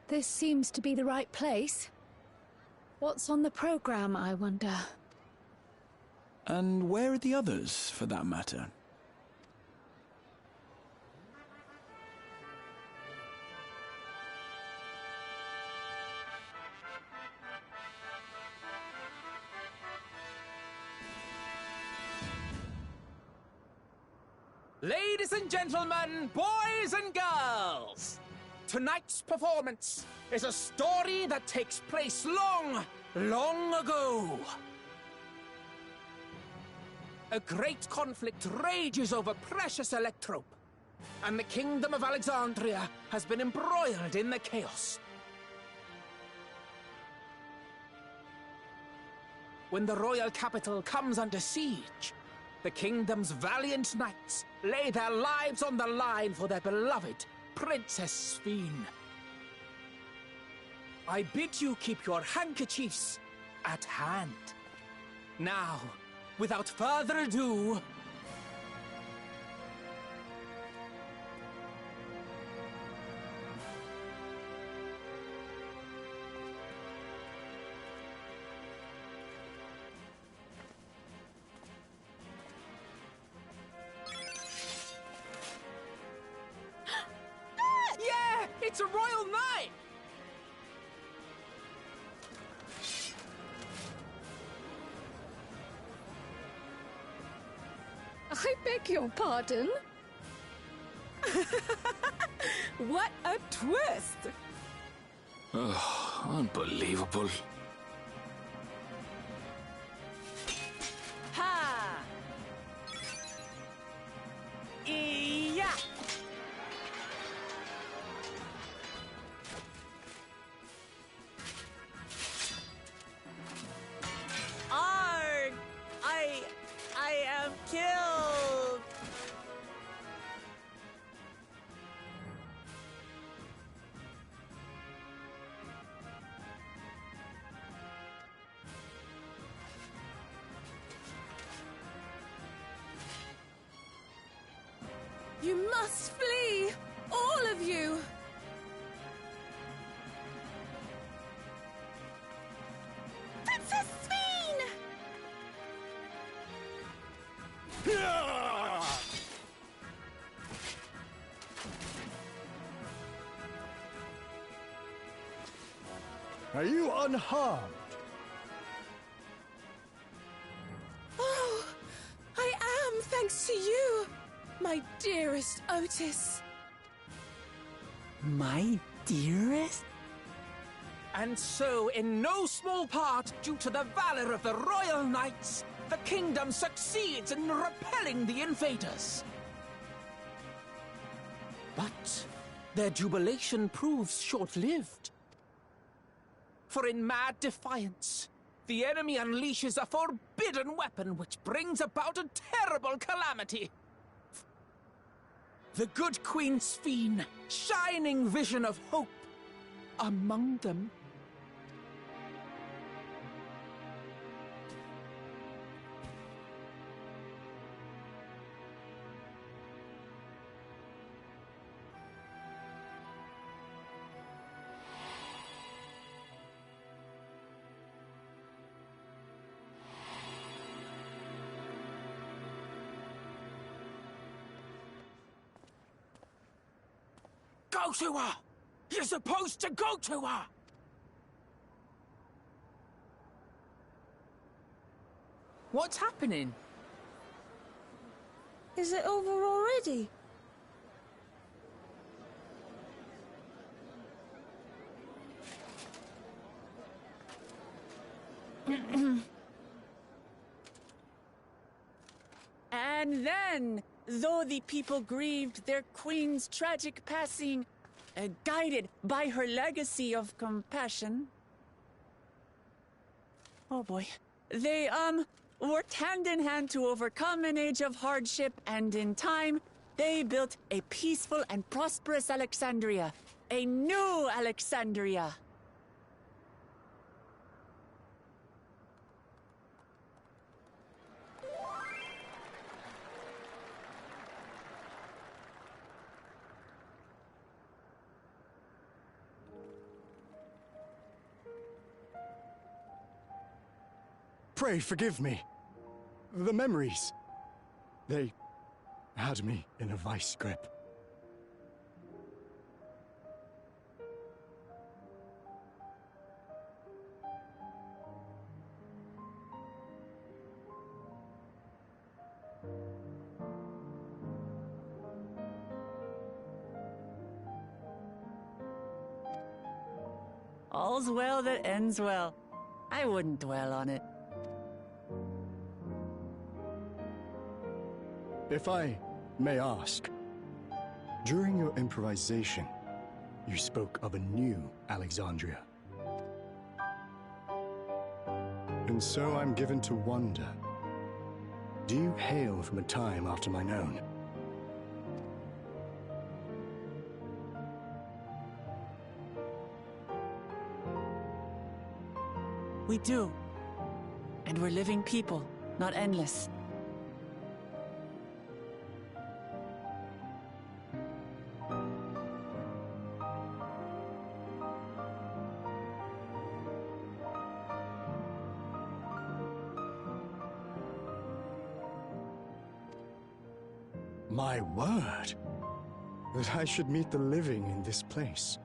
[SPEAKER 5] this seems to be the right place. What's on the program, I wonder?
[SPEAKER 17] And where are the others, for that matter?
[SPEAKER 22] Ladies and gentlemen, boys and girls, tonight's performance is a story that takes place long, long ago. A great conflict rages over precious electrope, and the kingdom of Alexandria has been embroiled in the chaos. When the royal capital comes under siege, the kingdom's valiant knights lay their lives on the line for their beloved Princess Sphene. I bid you keep your handkerchiefs at hand. Now, without further ado, yeah, it's a royal knight!
[SPEAKER 5] I beg your pardon?
[SPEAKER 7] What a twist!
[SPEAKER 19] Oh, unbelievable.
[SPEAKER 22] Ha! Yeah!
[SPEAKER 1] Arg! I am killed!
[SPEAKER 7] You must flee! All of you!
[SPEAKER 21] Princess Sphene!
[SPEAKER 20] Are you unharmed?
[SPEAKER 7] Oh, I am, thanks to you, my dearest Otis.
[SPEAKER 4] My dearest?
[SPEAKER 22] And so, in no small part, due to the valor of the Royal Knights, the kingdom succeeds in repelling the invaders. But their jubilation proves short-lived. For in mad defiance, the enemy unleashes a forbidden weapon which brings about a terrible calamity. The good Queen Sphene, shining vision of hope, among them. Go to her! You're supposed to go to her!
[SPEAKER 4] What's happening?
[SPEAKER 1] Is it over already?
[SPEAKER 4] And then, though the people grieved their queen's tragic passing, guided by her legacy of compassion... Oh boy. They, worked hand in hand to overcome an age of hardship, and in time, they built a peaceful and prosperous Alexandria. A new Alexandria.
[SPEAKER 20] Pray forgive me. The memories. They had me in a vice grip.
[SPEAKER 4] All's well that ends well. I wouldn't dwell on it.
[SPEAKER 20] If I may ask, during your improvisation, you spoke of a new Alexandria. And so I'm given to wonder, do you hail from a time after mine own?
[SPEAKER 4] We do. And we're living people, not endless.
[SPEAKER 20] My word! That I should meet the living in this place.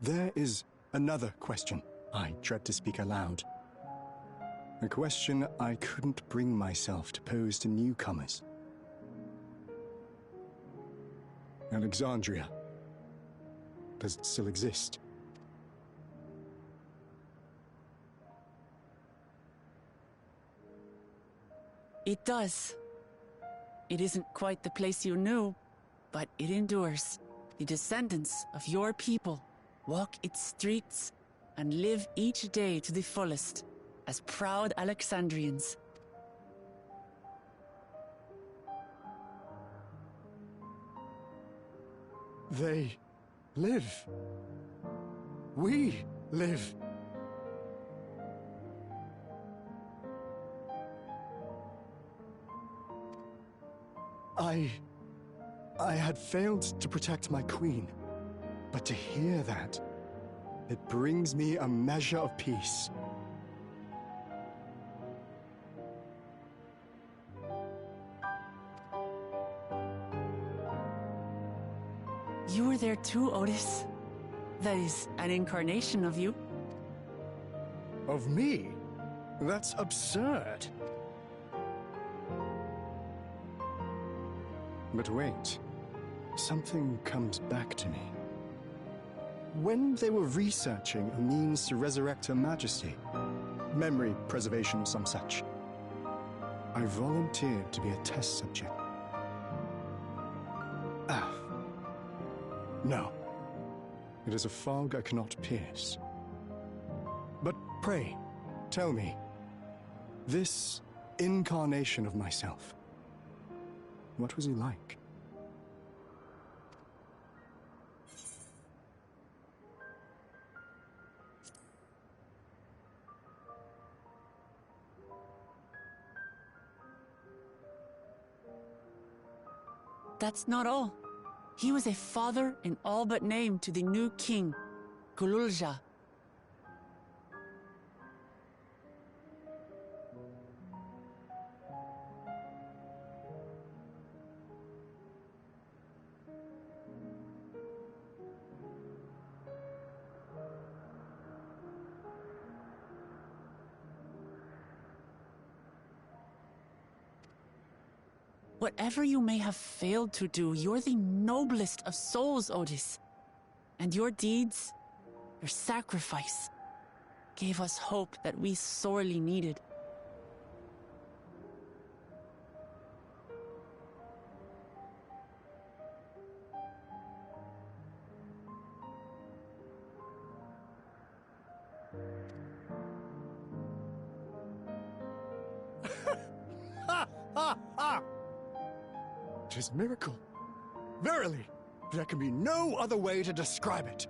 [SPEAKER 20] There is another question I dread to speak aloud. A question I couldn't bring myself to pose to newcomers. Alexandria, does it still exist?
[SPEAKER 4] It does. It isn't quite the place you knew, but it endures. The descendants of your people walk its streets and live each day to the fullest as proud Alexandrians.
[SPEAKER 20] They live. We live. I had failed to protect my queen, but to hear that, it brings me a measure of peace.
[SPEAKER 4] You were there too, Otis. That is, an incarnation of you.
[SPEAKER 20] Of me? That's absurd. But wait, something comes back to me. When they were researching a means to resurrect Her Majesty, memory preservation, some such, I volunteered to be a test subject. No. It is a fog I cannot pierce. But pray, tell me, this incarnation of myself, what was he like?
[SPEAKER 4] That's not all. He was a father in all but name to the new king, Gululja. Whatever you may have failed to do, you're the noblest of souls, Otis. And your deeds, your sacrifice, gave us hope that we sorely needed.
[SPEAKER 20] Tis miracle. Verily, there can be no other way to describe it.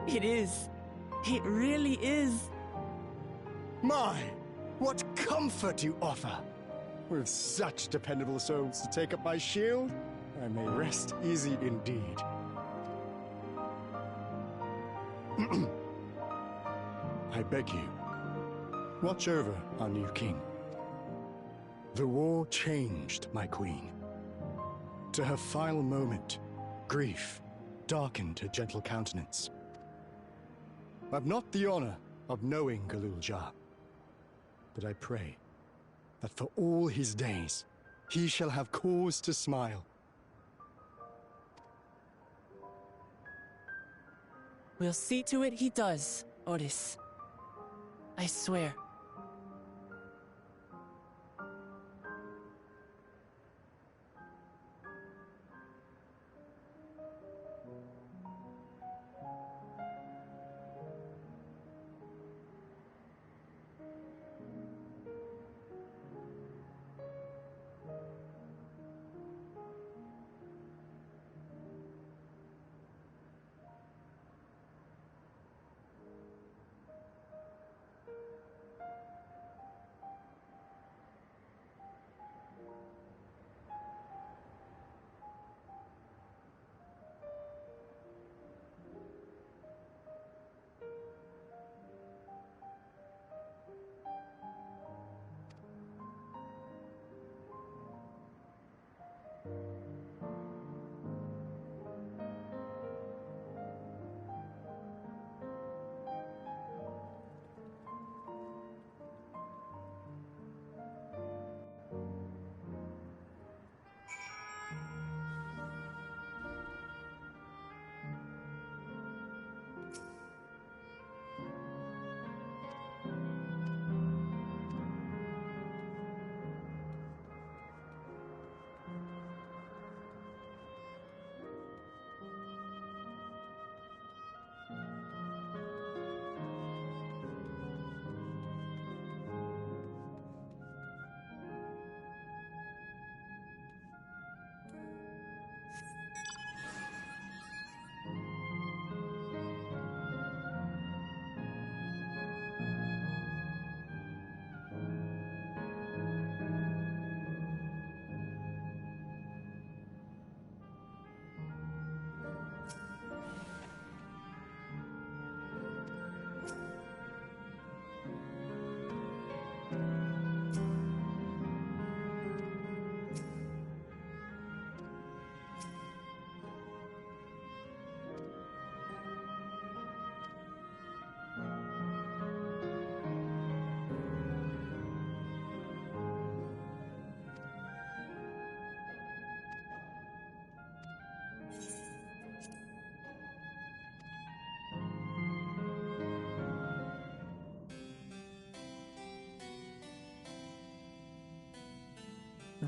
[SPEAKER 4] It is. It really is.
[SPEAKER 20] My, what comfort you offer! With such dependable souls to take up my shield, I may rest easy indeed. I beg you, watch over our new king. The war changed my queen. To her final moment, grief darkened her gentle countenance. I've not the honor of knowing Galul-Jah, but I pray that for all his days, he shall have cause to smile.
[SPEAKER 4] We'll see to it he does, Otis. I swear.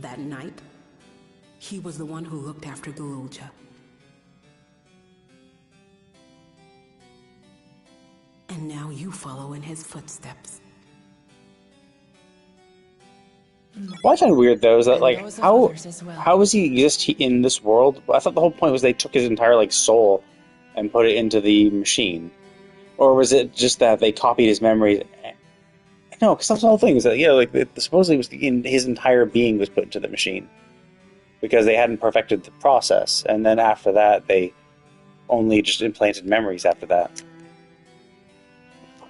[SPEAKER 6] That night, he was the one who looked after Gululja. And now you follow in his footsteps.
[SPEAKER 3] What I find weird though is that
[SPEAKER 4] And
[SPEAKER 3] like
[SPEAKER 4] those of others as well.
[SPEAKER 3] how does he exist in this world? I thought the whole point was they took his entire like soul and put it into the machine, or was it just that they copied his memories? No, because that's the whole thing. Is that supposedly it was his entire being was put into the machine because they hadn't perfected the process, and then after that they only just implanted memories after that.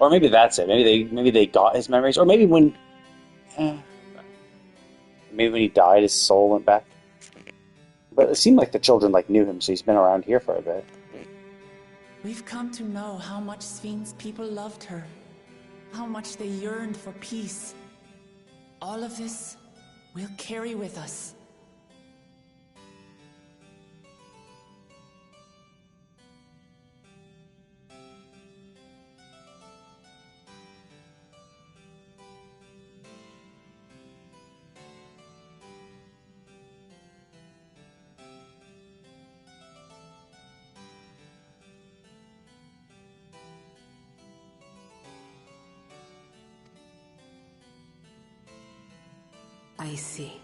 [SPEAKER 3] Or maybe that's it. Maybe they got his memories, or maybe when he died, his soul went back. But it seemed like the children knew him, so he's been around here for a bit.
[SPEAKER 4] We've come to know how much Svin's people loved her, how much they yearned for peace. All of this we'll carry with us.
[SPEAKER 6] I see.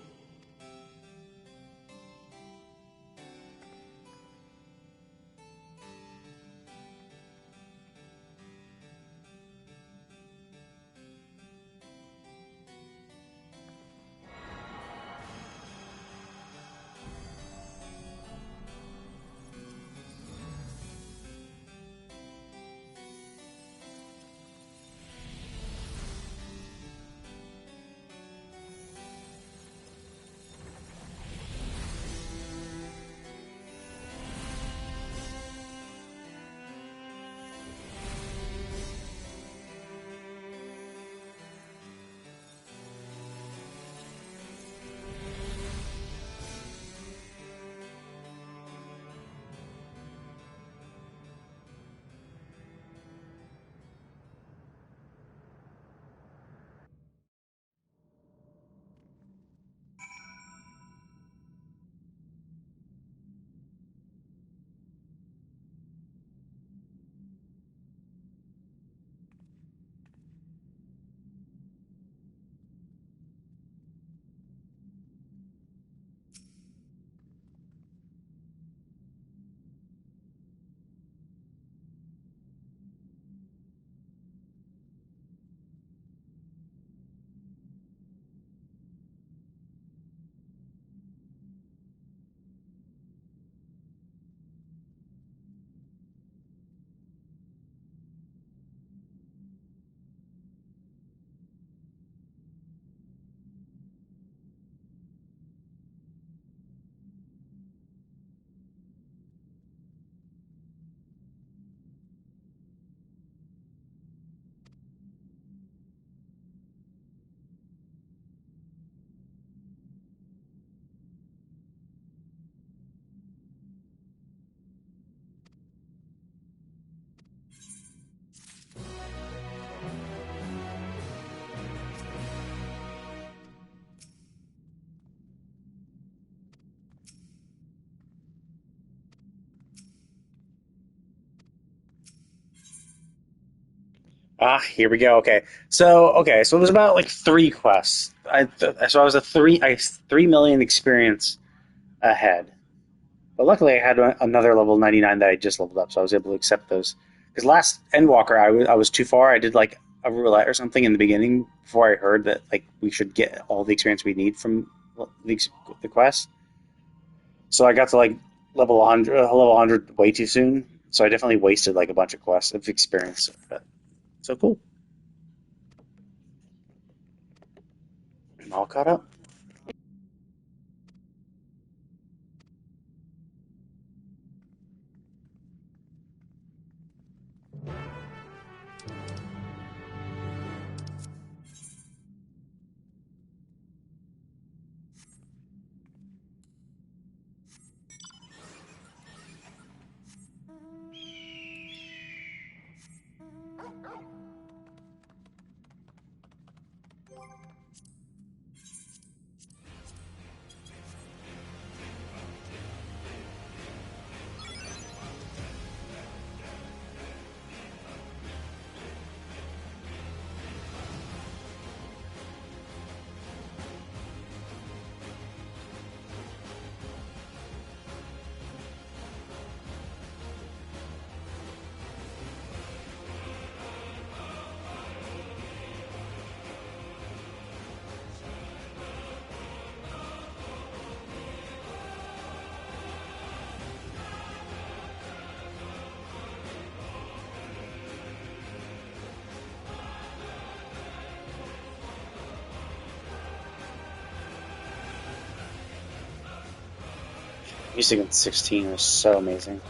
[SPEAKER 3] Ah, here we go. So it was about 3 quests. So I was 3 million experience ahead. But luckily, I had another level 99 that I just leveled up, so I was able to accept those. Because last Endwalker, I was too far. I did a roulette or something in the beginning before I heard that we should get all the experience we need from the quest. So I got to level 100 way too soon. So I definitely wasted a bunch of quests of experience. But so cool. I'm all caught up. Music in 16 was so amazing.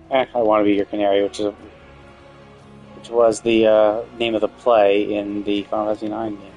[SPEAKER 3] I Want to Be Your Canary, which was the name of the play in the Final Fantasy IX game.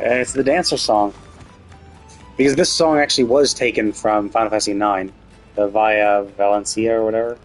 [SPEAKER 3] It's the dancer song. Because this song actually was taken from Final Fantasy IX, the Via Valencia or whatever.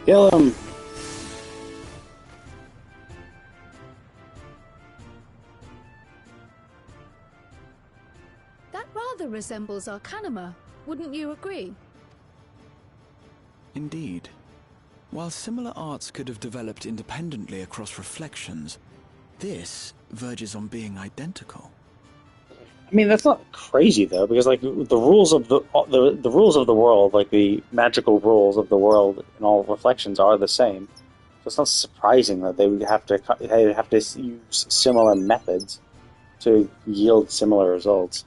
[SPEAKER 3] Kill him!
[SPEAKER 5] That rather resembles Arcanima, wouldn't you agree?
[SPEAKER 17] Indeed. While similar arts could have developed independently across reflections, this verges on being identical.
[SPEAKER 3] I mean, that's not crazy though, because like the rules of the rules of the world, like the magical rules of the world in all reflections, are the same. So it's not surprising that they would have to use similar methods to yield similar results.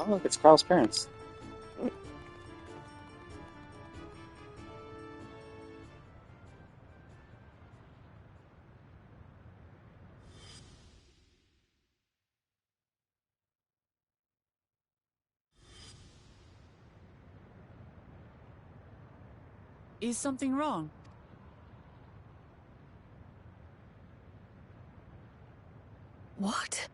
[SPEAKER 3] Oh, look, it's Carl's parents.
[SPEAKER 4] Is something wrong?
[SPEAKER 11] What?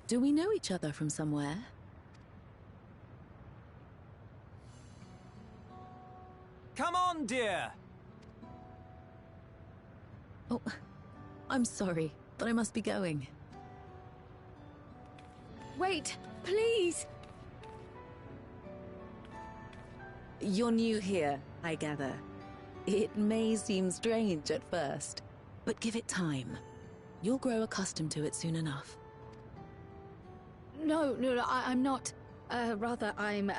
[SPEAKER 2] Do we know each other from somewhere?
[SPEAKER 13] Come on, dear!
[SPEAKER 2] Oh, I'm sorry, but I must be going.
[SPEAKER 5] Wait, please!
[SPEAKER 2] You're new here, I gather. It may seem strange at first, but give it time. You'll grow accustomed to it soon enough.
[SPEAKER 5] No, I'm not. Rather, I'm,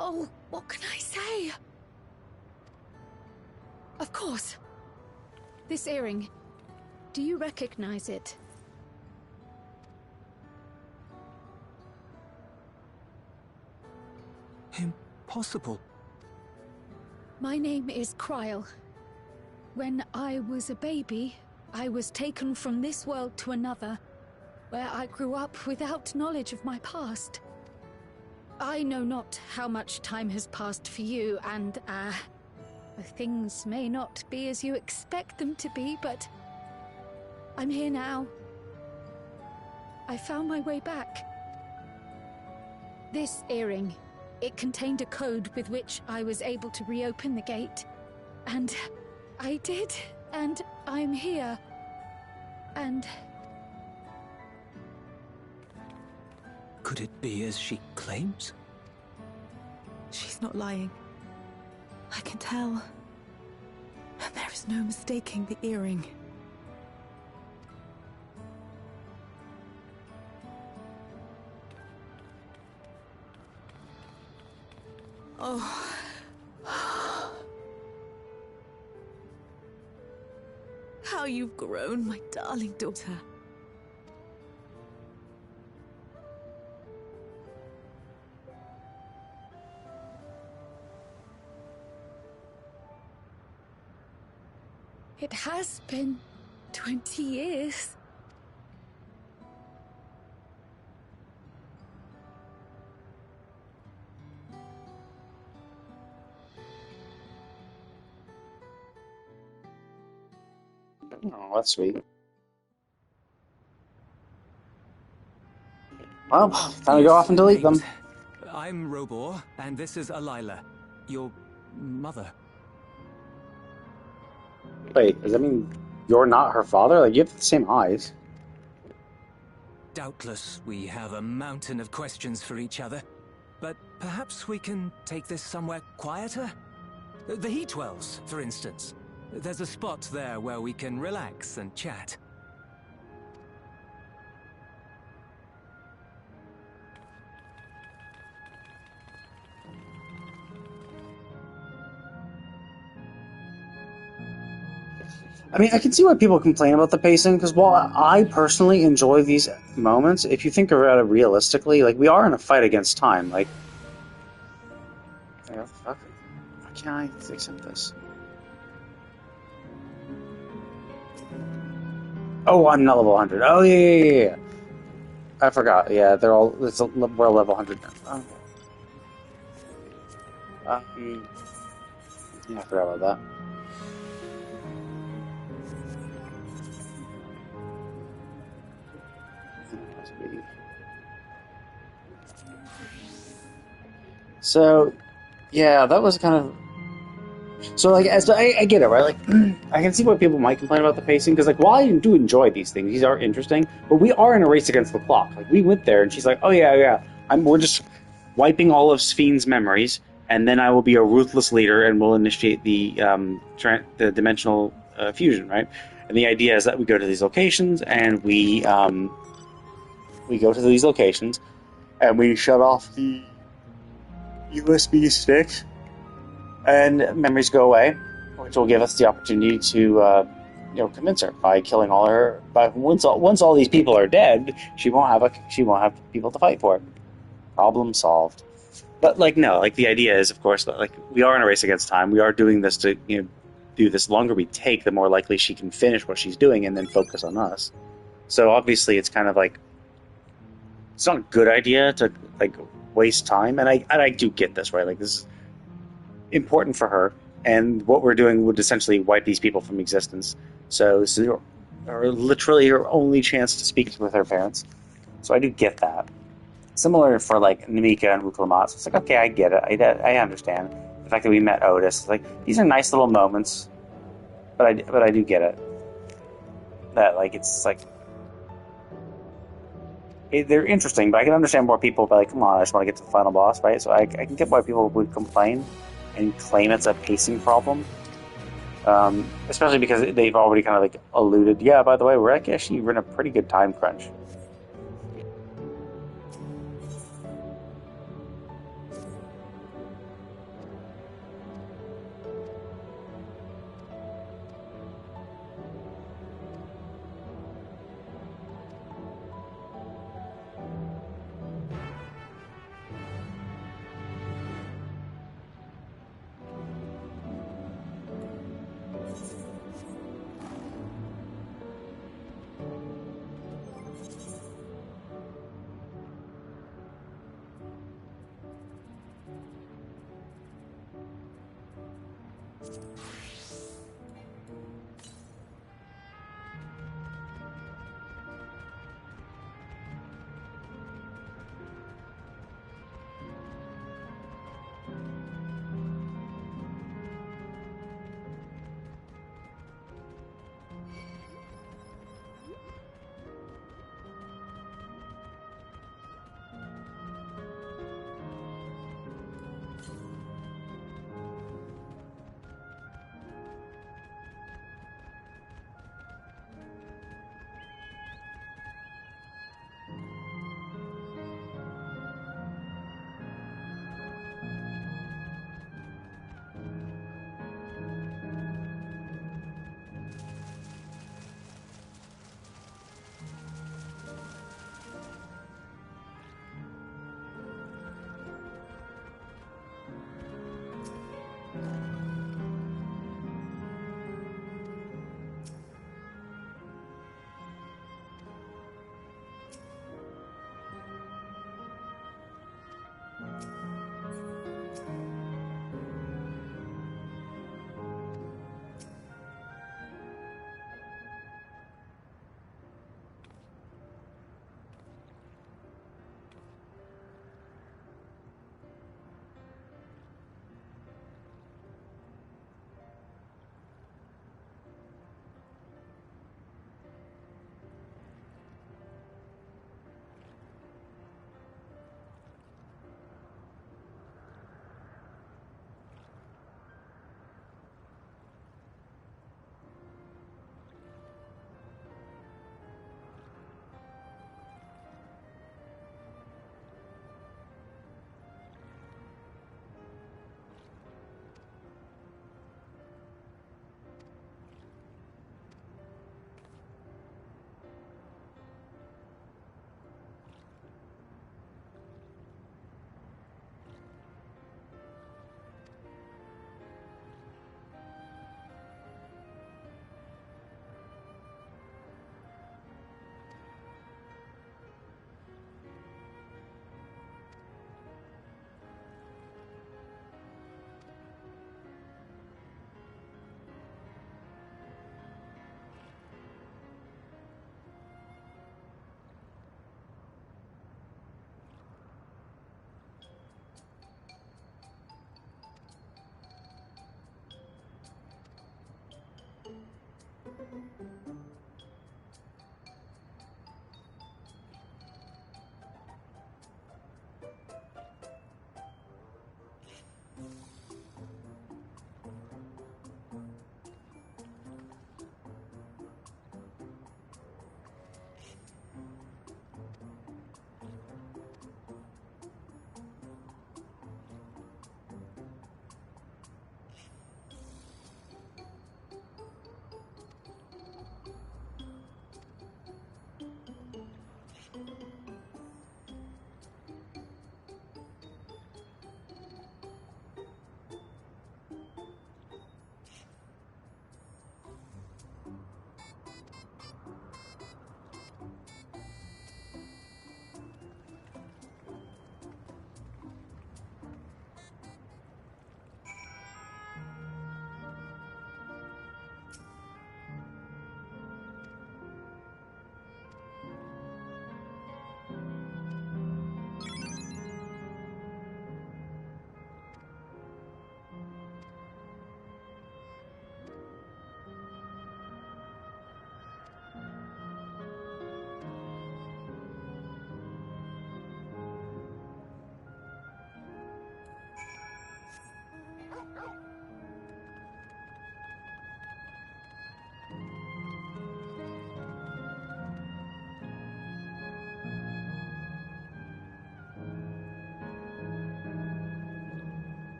[SPEAKER 5] Oh, what can I say? Of course. This earring. Do you recognize it?
[SPEAKER 13] Impossible.
[SPEAKER 5] My name is Kryle. When I was a baby, I was taken from this world to another, where I grew up without knowledge of my past. I know not how much time has passed for you, and, things may not be as you expect them to be, but I'm here now. I found my way back. This earring, it contained a code with which I was able to reopen the gate. And I did, and I'm here. And...
[SPEAKER 13] Could it be as she claims?
[SPEAKER 2] She's not lying. I can tell. And there is no mistaking the earring. Oh. How you've grown, my darling daughter.
[SPEAKER 5] It has been 20 years.
[SPEAKER 3] Oh, that's sweet. Well, time to go off and delete them.
[SPEAKER 13] I'm Robor, and this is Alila, your mother.
[SPEAKER 3] Wait, does that mean you're not her father? Like, you have the same eyes.
[SPEAKER 13] Doubtless, we have a mountain of questions for each other. But perhaps we can take this somewhere quieter? The Heat Wells, for instance. There's a spot there where we can relax and chat.
[SPEAKER 3] I mean, I can see why people complain about the pacing, because while I personally enjoy these moments, if you think about it realistically, like, we are in a fight against time. Like, fuck it. Why can't I accept this? Oh, I'm not level 100. Oh, yeah. I forgot. Yeah, they're all. We're level 100 now. Yeah, I forgot about that. So, yeah, that was kind of. So, like, as I get it, right? Like, I can see why people might complain about the pacing, because, like, while I do enjoy these are interesting, but we are in a race against the clock. Like, we went there, and she's like, oh, yeah. We're just wiping all of Spheen's memories, and then I will be a ruthless leader, and we'll initiate the dimensional fusion, right? And the idea is that we go to these locations, and we go to these locations, and we shut off the USB sticks, and memories go away, which will give us the opportunity to, convince her by killing all her. But once all these people are dead, she won't have people to fight for. Problem solved. But like no, like the idea is, of course, that, like we are in a race against time. We are doing this to do this. The longer we take, the more likely she can finish what she's doing and then focus on us. So obviously, it's kind of like it's not a good idea to like waste time. And I do get this, right? Like this is important for her, and what we're doing would essentially wipe these people from existence. So are literally her only chance to speak with her parents. So I do get that. Similar for like Namika and Wuklamat. So it's like, okay, I get it. I understand the fact that we met Otis. Like these are nice little moments, but I do get it. That like it's like they're interesting, but I can understand more people be like, come on, I just want to get to the final boss, right? So I can get why people would complain and claim it's a pacing problem. Especially because they've already kind of like alluded, yeah, by the way, we're actually in a pretty good time crunch.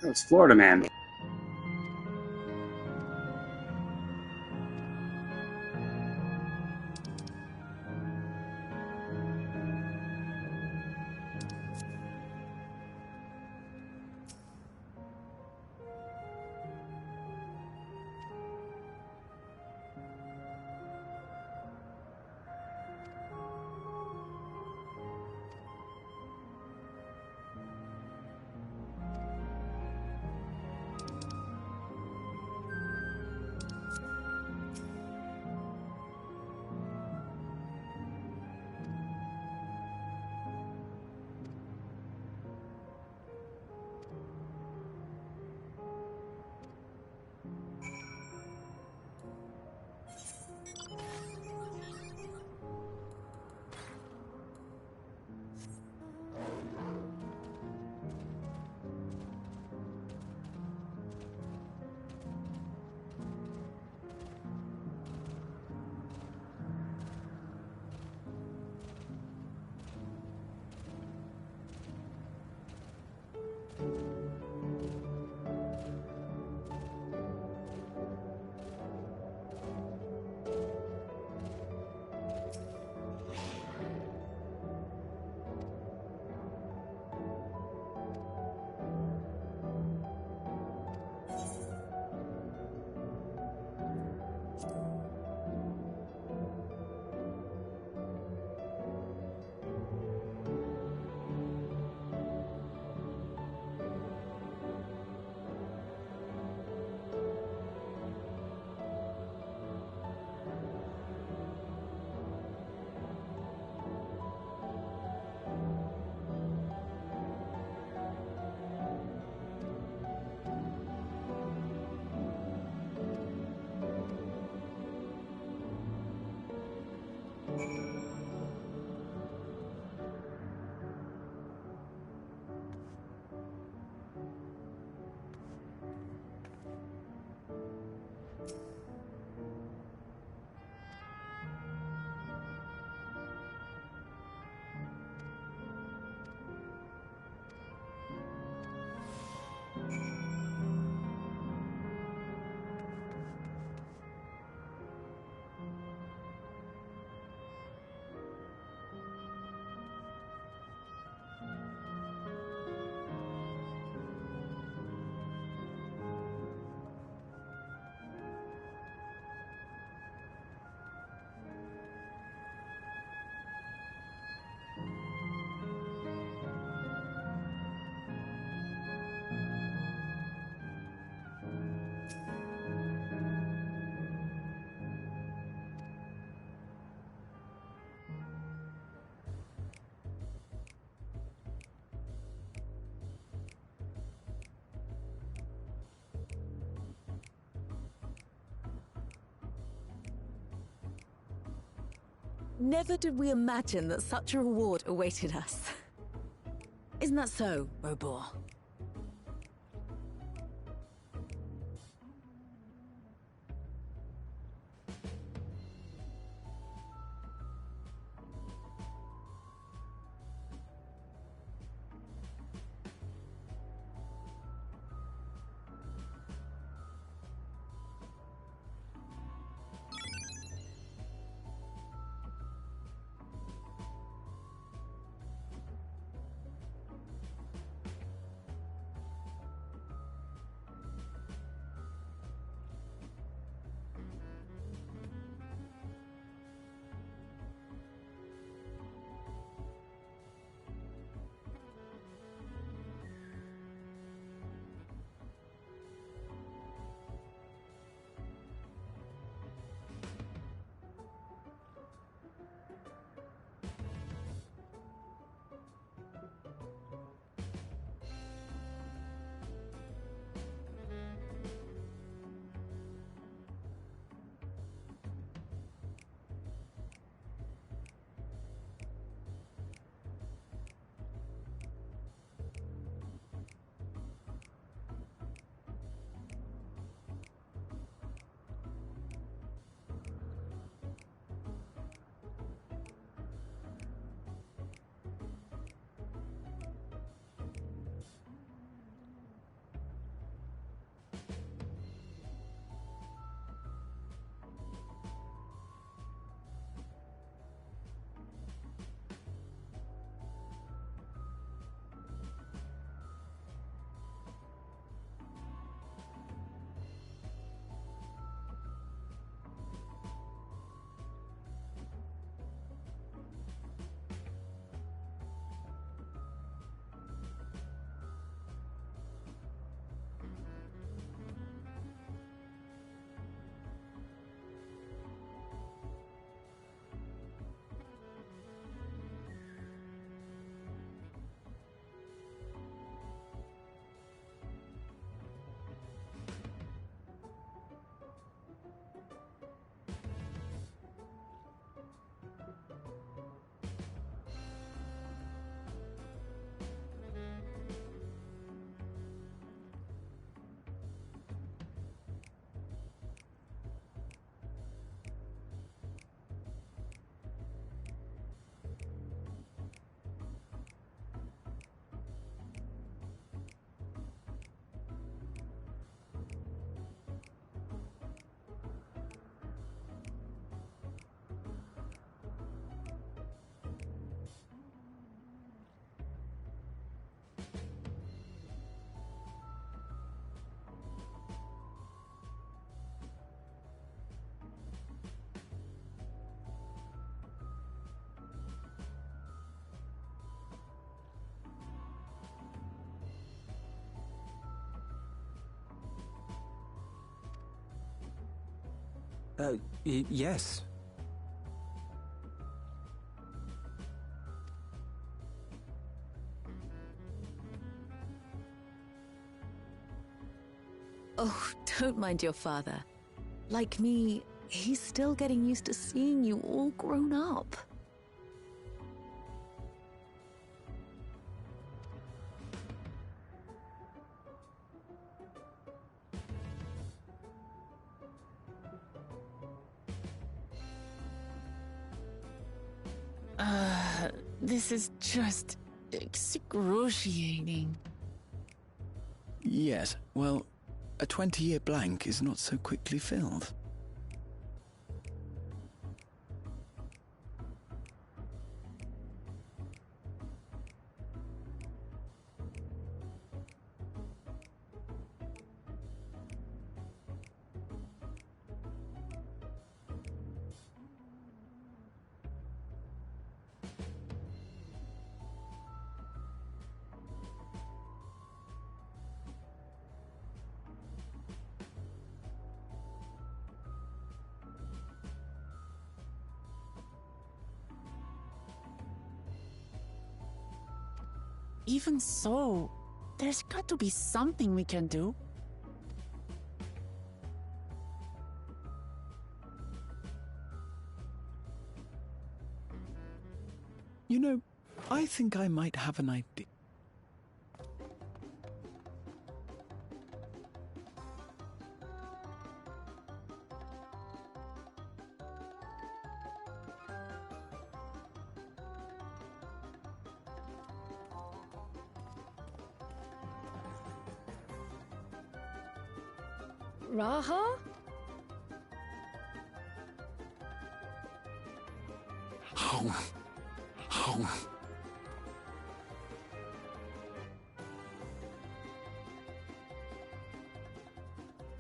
[SPEAKER 3] It's Florida Man.
[SPEAKER 2] Never did we imagine that such a reward awaited us. Isn't that so, Robor?
[SPEAKER 13] Yes.
[SPEAKER 2] Oh, don't mind your father. Like me, he's still getting used to seeing you all grown up.
[SPEAKER 4] This is just excruciating.
[SPEAKER 17] Yes, well, a 20-year blank is not so quickly filled.
[SPEAKER 4] Even so, there's got to be something we can do.
[SPEAKER 17] You know, I think I might have an idea.
[SPEAKER 5] Raha?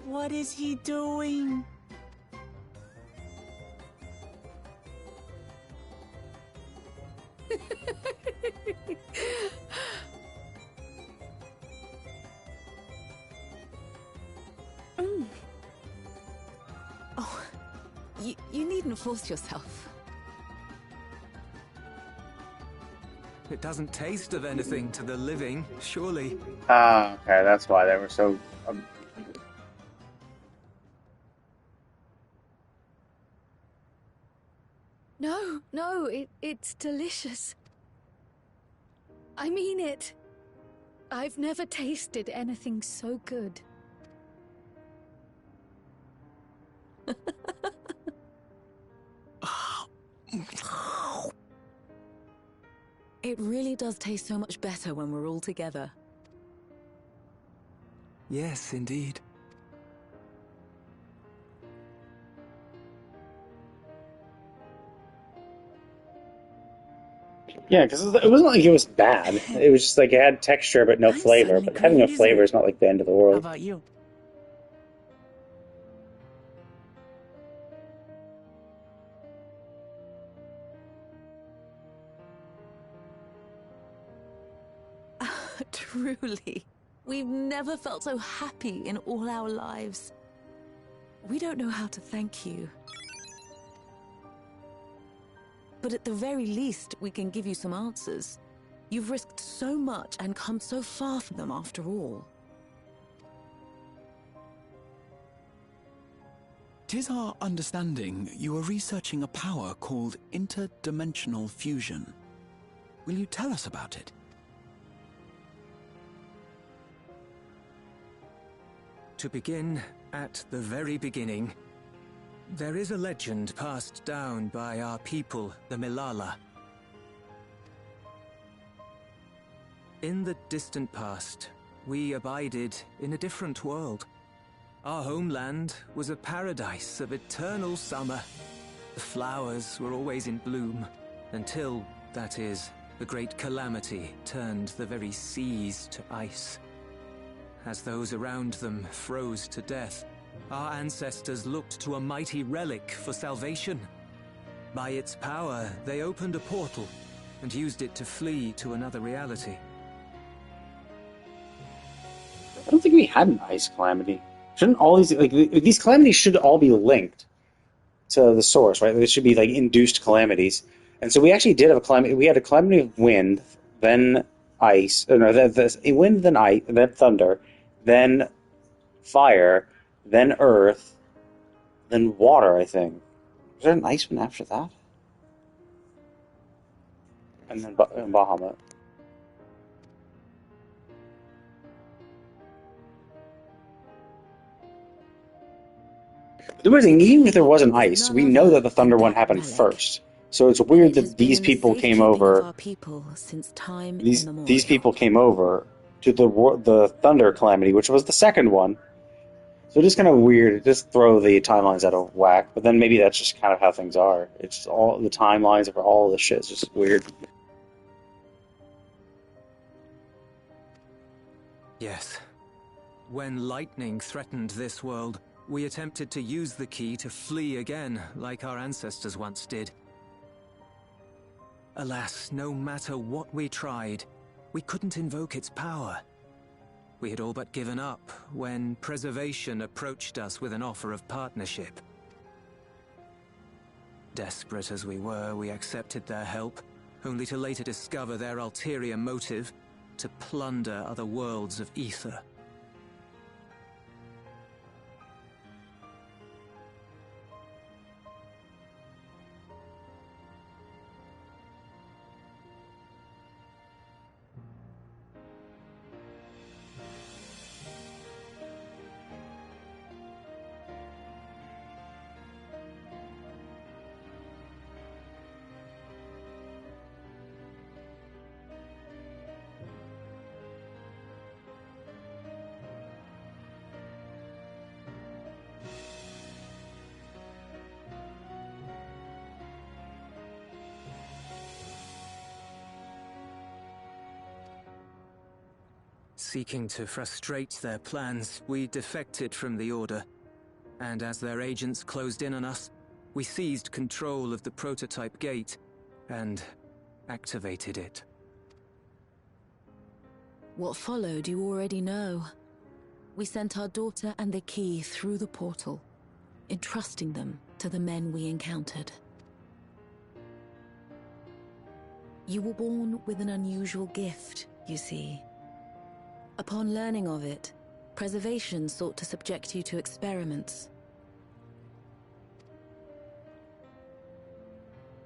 [SPEAKER 4] What is he doing?
[SPEAKER 2] Oh, you needn't force yourself.
[SPEAKER 13] It doesn't taste of anything to the living, surely.
[SPEAKER 3] Ah, okay, that's why they were so...
[SPEAKER 5] No, it's delicious. I mean it. I've never tasted anything so good.
[SPEAKER 2] It really does taste so much better when we're all together.
[SPEAKER 13] Yes, indeed.
[SPEAKER 3] Yeah, because it wasn't like it was bad. It was just like it had texture but no flavor. But having no flavor is not like the end of the world.
[SPEAKER 4] How about you?
[SPEAKER 2] Truly, we've never felt so happy in all our lives. We don't know how to thank you. But at the very least, we can give you some answers. You've risked so much and come so far from them after all.
[SPEAKER 17] 'Tis our understanding you are researching a power called interdimensional fusion. Will you tell us about it?
[SPEAKER 13] To begin at the very beginning, there is a legend passed down by our people, the Milala. In the distant past, we abided in a different world. Our homeland was a paradise of eternal summer. The flowers were always in bloom, until, that is, the great calamity turned the very seas to ice. As those around them froze to death, our ancestors looked to a mighty relic for salvation. By its power, they opened a portal and used it to flee to another reality.
[SPEAKER 3] I don't think we had an ice calamity. Shouldn't all these these calamities should all be linked? to the source, right? There should be like induced calamities, and so we actually did have a calamity. We had a calamity of wind, then ice, no, wind, then ice, then thunder, then fire, then earth, then water. I think was there an ice one after that, and then Bahamut. The weird thing, even if there wasn't ice, we know that the thunder one happened first. So it's weird that these people came over.
[SPEAKER 2] Our people since time
[SPEAKER 3] These
[SPEAKER 2] immemorial.
[SPEAKER 3] people came over to the thunder calamity, which was the second one. So it is kind of weird. It just throw the timelines out of whack. But then maybe that's just kind of how things are. It's just all the timelines for all of this shit is just weird.
[SPEAKER 13] Yes. When lightning threatened this world, we attempted to use the key to flee again, like our ancestors once did. Alas, no matter what we tried, we couldn't invoke its power. We had all but given up when Preservation approached us with an offer of partnership. Desperate as we were, we accepted their help, only to later discover their ulterior motive: to plunder other worlds of ether. Seeking to frustrate their plans, we defected from the Order, and as their agents closed in on us, we seized control of the prototype gate and activated it.
[SPEAKER 2] What followed you already know. We sent our daughter and the key through the portal, entrusting them to the men we encountered. You were born with an unusual gift, you see. Upon learning of it, Preservation sought to subject you to experiments.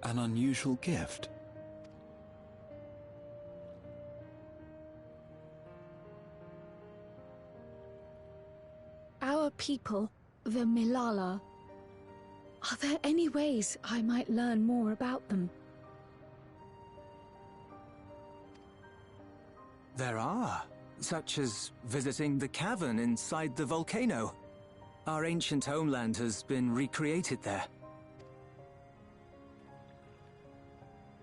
[SPEAKER 17] An unusual gift?
[SPEAKER 5] Our people, the Milala, are there any ways I might learn more about them?
[SPEAKER 13] There are, such as visiting the cavern inside the volcano. Our ancient homeland has been recreated there.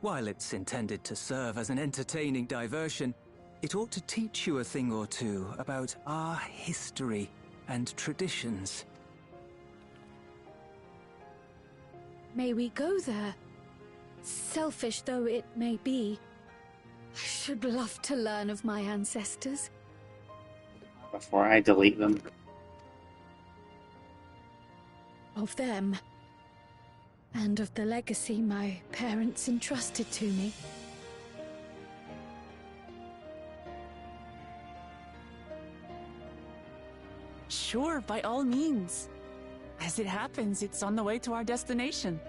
[SPEAKER 13] While it's intended to serve as an entertaining diversion, it ought to teach you a thing or two about our history and traditions.
[SPEAKER 5] May we go there? Selfish though it may be, I should love to learn of my ancestors.
[SPEAKER 3] Before I delete them.
[SPEAKER 5] Of them. And of the legacy my parents entrusted to me.
[SPEAKER 4] Sure, by all means. As it happens, it's on the way to our destination.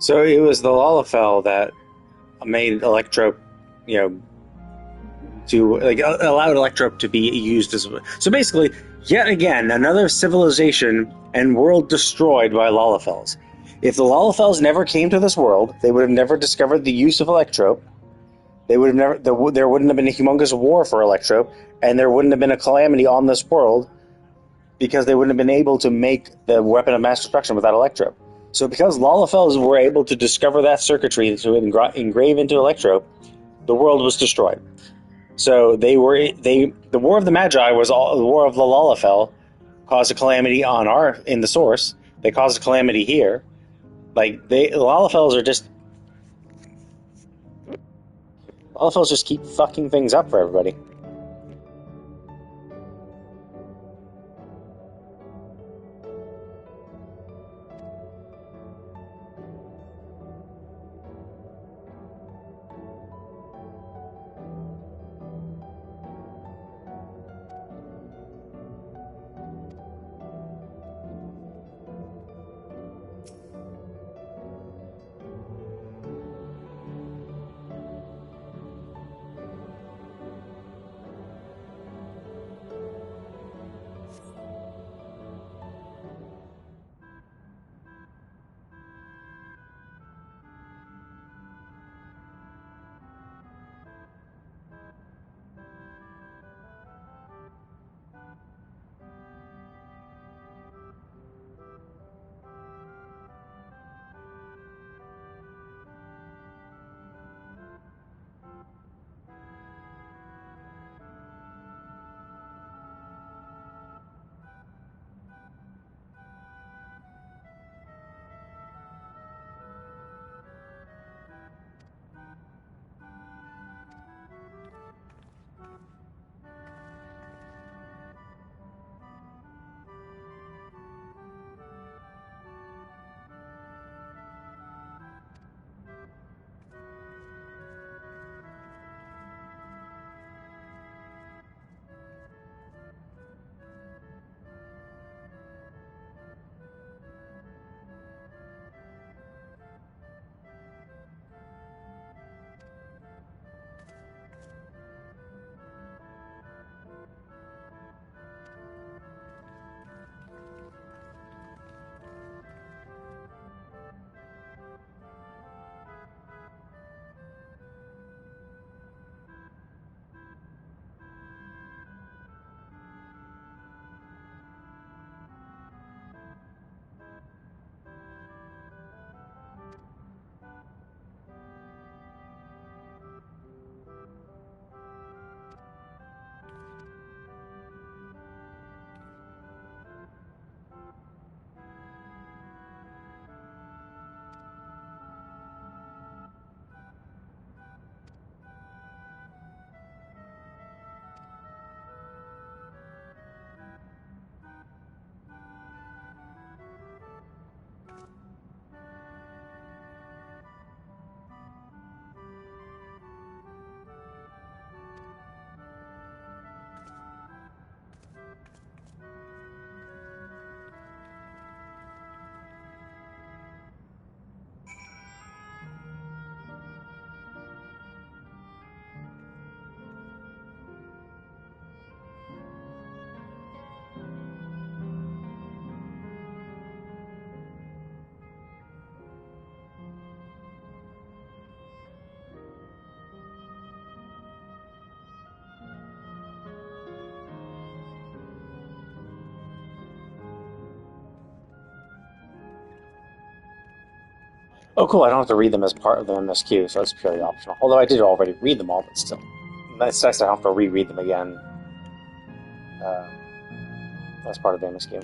[SPEAKER 3] So it was the Lalafell that made Electrope, allowed Electrope to be used as. So basically, yet again, another civilization and world destroyed by Lalafells. If the Lalafells never came to this world, they would have never discovered the use of Electrope. They would have never. There wouldn't have been a humongous war for Electrope, and there wouldn't have been a calamity on this world because they wouldn't have been able to make the weapon of mass destruction without Electrope. So because Lalafells were able to discover that circuitry to engrave into Electrope, the world was destroyed. So the War of the Magi was the War of the Lalafell, caused a calamity in the source. They caused a calamity here. Lalafells just keep fucking things up for everybody. Oh, cool! I don't have to read them as part of the MSQ, so it's purely optional. Although I did already read them all, but still, it's nice to have to reread them again as part of the MSQ.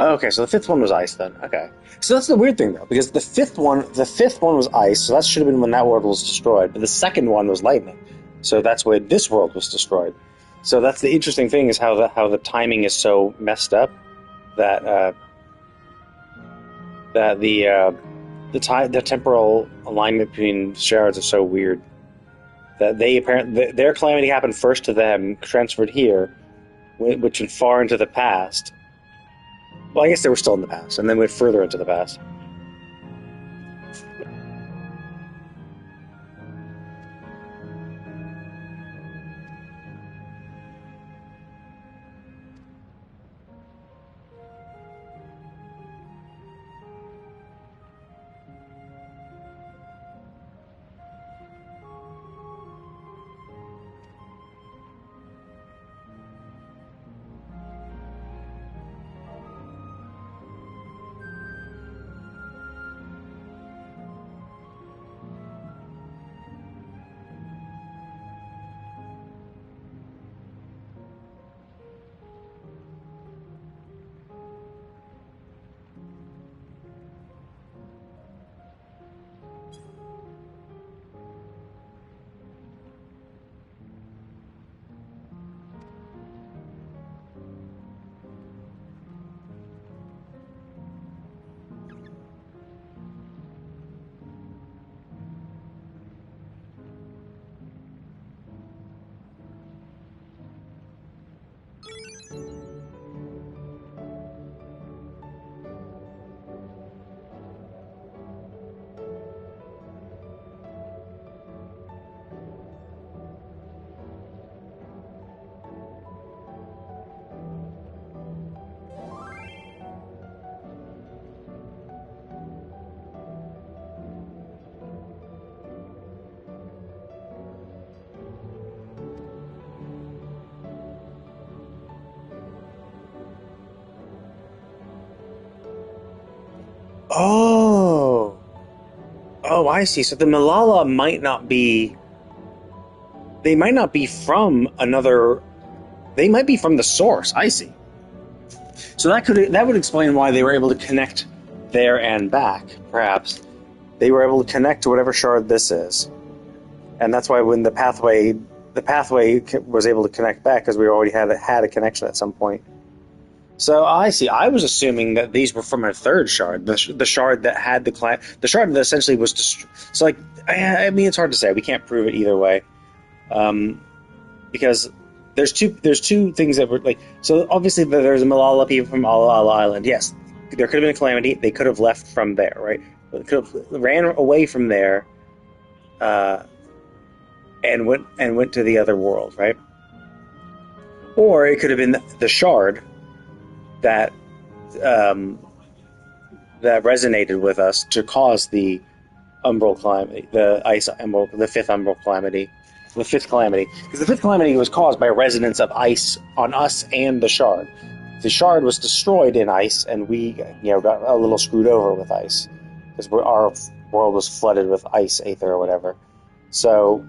[SPEAKER 3] Okay, so the fifth one was ice then. Okay, so that's the weird thing though, because the fifth one was ice, so that should have been when that world was destroyed. But the second one was lightning, so that's when this world was destroyed. So that's the interesting thing is how the timing is so messed up that the temporal alignment between shards are so weird that their calamity happened first to them, transferred here, which went far into the past. Well, I guess they were still in the past, and then went further into the past. Oh. Oh, I see. So the Malala might not be... They might not be from another... They might be from the source. I see. So that would explain why they were able to connect there and back, perhaps. They were able to connect to whatever shard this is. And that's why when the pathway was able to connect back, because we already had a connection at some point. So I see. I was assuming that these were from a third shard, the shard that had the shard that essentially was so like. I mean, it's hard to say. We can't prove it either way, because there's two things that were like. So obviously, there's a Malala people from Ala Island. Yes, there could have been a calamity. They could have left from there, right? They could have ran away from there, and went to the other world, right? Or it could have been the shard that that resonated with us to cause the umbral calamity, the ice umbral, the fifth umbral calamity, the fifth calamity, because the fifth calamity was caused by resonance of ice on us and the shard. The shard was destroyed in ice, and we, got a little screwed over with ice because our world was flooded with ice aether or whatever. So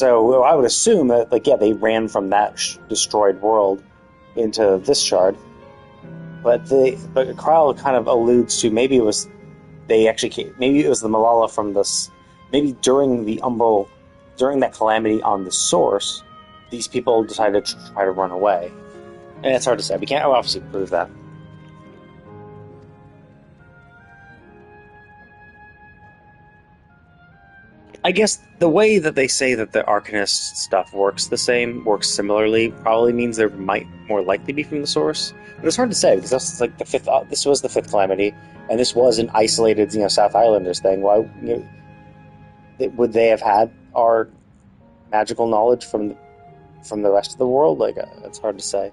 [SPEAKER 3] I would assume that, they ran from that destroyed world into this shard. But Kryle kind of alludes to maybe it was maybe it was the Malala from this. Maybe during that calamity on the source, these people decided to try to run away. And it's hard to say. We can't obviously prove that. I guess the way that they say that the Arcanist stuff works similarly, probably means there might more likely be from the source. But it's hard to say, because that's like the fifth. This was the fifth calamity, and this was an isolated, South Islanders thing. Why would they have had our magical knowledge from the rest of the world? It's hard to say.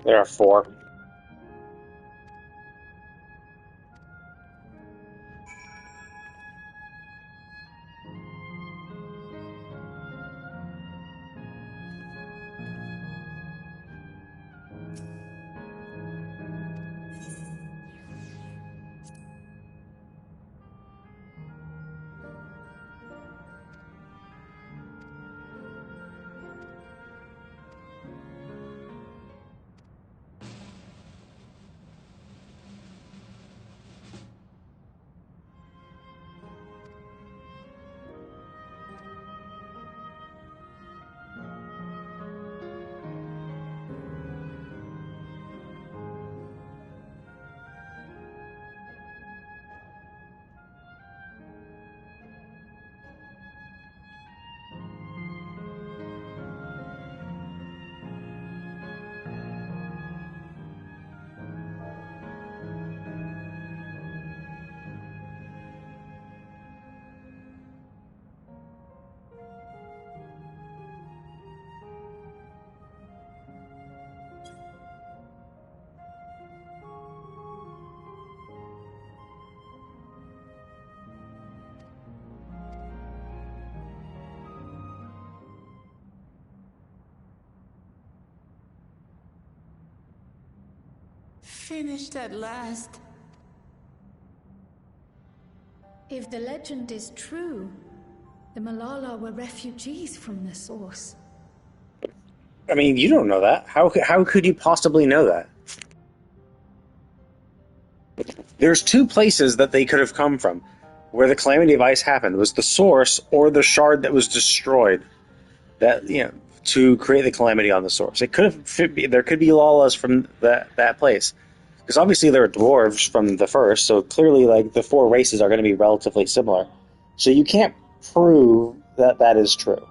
[SPEAKER 3] There are 4.
[SPEAKER 4] Finished at last.
[SPEAKER 5] If the legend is true, the Malala were refugees from the source.
[SPEAKER 3] I mean, you don't know that. How could you possibly know that? There's 2 places that they could have come from. Where the Calamity of Ice happened was the source or the shard that was destroyed. That, to create the Calamity on the source. It could have there could be Lalas from that place. Because obviously there are dwarves from the first, so clearly like the 4 races are going to be relatively similar. So you can't prove that that is true.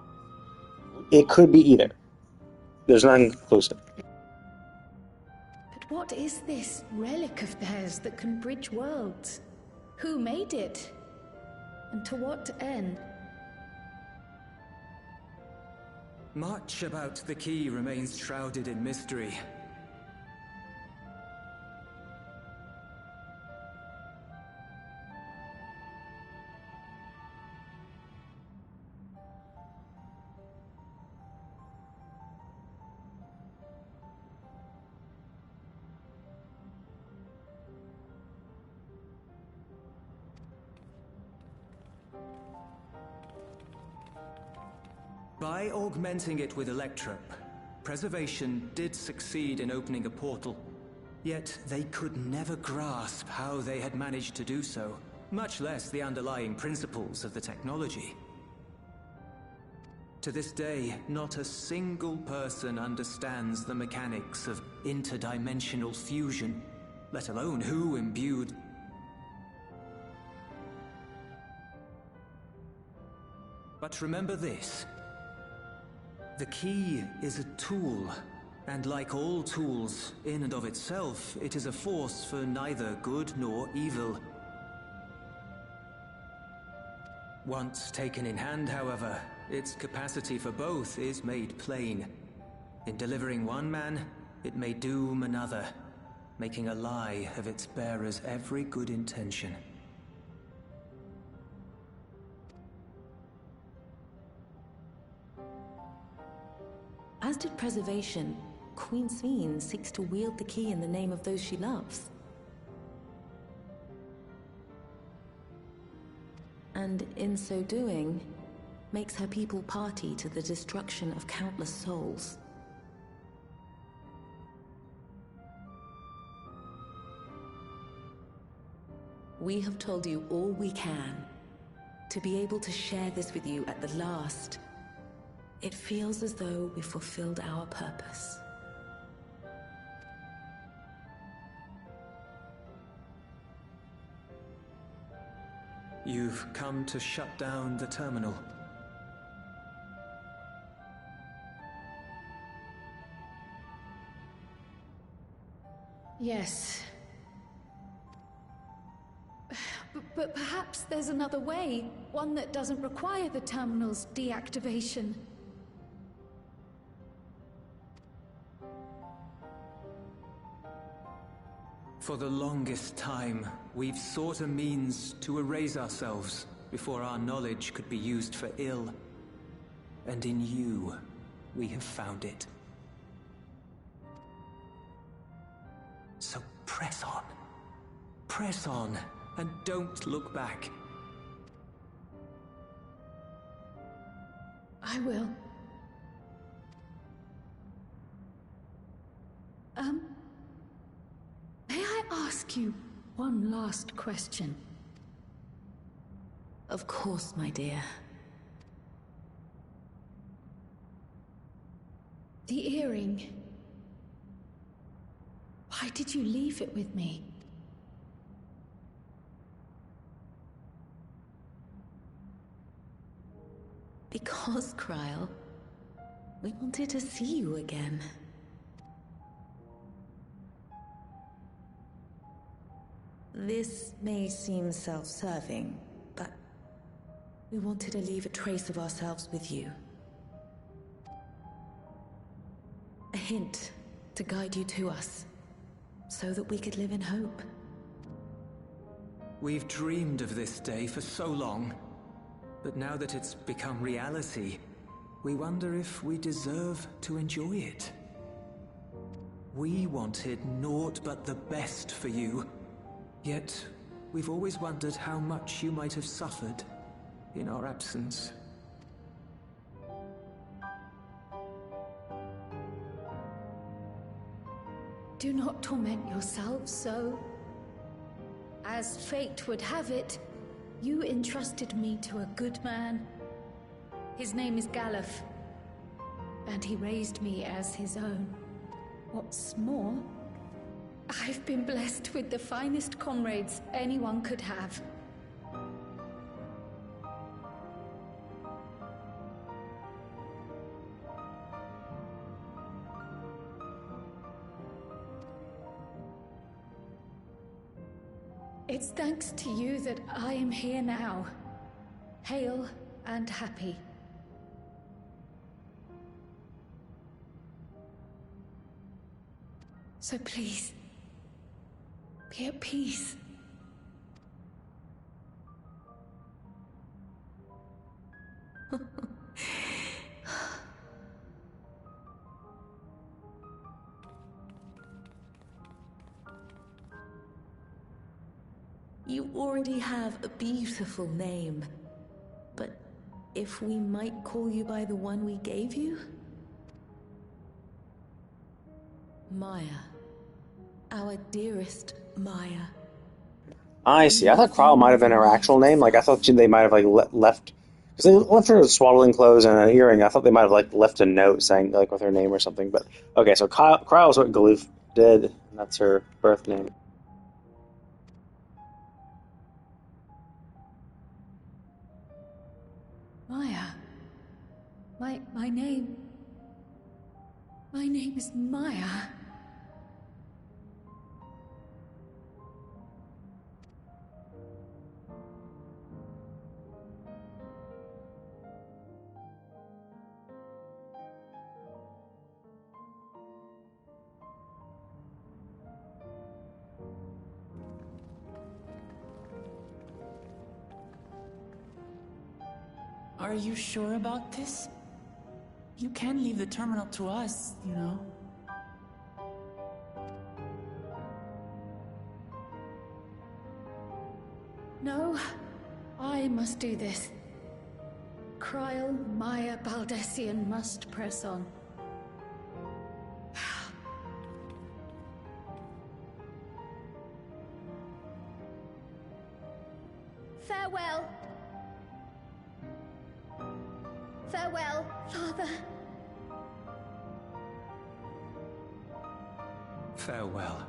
[SPEAKER 3] It could be either. There's nothing conclusive.
[SPEAKER 5] But what is this relic of theirs that can bridge worlds? Who made it? And to what end?
[SPEAKER 13] Much about the key remains shrouded in mystery. By augmenting it with Electrope, Preservation did succeed in opening a portal. Yet they could never grasp how they had managed to do so, much less the underlying principles of the technology. To this day, not a single person understands the mechanics of interdimensional fusion, let alone who imbued. But remember this. The key is a tool, and like all tools, in and of itself, it is a force for neither good nor evil. Once taken in hand, however, its capacity for both is made plain. In delivering one man, it may doom another, making a lie of its bearer's every good intention.
[SPEAKER 2] As did Preservation, Queen Sveen seeks to wield the key in the name of those she loves. And in so doing, makes her people party to the destruction of countless souls. We have told you all we can. To be able to share this with you at the last, it feels as though we fulfilled our purpose.
[SPEAKER 13] You've come to shut down the terminal.
[SPEAKER 5] Yes. But perhaps there's another way, one that doesn't require the terminal's deactivation.
[SPEAKER 13] For the longest time, we've sought a means to erase ourselves before our knowledge could be used for ill. And in you, we have found it. So press on. Press on, and don't look back.
[SPEAKER 5] I will. May I ask you one last question?
[SPEAKER 2] Of course, my dear.
[SPEAKER 5] The earring. Why did you leave it with me?
[SPEAKER 2] Because, Kryl, we wanted to see you again. This may seem self-serving, but we wanted to leave a trace of ourselves with you. A hint to guide you to us, so that we could live in hope.
[SPEAKER 13] We've dreamed of this day for so long, but now that it's become reality, we wonder if we deserve to enjoy it. We wanted naught but the best for you, yet we've always wondered how much you might have suffered in our absence.
[SPEAKER 5] Do not torment yourselves so. As fate would have it, you entrusted me to a good man. His name is Galuf, and he raised me as his own. What's more, I've been blessed with the finest comrades anyone could have. It's thanks to you that I am here now, hale and happy. So please, be at peace.
[SPEAKER 2] You already have a beautiful name, but if we might call you by the one we gave you? Maya. Our dearest Maya.
[SPEAKER 3] I see. I thought Kryl might have been her actual name. Like, I thought they might have, like, left... Because they left her with swaddling clothes and an earring. I thought they might have, like, left a note saying, like, with her name or something. But, okay, so Kryl is what Galuf did, and that's her birth name.
[SPEAKER 5] Maya. My name... My name is Maya.
[SPEAKER 4] Are you sure about this? You can leave the terminal to us, you know.
[SPEAKER 5] No, I must do this. Kryl, Maya, Baldessian must press on. Farewell. Farewell, Father.
[SPEAKER 13] Farewell.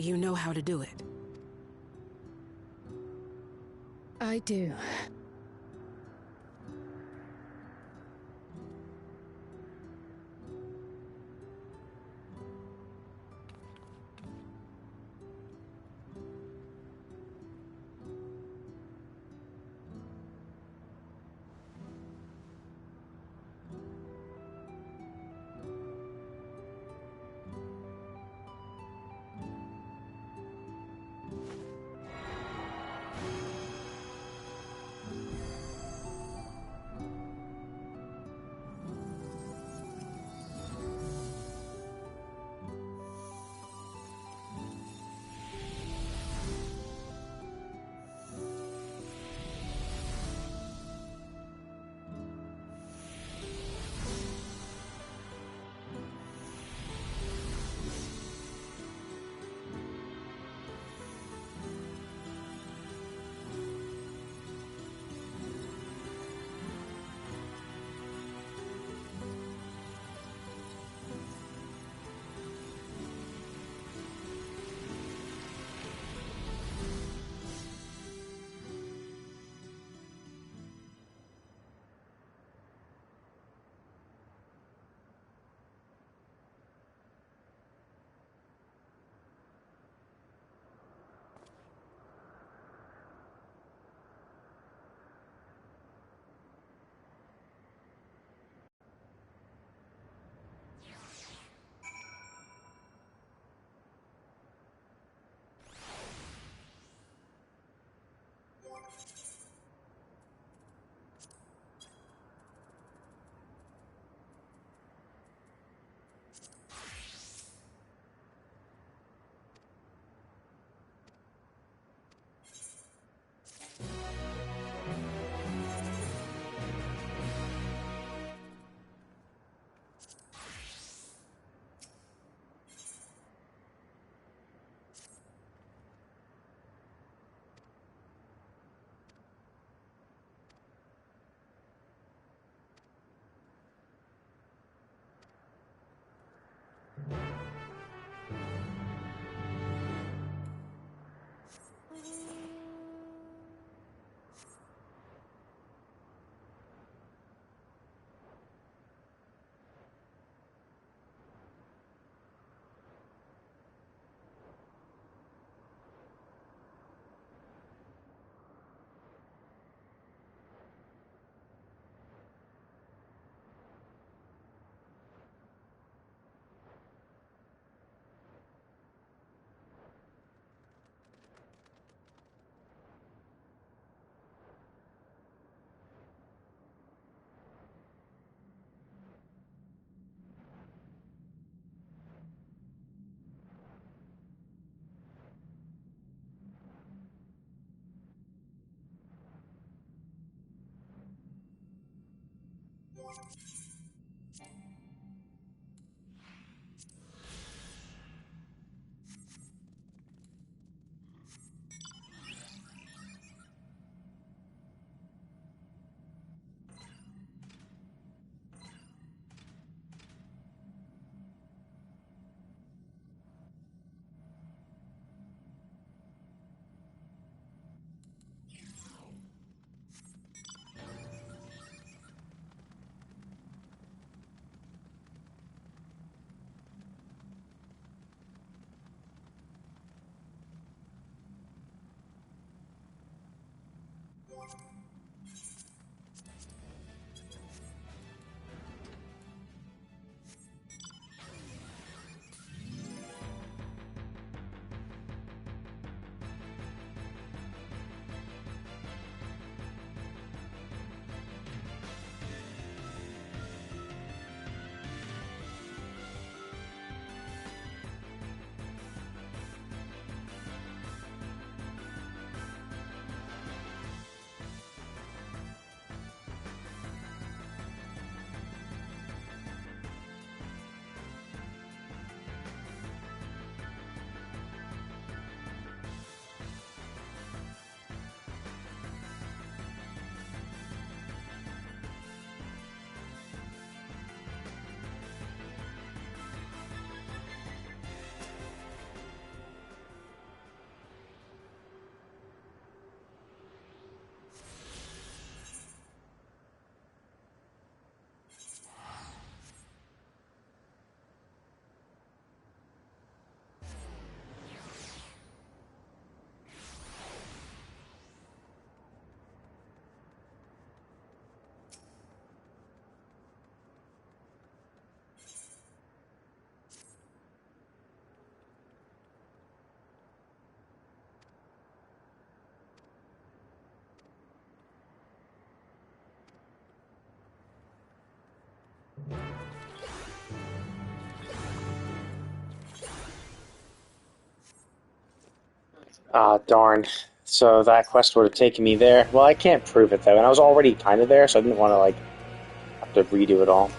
[SPEAKER 10] You know how to do it.
[SPEAKER 5] I do.
[SPEAKER 3] Ah, darn. So that quest would have taken me there. Well, I can't prove it, though, and I was already kind of there, so I didn't want to, like, have to redo it all.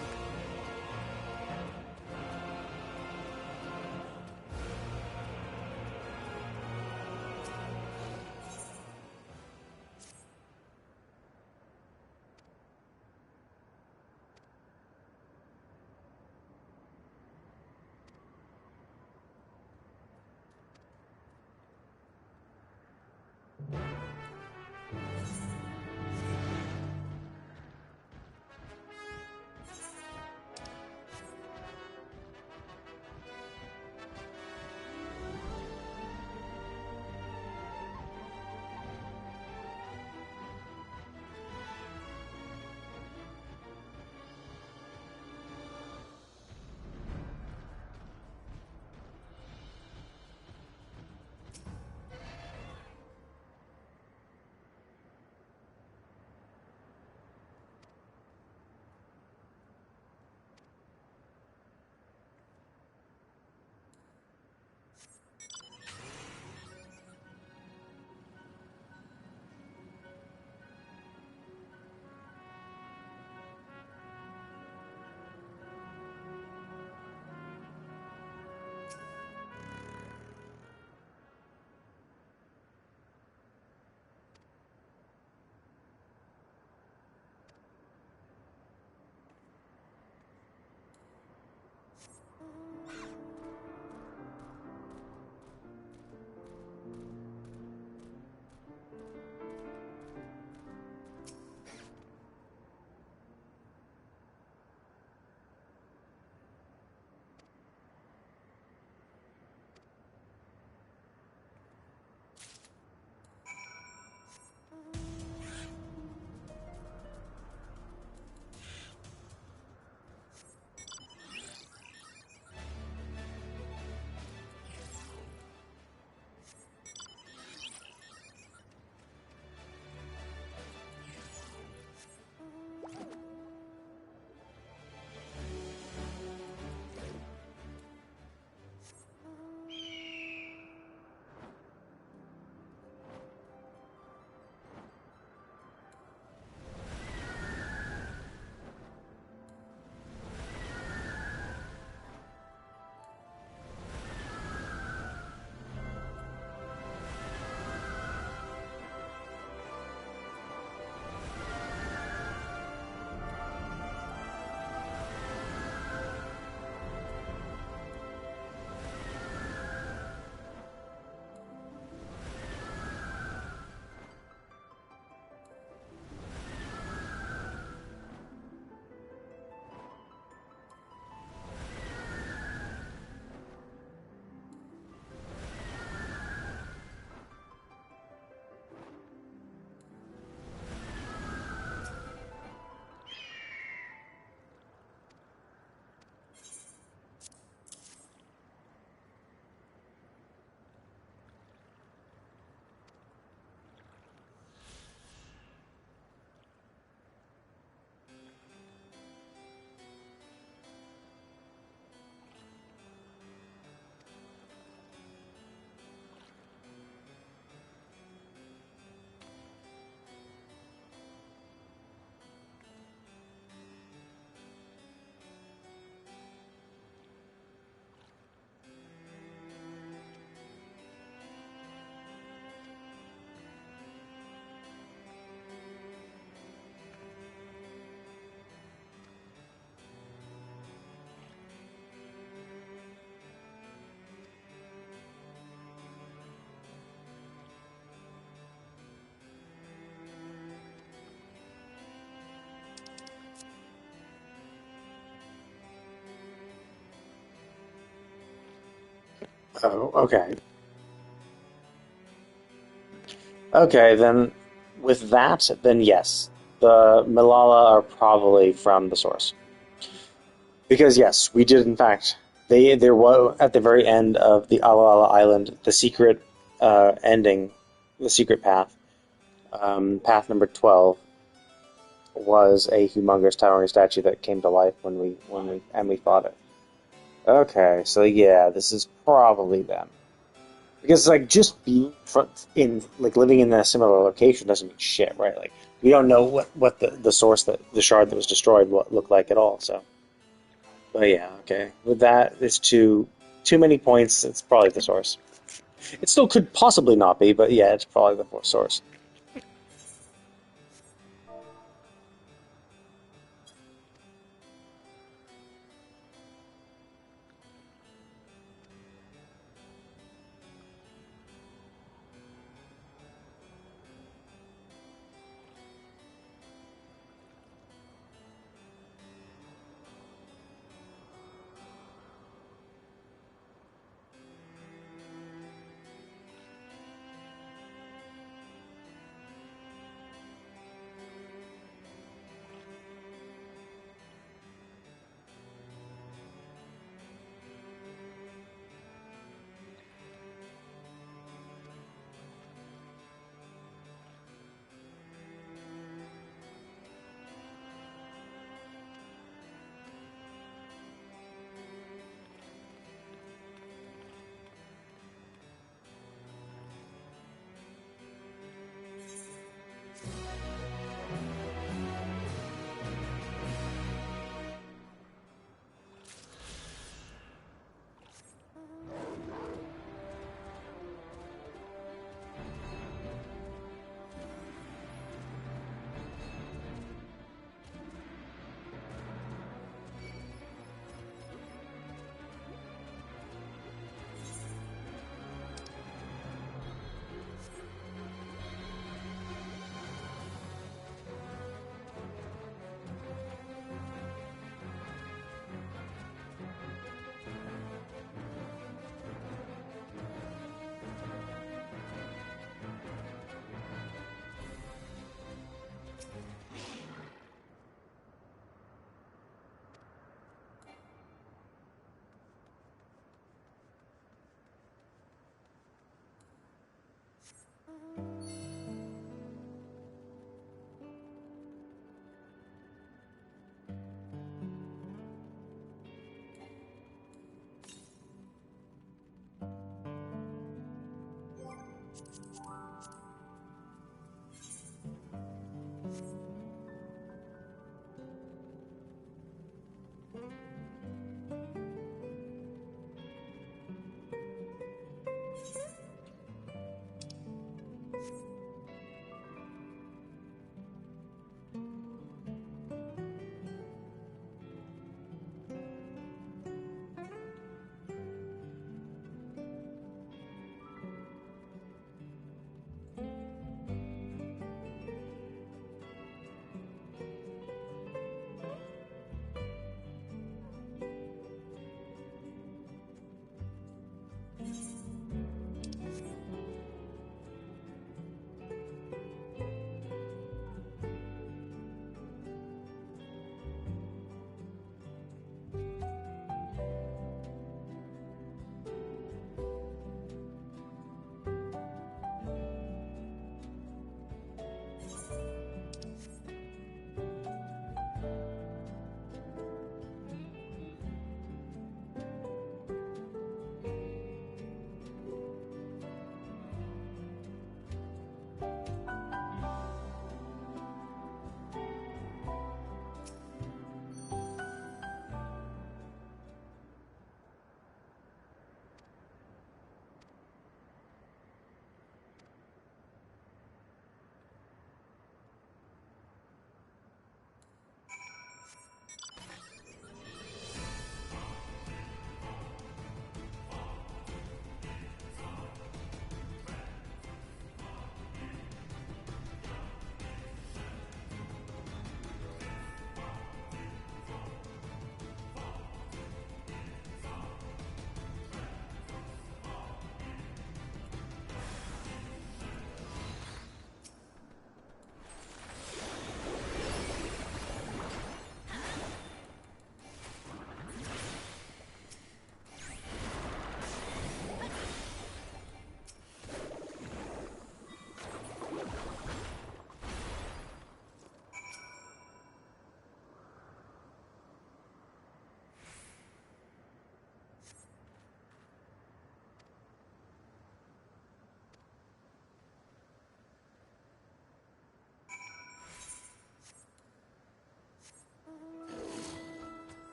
[SPEAKER 3] Oh, okay. Okay, then with that, then yes, the Malala are probably from the source. Because yes, we did in fact. There was at the very end of the Ala Island, the secret ending, the secret path, path number 12, was a humongous towering statue that came to life when we fought it. Okay, so yeah, this is probably them. Because like just being living in a similar location doesn't mean shit, right? Like we don't know what the source that the shard that was destroyed what looked like at all. So, but yeah, okay. With that, it's too many points. It's probably the source. It still could possibly not be, but yeah, it's probably the source.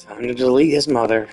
[SPEAKER 3] Time to delete his mother.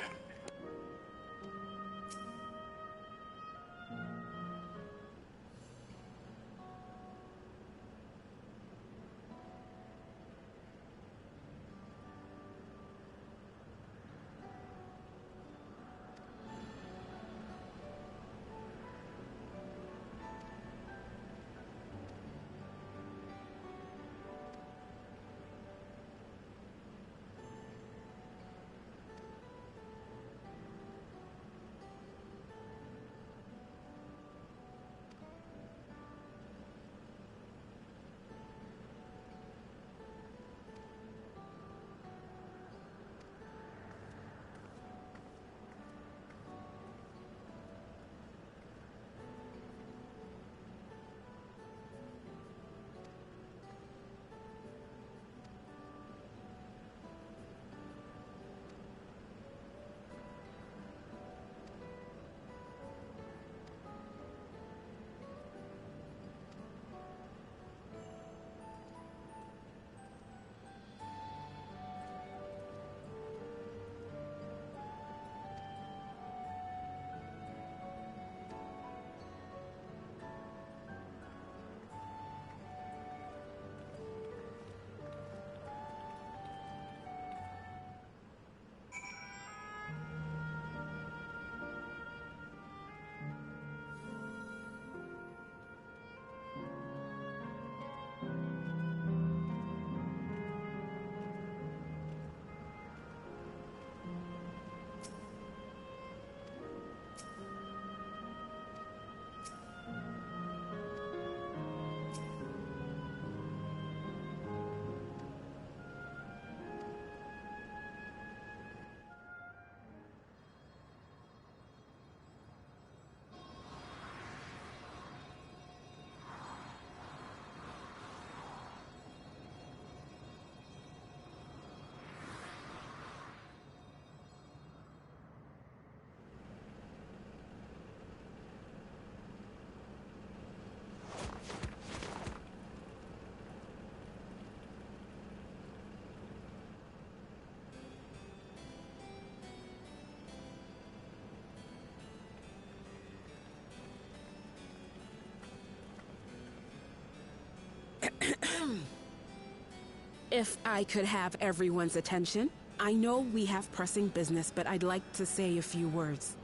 [SPEAKER 6] If I could have everyone's attention, I know we have pressing business, but I'd like to say a few words.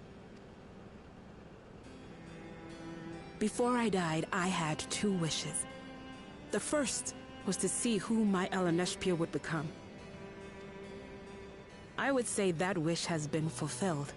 [SPEAKER 6] Before I died, I had two wishes. The first was to see who my Eleneshpia would become. I would say that wish has been fulfilled.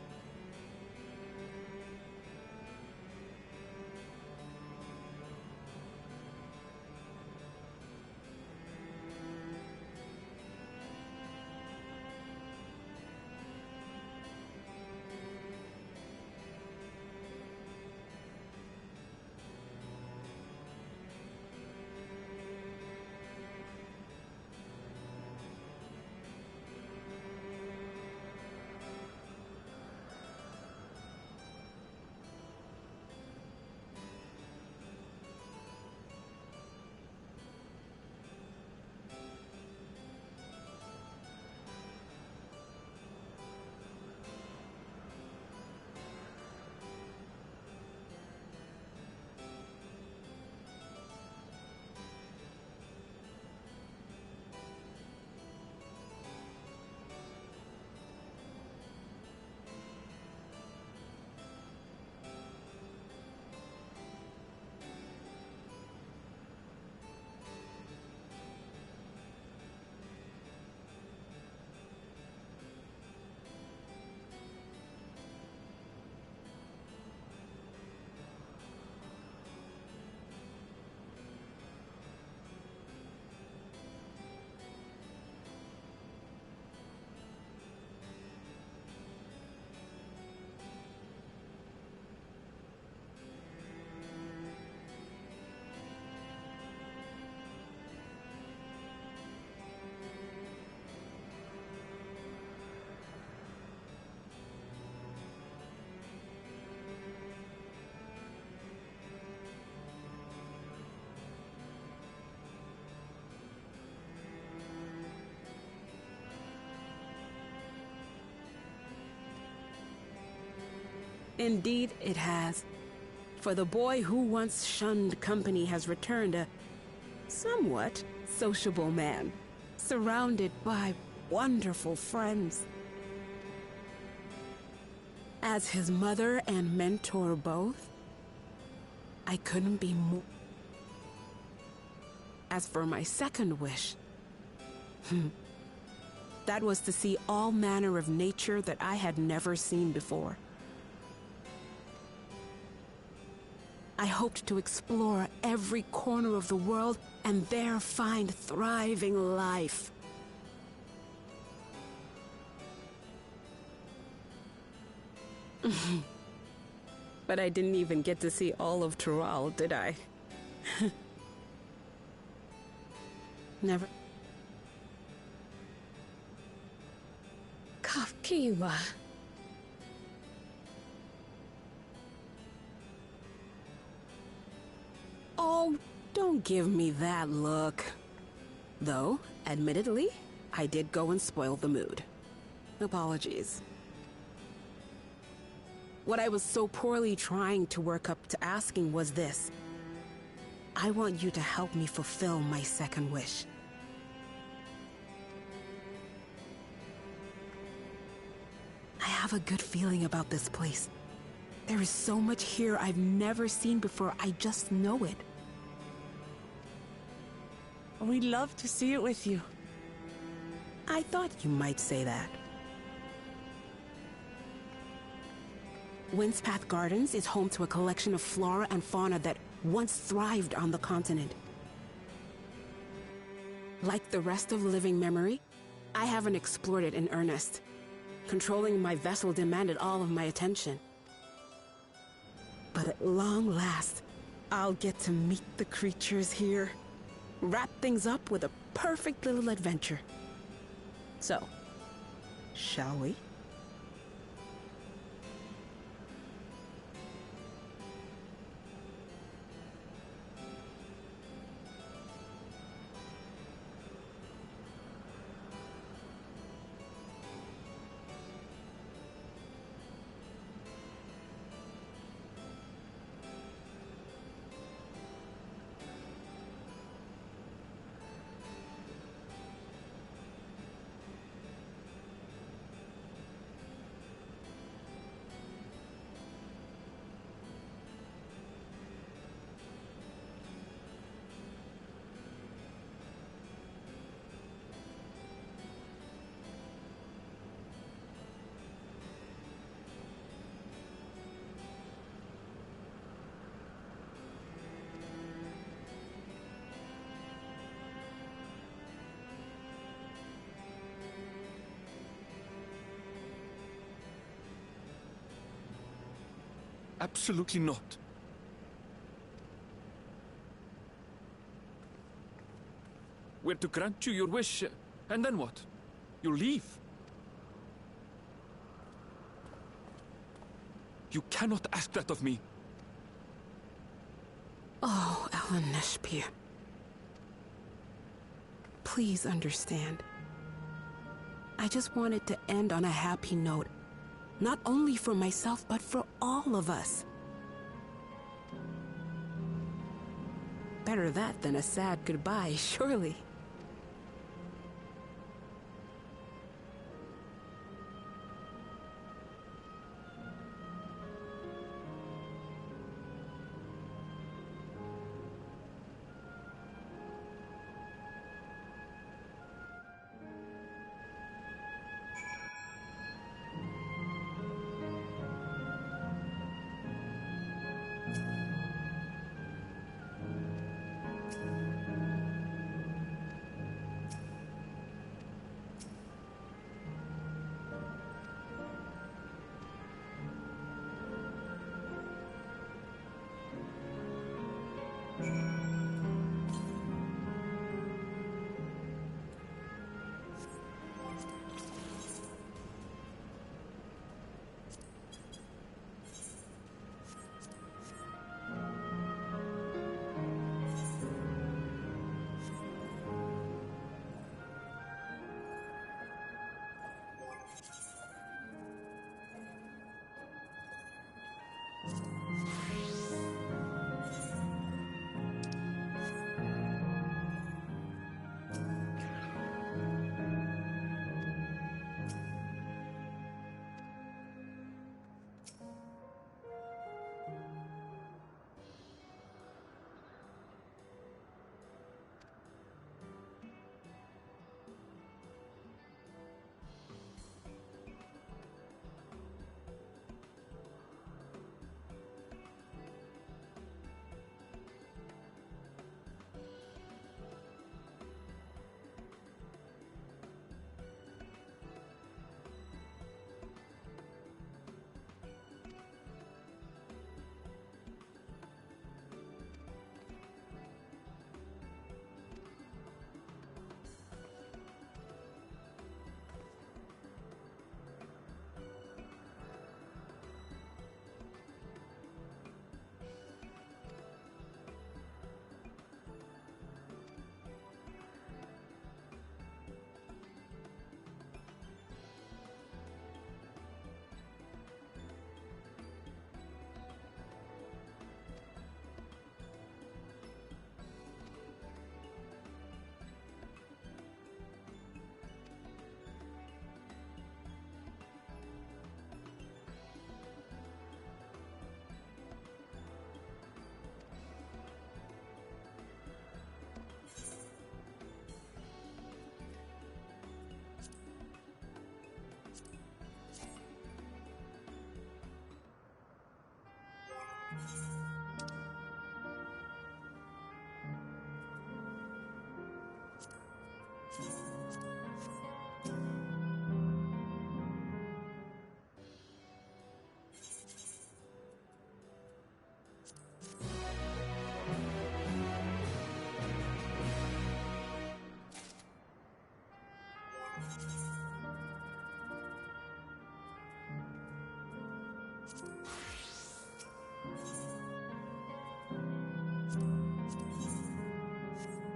[SPEAKER 6] Indeed, it has. For the boy who once shunned company has returned a somewhat sociable man, surrounded by wonderful friends. As his mother and mentor both, I couldn't be more. As for my second wish, that was to see all manner of nature that I had never seen before. I hoped to explore every corner of the world and there find thriving life. But I didn't even get to see all of Tural, did I? Never.
[SPEAKER 5] Kafkiwa.
[SPEAKER 6] Oh, don't give me that look. Though, admittedly, I did go and spoil the mood. Apologies. What I was so poorly trying to work up to asking was this. I want you to help me fulfill my second wish. I have a good feeling about this place. There is so much here I've never seen before, I just know it.
[SPEAKER 4] We'd love to see it with you.
[SPEAKER 6] I thought you might say that. Windspath Gardens is home to a collection of flora and fauna that once thrived on the continent. Like the rest of living memory, I haven't explored it in earnest. Controlling my vessel demanded all of my attention. But at long last, I'll get to meet the creatures here. Wrap things up with a perfect little adventure. So, shall we?
[SPEAKER 17] Absolutely not.
[SPEAKER 19] We're to grant you your wish, and then what? You'll leave. You cannot ask that of me.
[SPEAKER 6] Oh, Ellen Neshpir. Please understand. I just wanted to end on a happy note. Not only for myself, but for all of us. Better that than a sad goodbye, surely.